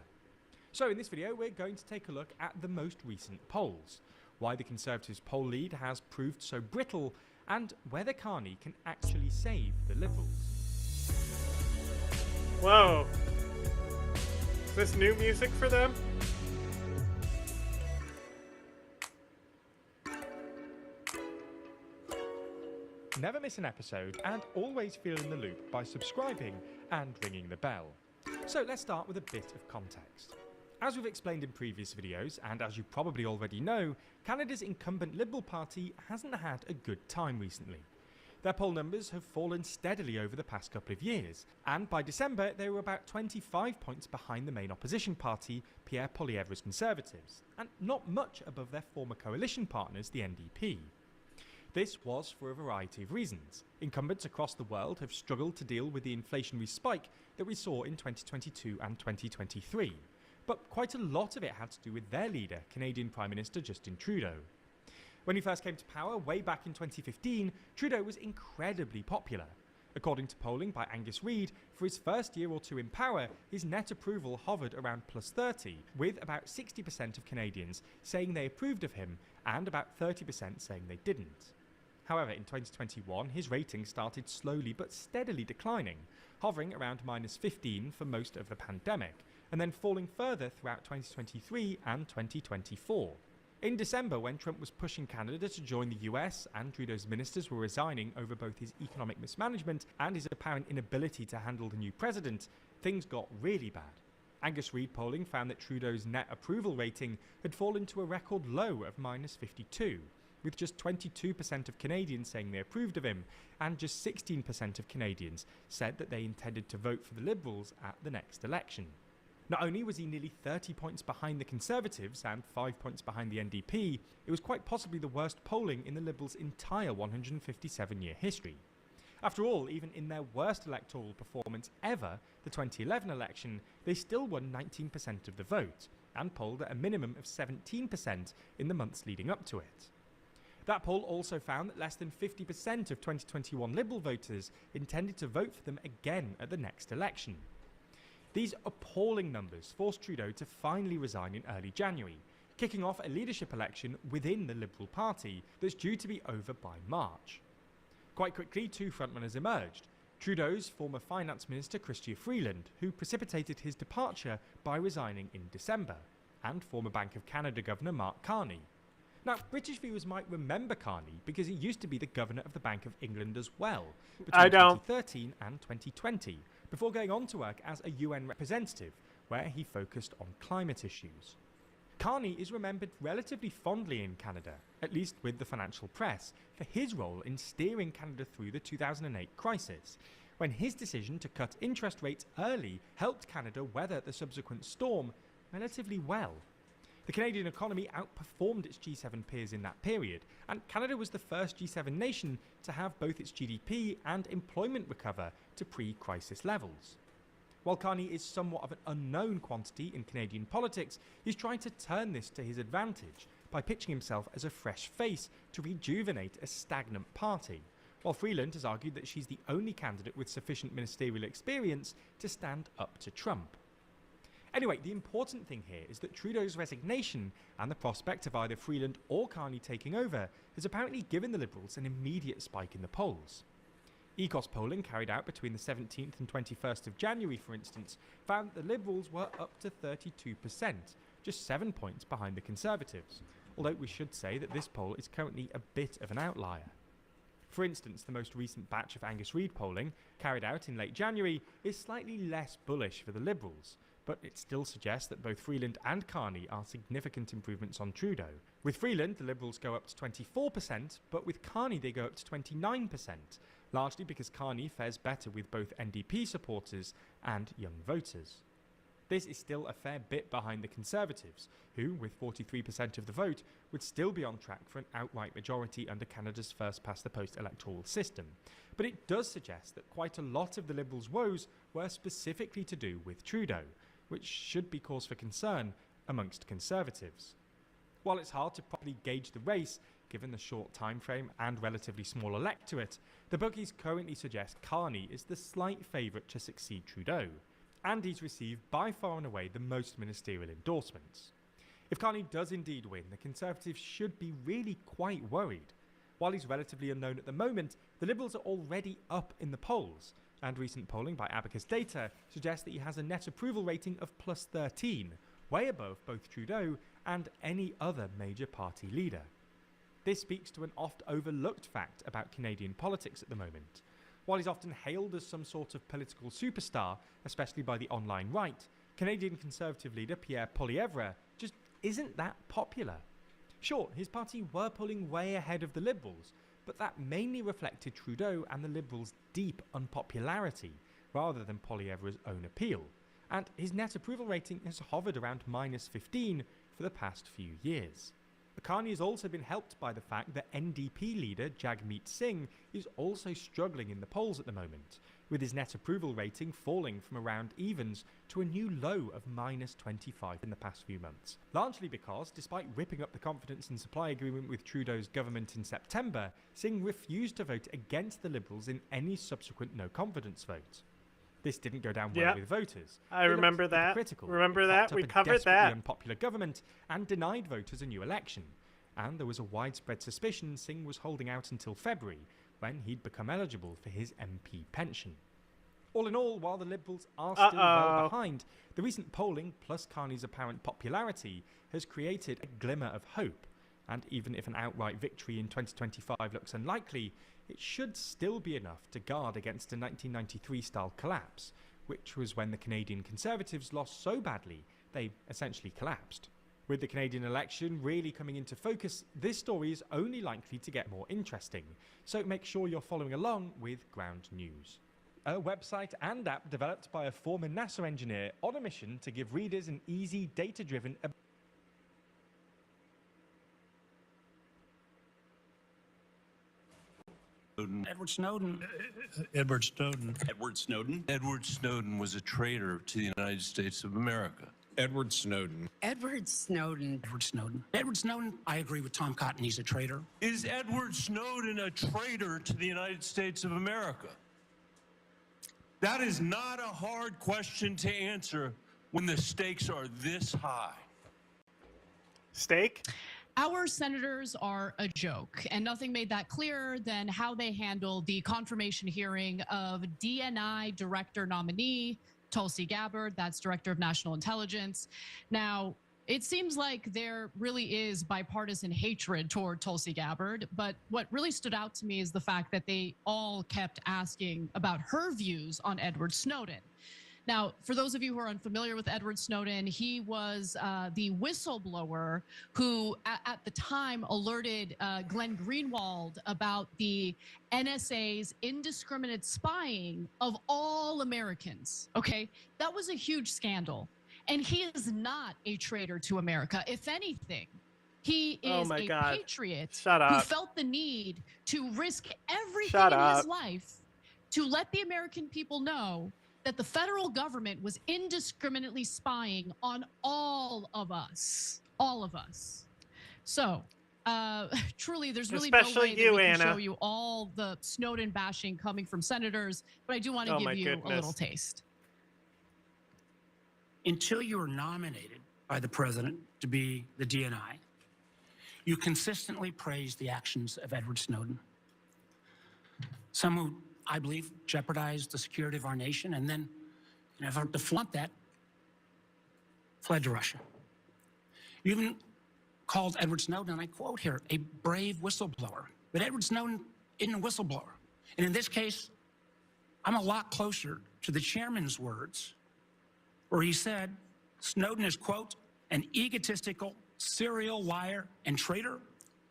So in this video, we're going to take a look at the most recent polls, why the Conservatives' poll lead has proved so brittle, and whether Carney can actually save the Liberals. Whoa. Is this new music for them? Never miss an episode and always feel in the loop by subscribing and ringing the bell. So let's start with a bit of context. As we've explained in previous videos, and as you probably already know, Canada's incumbent Liberal Party hasn't had a good time recently. Their poll numbers have fallen steadily over the past couple of years, and by December they were about 25 points behind the main opposition party, Pierre Poilievre's Conservatives, and not much above their former coalition partners, the NDP. This was for a variety of reasons. Incumbents across the world have struggled to deal with the inflationary spike that we saw in 2022 and 2023. But quite a lot of it had to do with their leader, Canadian Prime Minister Justin Trudeau. When he first came to power way back in 2015, Trudeau was incredibly popular. According to polling by Angus Reid, for his first year or two in power, his net approval hovered around +30, with about 60% of Canadians saying they approved of him and about 30% saying they didn't. However, in 2021, his rating started slowly but steadily declining, hovering around -15 for most of the pandemic, and then falling further throughout 2023 and 2024. In December, when Trump was pushing Canada to join the US and Trudeau's ministers were resigning over both his economic mismanagement and his apparent inability to handle the new president, things got really bad. Angus Reid polling found that Trudeau's net approval rating had fallen to a record low of -52, with just 22% of Canadians saying they approved of him, and just 16% of Canadians said that they intended to vote for the Liberals at the next election. Not only was he nearly 30 points behind the Conservatives and 5 points behind the NDP, it was quite possibly the worst polling in the Liberals' entire 157-year history. After all, even in their worst electoral performance ever, the 2011 election, they still won 19% of the vote, and polled at a minimum of 17% in the months leading up to it. That poll also found that less than 50% of 2021 Liberal voters intended to vote for them again at the next election. These appalling numbers forced Trudeau to finally resign in early January, kicking off a leadership election within the Liberal Party that's due to be over by March. Quite quickly, two frontrunners emerged. Trudeau's former Finance Minister Chrystia Freeland, who precipitated his departure by resigning in December, and former Bank of Canada Governor Mark Carney. Now, British viewers might remember Carney because he used to be the governor of the Bank of England as well, between 2013 and 2020, before going on to work as a UN representative, where he focused on climate issues. Carney is remembered relatively fondly in Canada, at least with the financial press, for his role in steering Canada through the 2008 crisis, when his decision to cut interest rates early helped Canada weather the subsequent storm relatively well. The Canadian economy outperformed its G7 peers in that period, and Canada was the first G7 nation to have both its GDP and employment recover to pre-crisis levels. While Carney is somewhat of an unknown quantity in Canadian politics, he's trying to turn this to his advantage by pitching himself as a fresh face to rejuvenate a stagnant party, while Freeland has argued that she's the only candidate with sufficient ministerial experience to stand up to Trump. Anyway, the important thing here is that Trudeau's resignation and the prospect of either Freeland or Carney taking over has apparently given the Liberals an immediate spike in the polls. ECOS polling carried out between the 17th and 21st of January, for instance, found that the Liberals were up to 32%, just 7 points behind the Conservatives, although we should say that this poll is currently a bit of an outlier. For instance, the most recent batch of Angus Reid polling, carried out in late January, is slightly less bullish for the Liberals, but it still suggests that both Freeland and Carney are significant improvements on Trudeau. With Freeland, the Liberals go up to 24%, but with Carney they go up to 29%, largely because Carney fares better with both NDP supporters and young voters. This is still a fair bit behind the Conservatives, who, with 43% of the vote, would still be on track for an outright majority under Canada's first-past-the-post electoral system. But it does suggest that quite a lot of the Liberals' woes were specifically to do with Trudeau, which should be cause for concern amongst Conservatives. While it's hard to properly gauge the race, given the short time frame and relatively small electorate, the bookies currently suggest Carney is the slight favourite to succeed Trudeau, and he's received by far and away the most ministerial endorsements. If Carney does indeed win, the Conservatives should be really quite worried. While he's relatively unknown at the moment, the Liberals are already up in the polls, and recent polling by Abacus Data suggests that he has a net approval rating of +13, way above both Trudeau and any other major party leader. This speaks to an oft-overlooked fact about Canadian politics at the moment. While he's often hailed as some sort of political superstar, especially by the online right, Canadian Conservative leader Pierre Poilievre just isn't that popular. Sure, his party were pulling way ahead of the Liberals, but that mainly reflected Trudeau and the Liberals' deep unpopularity, rather than Poilievre's own appeal, and his net approval rating has hovered around -15 for the past few years. Carney has also been helped by the fact that NDP leader Jagmeet Singh is also struggling in the polls at the moment, with his net approval rating falling from around evens to a new low of -25 in the past few months. Largely because, despite ripping up the confidence and supply agreement with Trudeau's government in September, Singh refused to vote against the Liberals in any subsequent no-confidence vote. This didn't go down well with voters. I remember that. Remember that? We covered that. Unpopular government and denied voters a new election. And there was a widespread suspicion Singh was holding out until February, when he'd become eligible for his MP pension. All in all, while the Liberals are still well behind, the recent polling, plus Carney's apparent popularity, has created a glimmer of hope. And even if an outright victory in 2025 looks unlikely, it should still be enough to guard against a 1993-style collapse, which was when the Canadian Conservatives lost so badly they essentially collapsed. With the Canadian election really coming into focus, this story is only likely to get more interesting, so make sure you're following along with Ground News. A website and app developed by a former NASA engineer on a mission to give readers an easy, data-driven Edward Snowden. Edward Snowden. Edward Snowden. Edward Snowden was a traitor to the United States of America. Edward Snowden. Edward Snowden. Edward Snowden. Edward Snowden, I agree with Tom Cotton, he's a traitor. Is Edward Snowden a traitor to the United States of America? That is not a hard question to answer when the stakes are this high. Steak? Our senators are a joke, and nothing made that clearer than how they handled the confirmation hearing of DNI director nominee Tulsi Gabbard, that's Director of National Intelligence. Now, it seems like there really is bipartisan hatred toward Tulsi Gabbard, but what really stood out to me is the fact that they all kept asking about her views on Edward Snowden. Now, for those of you who are unfamiliar with Edward Snowden, he was the whistleblower who, at the time, alerted Glenn Greenwald about the NSA's indiscriminate spying of all Americans. Okay, that was a huge scandal. And he is not a traitor to America. If anything, he is a patriot who felt the need to risk everything in his life to let the American people know that the federal government was indiscriminately spying on all of us. All of us. So, truly, there's really no way that we can show you all the Snowden bashing coming from senators, but I do want to give you a little taste. Until you were nominated by the president to be the DNI, you consistently praised the actions of Edward Snowden. Some who, I believe, jeopardized the security of our nation, and then, in an effort to flaunt that, fled to Russia. You even called Edward Snowden, and I quote here, a brave whistleblower. But Edward Snowden isn't a whistleblower. And in this case, I'm a lot closer to the chairman's words, where he said Snowden is, quote, an egotistical serial liar and traitor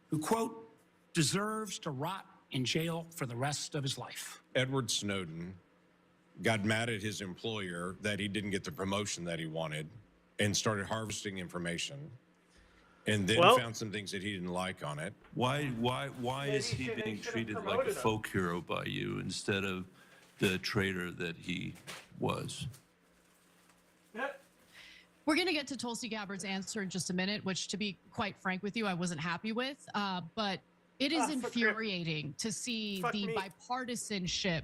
who, quote, deserves to rot in jail for the rest of his life. Edward Snowden got mad at his employer that he didn't get the promotion that he wanted and started harvesting information and then found some things that he didn't like on it. Why is he being treated like a folk hero by you instead of the traitor that he was? We're going to get to Tulsi Gabbard's answer in just a minute, which, to be quite frank with you, I wasn't happy with. But it is infuriating to see the bipartisanship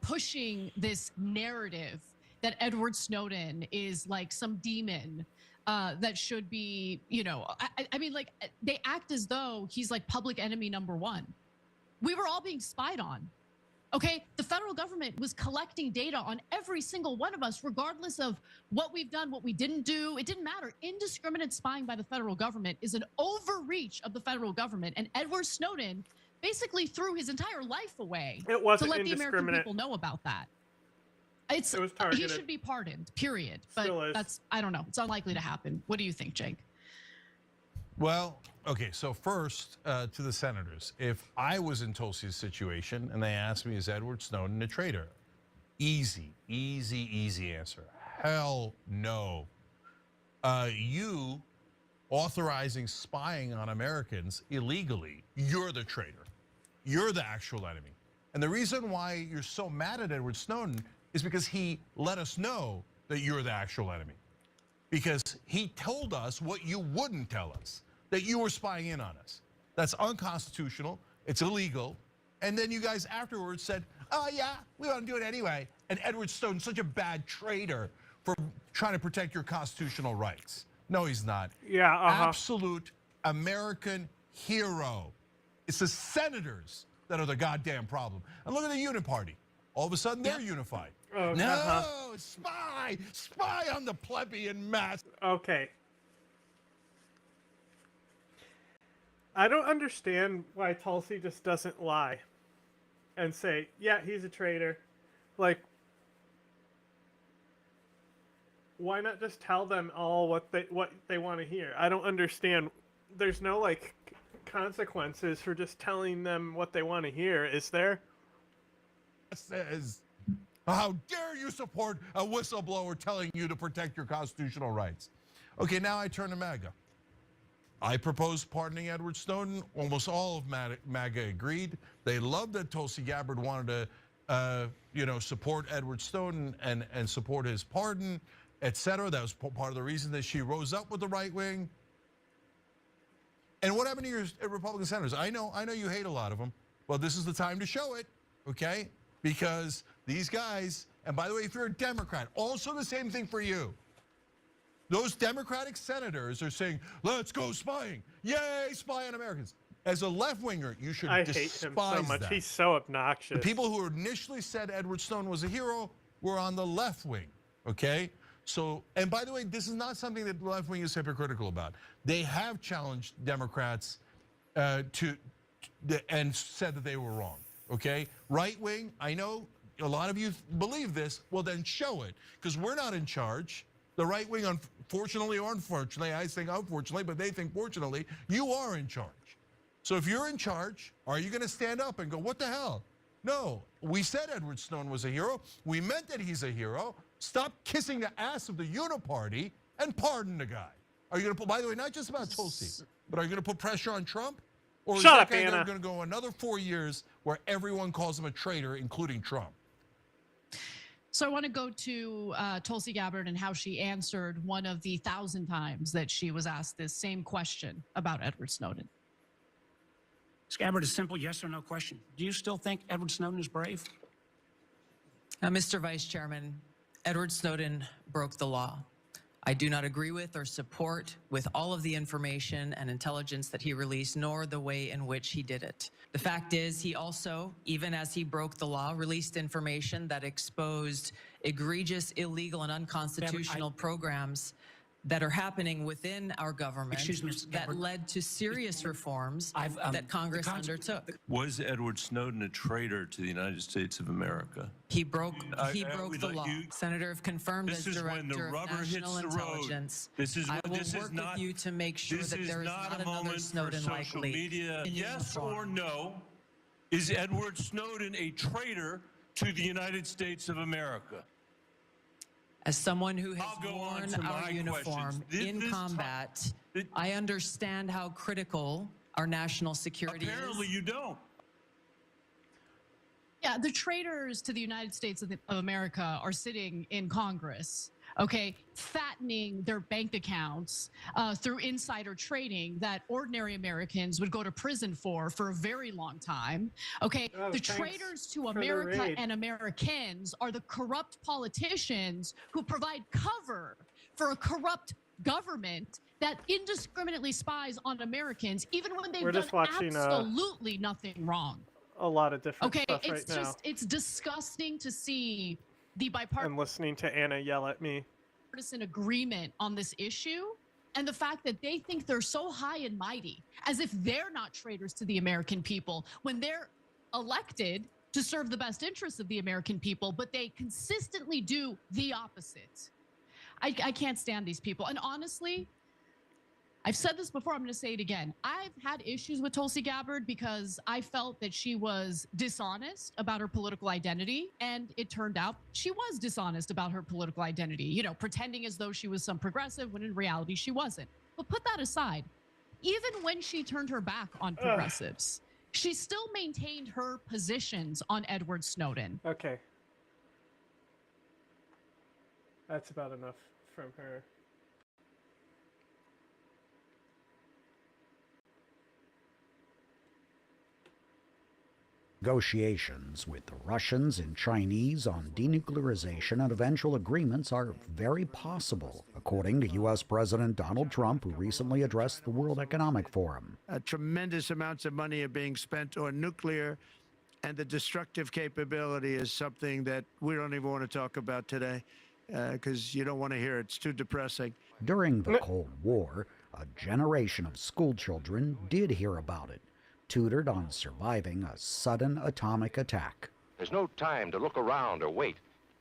pushing this narrative that Edward Snowden is like some demon that should be, you know, I mean, like, they act as though he's like public enemy number one. We were all being spied on. Okay, the federal government was collecting data on every single one of us, regardless of what we've done, what we didn't do. It didn't matter. Indiscriminate spying by the federal government is an overreach of the federal government. And Edward Snowden basically threw his entire life away to let the American people know about that. It was targeted. He should be pardoned, period. But that's, I don't know. It's unlikely to happen. What do you think, Jake? Well, okay, so first to the senators. If I was in Tulsi's situation and they asked me, is Edward Snowden a traitor? Easy, easy, easy answer. Hell no. You authorizing spying on Americans illegally, you're the traitor. You're the actual enemy. And the reason why you're so mad at Edward Snowden is because he let us know that you're the actual enemy. Because he told us what you wouldn't tell us, that you were spying in on us. That's unconstitutional, it's illegal. And then you guys afterwards said, oh yeah, we want to do it anyway. And Edward Snowden's such a bad traitor for trying to protect your constitutional rights. No, he's not. Yeah, Absolute American hero. It's the senators that are the goddamn problem. And look at the Uniparty. All of a sudden, they're unified. Oh, no, spy on the plebeian mass. Okay. I don't understand why Tulsi just doesn't lie and say, yeah, he's a traitor. Like, why not just tell them all what they want to hear? I don't understand. There's no, like, consequences for just telling them what they want to hear, is there? Says, how dare you support a whistleblower telling you to protect your constitutional rights? Okay, now I turn to MAGA. I proposed pardoning Edward Snowden. Almost all of MAGA agreed. They loved that Tulsi Gabbard wanted to, support Edward Snowden and support his pardon, etc. That was part of the reason that she rose up with the right wing. And what happened to your Republican senators? I know you hate a lot of them. Well, this is the time to show it, okay? Because these guys, and by the way, if you're a Democrat, also the same thing for you. Those Democratic senators are saying, let's go spying. Yay, spy on Americans. As a left-winger, you should despise hate him so much. that. He's so obnoxious. The people who initially said Edward Snowden was a hero were on the left wing, okay? So, and by the way, this is not something that the left wing is hypocritical about. They have challenged Democrats and said that they were wrong, okay? Right wing, I know a lot of you believe this, well then show it, because we're not in charge. The right wing, unfortunately or unfortunately, I think unfortunately, but they think fortunately, you are in charge. So if you're in charge, are you gonna stand up and go, what the hell? No, we said Edward Snowden was a hero. We meant that he's a hero. Stop kissing the ass of the Uniparty and pardon the guy. Are you gonna put, by the way, not just about Tulsi, but are you gonna put pressure on Trump? Or is that guy gonna go another 4 years where everyone calls him a traitor, including Trump? So I want to go to Tulsi Gabbard and how she answered one of the 1,000 times that she was asked this same question about Edward Snowden. Ms. Gabbard, a simple yes or no question. Do you still think Edward Snowden is brave? Mr. Vice Chairman, Edward Snowden broke the law. I do not agree with or support with all of the information and intelligence that he released, nor the way in which he did it. The fact is, he also, even as he broke the law, released information that exposed egregious, illegal, and unconstitutional programs that are happening within our government that led to serious reforms that Congress undertook. Was Edward Snowden a traitor to the United States of America? He broke the law. Senator, if confirmed as Director of National Intelligence, I will work with you to make sure that there is not another Snowden like Lee. Yes or no, is Edward Snowden a traitor to the United States of America? As someone who has worn our uniform in combat, I understand how critical our national security is. Apparently you don't. Yeah, the traitors to the United States of America are sitting in Congress, okay, fattening their bank accounts through insider trading that ordinary Americans would go to prison for a very long time, okay? The traitors to America and Americans are the corrupt politicians who provide cover for a corrupt government that indiscriminately spies on Americans, even when they've done absolutely nothing wrong. A lot of different stuff right now. Okay, it's just, it's disgusting to see the bipartisan. I'm listening to Anna yell at me. Partisan agreement on this issue, and the fact that they think they're so high and mighty, as if they're not traitors to the American people when they're elected to serve the best interests of the American people, but they consistently do the opposite. I can't stand these people. And honestly, I've said this before, I'm going to say it again. I've had issues with Tulsi Gabbard because I felt that she was dishonest about her political identity, and it turned out she was dishonest about her political identity, you know, pretending as though she was some progressive when in reality she wasn't. But put that aside, even when she turned her back on progressives, she still maintained her positions on Edward Snowden. Okay. That's about enough from her. Negotiations with the Russians and Chinese on denuclearization and eventual agreements are very possible, according to U.S. President Donald Trump, who recently addressed the World Economic Forum. Tremendous amounts of money are being spent on nuclear, and the destructive capability is something that we don't even want to talk about today, because you don't want to hear it. It's too depressing. During the Cold War, a generation of school children did hear about it, tutored on surviving a sudden atomic attack. There's no time to look around or wait.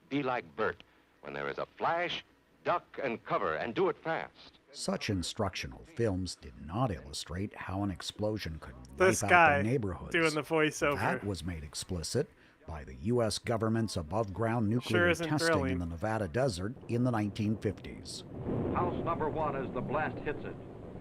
Be like Bert. When there is a flash, duck and cover, and do it fast. Such instructional films did not illustrate how an explosion could This wipe guy out their neighborhoods. doing the voiceover. That was made explicit by the U.S. government's above-ground nuclear testing thrilling. in the Nevada desert in the 1950s. House number 1 as the blast hits it.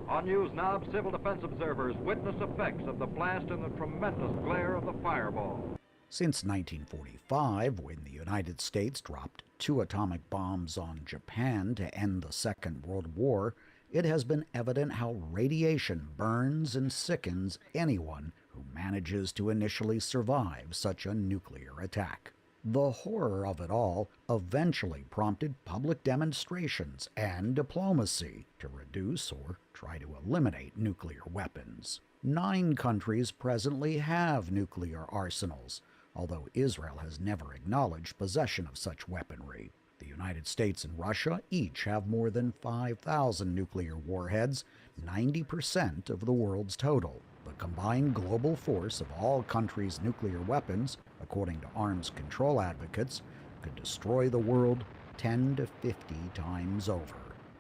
On News Now, civil defense observers witness effects of the blast and the tremendous glare of the fireball. Since 1945, when the United States dropped 2 atomic bombs on Japan to end the Second World War, it has been evident how radiation burns and sickens anyone who manages to initially survive such a nuclear attack. The horror of it all eventually prompted public demonstrations and diplomacy to reduce or try to eliminate nuclear weapons. 9 countries presently have nuclear arsenals, although Israel has never acknowledged possession of such weaponry. The United States and Russia each have more than 5,000 nuclear warheads, 90% of the world's total. The combined global force of all countries' nuclear weapons, according to arms control advocates, could destroy the world 10 to 50 times over.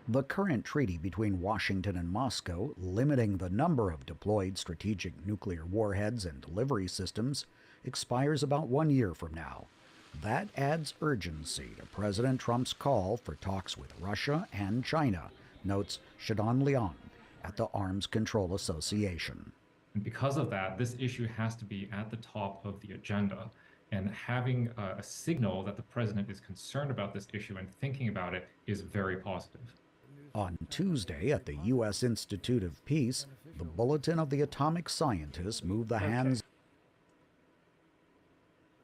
The current treaty between Washington and Moscow, limiting the number of deployed strategic nuclear warheads and delivery systems, expires about 1 year from now. That adds urgency to President Trump's call for talks with Russia and China, notes Shadon Leon at the Arms Control Association. And because of that, this issue has to be at the top of the agenda. And having a signal that the president is concerned about this issue and thinking about it is very positive. On Tuesday at the U.S. Institute of Peace, the Bulletin of the Atomic Scientists moved the hands.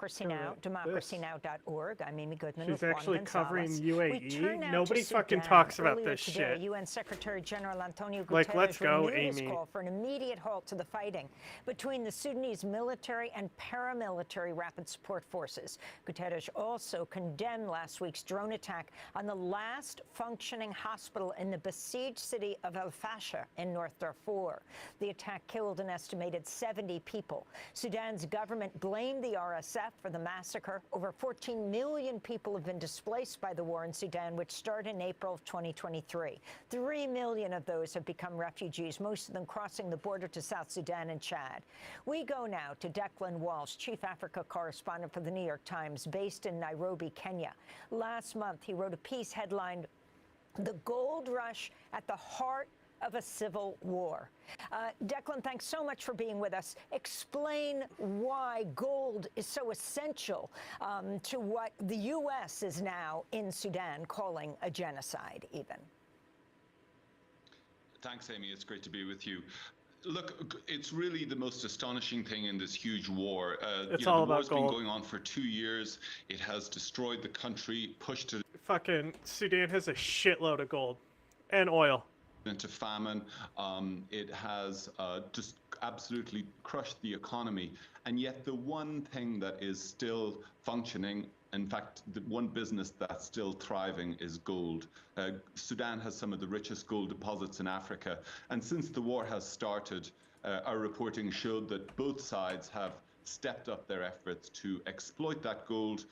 DemocracyNow.org. I'm Amy Goodman. She's with actually Juan covering Gonzalez. UAE. Nobody fucking talks about Earlier this today, shit. UN Secretary General Antonio Guterres Like, let's go, renewed his Amy. call for an immediate halt to the fighting between the Sudanese military and paramilitary rapid support forces. Guterres also condemned last week's drone attack on the last functioning hospital in the besieged city of El Fasher in North Darfur. The attack killed an estimated 70 people. Sudan's government blamed the RSF for the massacre. Over 14 million people have been displaced by the war in Sudan, which started in April of 2023. 3 million of those have become refugees, most of them crossing the border to South Sudan and Chad. We go now to Declan Walsh, Chief Africa Correspondent for the New York Times, based in Nairobi, Kenya. Last month, he wrote a piece headlined, "The Gold Rush at the Heart of a Civil War." Declan, thanks so much for being with us. Explain why gold is so essential to what the U.S. is now in Sudan calling a genocide, even. Thanks, Amy. It's great to be with you. Look, it's really the most astonishing thing in this huge war. It's all the war's about gold. been going on for 2 years. It has destroyed the country, pushed it Fucking Sudan has a shitload of gold and oil. into famine. It has just absolutely crushed the economy. And yet the one thing that is still functioning, in fact, the one business that's still thriving, is gold. Sudan has some of the richest gold deposits in Africa. And since the war has started, our reporting showed that both sides have stepped up their efforts to exploit that gold,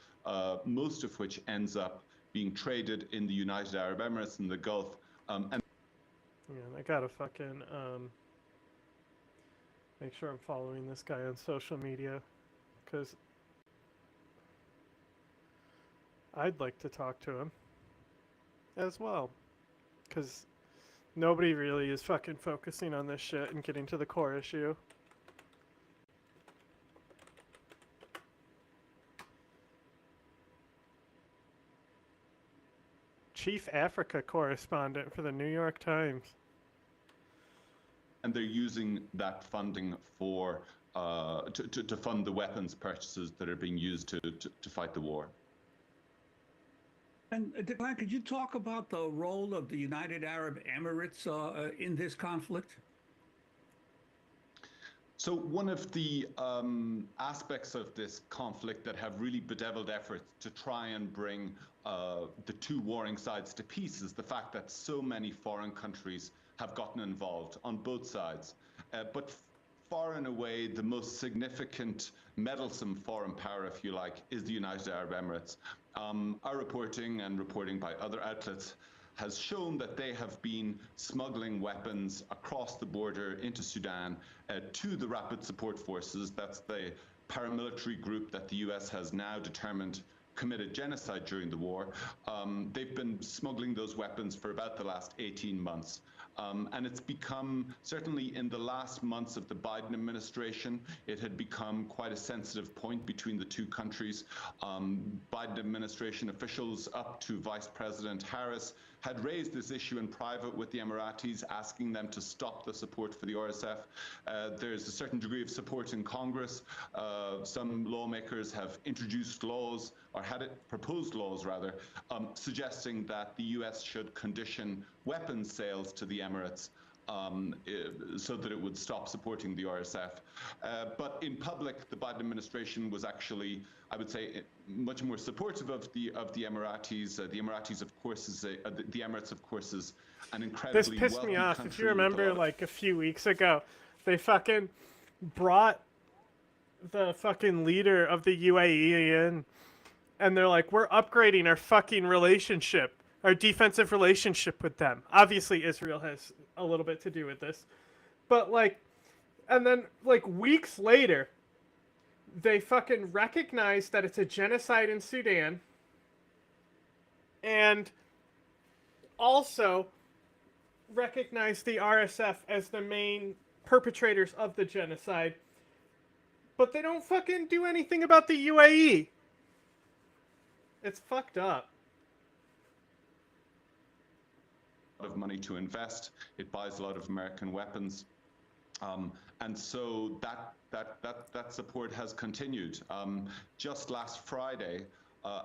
most of which ends up being traded in the United Arab Emirates and the Gulf. And Yeah, I gotta fucking make sure I'm following this guy on social media, because I'd like to talk to him as well, because Nobody really is fucking focusing on this shit and getting to the core issue. Chief Africa correspondent for the New York Times. And they're using that funding for to fund the weapons purchases that are being used to fight the war. And Declan, could you talk about the role of the United Arab Emirates in this conflict? So one of the aspects of this conflict that have really bedeviled efforts to try and bring the two warring sides to peace is the fact that so many foreign countries have gotten involved on both sides. But far and away, the most significant meddlesome foreign power, if you like, is the United Arab Emirates. Our reporting and reporting by other outlets has shown that they have been smuggling weapons across the border into Sudan to the Rapid Support Forces. That's the paramilitary group that the US has now determined committed genocide during the war. They've been smuggling those weapons for about the last 18 months. And it's become, certainly in the last months of the Biden administration, it had become quite a sensitive point between the two countries. Biden administration officials up to Vice President Harris had raised this issue in private with the Emiratis, asking them to stop the support for the RSF. There's a certain degree of support in Congress. Some lawmakers have introduced laws, or had it proposed laws rather, suggesting that the US should condition weapons sales to the Emirates so that it would stop supporting the RSF. But in public, the Biden administration was actually, I would say, much more supportive of the Emiratis. The Emiratis, of course, the Emirates, of course, is an incredibly This pissed me off. country If you remember, like a few weeks ago, they fucking brought the fucking leader of the UAE in, and they're like, we're upgrading our fucking relationship, our defensive relationship with them. Obviously, Israel has a little bit to do with this. But, like, and then, like, weeks later, they fucking recognize that it's a genocide in Sudan, and also recognize the RSF as the main perpetrators of the genocide, but they don't fucking do anything about the UAE. It's fucked up. Of money to invest. It buys a lot of American weapons. And so that support has continued. Just last Friday,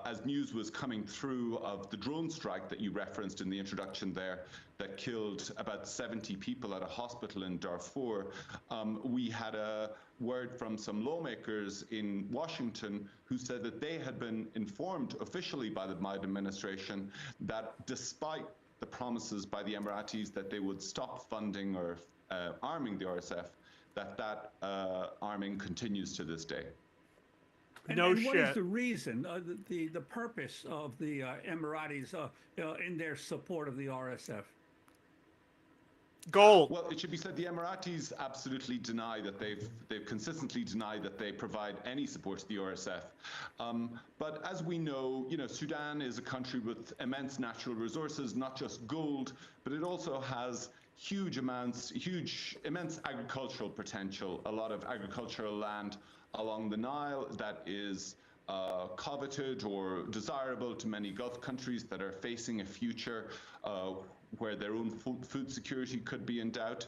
as news was coming through of the drone strike that you referenced in the introduction there, that killed about 70 people at a hospital in Darfur, we had a word from some lawmakers in Washington who said that they had been informed officially by the Biden administration that despite the promises by the Emiratis that they would stop funding or arming the RSF, that arming continues to this day. And what is the reason, the purpose of the Emiratis in their support of the RSF? Gold. Well, it should be said the Emiratis absolutely deny that they've consistently denied that they provide any support to the RSF. But as we know, Sudan is a country with immense natural resources, not just gold, but it also has immense agricultural potential, a lot of agricultural land along the Nile that is coveted or desirable to many Gulf countries that are facing a future where their own food security could be in doubt.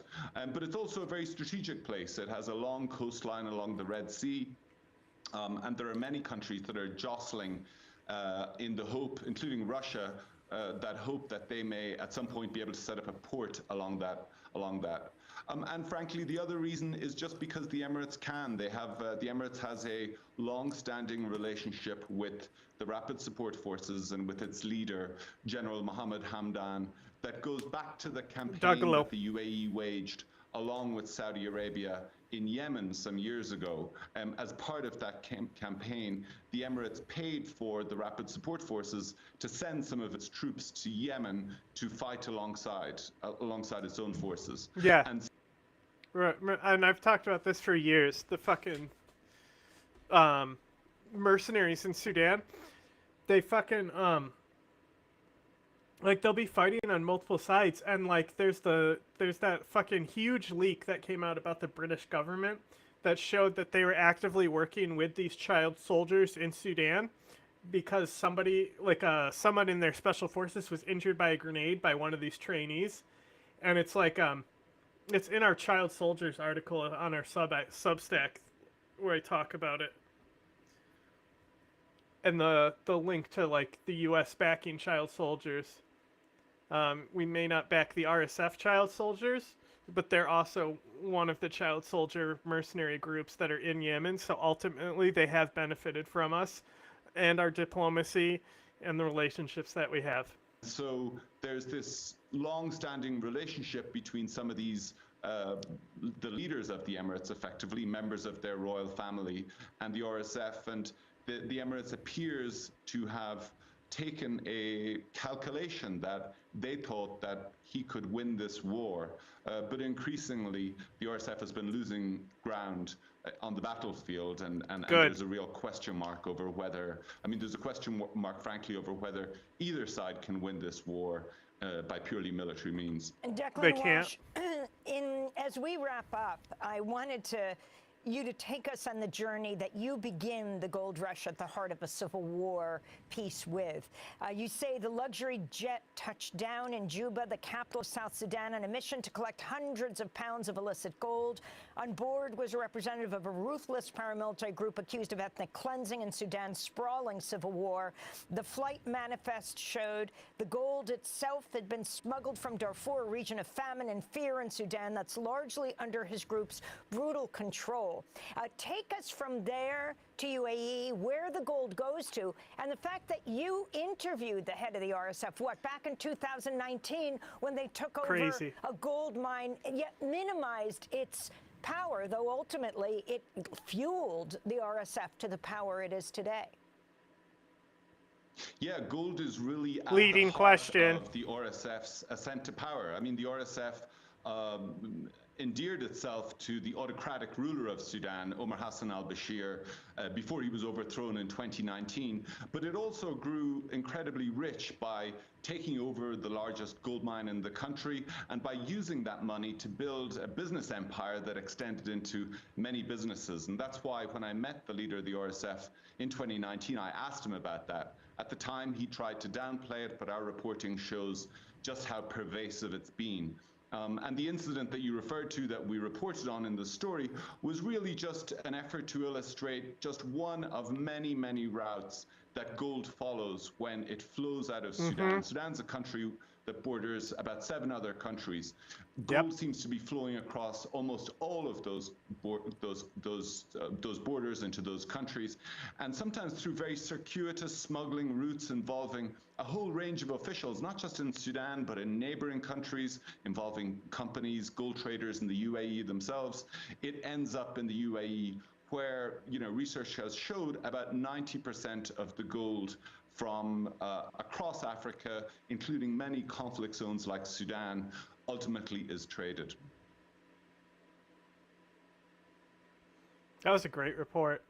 But it's also a very strategic place. It has a long coastline along the Red Sea. And there are many countries that are jostling in the hope, including Russia, that hope that they may at some point be able to set up a port along that. And frankly, the other reason is just because the Emirates can. They have the Emirates has a long-standing relationship with the Rapid Support Forces and with its leader, General Mohammed Hamdan, that goes back to the campaign that the UAE waged along with Saudi Arabia in Yemen some years ago. As part of that campaign, the Emirates paid for the Rapid Support Forces to send some of its troops to Yemen to fight alongside its own forces. Yeah. And I've talked about this for years. The fucking mercenaries in Sudan, they fucking Like, they'll be fighting on multiple sides, and like there's that fucking huge leak that came out about the British government that showed that they were actively working with these child soldiers in Sudan because somebody, like someone in their special forces, was injured by a grenade by one of these trainees, and it's like it's in our child soldiers article on our Substack where I talk about it. And the link to like the U.S. backing child soldiers. We may not back the RSF child soldiers, but they're also one of the child soldier mercenary groups that are in Yemen. So ultimately, they have benefited from us and our diplomacy and the relationships that we have. So there's this long-standing relationship between some of these the leaders of the Emirates, effectively members of their royal family, and the RSF, and the Emirates appears to have taken a calculation that they thought that he could win this war, but increasingly the RSF has been losing ground on the battlefield, and there's a real question mark over whether, I mean, there's a question mark, frankly, over whether either side can win this war by purely military means. And Declan Walsh, as we wrap up, I wanted you to take us on the journey that you begin the gold rush at the heart of a civil war peace with. You say the luxury jet touched down in Juba, the capital of South Sudan, on a mission to collect hundreds of pounds of illicit gold. On board was a representative of a ruthless paramilitary group accused of ethnic cleansing in Sudan's sprawling civil war. The flight manifest showed the gold itself had been smuggled from Darfur, a region of famine and fear in Sudan that's largely under his group's brutal control. Take us from there to UAE, where the gold goes to, and the fact that you interviewed the head of the RSF, back in 2019 when they took over a gold mine, yet minimized its power, though ultimately it fueled the RSF to the power it is today. Yeah, gold is really at leading the heart question of the RSF's ascent to power. I mean, the RSF endeared itself to the autocratic ruler of Sudan, Omar Hassan al-Bashir, before he was overthrown in 2019. But it also grew incredibly rich by taking over the largest gold mine in the country and by using that money to build a business empire that extended into many businesses. And that's why when I met the leader of the RSF in 2019, I asked him about that. At the time, he tried to downplay it, but our reporting shows just how pervasive it's been. And the incident that you referred to that we reported on in the story was really just an effort to illustrate just one of many, many routes that gold follows when it flows out of Sudan. Sudan's a country that borders about 7 other countries. Gold seems to be flowing across almost all of those borders into those countries, and sometimes through very circuitous smuggling routes involving a whole range of officials, not just in Sudan, but in neighboring countries, involving companies, gold traders in the UAE themselves. It ends up in the UAE, where, you know, research has showed about 90% of the gold from across Africa, including many conflict zones like Sudan, ultimately is traded. That was a great report.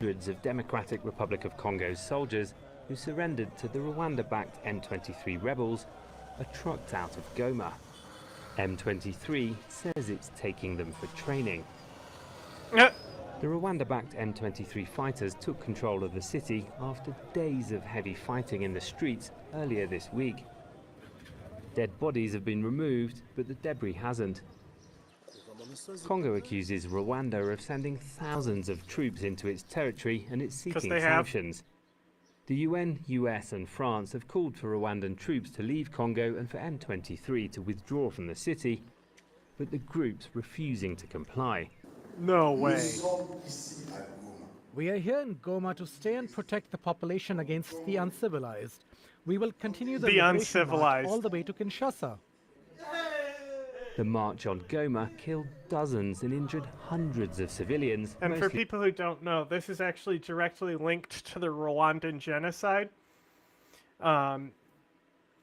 Hundreds of Democratic Republic of Congo's soldiers who surrendered to the Rwanda-backed M23 rebels are trucked out of Goma. M23 says it's taking them for training. The Rwanda-backed M23 fighters took control of the city after days of heavy fighting in the streets earlier this week. Dead bodies have been removed, but the debris hasn't. Congo accuses Rwanda of sending thousands of troops into its territory, and it's seeking sanctions. The UN, US and France have called for Rwandan troops to leave Congo and for M23 to withdraw from the city, but the group's refusing to comply. No way. We are here in Goma to stay and protect the population against the uncivilized. We will continue the liberation march all the way to Kinshasa. The march on Goma killed dozens and injured hundreds of civilians. And for people who don't know, this is actually directly linked to the Rwandan genocide,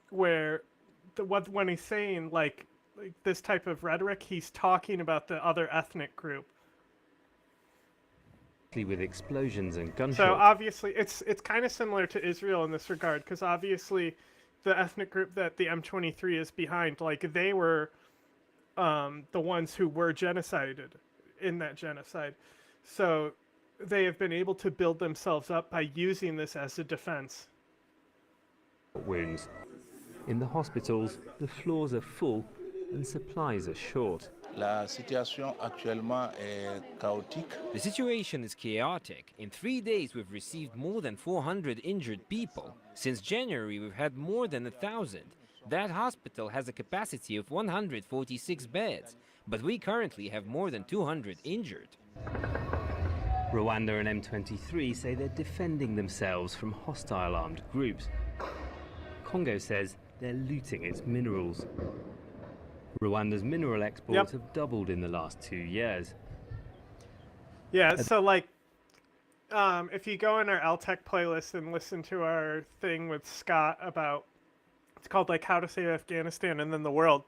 where when he's saying like this type of rhetoric, he's talking about the other ethnic group. mostly with explosions and gunshots. So obviously, it's kind of similar to Israel in this regard, because obviously, the ethnic group that the M23 is behind, like they were the ones who were genocided in that genocide. So they have been able to build themselves up by using this as a defense. Wounds. In the hospitals, the floors are full and supplies are short. La situation actuellement est chaotique. The situation is chaotic. In 3 days, we've received more than 400 injured people. Since January, we've had more than 1,000. That hospital has a capacity of 146 beds, but we currently have more than 200 injured. Rwanda and M23 say they're defending themselves from hostile armed groups. Congo says they're looting its minerals. Rwanda's mineral exports have doubled in the last 2 years. Yeah, so like, if you go in our LTech playlist and listen to our thing with Scott about, it's called like How to Save Afghanistan and Then the World,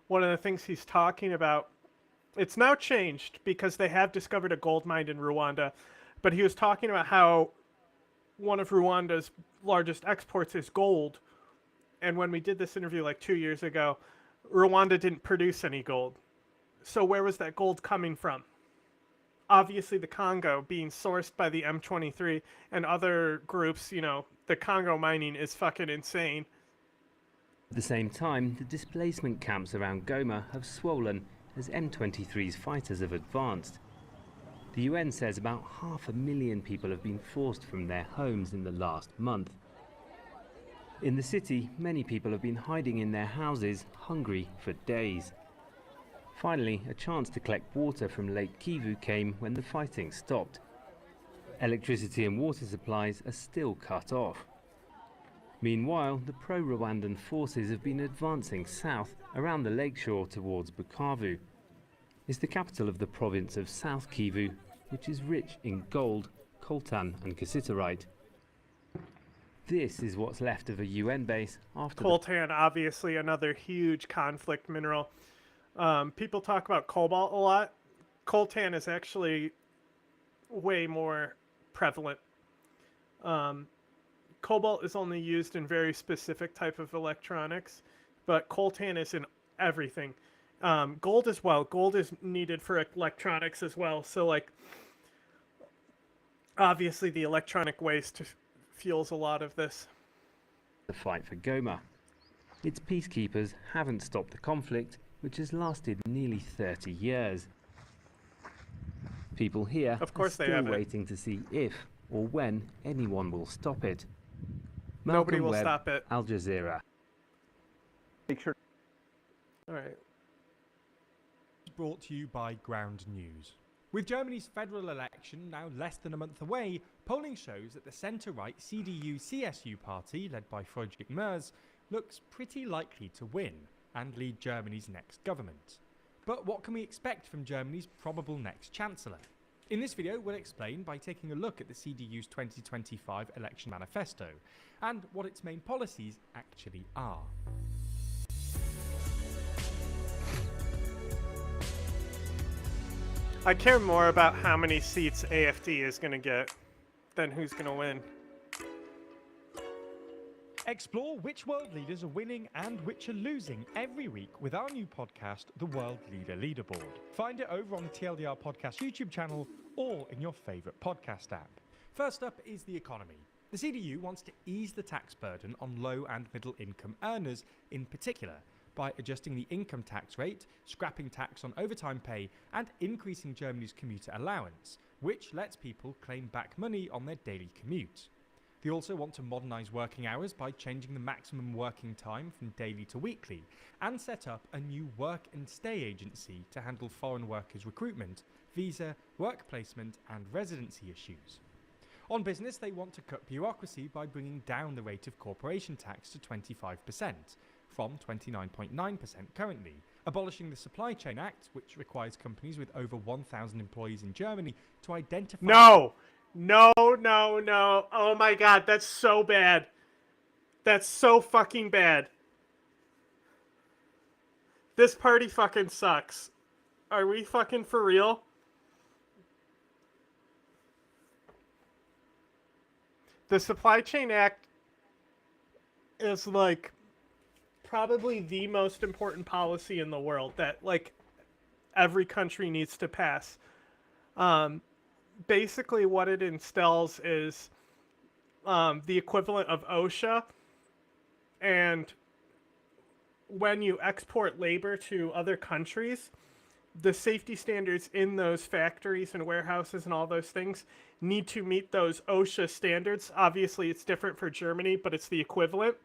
one of the things he's talking about, it's now changed because they have discovered a gold mine in Rwanda, but he was talking about how one of Rwanda's largest exports is gold. And when we did this interview like 2 years ago, Rwanda didn't produce any gold. So where was that gold coming from? Obviously the Congo being sourced by the M23 and other groups, you know, the Congo mining is fucking insane. At the same time, the displacement camps around Goma have swollen as M23's fighters have advanced. The UN says about 500,000 people have been forced from their homes in the last month. In the city, many people have been hiding in their houses, hungry for days. Finally, a chance to collect water from Lake Kivu came when the fighting stopped. Electricity and water supplies are still cut off. Meanwhile, the pro-Rwandan forces have been advancing south around the lakeshore towards Bukavu. It's the capital of the province of South Kivu, which is rich in gold, coltan and cassiterite. This is what's left of a UN base after coltan, obviously another huge conflict mineral. People talk about cobalt a lot. Coltan is actually way more prevalent. Cobalt is only used in very specific type of electronics, but coltan is in everything. Gold as well. Gold is needed for electronics as well. So like, obviously the electronic waste fuels a lot of this. The fight for Goma. Its peacekeepers haven't stopped the conflict, which has lasted nearly 30 years. People here are still waiting to see if or when anyone will stop it. Nobody will Webb, stop it. Al Jazeera. Make sure. All right. Brought to you by Ground News. With Germany's federal election now less than a month away, polling shows that the centre-right CDU-CSU party, led by Friedrich Merz, looks pretty likely to win and lead Germany's next government. But what can we expect from Germany's probable next chancellor? In this video, we'll explain by taking a look at the CDU's 2025 election manifesto and what its main policies actually are. I care more about how many seats AFD is going to get than who's going to win. Explore which world leaders are winning and which are losing every week with our new podcast, The World Leader Leaderboard. Find it over on the TLDR Podcast YouTube channel or in your favourite podcast app. First up is the economy. The CDU wants to ease the tax burden on low and middle income earners in particular, by adjusting the income tax rate, scrapping tax on overtime pay, and increasing Germany's commuter allowance, which lets people claim back money on their daily commute. They also want to modernise working hours by changing the maximum working time from daily to weekly, and set up a new work and stay agency to handle foreign workers' recruitment, visa, work placement, and residency issues. On business, they want to cut bureaucracy by bringing down the rate of corporation tax to 25%, from 29.9% currently, abolishing the Supply Chain Act, which requires companies with over 1,000 employees in Germany to identify... No! Oh my god, that's so bad. That's so fucking bad. This party fucking sucks. Are we fucking for real? The Supply Chain Act is like probably the most important policy in the world that like every country needs to pass. Basically what it instills is the equivalent of OSHA, and when you export labor to other countries, the safety standards in those factories and warehouses and all those things need to meet those OSHA standards. Obviously, it's different for Germany, but it's the equivalent.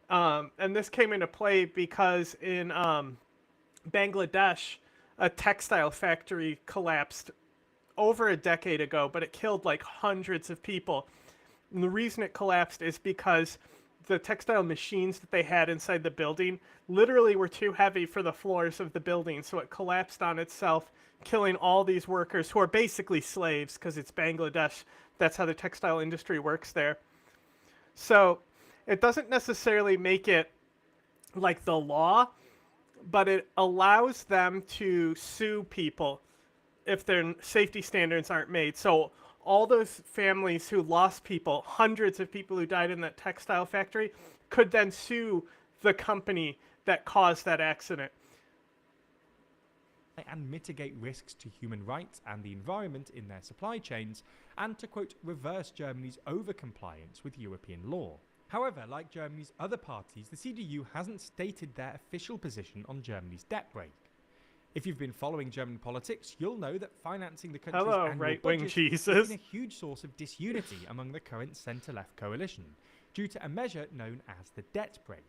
And this came into play because in Bangladesh, a textile factory collapsed over a decade ago, but it killed like hundreds of people. And the reason it collapsed is because the textile machines that they had inside the building literally were too heavy for the floors of the building, so it collapsed on itself, killing all these workers who are basically slaves because it's Bangladesh. That's how the textile industry works there. So it doesn't necessarily make it like the law, but it allows them to sue people if their safety standards aren't made. So all those families who lost people, hundreds of people who died in that textile factory, could then sue the company that caused that accident. And mitigate risks to human rights and the environment in their supply chains, and to, quote, reverse Germany's over-compliance with European law. However, like Germany's other parties, the CDU hasn't stated their official position on Germany's debt brake. If you've been following German politics, you'll know that financing the country's annual budget has been a huge source of disunity among the current centre-left coalition, due to a measure known as the debt brake.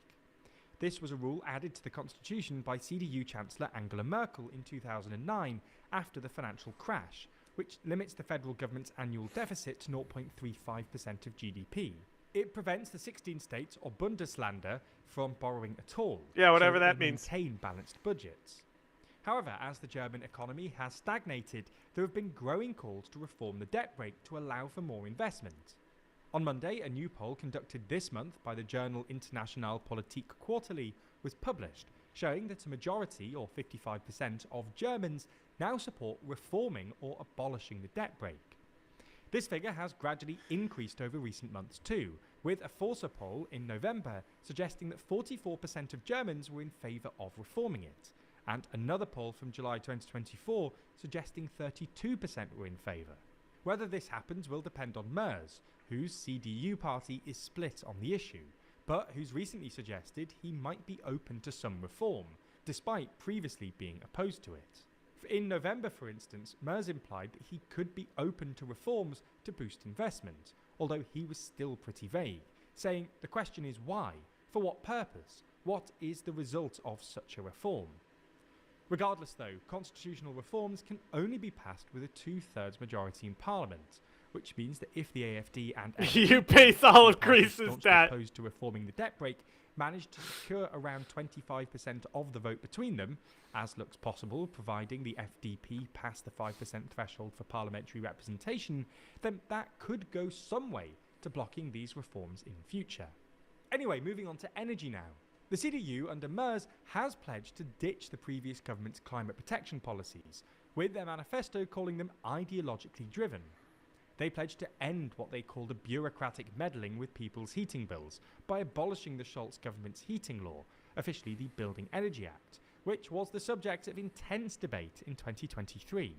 This was a rule added to the constitution by CDU Chancellor Angela Merkel in 2009 after the financial crash, which limits the federal government's annual deficit to 0.35% of GDP. It prevents the 16 states or Bundesländer from borrowing at all. Yeah, whatever so that means. Maintain balanced budgets. However, as the German economy has stagnated, there have been growing calls to reform the debt brake to allow for more investment. On Monday, a new poll conducted this month by the journal Internationale Politik Quarterly was published, showing that a majority, or 55%, of Germans now support reforming or abolishing the debt brake. This figure has gradually increased over recent months too, with a Forsa poll in November suggesting that 44% of Germans were in favour of reforming it, and another poll from July 2024 suggesting 32% were in favour. Whether this happens will depend on Merz, whose CDU party is split on the issue, but who's recently suggested he might be open to some reform, despite previously being opposed to it. In November, for instance, Merz implied that he could be open to reforms to boost investment, although he was still pretty vague, saying the question is why, for what purpose, what is the result of such a reform? Regardless though, constitutional reforms can only be passed with a 2/3 majority in Parliament, which means that if the AFD and you pay all of Greece's debt opposed to reforming the debt brake managed to secure around 25% of the vote between them, as looks possible providing the FDP pass the 5% threshold for parliamentary representation, then that could go some way to blocking these reforms in future. Anyway, moving on to energy now. The CDU under Merz has pledged to ditch the previous government's climate protection policies, with their manifesto calling them ideologically driven. They pledged to end what they called a bureaucratic meddling with people's heating bills by abolishing the Scholz government's heating law, officially the Building Energy Act, which was the subject of intense debate in 2023.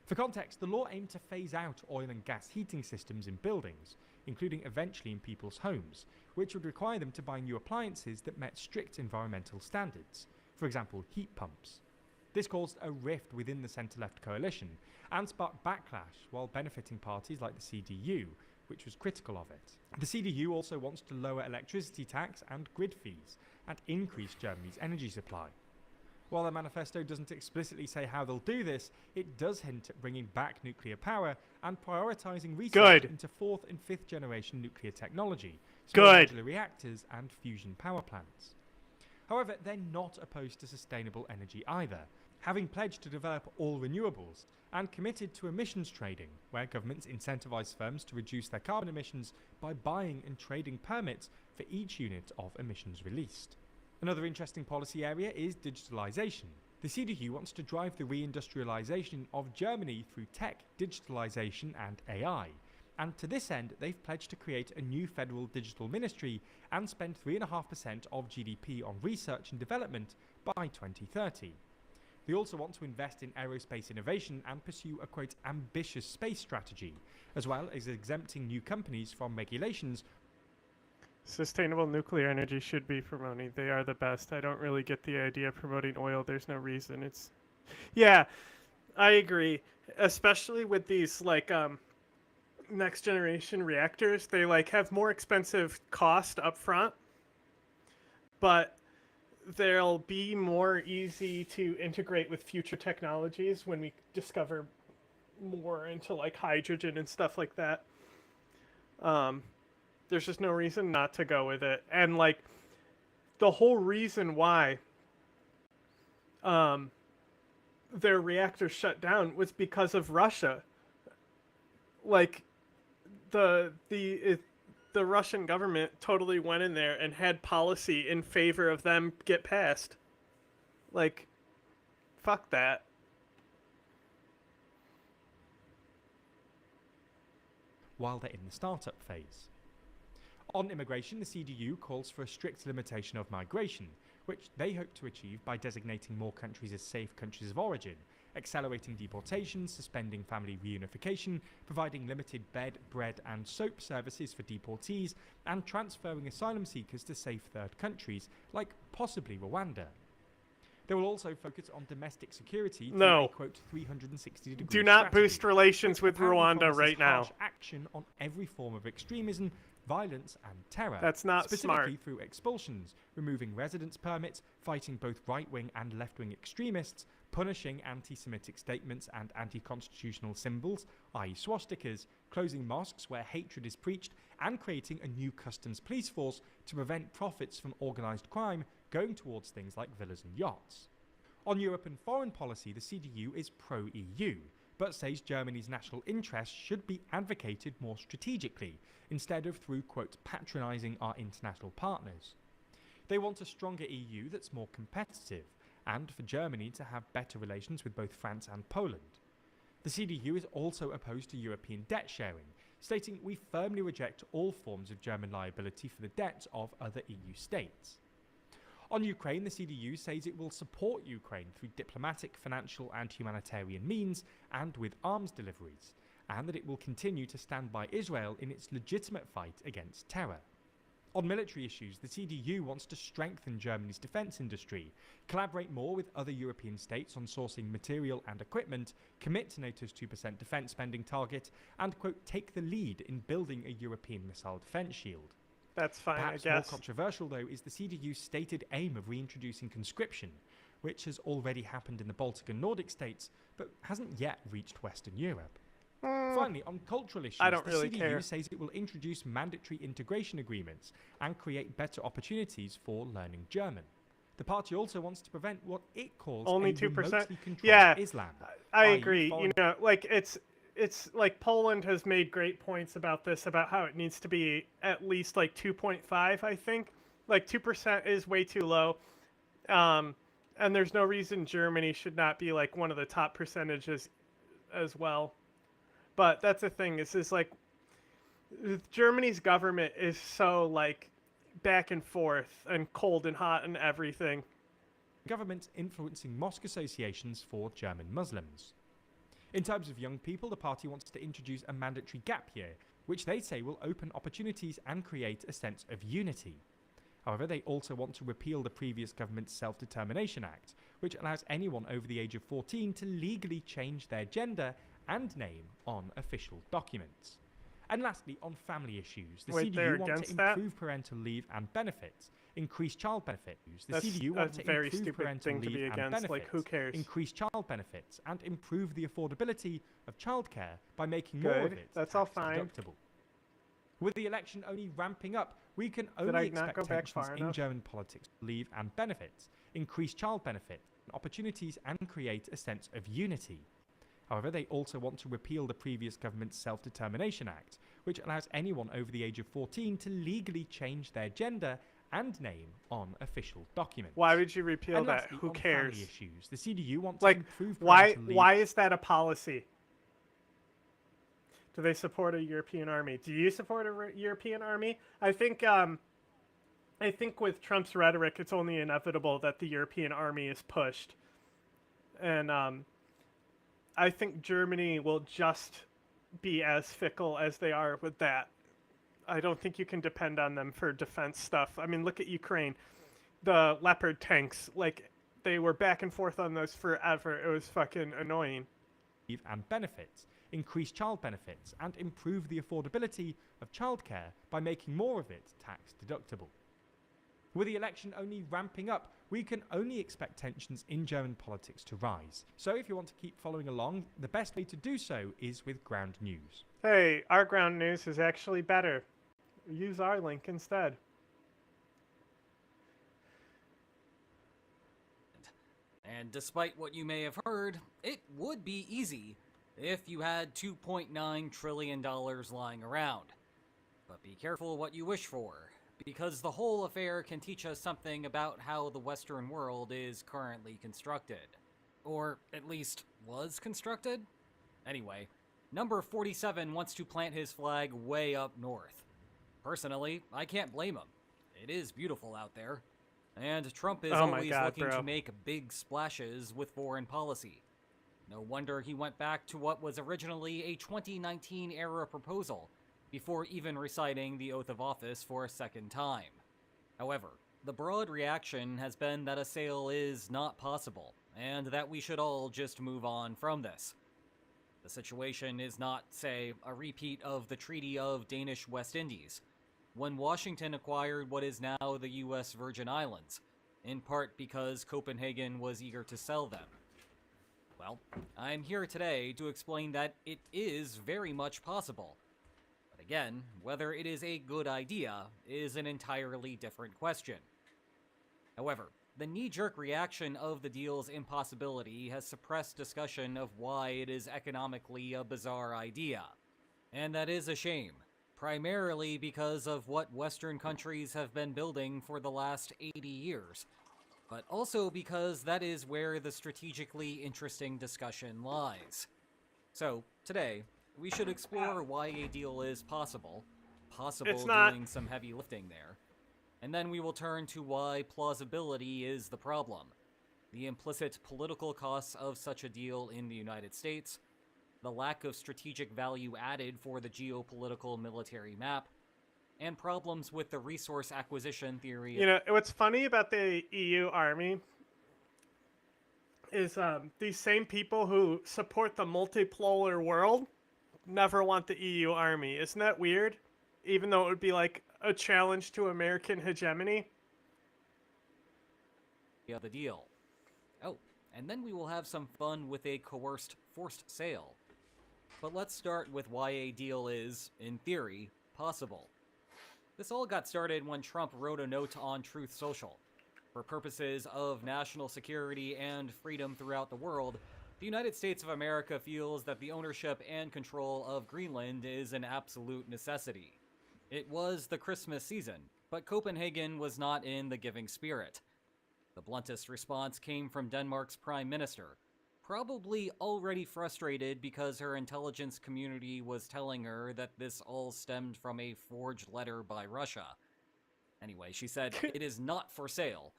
For context, the law aimed to phase out oil and gas heating systems in buildings, including eventually in people's homes, which would require them to buy new appliances that met strict environmental standards, for example heat pumps. This caused a rift within the centre-left coalition and sparked backlash while benefiting parties like the CDU, which was critical of it. The CDU also wants to lower electricity tax and grid fees and increase Germany's energy supply. While the manifesto doesn't explicitly say how they'll do this, it does hint at bringing back nuclear power and prioritising research into 4th and 5th generation nuclear technology, small modular reactors and fusion power plants. However, they're not opposed to sustainable energy either, having pledged to develop all renewables and committed to emissions trading, where governments incentivise firms to reduce their carbon emissions by buying and trading permits for each unit of emissions released. Another interesting policy area is digitalisation. The CDU wants to drive the reindustrialisation of Germany through tech, digitalisation and AI, And to this end, they've pledged to create a new federal digital ministry and spend 3.5% of GDP on research and development by 2030. They also want to invest in aerospace innovation and pursue a, quote, ambitious space strategy, as well as exempting new companies from regulations. Sustainable nuclear energy should be promoting. They are the best. I don't really get the idea of promoting oil. There's no reason. It's, yeah, I agree. Especially with these like next generation reactors, they like have more expensive cost up front, but they'll be more easy to integrate with future technologies when we discover more into like hydrogen and stuff like that. There's just no reason not to go with it. And like the whole reason why their reactors shut down was because of Russia. Like the Russian government totally went in there and had policy in favor of them get passed. Like, fuck that. While they're in the startup phase. On immigration, the CDU calls for a strict limitation of migration, which they hope to achieve by designating more countries as safe countries of origin, accelerating deportations, suspending family reunification, providing limited bed, bread and soap services for deportees, and transferring asylum seekers to safe third countries, like possibly Rwanda. They will also focus on domestic security through a, quote, 360-degree Do not strategy, boost relations with Rwanda promises right now. harsh action on every form of extremism, violence and terror. That's not specifically smart. through expulsions, removing residence permits, fighting both right-wing and left-wing extremists, punishing anti-Semitic statements and anti-constitutional symbols, i.e. swastikas, closing mosques where hatred is preached, and creating a new customs police force to prevent profits from organised crime going towards things like villas and yachts. On Europe and foreign policy, the CDU is pro-EU, but says Germany's national interests should be advocated more strategically, instead of through, quote, patronising our international partners. They want a stronger EU that's more competitive, and for Germany to have better relations with both France and Poland. The CDU is also opposed to European debt sharing, stating we firmly reject all forms of German liability for the debts of other EU states. On Ukraine, the CDU says it will support Ukraine through diplomatic, financial and humanitarian means and with arms deliveries, and that it will continue to stand by Israel in its legitimate fight against terror. On military issues, the CDU wants to strengthen Germany's defence industry, collaborate more with other European states on sourcing material and equipment, commit to NATO's 2% defence spending target, and, quote, take the lead in building a European missile defence shield. That's fine, Perhaps I guess. more controversial, though, is the CDU's stated aim of reintroducing conscription, which has already happened in the Baltic and Nordic states, but hasn't yet reached Western Europe. Finally, on cultural issues, I don't the really CDU care. says it will introduce mandatory integration agreements and create better opportunities for learning German. The party also wants to prevent what it calls Only a 2%. remotely controlled Yeah, Islam. I i.e. agree. foreign- You know, like it's like Poland has made great points about this, about how it needs to be at least like 2.5. I think like 2% is way too low, and there's no reason Germany should not be like one of the top percentages as well. But that's the thing. Is like Germany's government is so like back and forth and cold and hot and everything. Governments influencing mosque associations for German Muslims. In terms of young people, the party wants to introduce a mandatory gap year, which they say will open opportunities and create a sense of unity. However, they also want to repeal the previous government's Self-Determination Act, which allows anyone over the age of 14 to legally change their gender and name on official documents. And lastly, on family issues, the Wait, they're CDU want to against that? improve parental leave and benefits, increase child benefits. The That's CDU a want to very improve stupid parental thing to leave be and against. benefits, Like, who cares? increase child benefits, and improve the affordability of childcare by making more of Good. it That's all tax fine. deductible. With the election only ramping up, we can Did only I not expect go back tensions far in enough? German politics, leave and benefits, increase child benefits, opportunities, and create a sense of unity. However, they also want to repeal the previous government's Self-Determination Act, which allows anyone over the age of 14 to legally change their gender and name on official documents. Why would you repeal And that? lastly, Who on cares? family issues, the CDU wants Like, to improve why parental leave. why is that a policy? Do they support a European army? Do you support a European army? I think with Trump's rhetoric, it's only inevitable that the European army is pushed. And I think Germany will just be as fickle as they are with that. I don't think you can depend on them for defense stuff. I mean, look at Ukraine. The Leopard tanks, like, they were back and forth on those forever. It was fucking annoying. And benefits, increase child benefits, and improve the affordability of childcare by making more of it tax deductible. With the election only ramping up, we can only expect tensions in German politics to rise. So if you want to keep following along, the best way to do so is with Ground News. Hey, our Ground News is actually better. Use our link instead. And despite what you may have heard, it would be easy if you had $2.9 trillion lying around. But be careful what you wish for, because the whole affair can teach us something about how the Western world is currently constructed. Or at least was constructed? Anyway, number 47 wants to plant his flag way up north. Personally, I can't blame him. It is beautiful out there. And Trump is always looking to make big splashes with foreign policy. No wonder he went back to what was originally a 2019-era proposal, before even reciting the oath of office for a second time. However, the broad reaction has been that a sale is not possible, and that we should all just move on from this. The situation is not, say, a repeat of the Treaty of Danish West Indies, when Washington acquired what is now the U.S. Virgin Islands, in part because Copenhagen was eager to sell them. Well, I'm here today to explain that it is very much possible. But again, whether it is a good idea is an entirely different question. However, the knee-jerk reaction of the deal's impossibility has suppressed discussion of why it is economically a bizarre idea. And that is a shame. Primarily because of what Western countries have been building for the last 80 years, but also because that is where the strategically interesting discussion lies. So, today, we should explore why a deal is possible doing some heavy lifting there, and then we will turn to why plausibility is the problem, the implicit political costs of such a deal in the United States, the lack of strategic value added for the geopolitical military map, and problems with the resource acquisition theory. You know, what's funny about the EU army is these same people who support the multipolar world never want the EU army. Isn't that weird? Even though it would be like a challenge to American hegemony. Yeah, the deal. Oh, and then we will have some fun with a coerced forced sale. But let's start with why a deal is, in theory, possible. This all got started when Trump wrote a note on Truth Social. For purposes of national security and freedom throughout the world, the United States of America feels that the ownership and control of Greenland is an absolute necessity. It was the Christmas season, but Copenhagen was not in the giving spirit. The bluntest response came from Denmark's Prime Minister, probably already frustrated because her intelligence community was telling her that this all stemmed from a forged letter by Russia. Anyway, she said it is not for sale,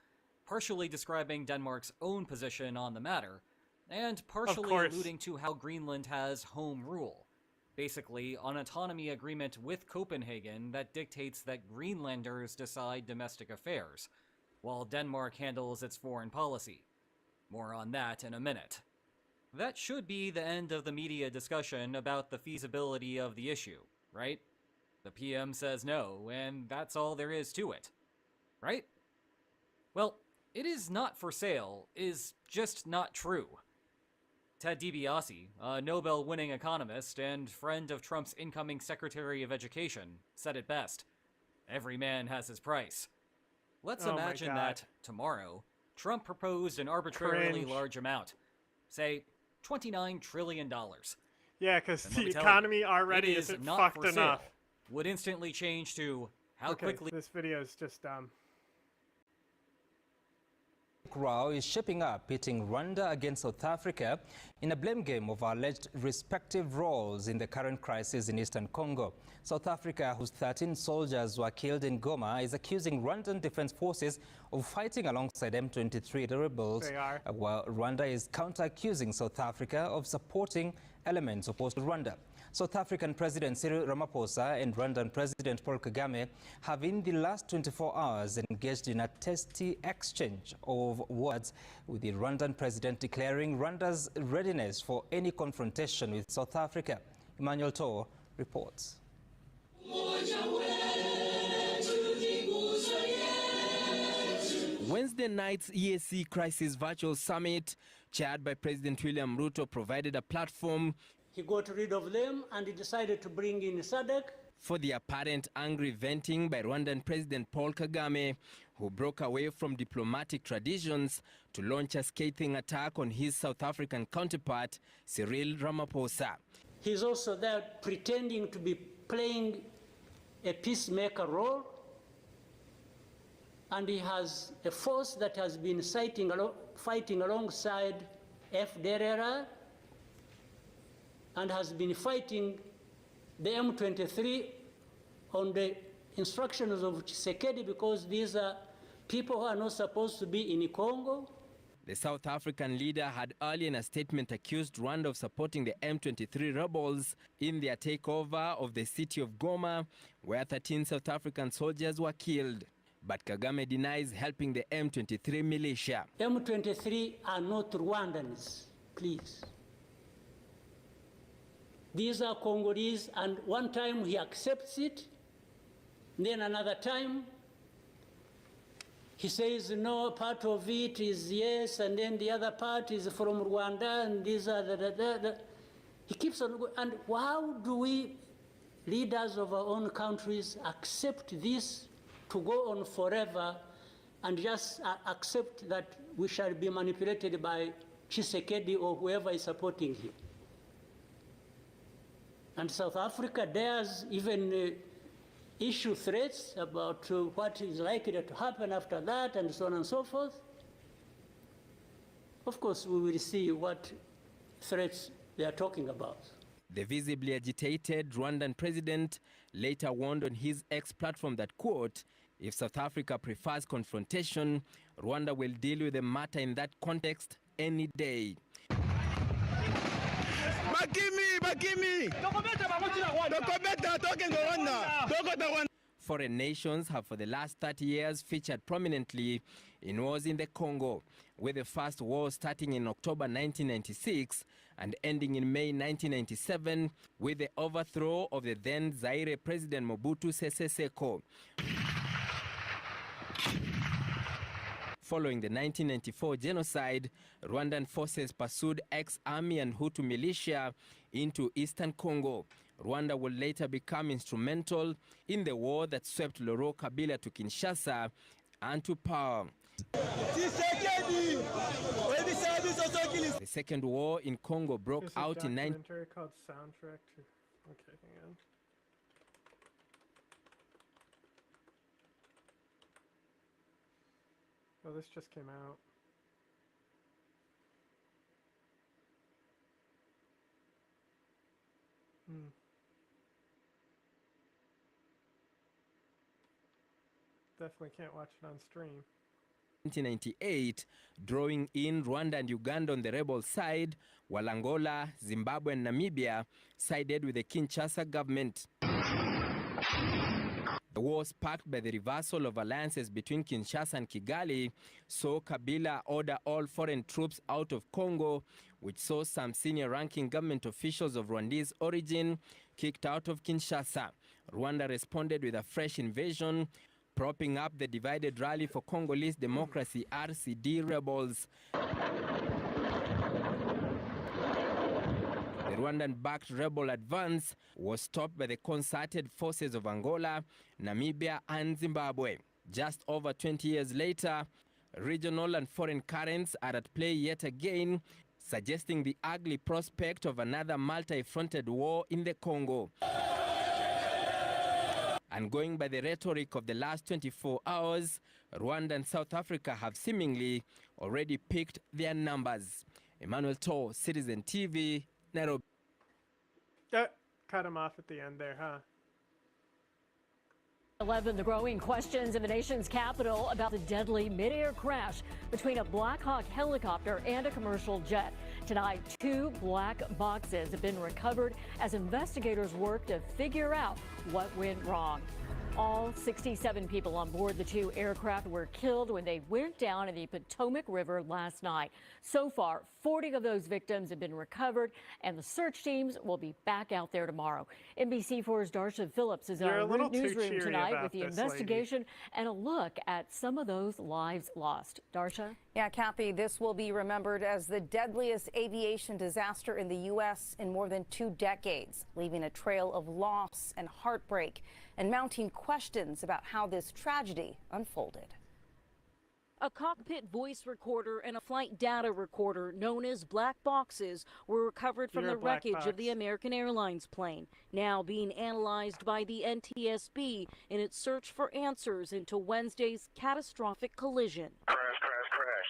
partially describing Denmark's own position on the matter, and partially alluding to how Greenland has home rule. Basically, an autonomy agreement with Copenhagen that dictates that Greenlanders decide domestic affairs, while Denmark handles its foreign policy. More on that in a minute. That should be the end of the media discussion about the feasibility of the issue, right? The PM says no, and that's all there is to it. Right? Well, it is not for sale is just not true. Ted DiBiase, a Nobel-winning economist and friend of Trump's incoming Secretary of Education, said it best. Every man has his price. Let's imagine that, tomorrow, Trump proposed an arbitrarily large amount. Say, $29 trillion. Yeah, because the economy already isn't fucked enough. Would instantly change to how quickly... This video is just dumb. row is shaping up, pitting Rwanda against South Africa in a blame game of alleged respective roles in the current crisis in eastern Congo. South Africa, whose 13 soldiers were killed in Goma, is accusing Rwandan Defense Forces of fighting alongside M23 rebels. They are. While Rwanda is counter-accusing South Africa of supporting elements opposed to Rwanda. South African President Cyril Ramaphosa and Rwandan President Paul Kagame have in the last 24 hours engaged in a testy exchange of words, with the Rwandan president declaring Rwanda's readiness for any confrontation with South Africa. Emmanuel Tor reports. Wednesday night's EAC Crisis Virtual Summit, chaired by President William Ruto, provided a platform he got rid of them and he decided to bring in SADC for the apparent angry venting by Rwandan President Paul Kagame, who broke away from diplomatic traditions to launch a scathing attack on his South African counterpart, Cyril Ramaphosa. He's also there pretending to be playing a peacemaker role, and he has a force that has been fighting alongside FDLR and has been fighting the M23 on the instructions of Tshisekedi, because these are people who are not supposed to be in Congo. The South African leader had earlier in a statement accused Rwanda of supporting the M23 rebels in their takeover of the city of Goma, where 13 South African soldiers were killed. But Kagame denies helping the M23 militia. M23 are not Rwandans, please. These are Congolese, and one time he accepts it, then another time he says no, part of it is yes, and then the other part is from Rwanda, and these are he keeps on going. And how do we, leaders of our own countries, accept this to go on forever and just accept that we shall be manipulated by Tshisekedi or whoever is supporting him? And South Africa dares even issue threats about what is likely to happen after that, and so on and so forth. Of course, we will see what threats they are talking about. The visibly agitated Rwandan president later warned on his X platform that, quote, if South Africa prefers confrontation, Rwanda will deal with the matter in that context any day. Foreign nations have for the last 30 years featured prominently in wars in the Congo, with the first war starting in October 1996 and ending in May 1997 with the overthrow of the then Zaire President Mobutu Sese Seko. Following the 1994 genocide, Rwandan forces pursued ex-army and Hutu militia into eastern Congo. Rwanda would later become instrumental in the war that swept Laurent Kabila to Kinshasa and to power. The second war in Congo broke out in 19... documentary called Soundtrack to... Okay, hang on. Oh, this just came out. Definitely can't watch it on stream. 1998, drawing in Rwanda and Uganda on the rebel side, while Angola, Zimbabwe and Namibia sided with the Kinshasa government. The war sparked by the reversal of alliances between Kinshasa and Kigali saw Kabila order all foreign troops out of Congo, which saw some senior-ranking government officials of Rwandese origin kicked out of Kinshasa. Rwanda responded with a fresh invasion, propping up the divided Rally for Congolese Democracy (RCD) rebels. The Rwandan-backed rebel advance was stopped by the concerted forces of Angola, Namibia and Zimbabwe. Just over 20 years later, regional and foreign currents are at play yet again, suggesting the ugly prospect of another multi-fronted war in the Congo. And going by the rhetoric of the last 24 hours, Rwanda and South Africa have seemingly already picked their numbers. Emmanuel Tor, Citizen TV, Nairobi. Cut him off at the end there, huh? 11, the growing questions in the nation's capital about the deadly mid-air crash between a Black Hawk helicopter and a commercial jet. Tonight, 2 black boxes have been recovered as investigators work to figure out what went wrong. All 67 people on board the 2 aircraft were killed when they went down in the Potomac River last night. So far, 40 of those victims have been recovered, and the search teams will be back out there tomorrow. NBC4's Darsha Phillips is in our newsroom tonight with the investigation and a look at some of those lives lost. Darsha? Yeah, Kathy, this will be remembered as the deadliest aviation disaster in the U.S. in more than 2 decades, leaving a trail of loss and heartbreak and mounting questions about how this tragedy unfolded. A cockpit voice recorder and a flight data recorder known as black boxes were recovered from the wreckage of the American Airlines plane, now being analyzed by the NTSB in its search for answers into Wednesday's catastrophic collision. Crash.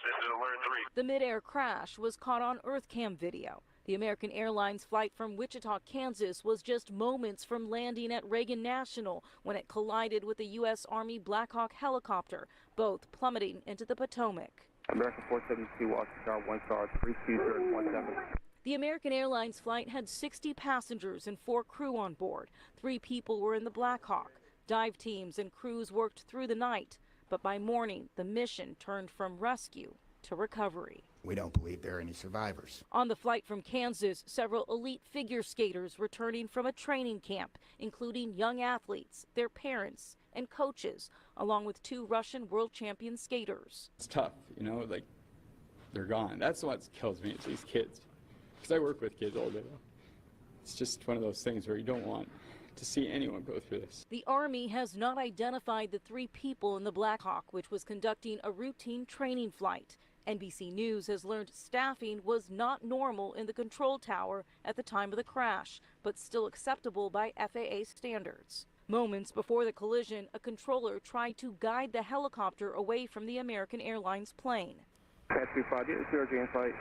This is Alert 3. The mid-air crash was caught on EarthCam video. The American Airlines flight from Wichita, Kansas was just moments from landing at Reagan National when it collided with a U.S. Army Black Hawk helicopter, both plummeting into the Potomac. American 472, Washington, 1 star, 32017. The American Airlines flight had 60 passengers and 4 crew on board. 3 people were in the Black Hawk. Dive teams and crews worked through the night, but by morning, the mission turned from rescue to recovery. We don't believe there are any survivors. On the flight from Kansas, several elite figure skaters returning from a training camp, including young athletes, their parents, and coaches, along with 2 Russian world champion skaters. It's tough, like they're gone. That's what kills me, it's these kids. Because I work with kids all day. It's just one of those things where you don't want to see anyone go through this. The Army has not identified the 3 people in the Black Hawk, which was conducting a routine training flight. NBC News has learned staffing was not normal in the control tower at the time of the crash, but still acceptable by FAA standards. Moments before the collision, a controller tried to guide the helicopter away from the American Airlines plane. Pass 25, get the CRJ in flight.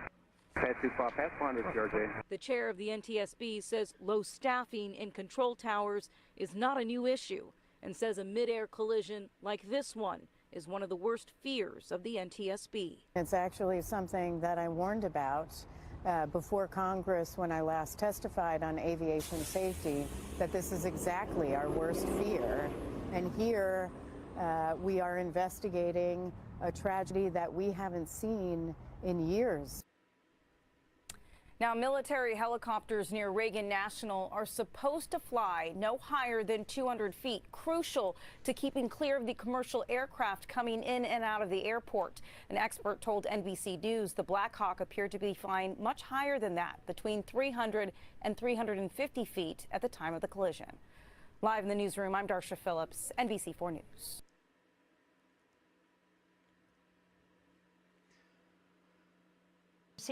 Pass 25, pass 100 CRJ. The chair of the NTSB says low staffing in control towers is not a new issue and says a mid-air collision like this one is one of the worst fears of the NTSB. It's actually something that I warned about before Congress when I last testified on aviation safety, that this is exactly our worst fear. And here we are investigating a tragedy that we haven't seen in years. Now, military helicopters near Reagan National are supposed to fly no higher than 200 feet, crucial to keeping clear of the commercial aircraft coming in and out of the airport. An expert told NBC News the Black Hawk appeared to be flying much higher than that, between 300 and 350 feet at the time of the collision. Live in the newsroom, I'm Darsha Phillips, NBC4 News.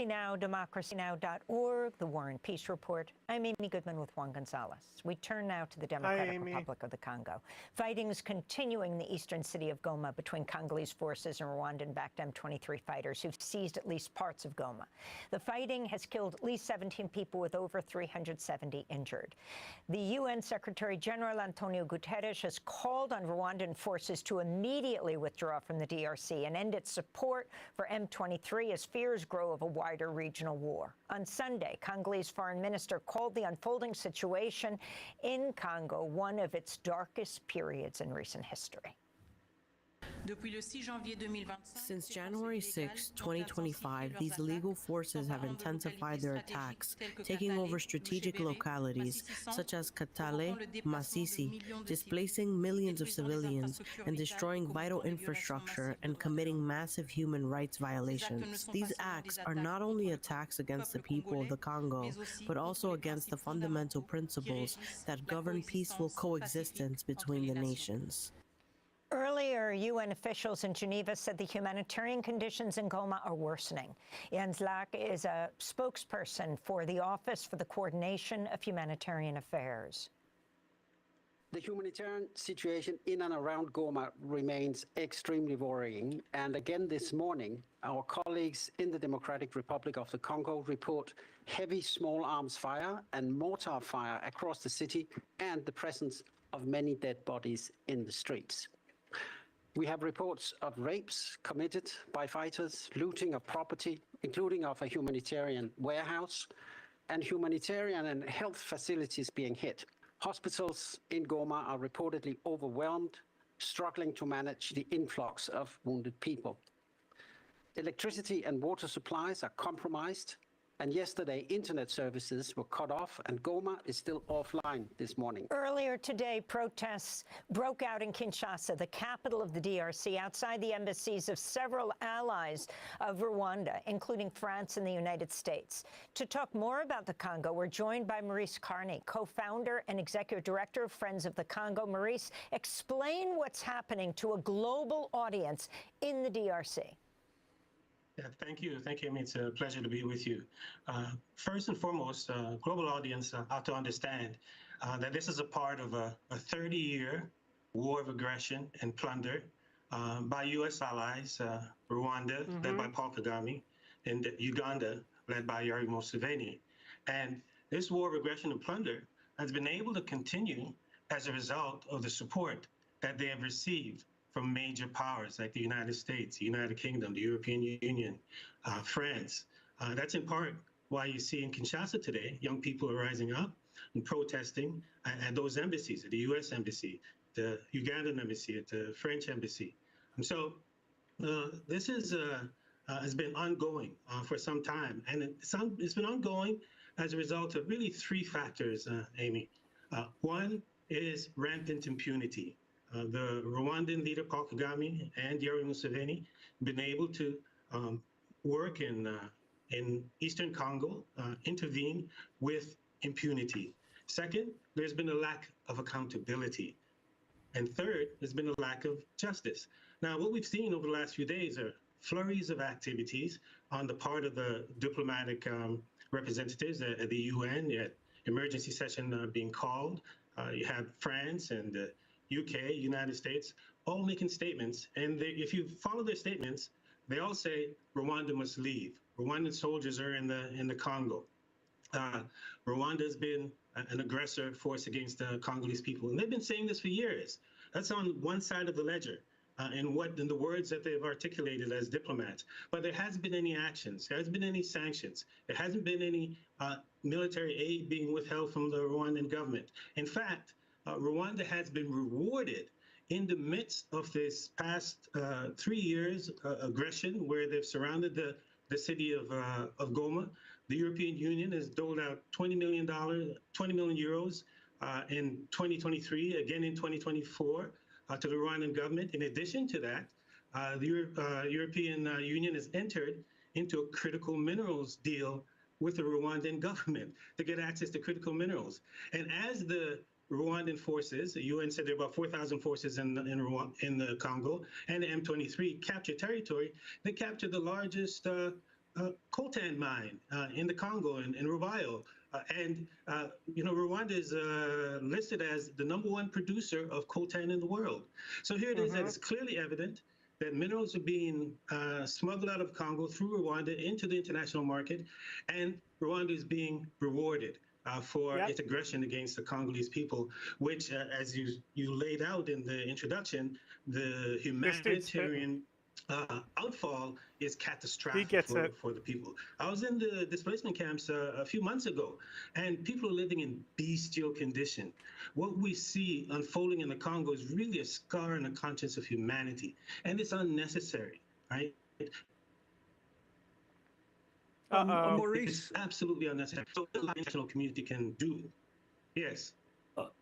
Now, democracynow.org, the War and Peace Report. I'm Amy Goodman with Juan Gonzalez. We turn now to the Democratic Republic of the Congo. Fighting is continuing in the eastern city of Goma between Congolese forces and Rwandan-backed M23 fighters who've seized at least parts of Goma. The fighting has killed at least 17 people with over 370 injured. The UN Secretary General Antonio Guterres has called on Rwandan forces to immediately withdraw from the DRC and end its support for M23 as fears grow of a wider regional war. On Sunday, Congolese Foreign Minister called the unfolding situation in Congo one of its darkest periods in recent history. Since January 6, 2025, these illegal forces have intensified their attacks, taking over strategic localities such as Katale, Masisi, displacing millions of civilians and destroying vital infrastructure and committing massive human rights violations. These acts are not only attacks against the people of the Congo, but also against the fundamental principles that govern peaceful coexistence between the nations. Earlier, UN officials in Geneva said the humanitarian conditions in Goma are worsening. Jens Lack is a spokesperson for the Office for the Coordination of Humanitarian Affairs. The humanitarian situation in and around Goma remains extremely worrying. And again this morning, our colleagues in the Democratic Republic of the Congo report heavy small arms fire and mortar fire across the city and the presence of many dead bodies in the streets. We have reports of rapes committed by fighters, looting of property, including of a humanitarian warehouse, and humanitarian and health facilities being hit. Hospitals in Goma are reportedly overwhelmed, struggling to manage the influx of wounded people. Electricity and water supplies are compromised, and yesterday internet services were cut off, and Goma is still offline this morning. Earlier today, protests broke out in Kinshasa, the capital of the DRC, outside the embassies of several allies of Rwanda, including France and the United States. To talk more about the Congo, we're joined by Maurice Carney, co-founder and executive director of Friends of the Congo. Maurice, explain what's happening to a global audience in the DRC. Yeah, thank you, Amy. It's a pleasure to be with you. First and foremost, global audience ought to understand that this is a part of a 30-year war of aggression and plunder by U.S. allies, Rwanda, led by Paul Kagame, and Uganda, led by Yoweri Museveni. And this war of aggression and plunder has been able to continue as a result of the support that they have received from major powers like the United States, the United Kingdom, the European Union, France. That's in part why you see in Kinshasa today, young people are rising up and protesting at those embassies, at the US Embassy, the Ugandan Embassy, at the French Embassy. And so this has been ongoing for some time. And it's been ongoing as a result of really three factors, Amy. One is rampant impunity. The Rwandan leader, Paul Kagame, and Yoweri Museveni been able to work in Eastern Congo, intervene with impunity. Second, there's been a lack of accountability. And third, there's been a lack of justice. Now, what we've seen over the last few days are flurries of activities on the part of the diplomatic representatives at the UN, emergency session being called. You have France and UK, United States, all making statements. And if you follow their statements, they all say Rwanda must leave. Rwandan soldiers are in the Congo. Rwanda has been an aggressor force against the Congolese people. And they've been saying this for years. That's on one side of the ledger in the words that they've articulated as diplomats. But there hasn't been any actions. There hasn't been any sanctions. There hasn't been any military aid being withheld from the Rwandan government. In fact, Rwanda has been rewarded in the midst of this past 3 years aggression, where they've surrounded the city of Goma. The European Union has doled out $20 million euros in 2023, again in 2024, to the Rwandan government. In addition to that, the European Union has entered into a critical minerals deal with the Rwandan government to get access to critical minerals. And as the Rwandan forces, the UN said there are about 4,000 forces in the Congo, and the M23 capture territory, they captured the largest coltan mine in the Congo, in Rubayo. Rwanda is listed as the #1 producer of coltan in the world. So here it is that it's clearly evident that minerals are being smuggled out of Congo through Rwanda into the international market, and Rwanda is being rewarded for its aggression against the Congolese people, which, as you laid out in the introduction, the humanitarian outfall is catastrophic for the people. I was in the displacement camps a few months ago, and people are living in bestial condition. What we see unfolding in the Congo is really a scar on the conscience of humanity, and it's unnecessary, right? Maurice, it's absolutely unnecessary. So the international community can do. Yes.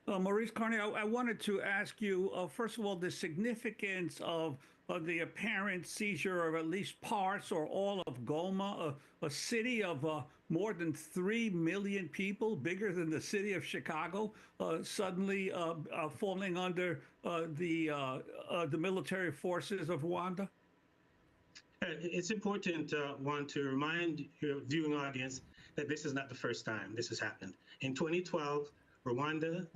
Maurice Carney, I wanted to ask you, first of all, the significance of the apparent seizure of at least parts or all of Goma, a city of more than 3 million people, bigger than the city of Chicago, suddenly falling under the military forces of Rwanda? It's important, one, to remind your viewing audience that this is not the first time this has happened. In 2012, Rwanda,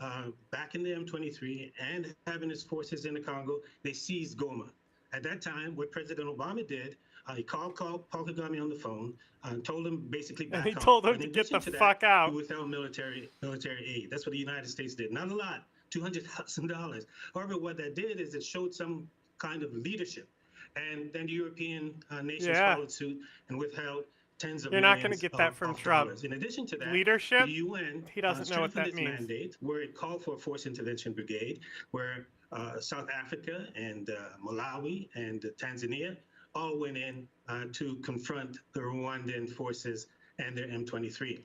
back in the M23 and having its forces in the Congo, they seized Goma. At that time, what President Obama did, he called Paul Kagame on the phone and told him basically back And he off. told him In to get the addition to fuck that, out. he withheld military aid. That's what the United States did. Not a lot, $200,000. However, what that did is it showed some kind of leadership. And then the European nations Yeah. followed suit and withheld tens of You're not millions going to get that from of Trump. dollars. In addition to that, Leadership? the UN He doesn't know what strengthened that its means. mandate, where it called for a force intervention brigade, where South Africa and Malawi and Tanzania all went in to confront the Rwandan forces and their M23.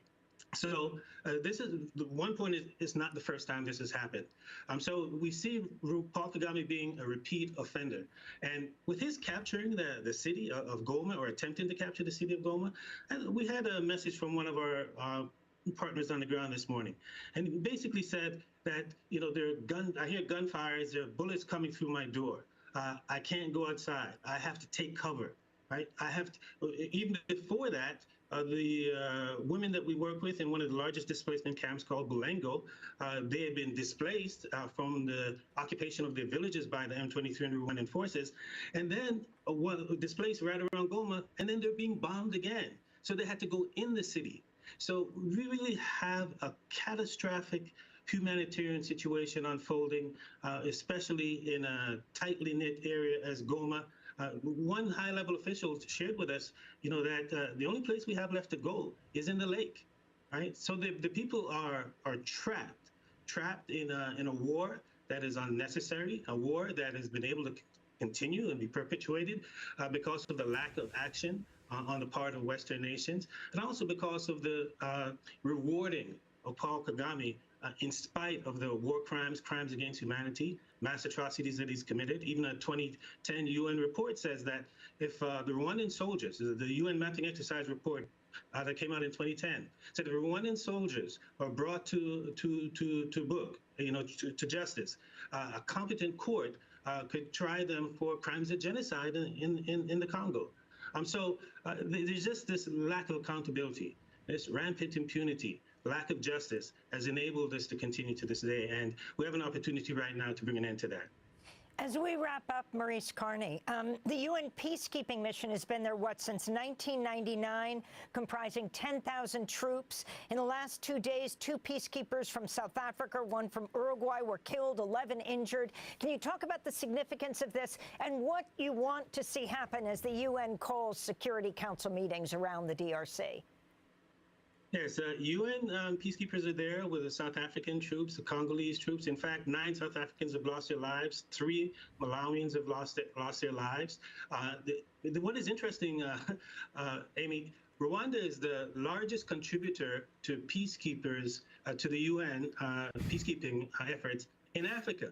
So this is the one point. It's not the first time this has happened. So we see Paul Kagame being a repeat offender, and with his capturing the city of Goma, or attempting to capture the city of Goma, we had a message from one of our partners on the ground this morning, and he basically said that, you know, I hear gunfires, there are bullets coming through my door. I can't go outside. I have to take cover. Right? I have to, even before that, the women that we work with in one of the largest displacement camps called Bulengo, they had been displaced from the occupation of their villages by the M23 and Rwandan forces, and then displaced right around Goma, and then they're being bombed again. So they had to go in the city. So we really have a catastrophic humanitarian situation unfolding, especially in a tightly knit area as Goma. One high-level official shared with us, you know, that the only place we have left to go is in the lake, right? So the people are trapped in a war that is unnecessary, a war that has been able to continue and be perpetuated because of the lack of action on the part of Western nations, and also because of the rewarding of Paul Kagame in spite of the war crimes, crimes against humanity, mass atrocities that he's committed. Even a 2010 UN report says that if the Rwandan soldiers, the UN mapping exercise report that came out in 2010, said if Rwandan soldiers are brought to book, you know, to justice, a competent court could try them for crimes of genocide in the Congo. So there's just this lack of accountability, this rampant impunity, lack of justice has enabled this to continue to this day. And we have an opportunity right now to bring an end to that. As we wrap up, Maurice Carney, the UN peacekeeping mission has been there, since 1999, comprising 10,000 troops. In the last 2 days, 2 peacekeepers from South Africa, 1 from Uruguay, were killed, 11 injured. Can you talk about the significance of this and what you want to see happen as the UN calls Security Council meetings around the DRC? Yes, UN peacekeepers are there with the South African troops, the Congolese troops. In fact, 9 South Africans have lost their lives. 3 Malawians have lost their lives. What is interesting, Amy, Rwanda is the largest contributor to peacekeepers, to the UN peacekeeping efforts in Africa.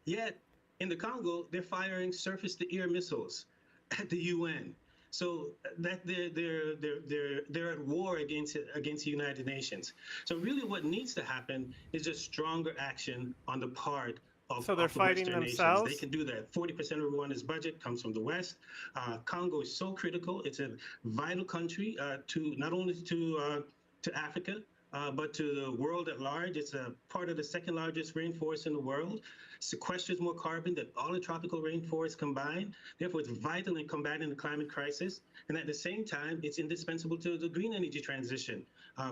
Yet, in the Congo, they're firing surface-to-air missiles at the UN. So that they're at war against the United Nations. So really, what needs to happen is just stronger action on the part of so they're the fighting Western themselves? nations. They can do that. 40% of Rwanda's budget comes from the West. Congo is so critical. It's a vital country to not only to Africa, but to the world at large. It's a part of the 2nd largest rainforest in the world. Sequesters more carbon than all the tropical rainforests combined. Therefore, it's vital in combating the climate crisis. And at the same time, it's indispensable to the green energy transition,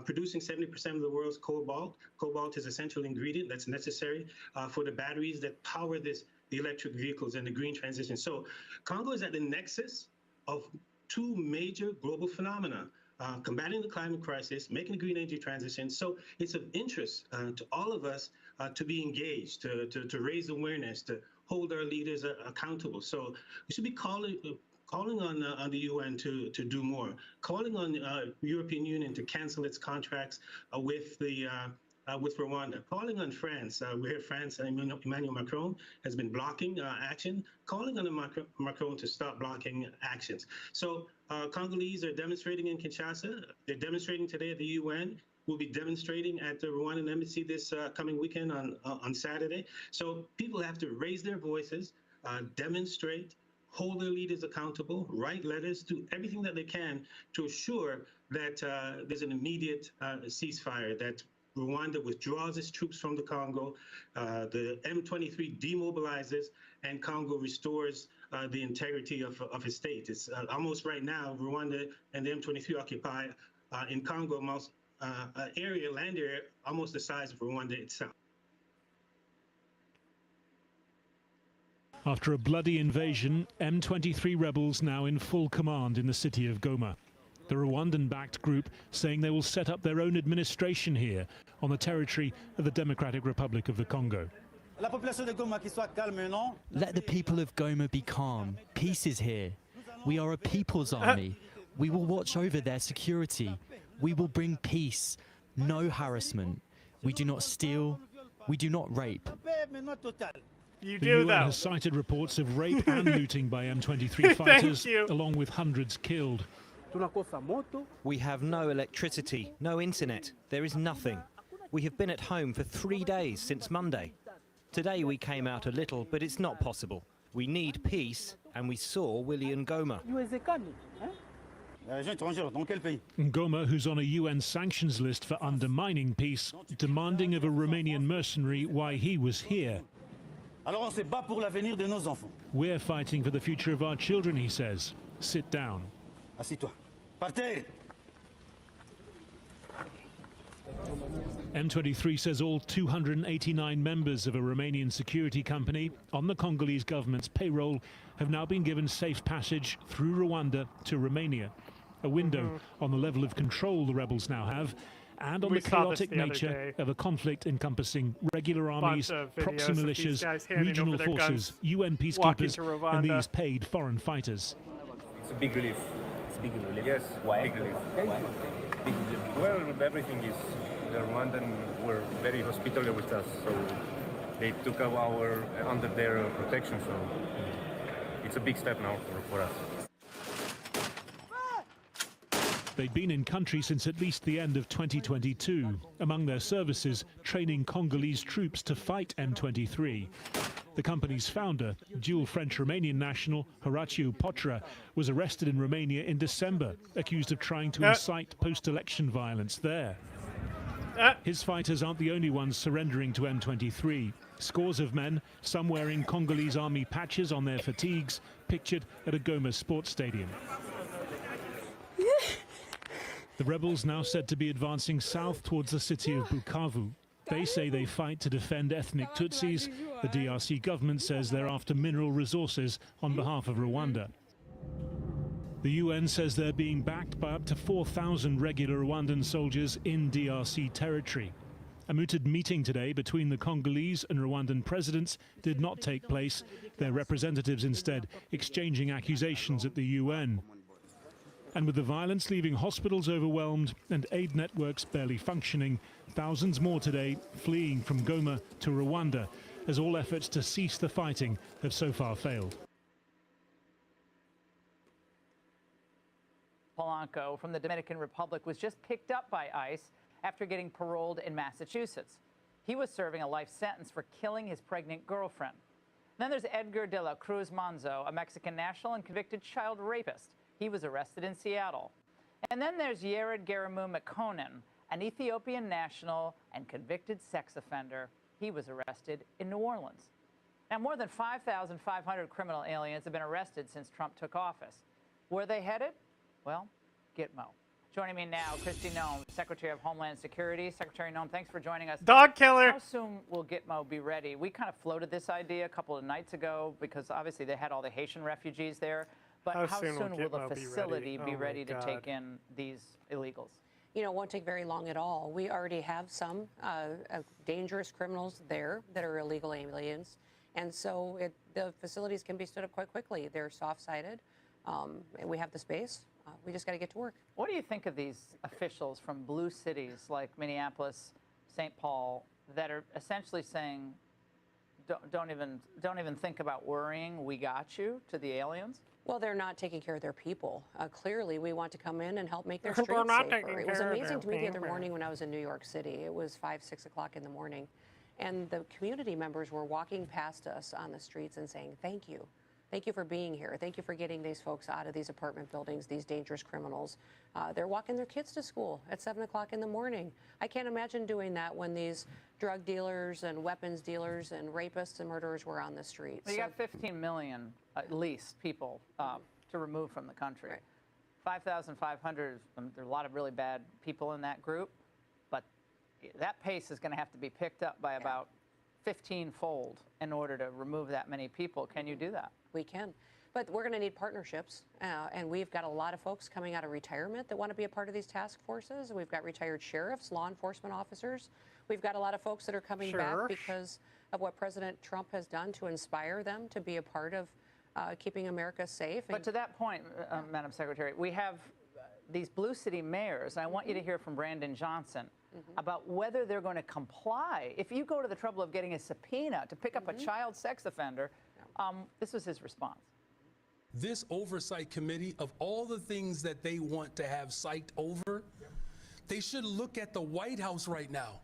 producing 70% of the world's cobalt. Cobalt is an essential ingredient that's necessary for the batteries that power the electric vehicles and the green transition. So Congo is at the nexus of 2 major global phenomena. Combating the climate crisis, making the green energy transition. So it's of interest to all of us to be engaged, to raise awareness, to hold our leaders accountable. So we should be calling on the UN to do more, calling on the European Union to cancel its contracts with Rwanda, calling on France. We hear France, Emmanuel Macron has been blocking action, calling on Macron to stop blocking actions. So Congolese are demonstrating in Kinshasa. They're demonstrating today at the UN. We'll be demonstrating at the Rwandan embassy this coming weekend on Saturday. So people have to raise their voices, demonstrate, hold their leaders accountable, write letters, do everything that they can to assure that there's an immediate ceasefire, that Rwanda withdraws its troops from the Congo, the M23 demobilizes, and Congo restores the integrity of its state. It's almost right now, Rwanda and the M23 occupy in Congo most land area almost the size of Rwanda itself. After a bloody invasion, M23 rebels now in full command in the city of Goma. The Rwandan-backed group saying they will set up their own administration here on the territory of the Democratic Republic of the Congo. Let the people of Goma be calm. Peace is here. We are a people's army. We will watch over their security. We will bring peace. No harassment. We do not steal. We do not rape. You the do, UN though. has cited reports of rape and looting by M23 fighters, you. along with hundreds killed. We have no electricity, no internet. There is nothing. We have been at home for 3 days since Monday. Today we came out a little, but it's not possible. We need peace, and we saw William Goma. Goma, who's on a UN sanctions list for undermining peace, demanding of a Romanian mercenary why he was here. We're fighting for the future of our children, he says. Sit down. M23 says all 289 members of a Romanian security company on the Congolese government's payroll have now been given safe passage through Rwanda to Romania. A window on the level of control the rebels now have, and on We the saw this chaotic the other nature day. of a conflict encompassing regular armies, Bunch of videos proxy of these militias, guys handing regional over their forces, guns, UN walking peacekeepers, to and Rwanda. these paid foreign fighters. It's a big relief. It's a big relief. Yes, why? Big relief. Why? Big relief. Well, everything is. The Rwandan were very hospitable with us, so they took our under their protection. So it's a big step now for us. They'd been in country since at least the end of 2022. Among their services, training Congolese troops to fight M23. The company's founder, dual French-Romanian national Horatiu Potra, was arrested in Romania in December, accused of trying to incite post-election violence there. His fighters aren't the only ones surrendering to M23. Scores of men, some wearing Congolese army patches on their fatigues, pictured at a Goma sports stadium. The rebels now said to be advancing south towards the city of Bukavu. They say they fight to defend ethnic Tutsis. The DRC government says they're after mineral resources on behalf of Rwanda. The UN says they're being backed by up to 4,000 regular Rwandan soldiers in DRC territory. A mooted meeting today between the Congolese and Rwandan presidents did not take place, their representatives instead exchanging accusations at the UN. And with the violence leaving hospitals overwhelmed and aid networks barely functioning, thousands more today fleeing from Goma to Rwanda, as all efforts to cease the fighting have so far failed. Polanco from the Dominican Republic was just picked up by ICE after getting paroled in Massachusetts. He was serving a life sentence for killing his pregnant girlfriend. Then there's Edgar de la Cruz Manzo, a Mexican national and convicted child rapist. He was arrested in Seattle. And then there's Yared Garamu Mekonnen, an Ethiopian national and convicted sex offender. He was arrested in New Orleans. Now, more than 5,500 criminal aliens have been arrested since Trump took office. Where are they headed? Well, Gitmo. Joining me now, Kristi Noem, Secretary of Homeland Security. Secretary Noem, thanks for joining us. Dog killer. How soon will Gitmo be ready? We kind of floated this idea a couple of nights ago because obviously they had all the Haitian refugees there. But how soon will the facility be ready to take in these illegals? You know, it won't take very long at all. We already have some dangerous criminals there that are illegal aliens. And so the facilities can be stood up quite quickly. They're soft-sided. And we have the space. We just got to get to work. What do you think of these officials from blue cities like Minneapolis, St. Paul, that are essentially saying, don't even think about worrying, we got you, to the aliens? Well, they're not taking care of their people. Clearly, we want to come in and help make their streets safer. It was amazing to me the other morning when I was in New York City. It was 5, 6 o'clock in the morning. And the community members were walking past us on the streets and saying, thank you. Thank you for being here. Thank you for getting these folks out of these apartment buildings, these dangerous criminals. They're walking their kids to school at 7 o'clock in the morning. I can't imagine doing that when these drug dealers and weapons dealers and rapists and murderers were on the streets. Well, you got 15 million, at least, people to remove from the country. Right. 5,500, there are a lot of really bad people in that group, but that pace is going to have to be picked up by about 15-fold in order to remove that many people. Can you do that? We can. But we're going to need partnerships, and we've got a lot of folks coming out of retirement that want to be a part of these task forces. We've got retired sheriffs, law enforcement officers. We've got a lot of folks that are coming back because of what President Trump has done to inspire them to be a part of keeping America safe. But to that point, Madam Secretary, we have these blue city mayors, and I want you to hear from Brandon Johnson about whether they're going to comply. If you go to the trouble of getting a subpoena to pick up a child sex offender, this was his response. This oversight committee, of all the things that they want to have sight over, they should look at the White House right now.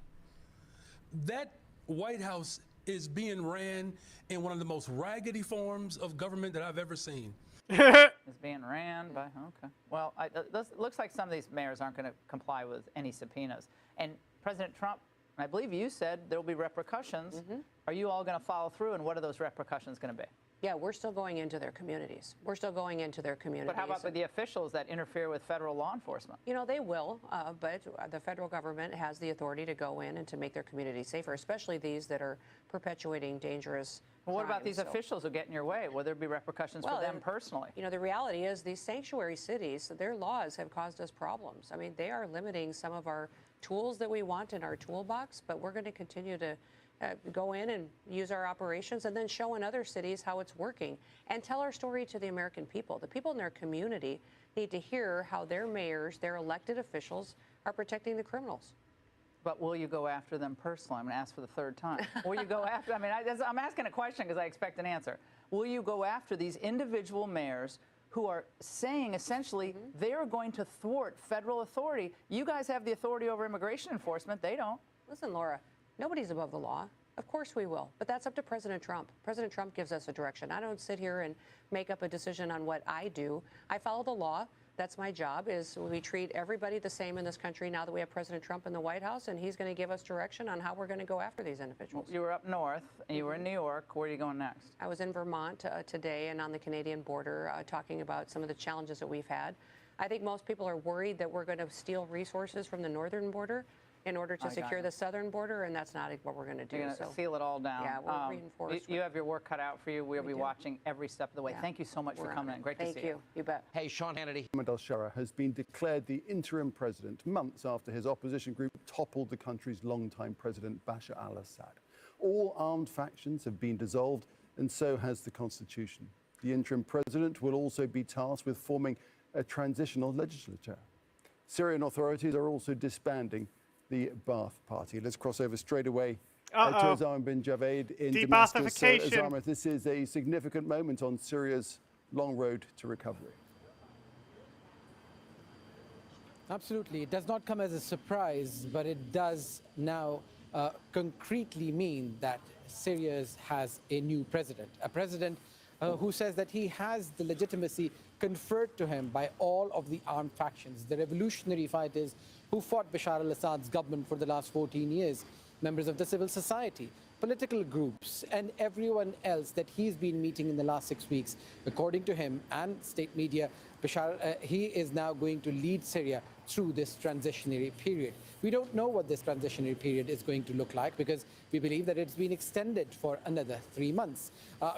That White House is being ran in one of the most raggedy forms of government that I've ever seen. Is being ran by, okay. Well, it looks like some of these mayors aren't going to comply with any subpoenas. And President Trump, I believe you said there will be repercussions. Are you all going to follow through, and what are those repercussions going to be? Yeah, we're still going into their communities. We're still going into their communities. But how about with the officials that interfere with federal law enforcement? You know, they will, but the federal government has the authority to go in and to make their communities safer, especially these that are perpetuating dangerous Well, what about crimes. these officials who get in your way? Will there be repercussions for them personally? You know, the reality is these sanctuary cities, their laws have caused us problems. I mean, they are limiting some of our tools that we want in our toolbox, but we're going to continue to go in and use our operations and then show in other cities how it's working and tell our story to the American people. The people in their community need to hear how their mayors, their elected officials are protecting the criminals. But will you go after them personally? I'm going to ask for the third time. Will you go after, I'm asking a question because I expect an answer. Will you go after these individual mayors who are saying essentially they're going to thwart federal authority? You guys have the authority over immigration enforcement. They don't. Listen, Laura, nobody's above the law. Of course we will. But that's up to President Trump. President Trump gives us a direction. I don't sit here and make up a decision on what I do. I follow the law. That's my job, is we treat everybody the same in this country now that we have President Trump in the White House, and he's going to give us direction on how we're going to go after these individuals. You were up north, and you were in New York. Where are you going next? I was in Vermont today and on the Canadian border talking about some of the challenges that we've had. I think most people are worried that we're going to steal resources from the northern border in order to secure the southern border, and that's not what we're going to do. You're going to seal it all down. Yeah, we'll reinforce. You have your work cut out for you. We'll be watching every step of the way. Yeah. Thank you so much for coming in. Great to see you. Thank you. You bet. Hey, Sean Hannity. Mohamed al-Shara has been declared the interim president months after his opposition group toppled the country's longtime president, Bashar al-Assad. All armed factions have been dissolved, and so has the constitution. The interim president will also be tasked with forming a transitional legislature. Syrian authorities are also disbanding the Ba'ath Party. Let's cross over straight away to Osama bin Javed in Damascus. Osama, this is a significant moment on Syria's long road to recovery. Absolutely. It does not come as a surprise, but it does now concretely mean that Syria has a new president, a president who says that he has the legitimacy conferred to him by all of the armed factions, the revolutionary fighters who fought Bashar al-Assad's government for the last 14 years, members of the civil society, political groups, and everyone else that he's been meeting in the last 6 weeks. According to him and state media, he is now going to lead Syria through this transitionary period. We don't know what this transitionary period is going to look like because we believe that it's been extended for another 3 months.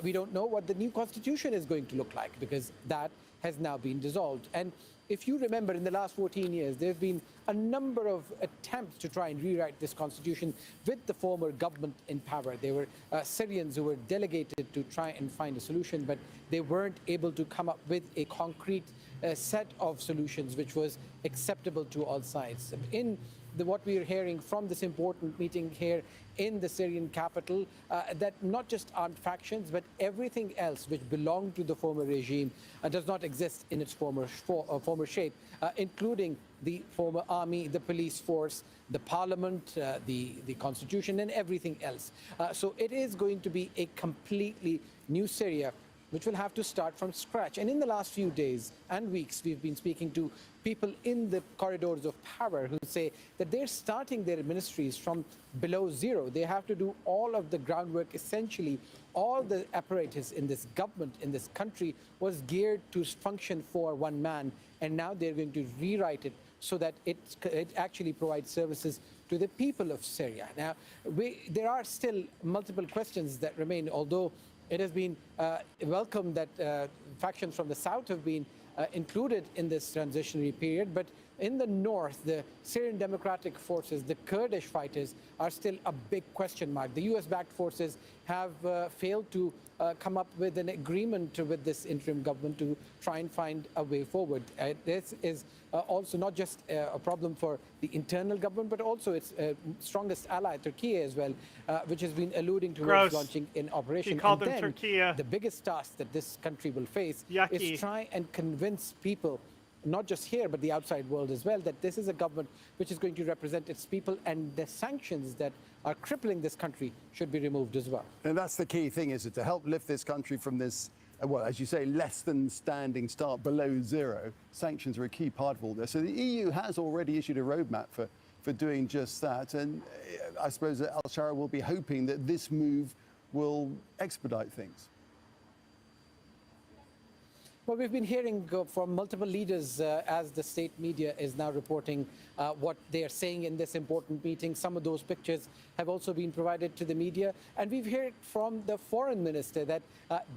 We don't know what the new constitution is going to look like because that has now been dissolved. And if you remember, in the last 14 years, there have been a number of attempts to try and rewrite this constitution with the former government in power. There were Syrians who were delegated to try and find a solution, but they weren't able to come up with a concrete set of solutions which was acceptable to all sides. What we are hearing from this important meeting here in the Syrian capital, that not just armed factions, but everything else which belonged to the former regime does not exist in its former shape, including the former army, the police force, the parliament, the constitution, and everything else. So it is going to be a completely new Syria which will have to start from scratch. And in the last few days and weeks, we've been speaking to people in the corridors of power who say that they're starting their ministries from below zero. They have to do all of the groundwork. Essentially, all the apparatus in this government, in this country, was geared to function for one man. And now they're going to rewrite it so that it actually provides services to the people of Syria. Now, there are still multiple questions that remain, although it has been welcomed that factions from the south have been included in this transitionary period. But in the north, the Syrian Democratic Forces, the Kurdish fighters, are still a big question mark. The US-backed forces have failed to come up with an agreement with this interim government to try and find a way forward. This is also not just a problem for the internal government, but also its strongest ally, Turkey, as well, which has been alluding towards launching in operation. He called and them then Turkey. The biggest task that this country will face Yucky. is try and convince people, not just here, but the outside world as well, that this is a government which is going to represent its people, and the sanctions that are crippling this country should be removed as well. And that's the key thing, is it? To help lift this country from this, well, as you say, less than standing start, below zero. Sanctions are a key part of all this. So the EU has already issued a roadmap for doing just that. And I suppose that al-Shara will be hoping that this move will expedite things. Well, we've been hearing from multiple leaders as the state media is now reporting what they are saying in this important meeting. Some of those pictures have also been provided to the media. And we've heard from the foreign minister that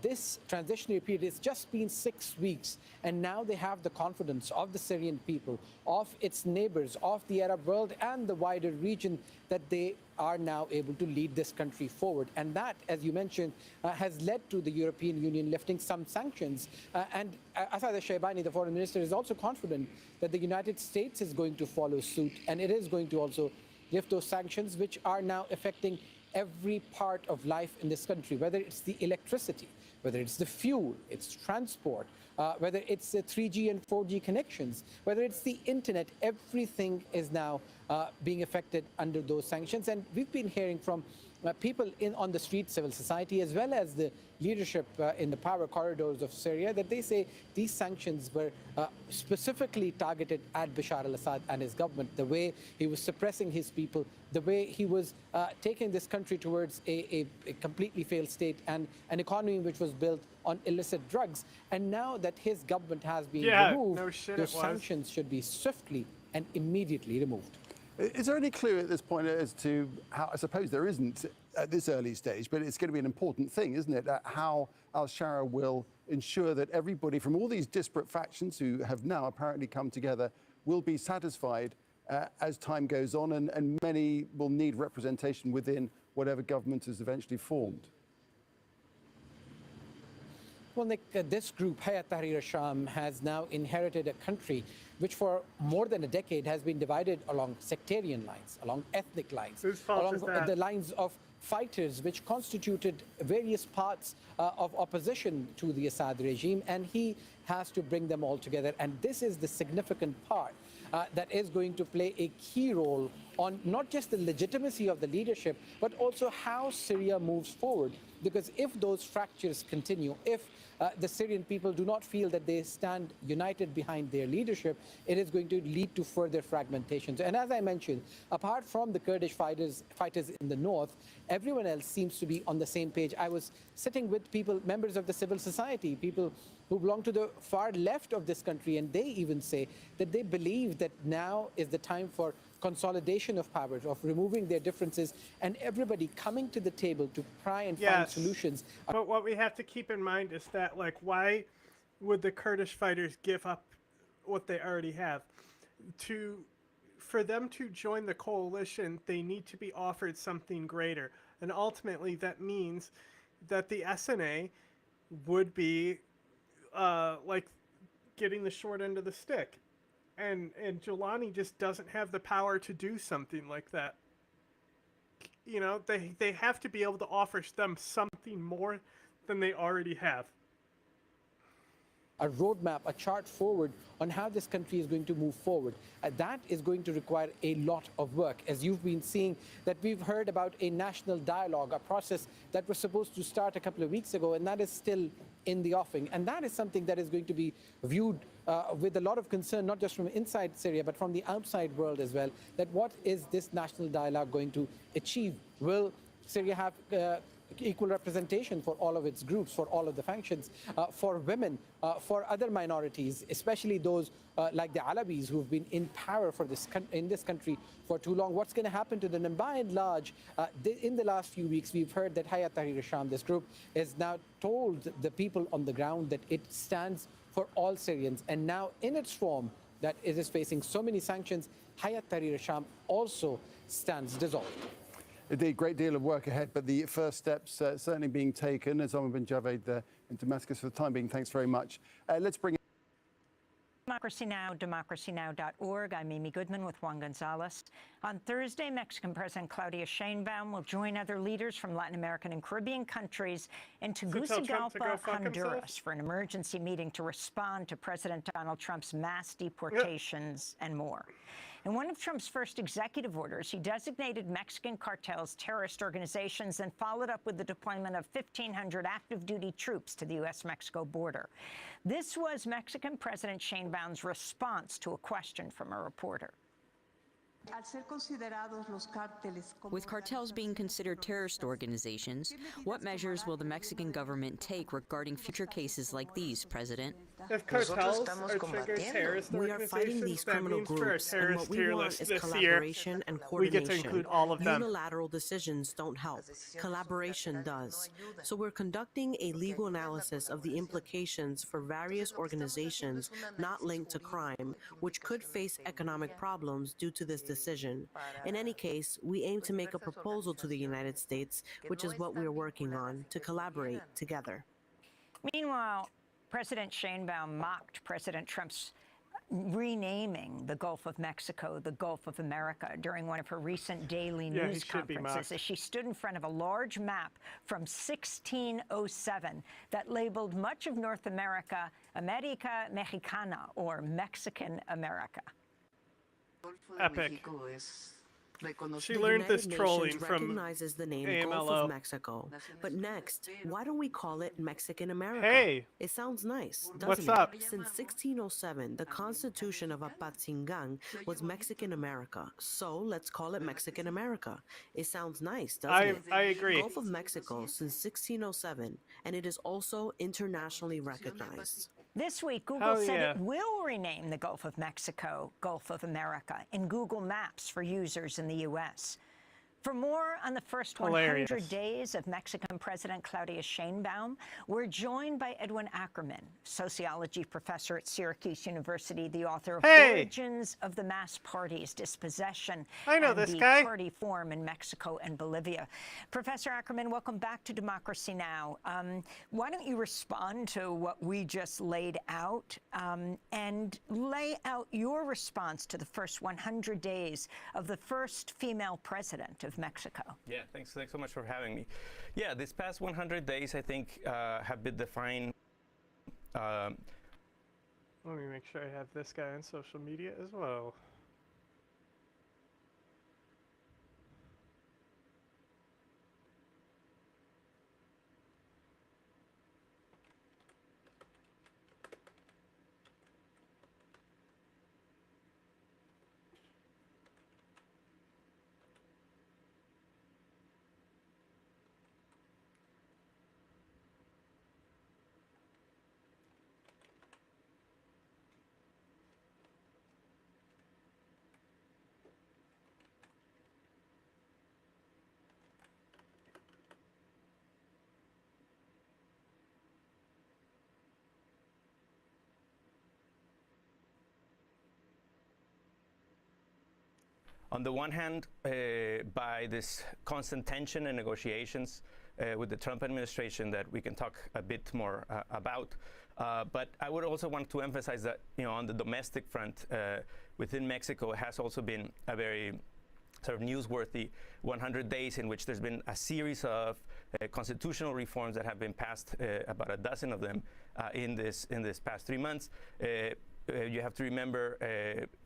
this transitionary period has just been 6 weeks. And now they have the confidence of the Syrian people, of its neighbors, of the Arab world and the wider region, that they are now able to lead this country forward. And that, as you mentioned, has led to the European Union lifting some sanctions. And Asad al-Shaybani, the foreign minister, is also confident that the United States is going to follow suit, and it is going to also lift those sanctions, which are now affecting every part of life in this country, whether it's the electricity, whether it's the fuel, it's transport, whether it's the 3G and 4G connections, whether it's the internet. Everything is now being affected under those sanctions. And we've been hearing from people on the street, civil society, as well as the leadership in the power corridors of Syria, that they say these sanctions were specifically targeted at Bashar al-Assad and his government, the way he was suppressing his people, the way he was taking this country towards a completely failed state and an economy which was built on illicit drugs. And now that his government has been removed, those sanctions should be swiftly and immediately removed. Is there any clue at this point as to how, I suppose there isn't at this early stage, but it's going to be an important thing, isn't it, how al-Shara will ensure that everybody from all these disparate factions who have now apparently come together will be satisfied as time goes on, and many will need representation within whatever government is eventually formed? Well, Nick, this group, Hayat Tahrir al-Sham, has now inherited a country which for more than a decade has been divided along sectarian lines, along ethnic lines, along the lines of fighters which constituted various parts of opposition to the Assad regime, and he has to bring them all together. And this is the significant part that is going to play a key role on not just the legitimacy of the leadership, but also how Syria moves forward. Because if those fractures continue, if the Syrian people do not feel that they stand united behind their leadership, it is going to lead to further fragmentation. And as I mentioned, apart from the Kurdish fighters in the north, everyone else seems to be on the same page. I was sitting with people, members of the civil society, people who belong to the far left of this country, and they even say that they believe that now is the time for consolidation of powers, of removing their differences, and everybody coming to the table to try and find solutions. But what we have to keep in mind is that, like, why would the Kurdish fighters give up what they already have? For them to join the coalition, they need to be offered something greater. And ultimately, that means that the SNA would be, like, getting the short end of the stick. And Jilani just doesn't have the power to do something like that. You know, they have to be able to offer them something more than they already have. A roadmap, a chart forward on how this country is going to move forward. That is going to require a lot of work. As you've been seeing, that we've heard about a national dialogue, a process that was supposed to start a couple of weeks ago, and that is still in the offing. And that is something that is going to be viewed with a lot of concern, not just from inside Syria, but from the outside world as well, that what is this national dialogue going to achieve? Will Syria have equal representation for all of its groups, for all of the factions, for women, for other minorities, especially those like the Alawis who've been in power for in this country for too long? What's going to happen to them? And by and large, in the last few weeks, we've heard that Hayat Tahrir al-Sham, this group, has now told the people on the ground that it stands for all Syrians. And now in its form that it is facing so many sanctions, Hayat Tahrir al-Sham also stands dissolved. Indeed, great deal of work ahead, but the first steps certainly being taken. Osama bin Javed in Damascus for the time being. Thanks very much. Let's bring Democracy Now!, democracynow.org. I'm Amy Goodman with Juan Gonzalez. On Thursday, Mexican President Claudia Sheinbaum will join other leaders from Latin American and Caribbean countries in Tegucigalpa, Honduras, for an emergency meeting to respond to President Donald Trump's mass deportations and more. In one of Trump's first executive orders, he designated Mexican cartels terrorist organizations and followed up with the deployment of 1,500 active-duty troops to the U.S.-Mexico border. This was Mexican President Sheinbaum's response to a question from a reporter. With cartels being considered terrorist organizations, what measures will the Mexican government take regarding future cases like these, President? If cartels are triggered terrorist We are fighting these criminal groups, and what we want is this collaboration year, and we get coordination. to include all of them. Unilateral decisions don't help. Collaboration does. So we're conducting a legal analysis of the implications for various organizations not linked to crime, which could face economic problems due to this decision. In any case, we aim to make a proposal to the United States, which is what we're working on, to collaborate together. Meanwhile, President Sheinbaum mocked President Trump's renaming the Gulf of Mexico the Gulf of America during one of her recent daily news conferences as she stood in front of a large map from 1607 that labeled much of North America America Mexicana, or Mexican America. Epic. She learned this trolling from recognizes the name AMLO. Gulf of Mexico. But next, why don't we call it Mexican America? Hey! It sounds nice, doesn't What's it? up? Since 1607, the Constitution of Apatzingan was Mexican America. So let's call it Mexican America. It sounds nice, doesn't it? I agree. Gulf of Mexico since 1607, and it is also internationally recognized. This week, Google said it will rename the Gulf of Mexico Gulf of America in Google Maps for users in the U.S. For more on the first 100 days of Mexican President Claudia Sheinbaum, we're joined by Edwin Ackerman, sociology professor at Syracuse University, the author of Origins of the Mass Parties, Dispossession, and the Party Form in Mexico and Bolivia. Professor Ackerman, welcome back to Democracy Now! Why don't you respond to what we just laid out and lay out your response to the first 100 days of the first female president of Mexico? Yeah, thanks so much for having me. Yeah, this past 100 days, I think, have been defined. Let me make sure I have this guy on social media as well. On the one hand, by this constant tension and negotiations with the Trump administration that we can talk a bit more about. But I would also want to emphasize that, on the domestic front, within Mexico, it has also been a very sort of newsworthy 100 days in which there's been a series of constitutional reforms that have been passed, about a dozen of them in this past 3 months. you have to remember,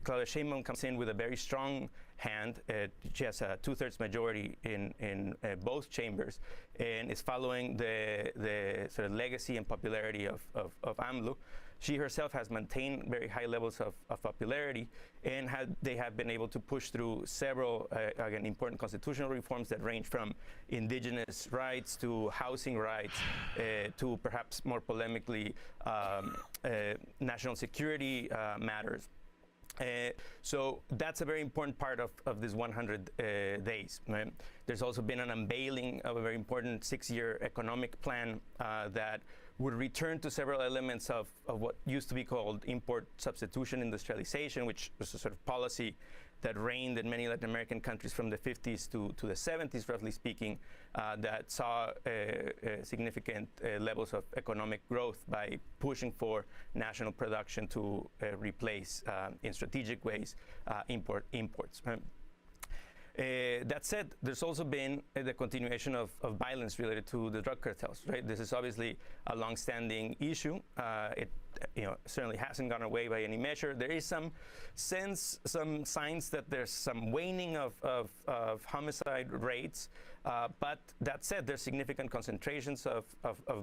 Claudia Sheinbaum comes in with a very strong hand. She has a 2/3 majority in both chambers, and is following the sort of legacy and popularity of AMLO. She herself has maintained very high levels of popularity, and they have been able to push through several, again, important constitutional reforms that range from indigenous rights to housing rights to perhaps more polemically national security matters. So that's a very important part of this 100 days. Right? There's also been an unveiling of a very important 6-year economic plan that would return to several elements of what used to be called import substitution industrialization, which was a sort of policy that reigned in many Latin American countries from the 50s to the 70s, roughly speaking, that saw significant levels of economic growth by pushing for national production to replace, in strategic ways, imports. Right? That said, there's also been the continuation of violence related to the drug cartels. Right? This is obviously a long-standing issue. It certainly hasn't gone away by any measure. There is some signs that there's some waning of homicide rates. But that said, there's significant concentrations of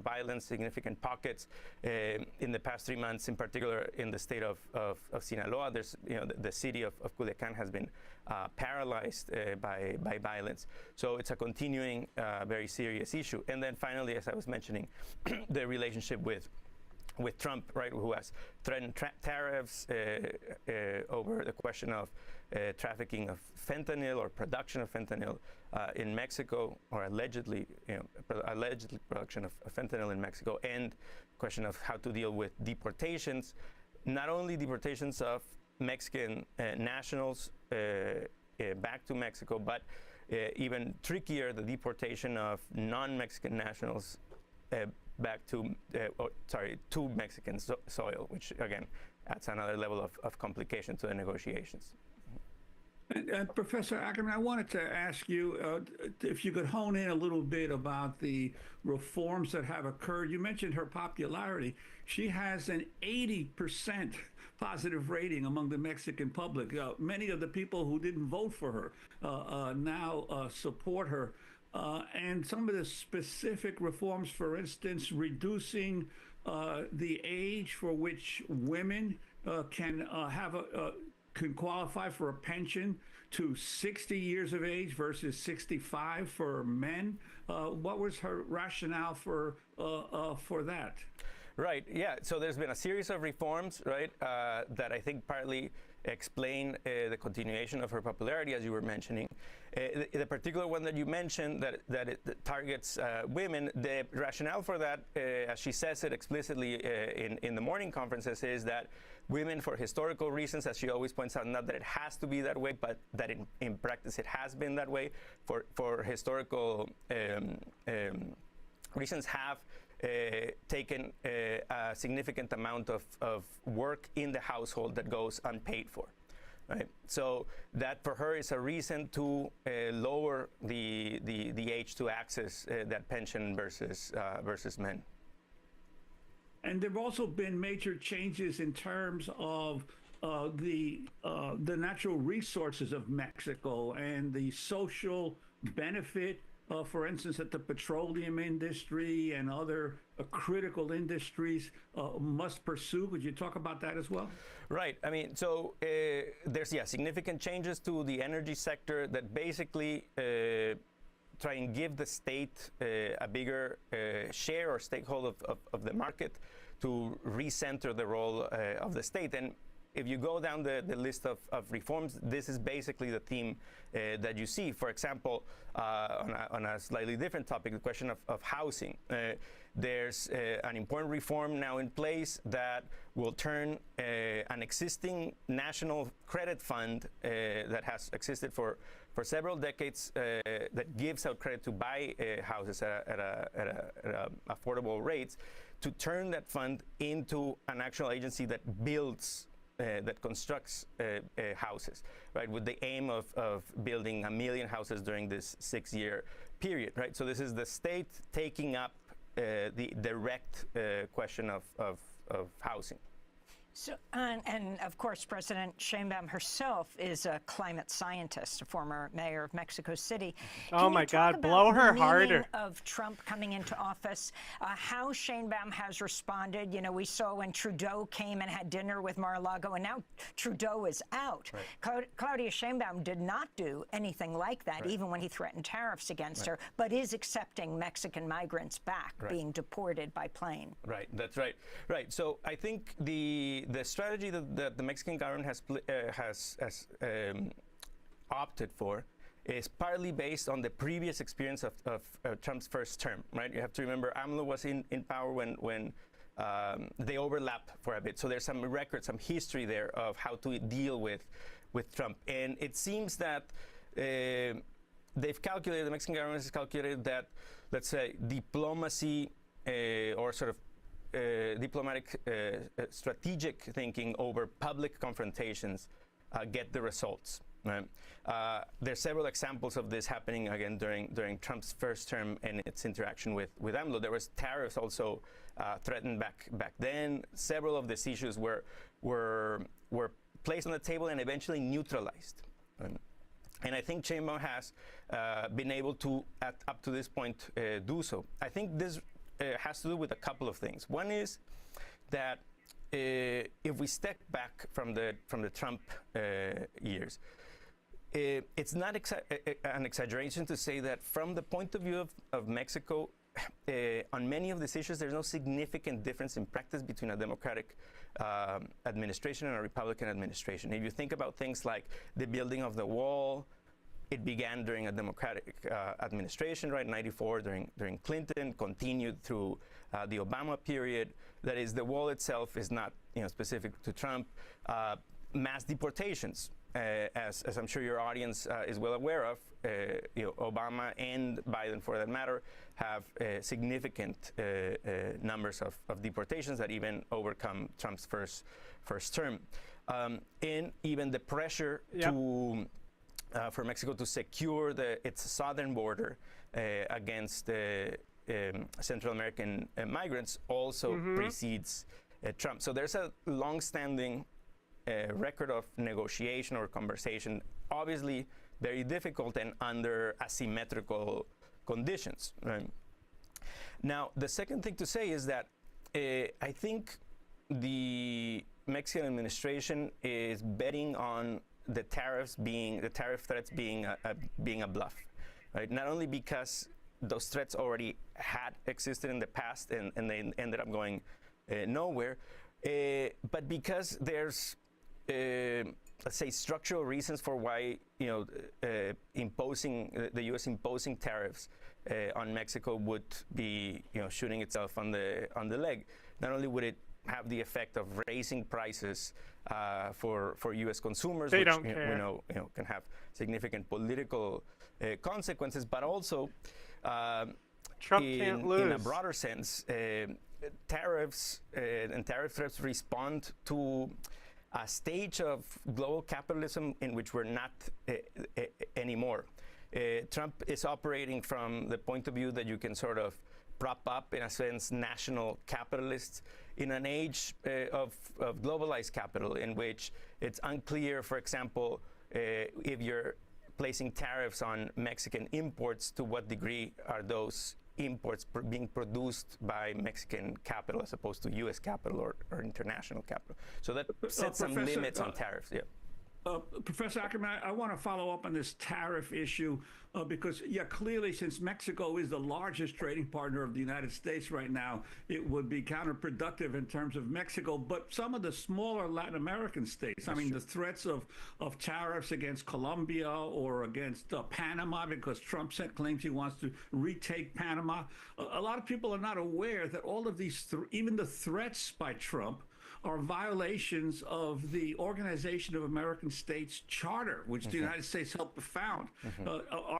violence, significant pockets in the past 3 months, in particular in the state of Sinaloa. There's, the city of Culiacan has been paralyzed by violence. So it's a continuing, very serious issue. And then finally, as I was mentioning, the relationship with Trump, right, who has threatened tariffs over the question of trafficking of fentanyl or production of fentanyl in Mexico, or allegedly production of fentanyl in Mexico, and question of how to deal with deportations, not only deportations of Mexican nationals back to Mexico, but even trickier, the deportation of non-Mexican nationals back to Mexican soil, which again adds another level of complication to the negotiations. And Professor Ackerman, I wanted to ask you if you could hone in a little bit about the reforms that have occurred. You mentioned her popularity. She has an 80% positive rating among the Mexican public. Many of the people who didn't vote for her now support her. And some of the specific reforms, for instance, reducing the age for which women can qualify for a pension to 60 years of age versus 65 for men. What was her rationale for that? Right. Yeah. So there's been a series of reforms, right, that I think partly explain the continuation of her popularity, as you were mentioning. The particular one that you mentioned that it targets women, the rationale for that, as she says it explicitly in the morning conferences, is that women, for historical reasons, as she always points out, not that it has to be that way, but that in practice it has been that way, for historical reasons, have taken a significant amount of work in the household that goes unpaid for. Right? So that for her is a reason to lower the age to access that pension versus men. And there have also been major changes in terms of the natural resources of Mexico and the social benefit, for instance, that the petroleum industry and other critical industries must pursue. Could you talk about that as well? Right. I mean, so there's significant changes to the energy sector that basically try and give the state a bigger share or stakeholder of the market to recenter the role of the state. And if you go down the list of reforms, this is basically the theme that you see. For example, on a slightly different topic, the question of housing. There's an important reform now in place that will turn an existing national credit fund that has existed for several decades, that gives out credit to buy houses at affordable rates, to turn that fund into an actual agency that builds that constructs houses, right, with the aim of building 1 million houses during this 6-year period, right? So this is the state taking up the direct question of housing. So, and of course, President Sheinbaum herself is a climate scientist, a former mayor of Mexico City. Oh my God, blow her harder. Of Trump coming into office, how Sheinbaum has responded. You know, we saw when Trudeau came and had dinner with Mar-a-Lago, and now Trudeau is out. Right. Claudia Sheinbaum did not do anything like that, even when he threatened tariffs against her, but is accepting Mexican migrants back, being deported by plane. Right, that's right. Right, so I think the strategy that the Mexican government has opted for is partly based on the previous experience of Trump's first term, right? You have to remember AMLO was in power when they overlap for a bit. So there's some record, some history there of how to deal with Trump. And it seems that they've calculated, the Mexican government has calculated that, let's say, diplomacy or sort of diplomatic strategic thinking over public confrontations get the results. Right? There are several examples of this happening again during Trump's first term and its interaction with AMLO. There was tariffs also threatened back then. Several of these issues were placed on the table and eventually neutralized. And I think Sheinbaum has been able to, up to this point, do so. I think this has to do with a couple of things. One is that if we step back from the Trump years, it's not an exaggeration to say that from the point of view of Mexico, on many of these issues, there's no significant difference in practice between a Democratic administration and a Republican administration. If you think about things like the building of the wall, it began during a Democratic administration, right? 94 during Clinton, continued through the Obama period. That is, the wall itself is not, specific to Trump. Mass deportations, as I'm sure your audience is well aware of, Obama and Biden, for that matter, have significant numbers of deportations that even overcome Trump's first term, and even the pressure to for Mexico to secure its southern border against Central American migrants also precedes Trump. So there's a long-standing record of negotiation or conversation, obviously very difficult and under asymmetrical conditions. Right? Now, the second thing to say is that I think the Mexican administration is betting on the tariff threats being a bluff, right? Not only because those threats already had existed in the past and they ended up going nowhere, but because there's let's say structural reasons for why the U.S. imposing tariffs on Mexico would be shooting itself on the leg. Not only would it have the effect of raising prices for U.S. consumers, which we know can have significant political consequences, but also Trump can't lose. In a broader sense, tariffs and tariff threats respond to a stage of global capitalism in which we're not anymore. Trump is operating from the point of view that you can sort of prop up, in a sense, national capitalists in an age of globalized capital, in which it's unclear, for example, if you're placing tariffs on Mexican imports, to what degree are those imports being produced by Mexican capital as opposed to U.S. capital or international capital. So that sets some limits on tariffs. Yeah. Professor Ackerman, I want to follow up on this tariff issue because, clearly, since Mexico is the largest trading partner of the United States right now, it would be counterproductive in terms of Mexico. But some of the smaller Latin American states, the threats of tariffs against Colombia or against Panama, because Trump claims he wants to retake Panama. A lot of people are not aware that all of these, even the threats by Trump, are violations of the Organization of American States Charter, which the United States helped to found.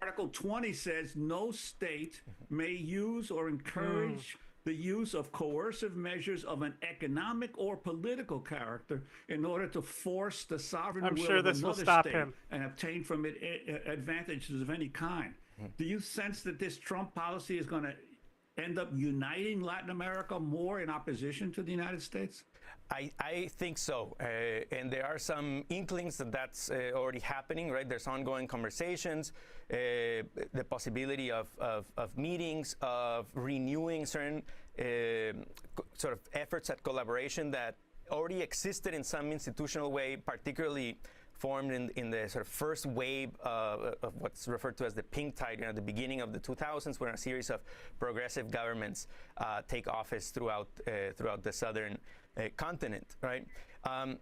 Article 20 says no state may use or encourage the use of coercive measures of an economic or political character in order to force the sovereign will of another state and obtain from it advantages of any kind. Do you sense that this Trump policy is going to end up uniting Latin America more in opposition to the United States? I think so, and there are some inklings that that's already happening, right? There's ongoing conversations, the possibility of meetings, of renewing certain sort of efforts at collaboration that already existed in some institutional way, particularly formed in the sort of first wave of what's referred to as the pink tide, at the beginning of the 2000s, when a series of progressive governments take office throughout the southern continent, right?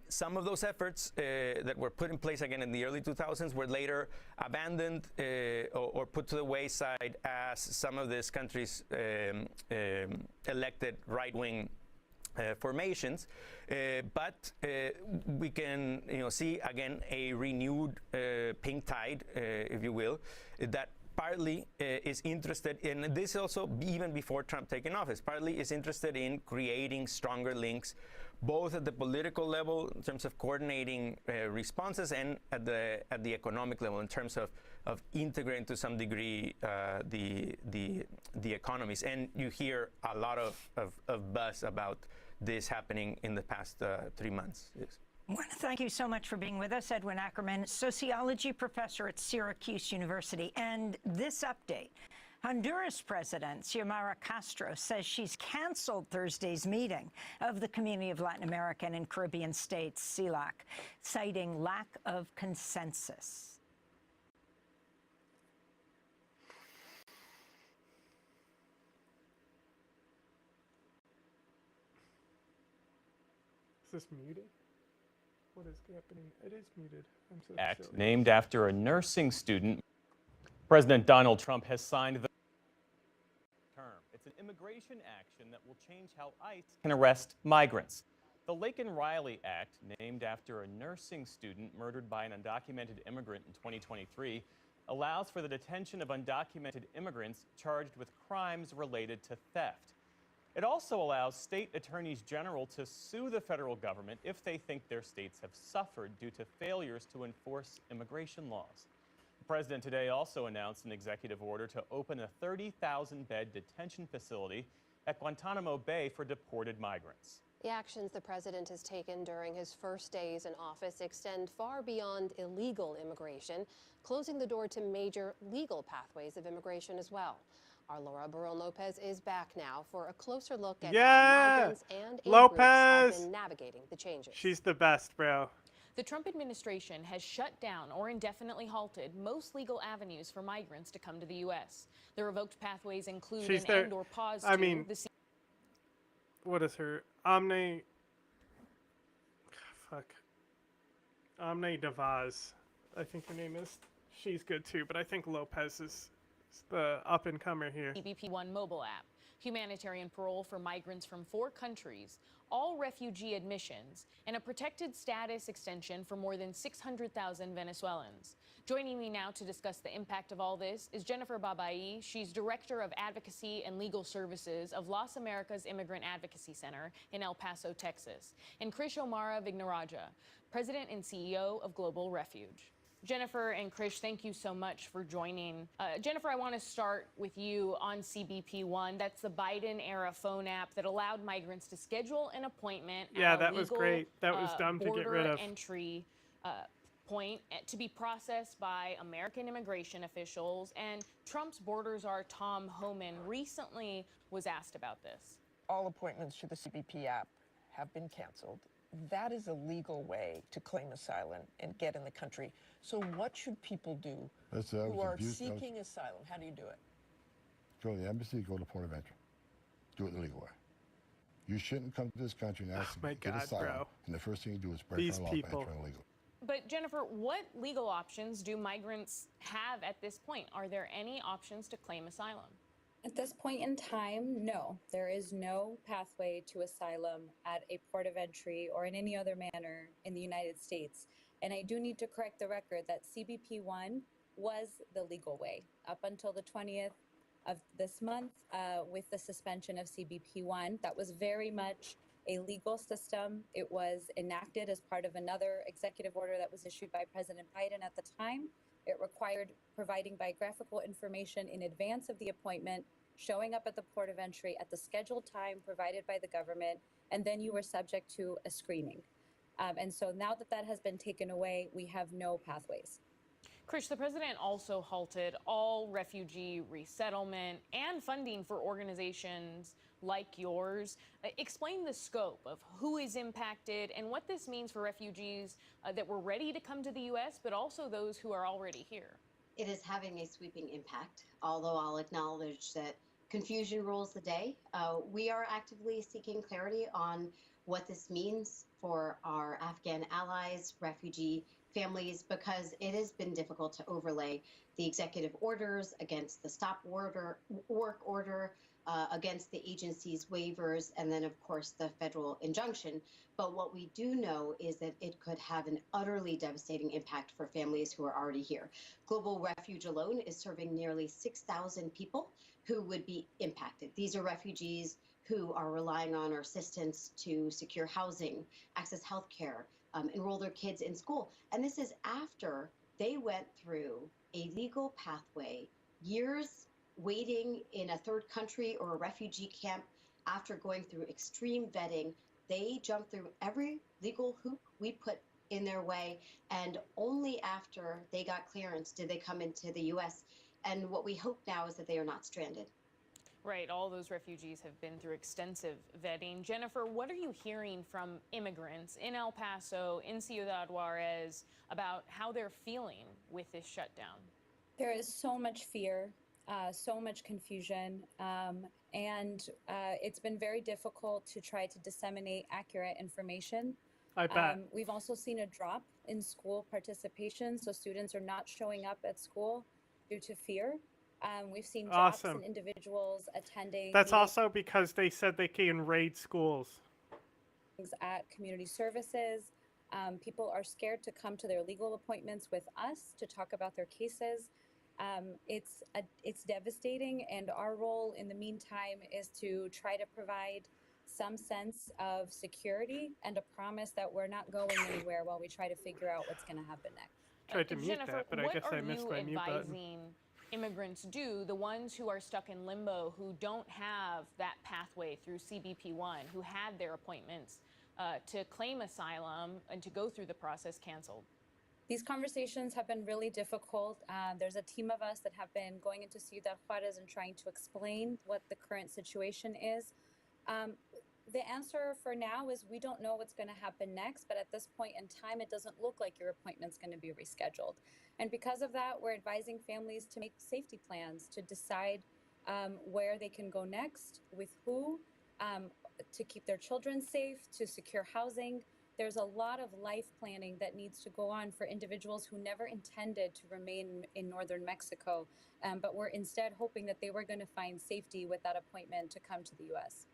Some of those efforts that were put in place again in the early 2000s were later abandoned or put to the wayside as some of these countries elected right-wing formations, but we can see again a renewed pink tide, if you will, that partly is interested in this also even before Trump taking office. Partly is interested in creating stronger links, both at the political level in terms of coordinating responses, and at the economic level in terms of integrating to some degree the economies. And you hear a lot of buzz about this happening in the past 3 months. Yes. I want to thank you so much for being with us, Edwin Ackerman, sociology professor at Syracuse University. And this update, Honduras President Xiomara Castro says she's canceled Thursday's meeting of the Community of Latin American and Caribbean States, CELAC, citing lack of consensus. Is this muted? What is happening? It is muted. I'm so Act silly. named after a nursing student. President Donald Trump has signed the term. It's an immigration action that will change how ICE can arrest migrants. The Laken Riley Act, named after a nursing student murdered by an undocumented immigrant in 2023, allows for the detention of undocumented immigrants charged with crimes related to theft. It also allows state attorneys general to sue the federal government if they think their states have suffered due to failures to enforce immigration laws. The president today also announced an executive order to open a 30,000-bed detention facility at Guantanamo Bay for deported migrants. The actions the president has taken during his first days in office extend far beyond illegal immigration, closing the door to major legal pathways of immigration as well. Our Laura Barón-Lopez is back now for a closer look at how migrants and aid groups have been navigating the changes. She's the best, bro. The Trump administration has shut down or indefinitely halted most legal avenues for migrants to come to the U.S. The revoked pathways include an end or pause to the... What is her? Omne Devaz, I think her name is. She's good too, but I think Lopez is the up-and-comer here. CBP-1 mobile app, humanitarian parole for migrants from 4 countries, all refugee admissions, and a protected status extension for more than 600,000 Venezuelans. Joining me now to discuss the impact of all this is Jennifer Babai. She's Director of Advocacy and Legal Services of Las Americas Immigrant Advocacy Center in El Paso, Texas, and Krish O'Mara Vignarajah, President and CEO of Global Refuge. Jennifer and Krish, thank you so much for joining. Jennifer, I want to start with you on CBP-1. That's the Biden-era phone app that allowed migrants to schedule an appointment at that a was legal, great. That was dumb to get rid of. Entry point to be processed by American immigration officials. And Trump's border czar Tom Homan recently was asked about this. All appointments through the CBP app have been canceled. That is a legal way to claim asylum and get in the country. So what should people do who are seeking asylum? How do you do it? Go to the embassy, go to port of entry. Do it the legal way. You shouldn't come to this country and ask to get asylum, bro. and the first thing you do is break our law by entering illegally. But Jennifer, what legal options do migrants have at this point? Are there any options to claim asylum? At this point in time, no. There is no pathway to asylum at a port of entry or in any other manner in the United States. And I do need to correct the record that CBP-1 was the legal way up until the 20th of this month with the suspension of CBP-1. That was very much a legal system. It was enacted as part of another executive order that was issued by President Biden at the time. It required providing biographical information in advance of the appointment, showing up at the port of entry at the scheduled time provided by the government, and then you were subject to a screening. And so now that that has been taken away, we have no pathways. Krish, the president also halted all refugee resettlement and funding for organizations like yours. Explain the scope of who is impacted and what this means for refugees that were ready to come to the U.S., but also those who are already here. It is having a sweeping impact, although I'll acknowledge that confusion rules the day. We are actively seeking clarity on what this means for our Afghan allies, refugee families, because it has been difficult to overlay the executive orders against the stop work order, against the agency's waivers, and then, of course, the federal injunction. But what we do know is that it could have an utterly devastating impact for families who are already here. Global Refuge alone is serving nearly 6,000 people who would be impacted. These are refugees who are relying on our assistance to secure housing, access health care, enroll their kids in school. And this is after they went through a legal pathway, years waiting in a third country or a refugee camp. After going through extreme vetting, they jumped through every legal hoop we put in their way, and only after they got clearance did they come into the U.S. And what we hope now is that they are not stranded. Right, all those refugees have been through extensive vetting. Jennifer, what are you hearing from immigrants in El Paso, in Ciudad Juarez, about how they're feeling with this shutdown? There is so much fear, so much confusion, and it's been very difficult to try to disseminate accurate information. I bet. We've also seen a drop in school participation, so students are not showing up at school due to fear. We've seen drops in individuals attending. That's also because they said they can raid schools. At community services. People are scared to come to their legal appointments with us to talk about their cases. It's devastating, and our role in the meantime is to try to provide some sense of security and a promise that we're not going anywhere while we try to figure out what's going to happen next. Tried to mute Jennifer, that, but I guess I missed my mute button. what are you advising immigrants do, the ones who are stuck in limbo, who don't have that pathway through CBP-1, who had their appointments to claim asylum and to go through the process canceled? These conversations have been really difficult. There's a team of us that have been going into Ciudad Juarez and trying to explain what the current situation is. The answer for now is we don't know what's going to happen next, but at this point in time, it doesn't look like your appointment's going to be rescheduled. And because of that, we're advising families to make safety plans, to decide where they can go next, with who, to keep their children safe, to secure housing. There's a lot of life planning that needs to go on for individuals who never intended to remain in northern Mexico, but were instead hoping that they were going to find safety with that appointment to come to the U.S.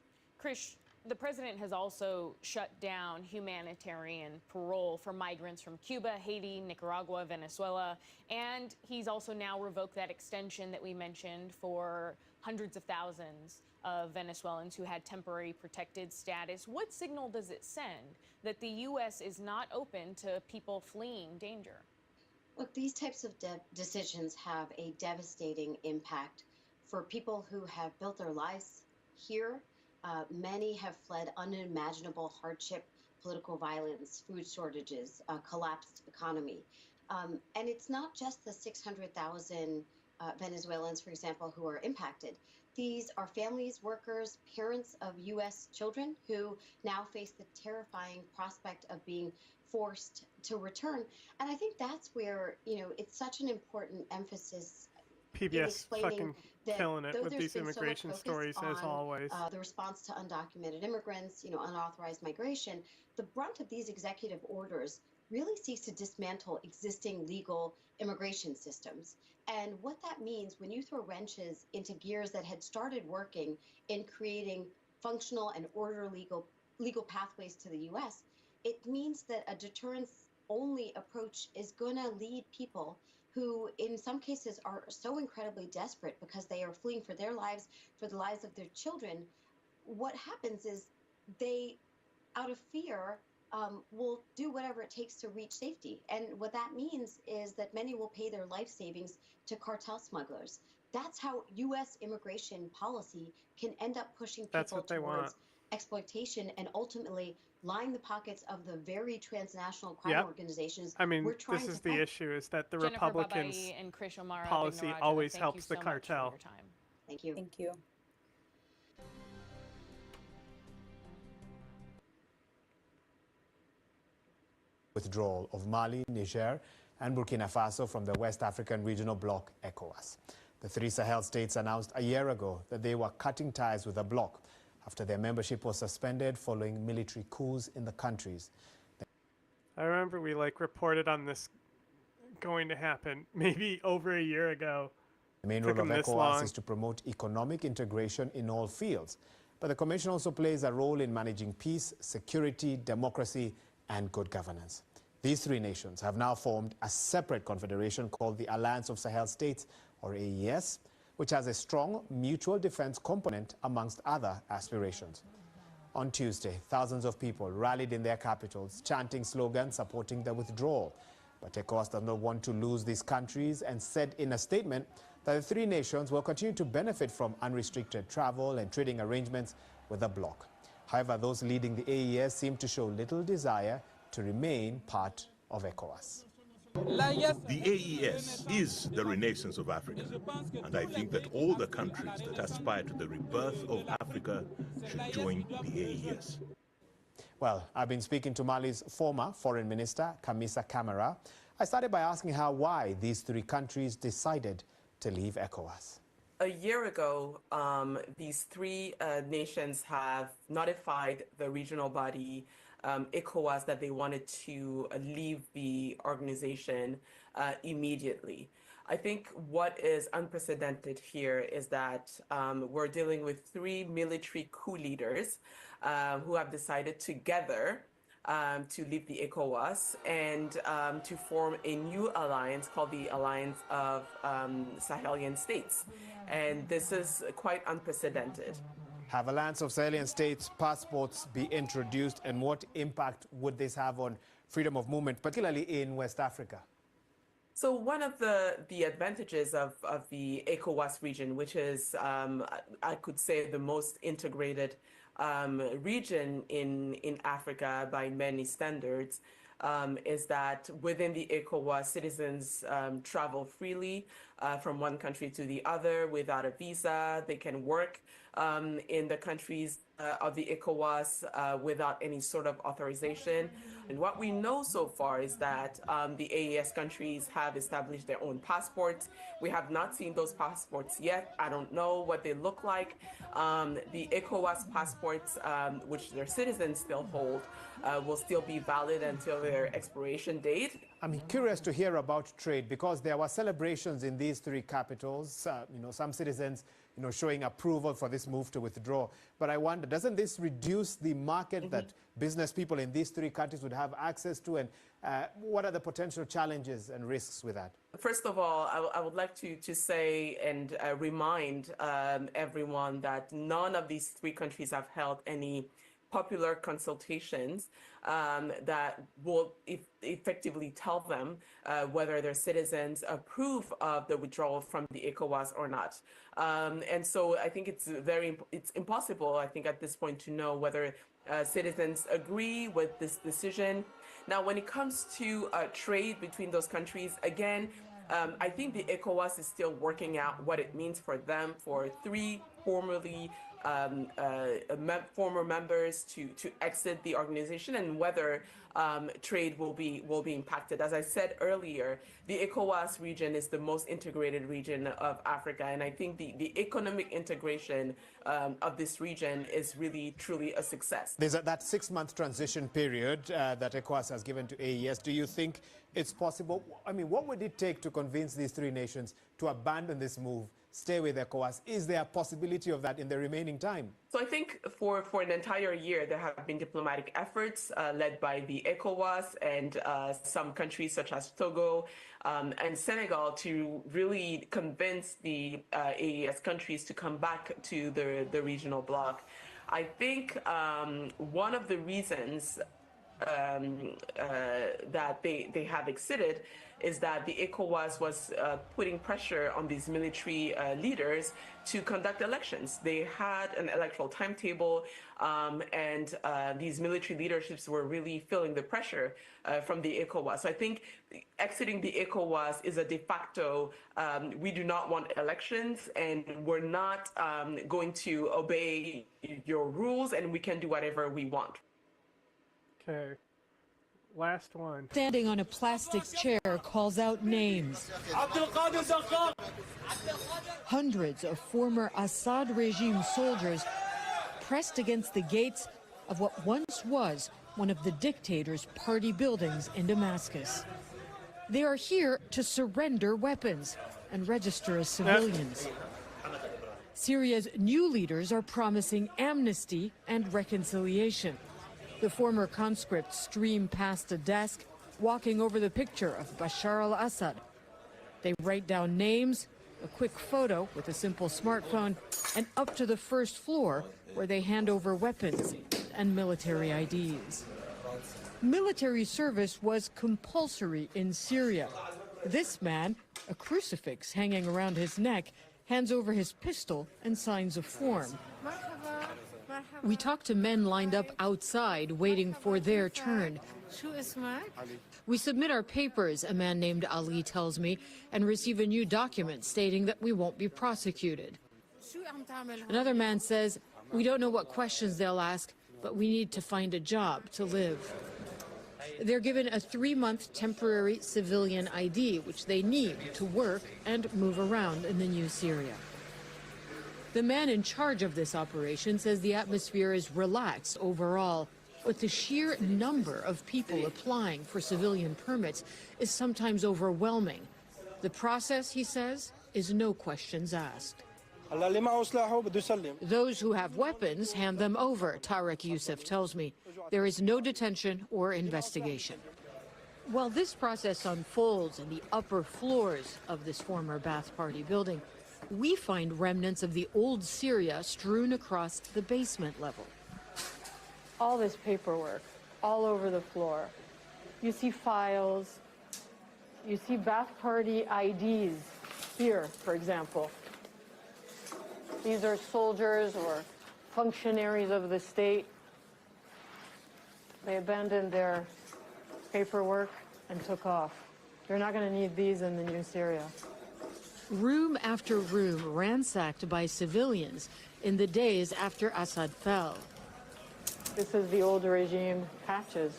Krish, the president has also shut down humanitarian parole for migrants from Cuba, Haiti, Nicaragua, Venezuela, and he's also now revoked that extension that we mentioned for hundreds of thousands of Venezuelans who had temporary protected status. What signal does it send that the U.S. is not open to people fleeing danger? Look, these types of decisions have a devastating impact for people who have built their lives here. Many have fled unimaginable hardship, political violence, food shortages, collapsed economy. And it's not just the 600,000 Venezuelans, for example, who are impacted. These are families, workers, parents of U.S. children who now face the terrifying prospect of being forced to return. And I think that's where, it's such an important emphasis. PBS fucking killing it with these immigration stories, as always. The response to undocumented immigrants, unauthorized migration. The brunt of these executive orders really seeks to dismantle existing legal immigration systems. And what that means when you throw wrenches into gears that had started working in creating functional and orderly legal pathways to the U.S., it means that a deterrence-only approach is going to lead people who in some cases are so incredibly desperate because they are fleeing for their lives, for the lives of their children. What happens is they, out of fear, will do whatever it takes to reach safety. And what that means is that many will pay their life savings to cartel smugglers. That's how U.S. immigration policy can end up pushing That's people what they towards want. exploitation and ultimately line the pockets of the very transnational crime Yep. organizations I mean, we're trying this to is the fight. issue, is that the Jennifer Republicans' Babai and Krish Omara policy Vigneradja, always thank you helps the so much for cartel. your time. Thank you. Thank you. Withdrawal of Mali, Niger, and Burkina Faso from the West African regional bloc, ECOWAS. The three Sahel states announced a year ago that they were cutting ties with the bloc after their membership was suspended following military coups in the countries. I remember we reported on this going to happen maybe over a year ago. The main role of ECOWAS is to promote economic integration in all fields. But the Commission also plays a role in managing peace, security, democracy, and good governance. These three nations have now formed a separate confederation called the Alliance of Sahel States, or AES, which has a strong mutual defense component amongst other aspirations. On Tuesday, thousands of people rallied in their capitals, chanting slogans supporting the withdrawal. But ECOWAS does not want to lose these countries and said in a statement that the three nations will continue to benefit from unrestricted travel and trading arrangements with the bloc. However, those leading the AES seem to show little desire to remain part of ECOWAS. The AES is the renaissance of Africa, and I think that all the countries that aspire to the rebirth of Africa should join the AES. Well, I've been speaking to Mali's former foreign minister, Kamisa Kamara. I started by asking her why these three countries decided to leave ECOWAS. A year ago, these three nations have notified the regional body, ECOWAS, that they wanted to leave the organization immediately. I think what is unprecedented here is that we're dealing with three military coup leaders who have decided together to leave the ECOWAS and to form a new alliance called the Alliance of Sahelian States. And this is quite unprecedented. Have Alliance of Sahelian States passports be introduced, and what impact would this have on freedom of movement, particularly in West Africa? So one of the advantages of the ECOWAS region, which is, I could say, the most integrated region in Africa by many standards, is that within the ECOWAS, citizens travel freely from one country to the other without a visa. They can work in the countries of the ECOWAS without any sort of authorization. And what we know so far is that the AES countries have established their own passports. We have not seen those passports yet. I don't know what they look like. The ECOWAS passports, which their citizens still hold, will still be valid until their expiration date. I'm curious to hear about trade, because there were celebrations in these three capitals, some citizens showing approval for this move to withdraw. But I wonder, doesn't this reduce the market that business people in these three countries would have access to? And what are the potential challenges and risks with that? First of all, I would like to say and remind everyone that none of these three countries have held any popular consultations that will effectively tell them whether their citizens approve of the withdrawal from the ECOWAS or not. And so I think it's impossible, I think, at this point to know whether citizens agree with this decision. Now, when it comes to trade between those countries, again, I think the ECOWAS is still working out what it means for them, for three formerly former members to exit the organization, and whether trade will be impacted. As I said earlier, the ECOWAS region is the most integrated region of Africa, and I think the economic integration of this region is really, truly a success. There's that 6-month transition period that ECOWAS has given to AES. Do you think it's possible? I mean, what would it take to convince these three nations to abandon this move, stay with ECOWAS? Is there a possibility of that in the remaining time? So I think for an entire year, there have been diplomatic efforts led by the ECOWAS and some countries such as Togo and Senegal to really convince the AES countries to come back to the regional bloc. I think one of the reasons that they have exceeded is that the ECOWAS was putting pressure on these military leaders to conduct elections. They had an electoral timetable, and these military leaderships were really feeling the pressure from the ECOWAS. So I think exiting the ECOWAS is a de facto, we do not want elections, and we're not going to obey your rules, and we can do whatever we want. Okay. Last one. Standing on a plastic chair calls out names. Hundreds of former Assad regime soldiers pressed against the gates of what once was one of the dictator's party buildings in Damascus. They are here to surrender weapons and register as civilians. Syria's new leaders are promising amnesty and reconciliation. The former conscripts stream past a desk, walking over the picture of Bashar al-Assad. They write down names, a quick photo with a simple smartphone, and up to the first floor, where they hand over weapons and military IDs. Military service was compulsory in Syria. This man, a crucifix hanging around his neck, hands over his pistol and signs a form. We talk to men lined up outside waiting for their turn. We submit our papers, a man named Ali tells me, and receive a new document stating that we won't be prosecuted. Another man says, we don't know what questions they'll ask, but we need to find a job to live. They're given a 3-month temporary civilian ID, which they need to work and move around in the new Syria. The man in charge of this operation says the atmosphere is relaxed overall, but the sheer number of people applying for civilian permits is sometimes overwhelming. The process, he says, is no questions asked. Those who have weapons hand them over, Tariq Youssef tells me. There is no detention or investigation. While this process unfolds in the upper floors of this former Ba'ath Party building, we find remnants of the old Syria strewn across the basement level. All this paperwork all over the floor. You see files, you see Ba'ath Party IDs here, for example. These are soldiers or functionaries of the state. They abandoned their paperwork and took off. You're not going to need these in the new Syria. Room after room ransacked by civilians in the days after Assad fell. This is the old regime patches.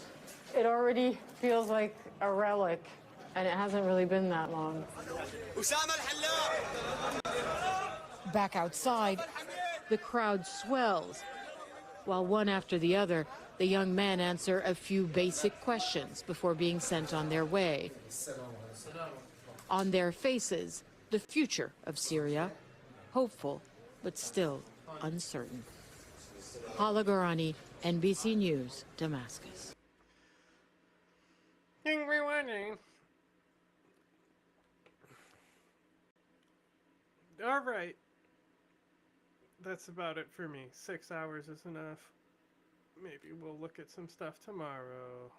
It already feels like a relic, and it hasn't really been that long. Back outside, the crowd swells, while one after the other, the young men answer a few basic questions before being sent on their way. On their faces, the future of Syria, hopeful but still uncertain. Hala Gorani, NBC News, Damascus. All right. That's about it for me. 6 hours is enough. Maybe we'll look at some stuff tomorrow.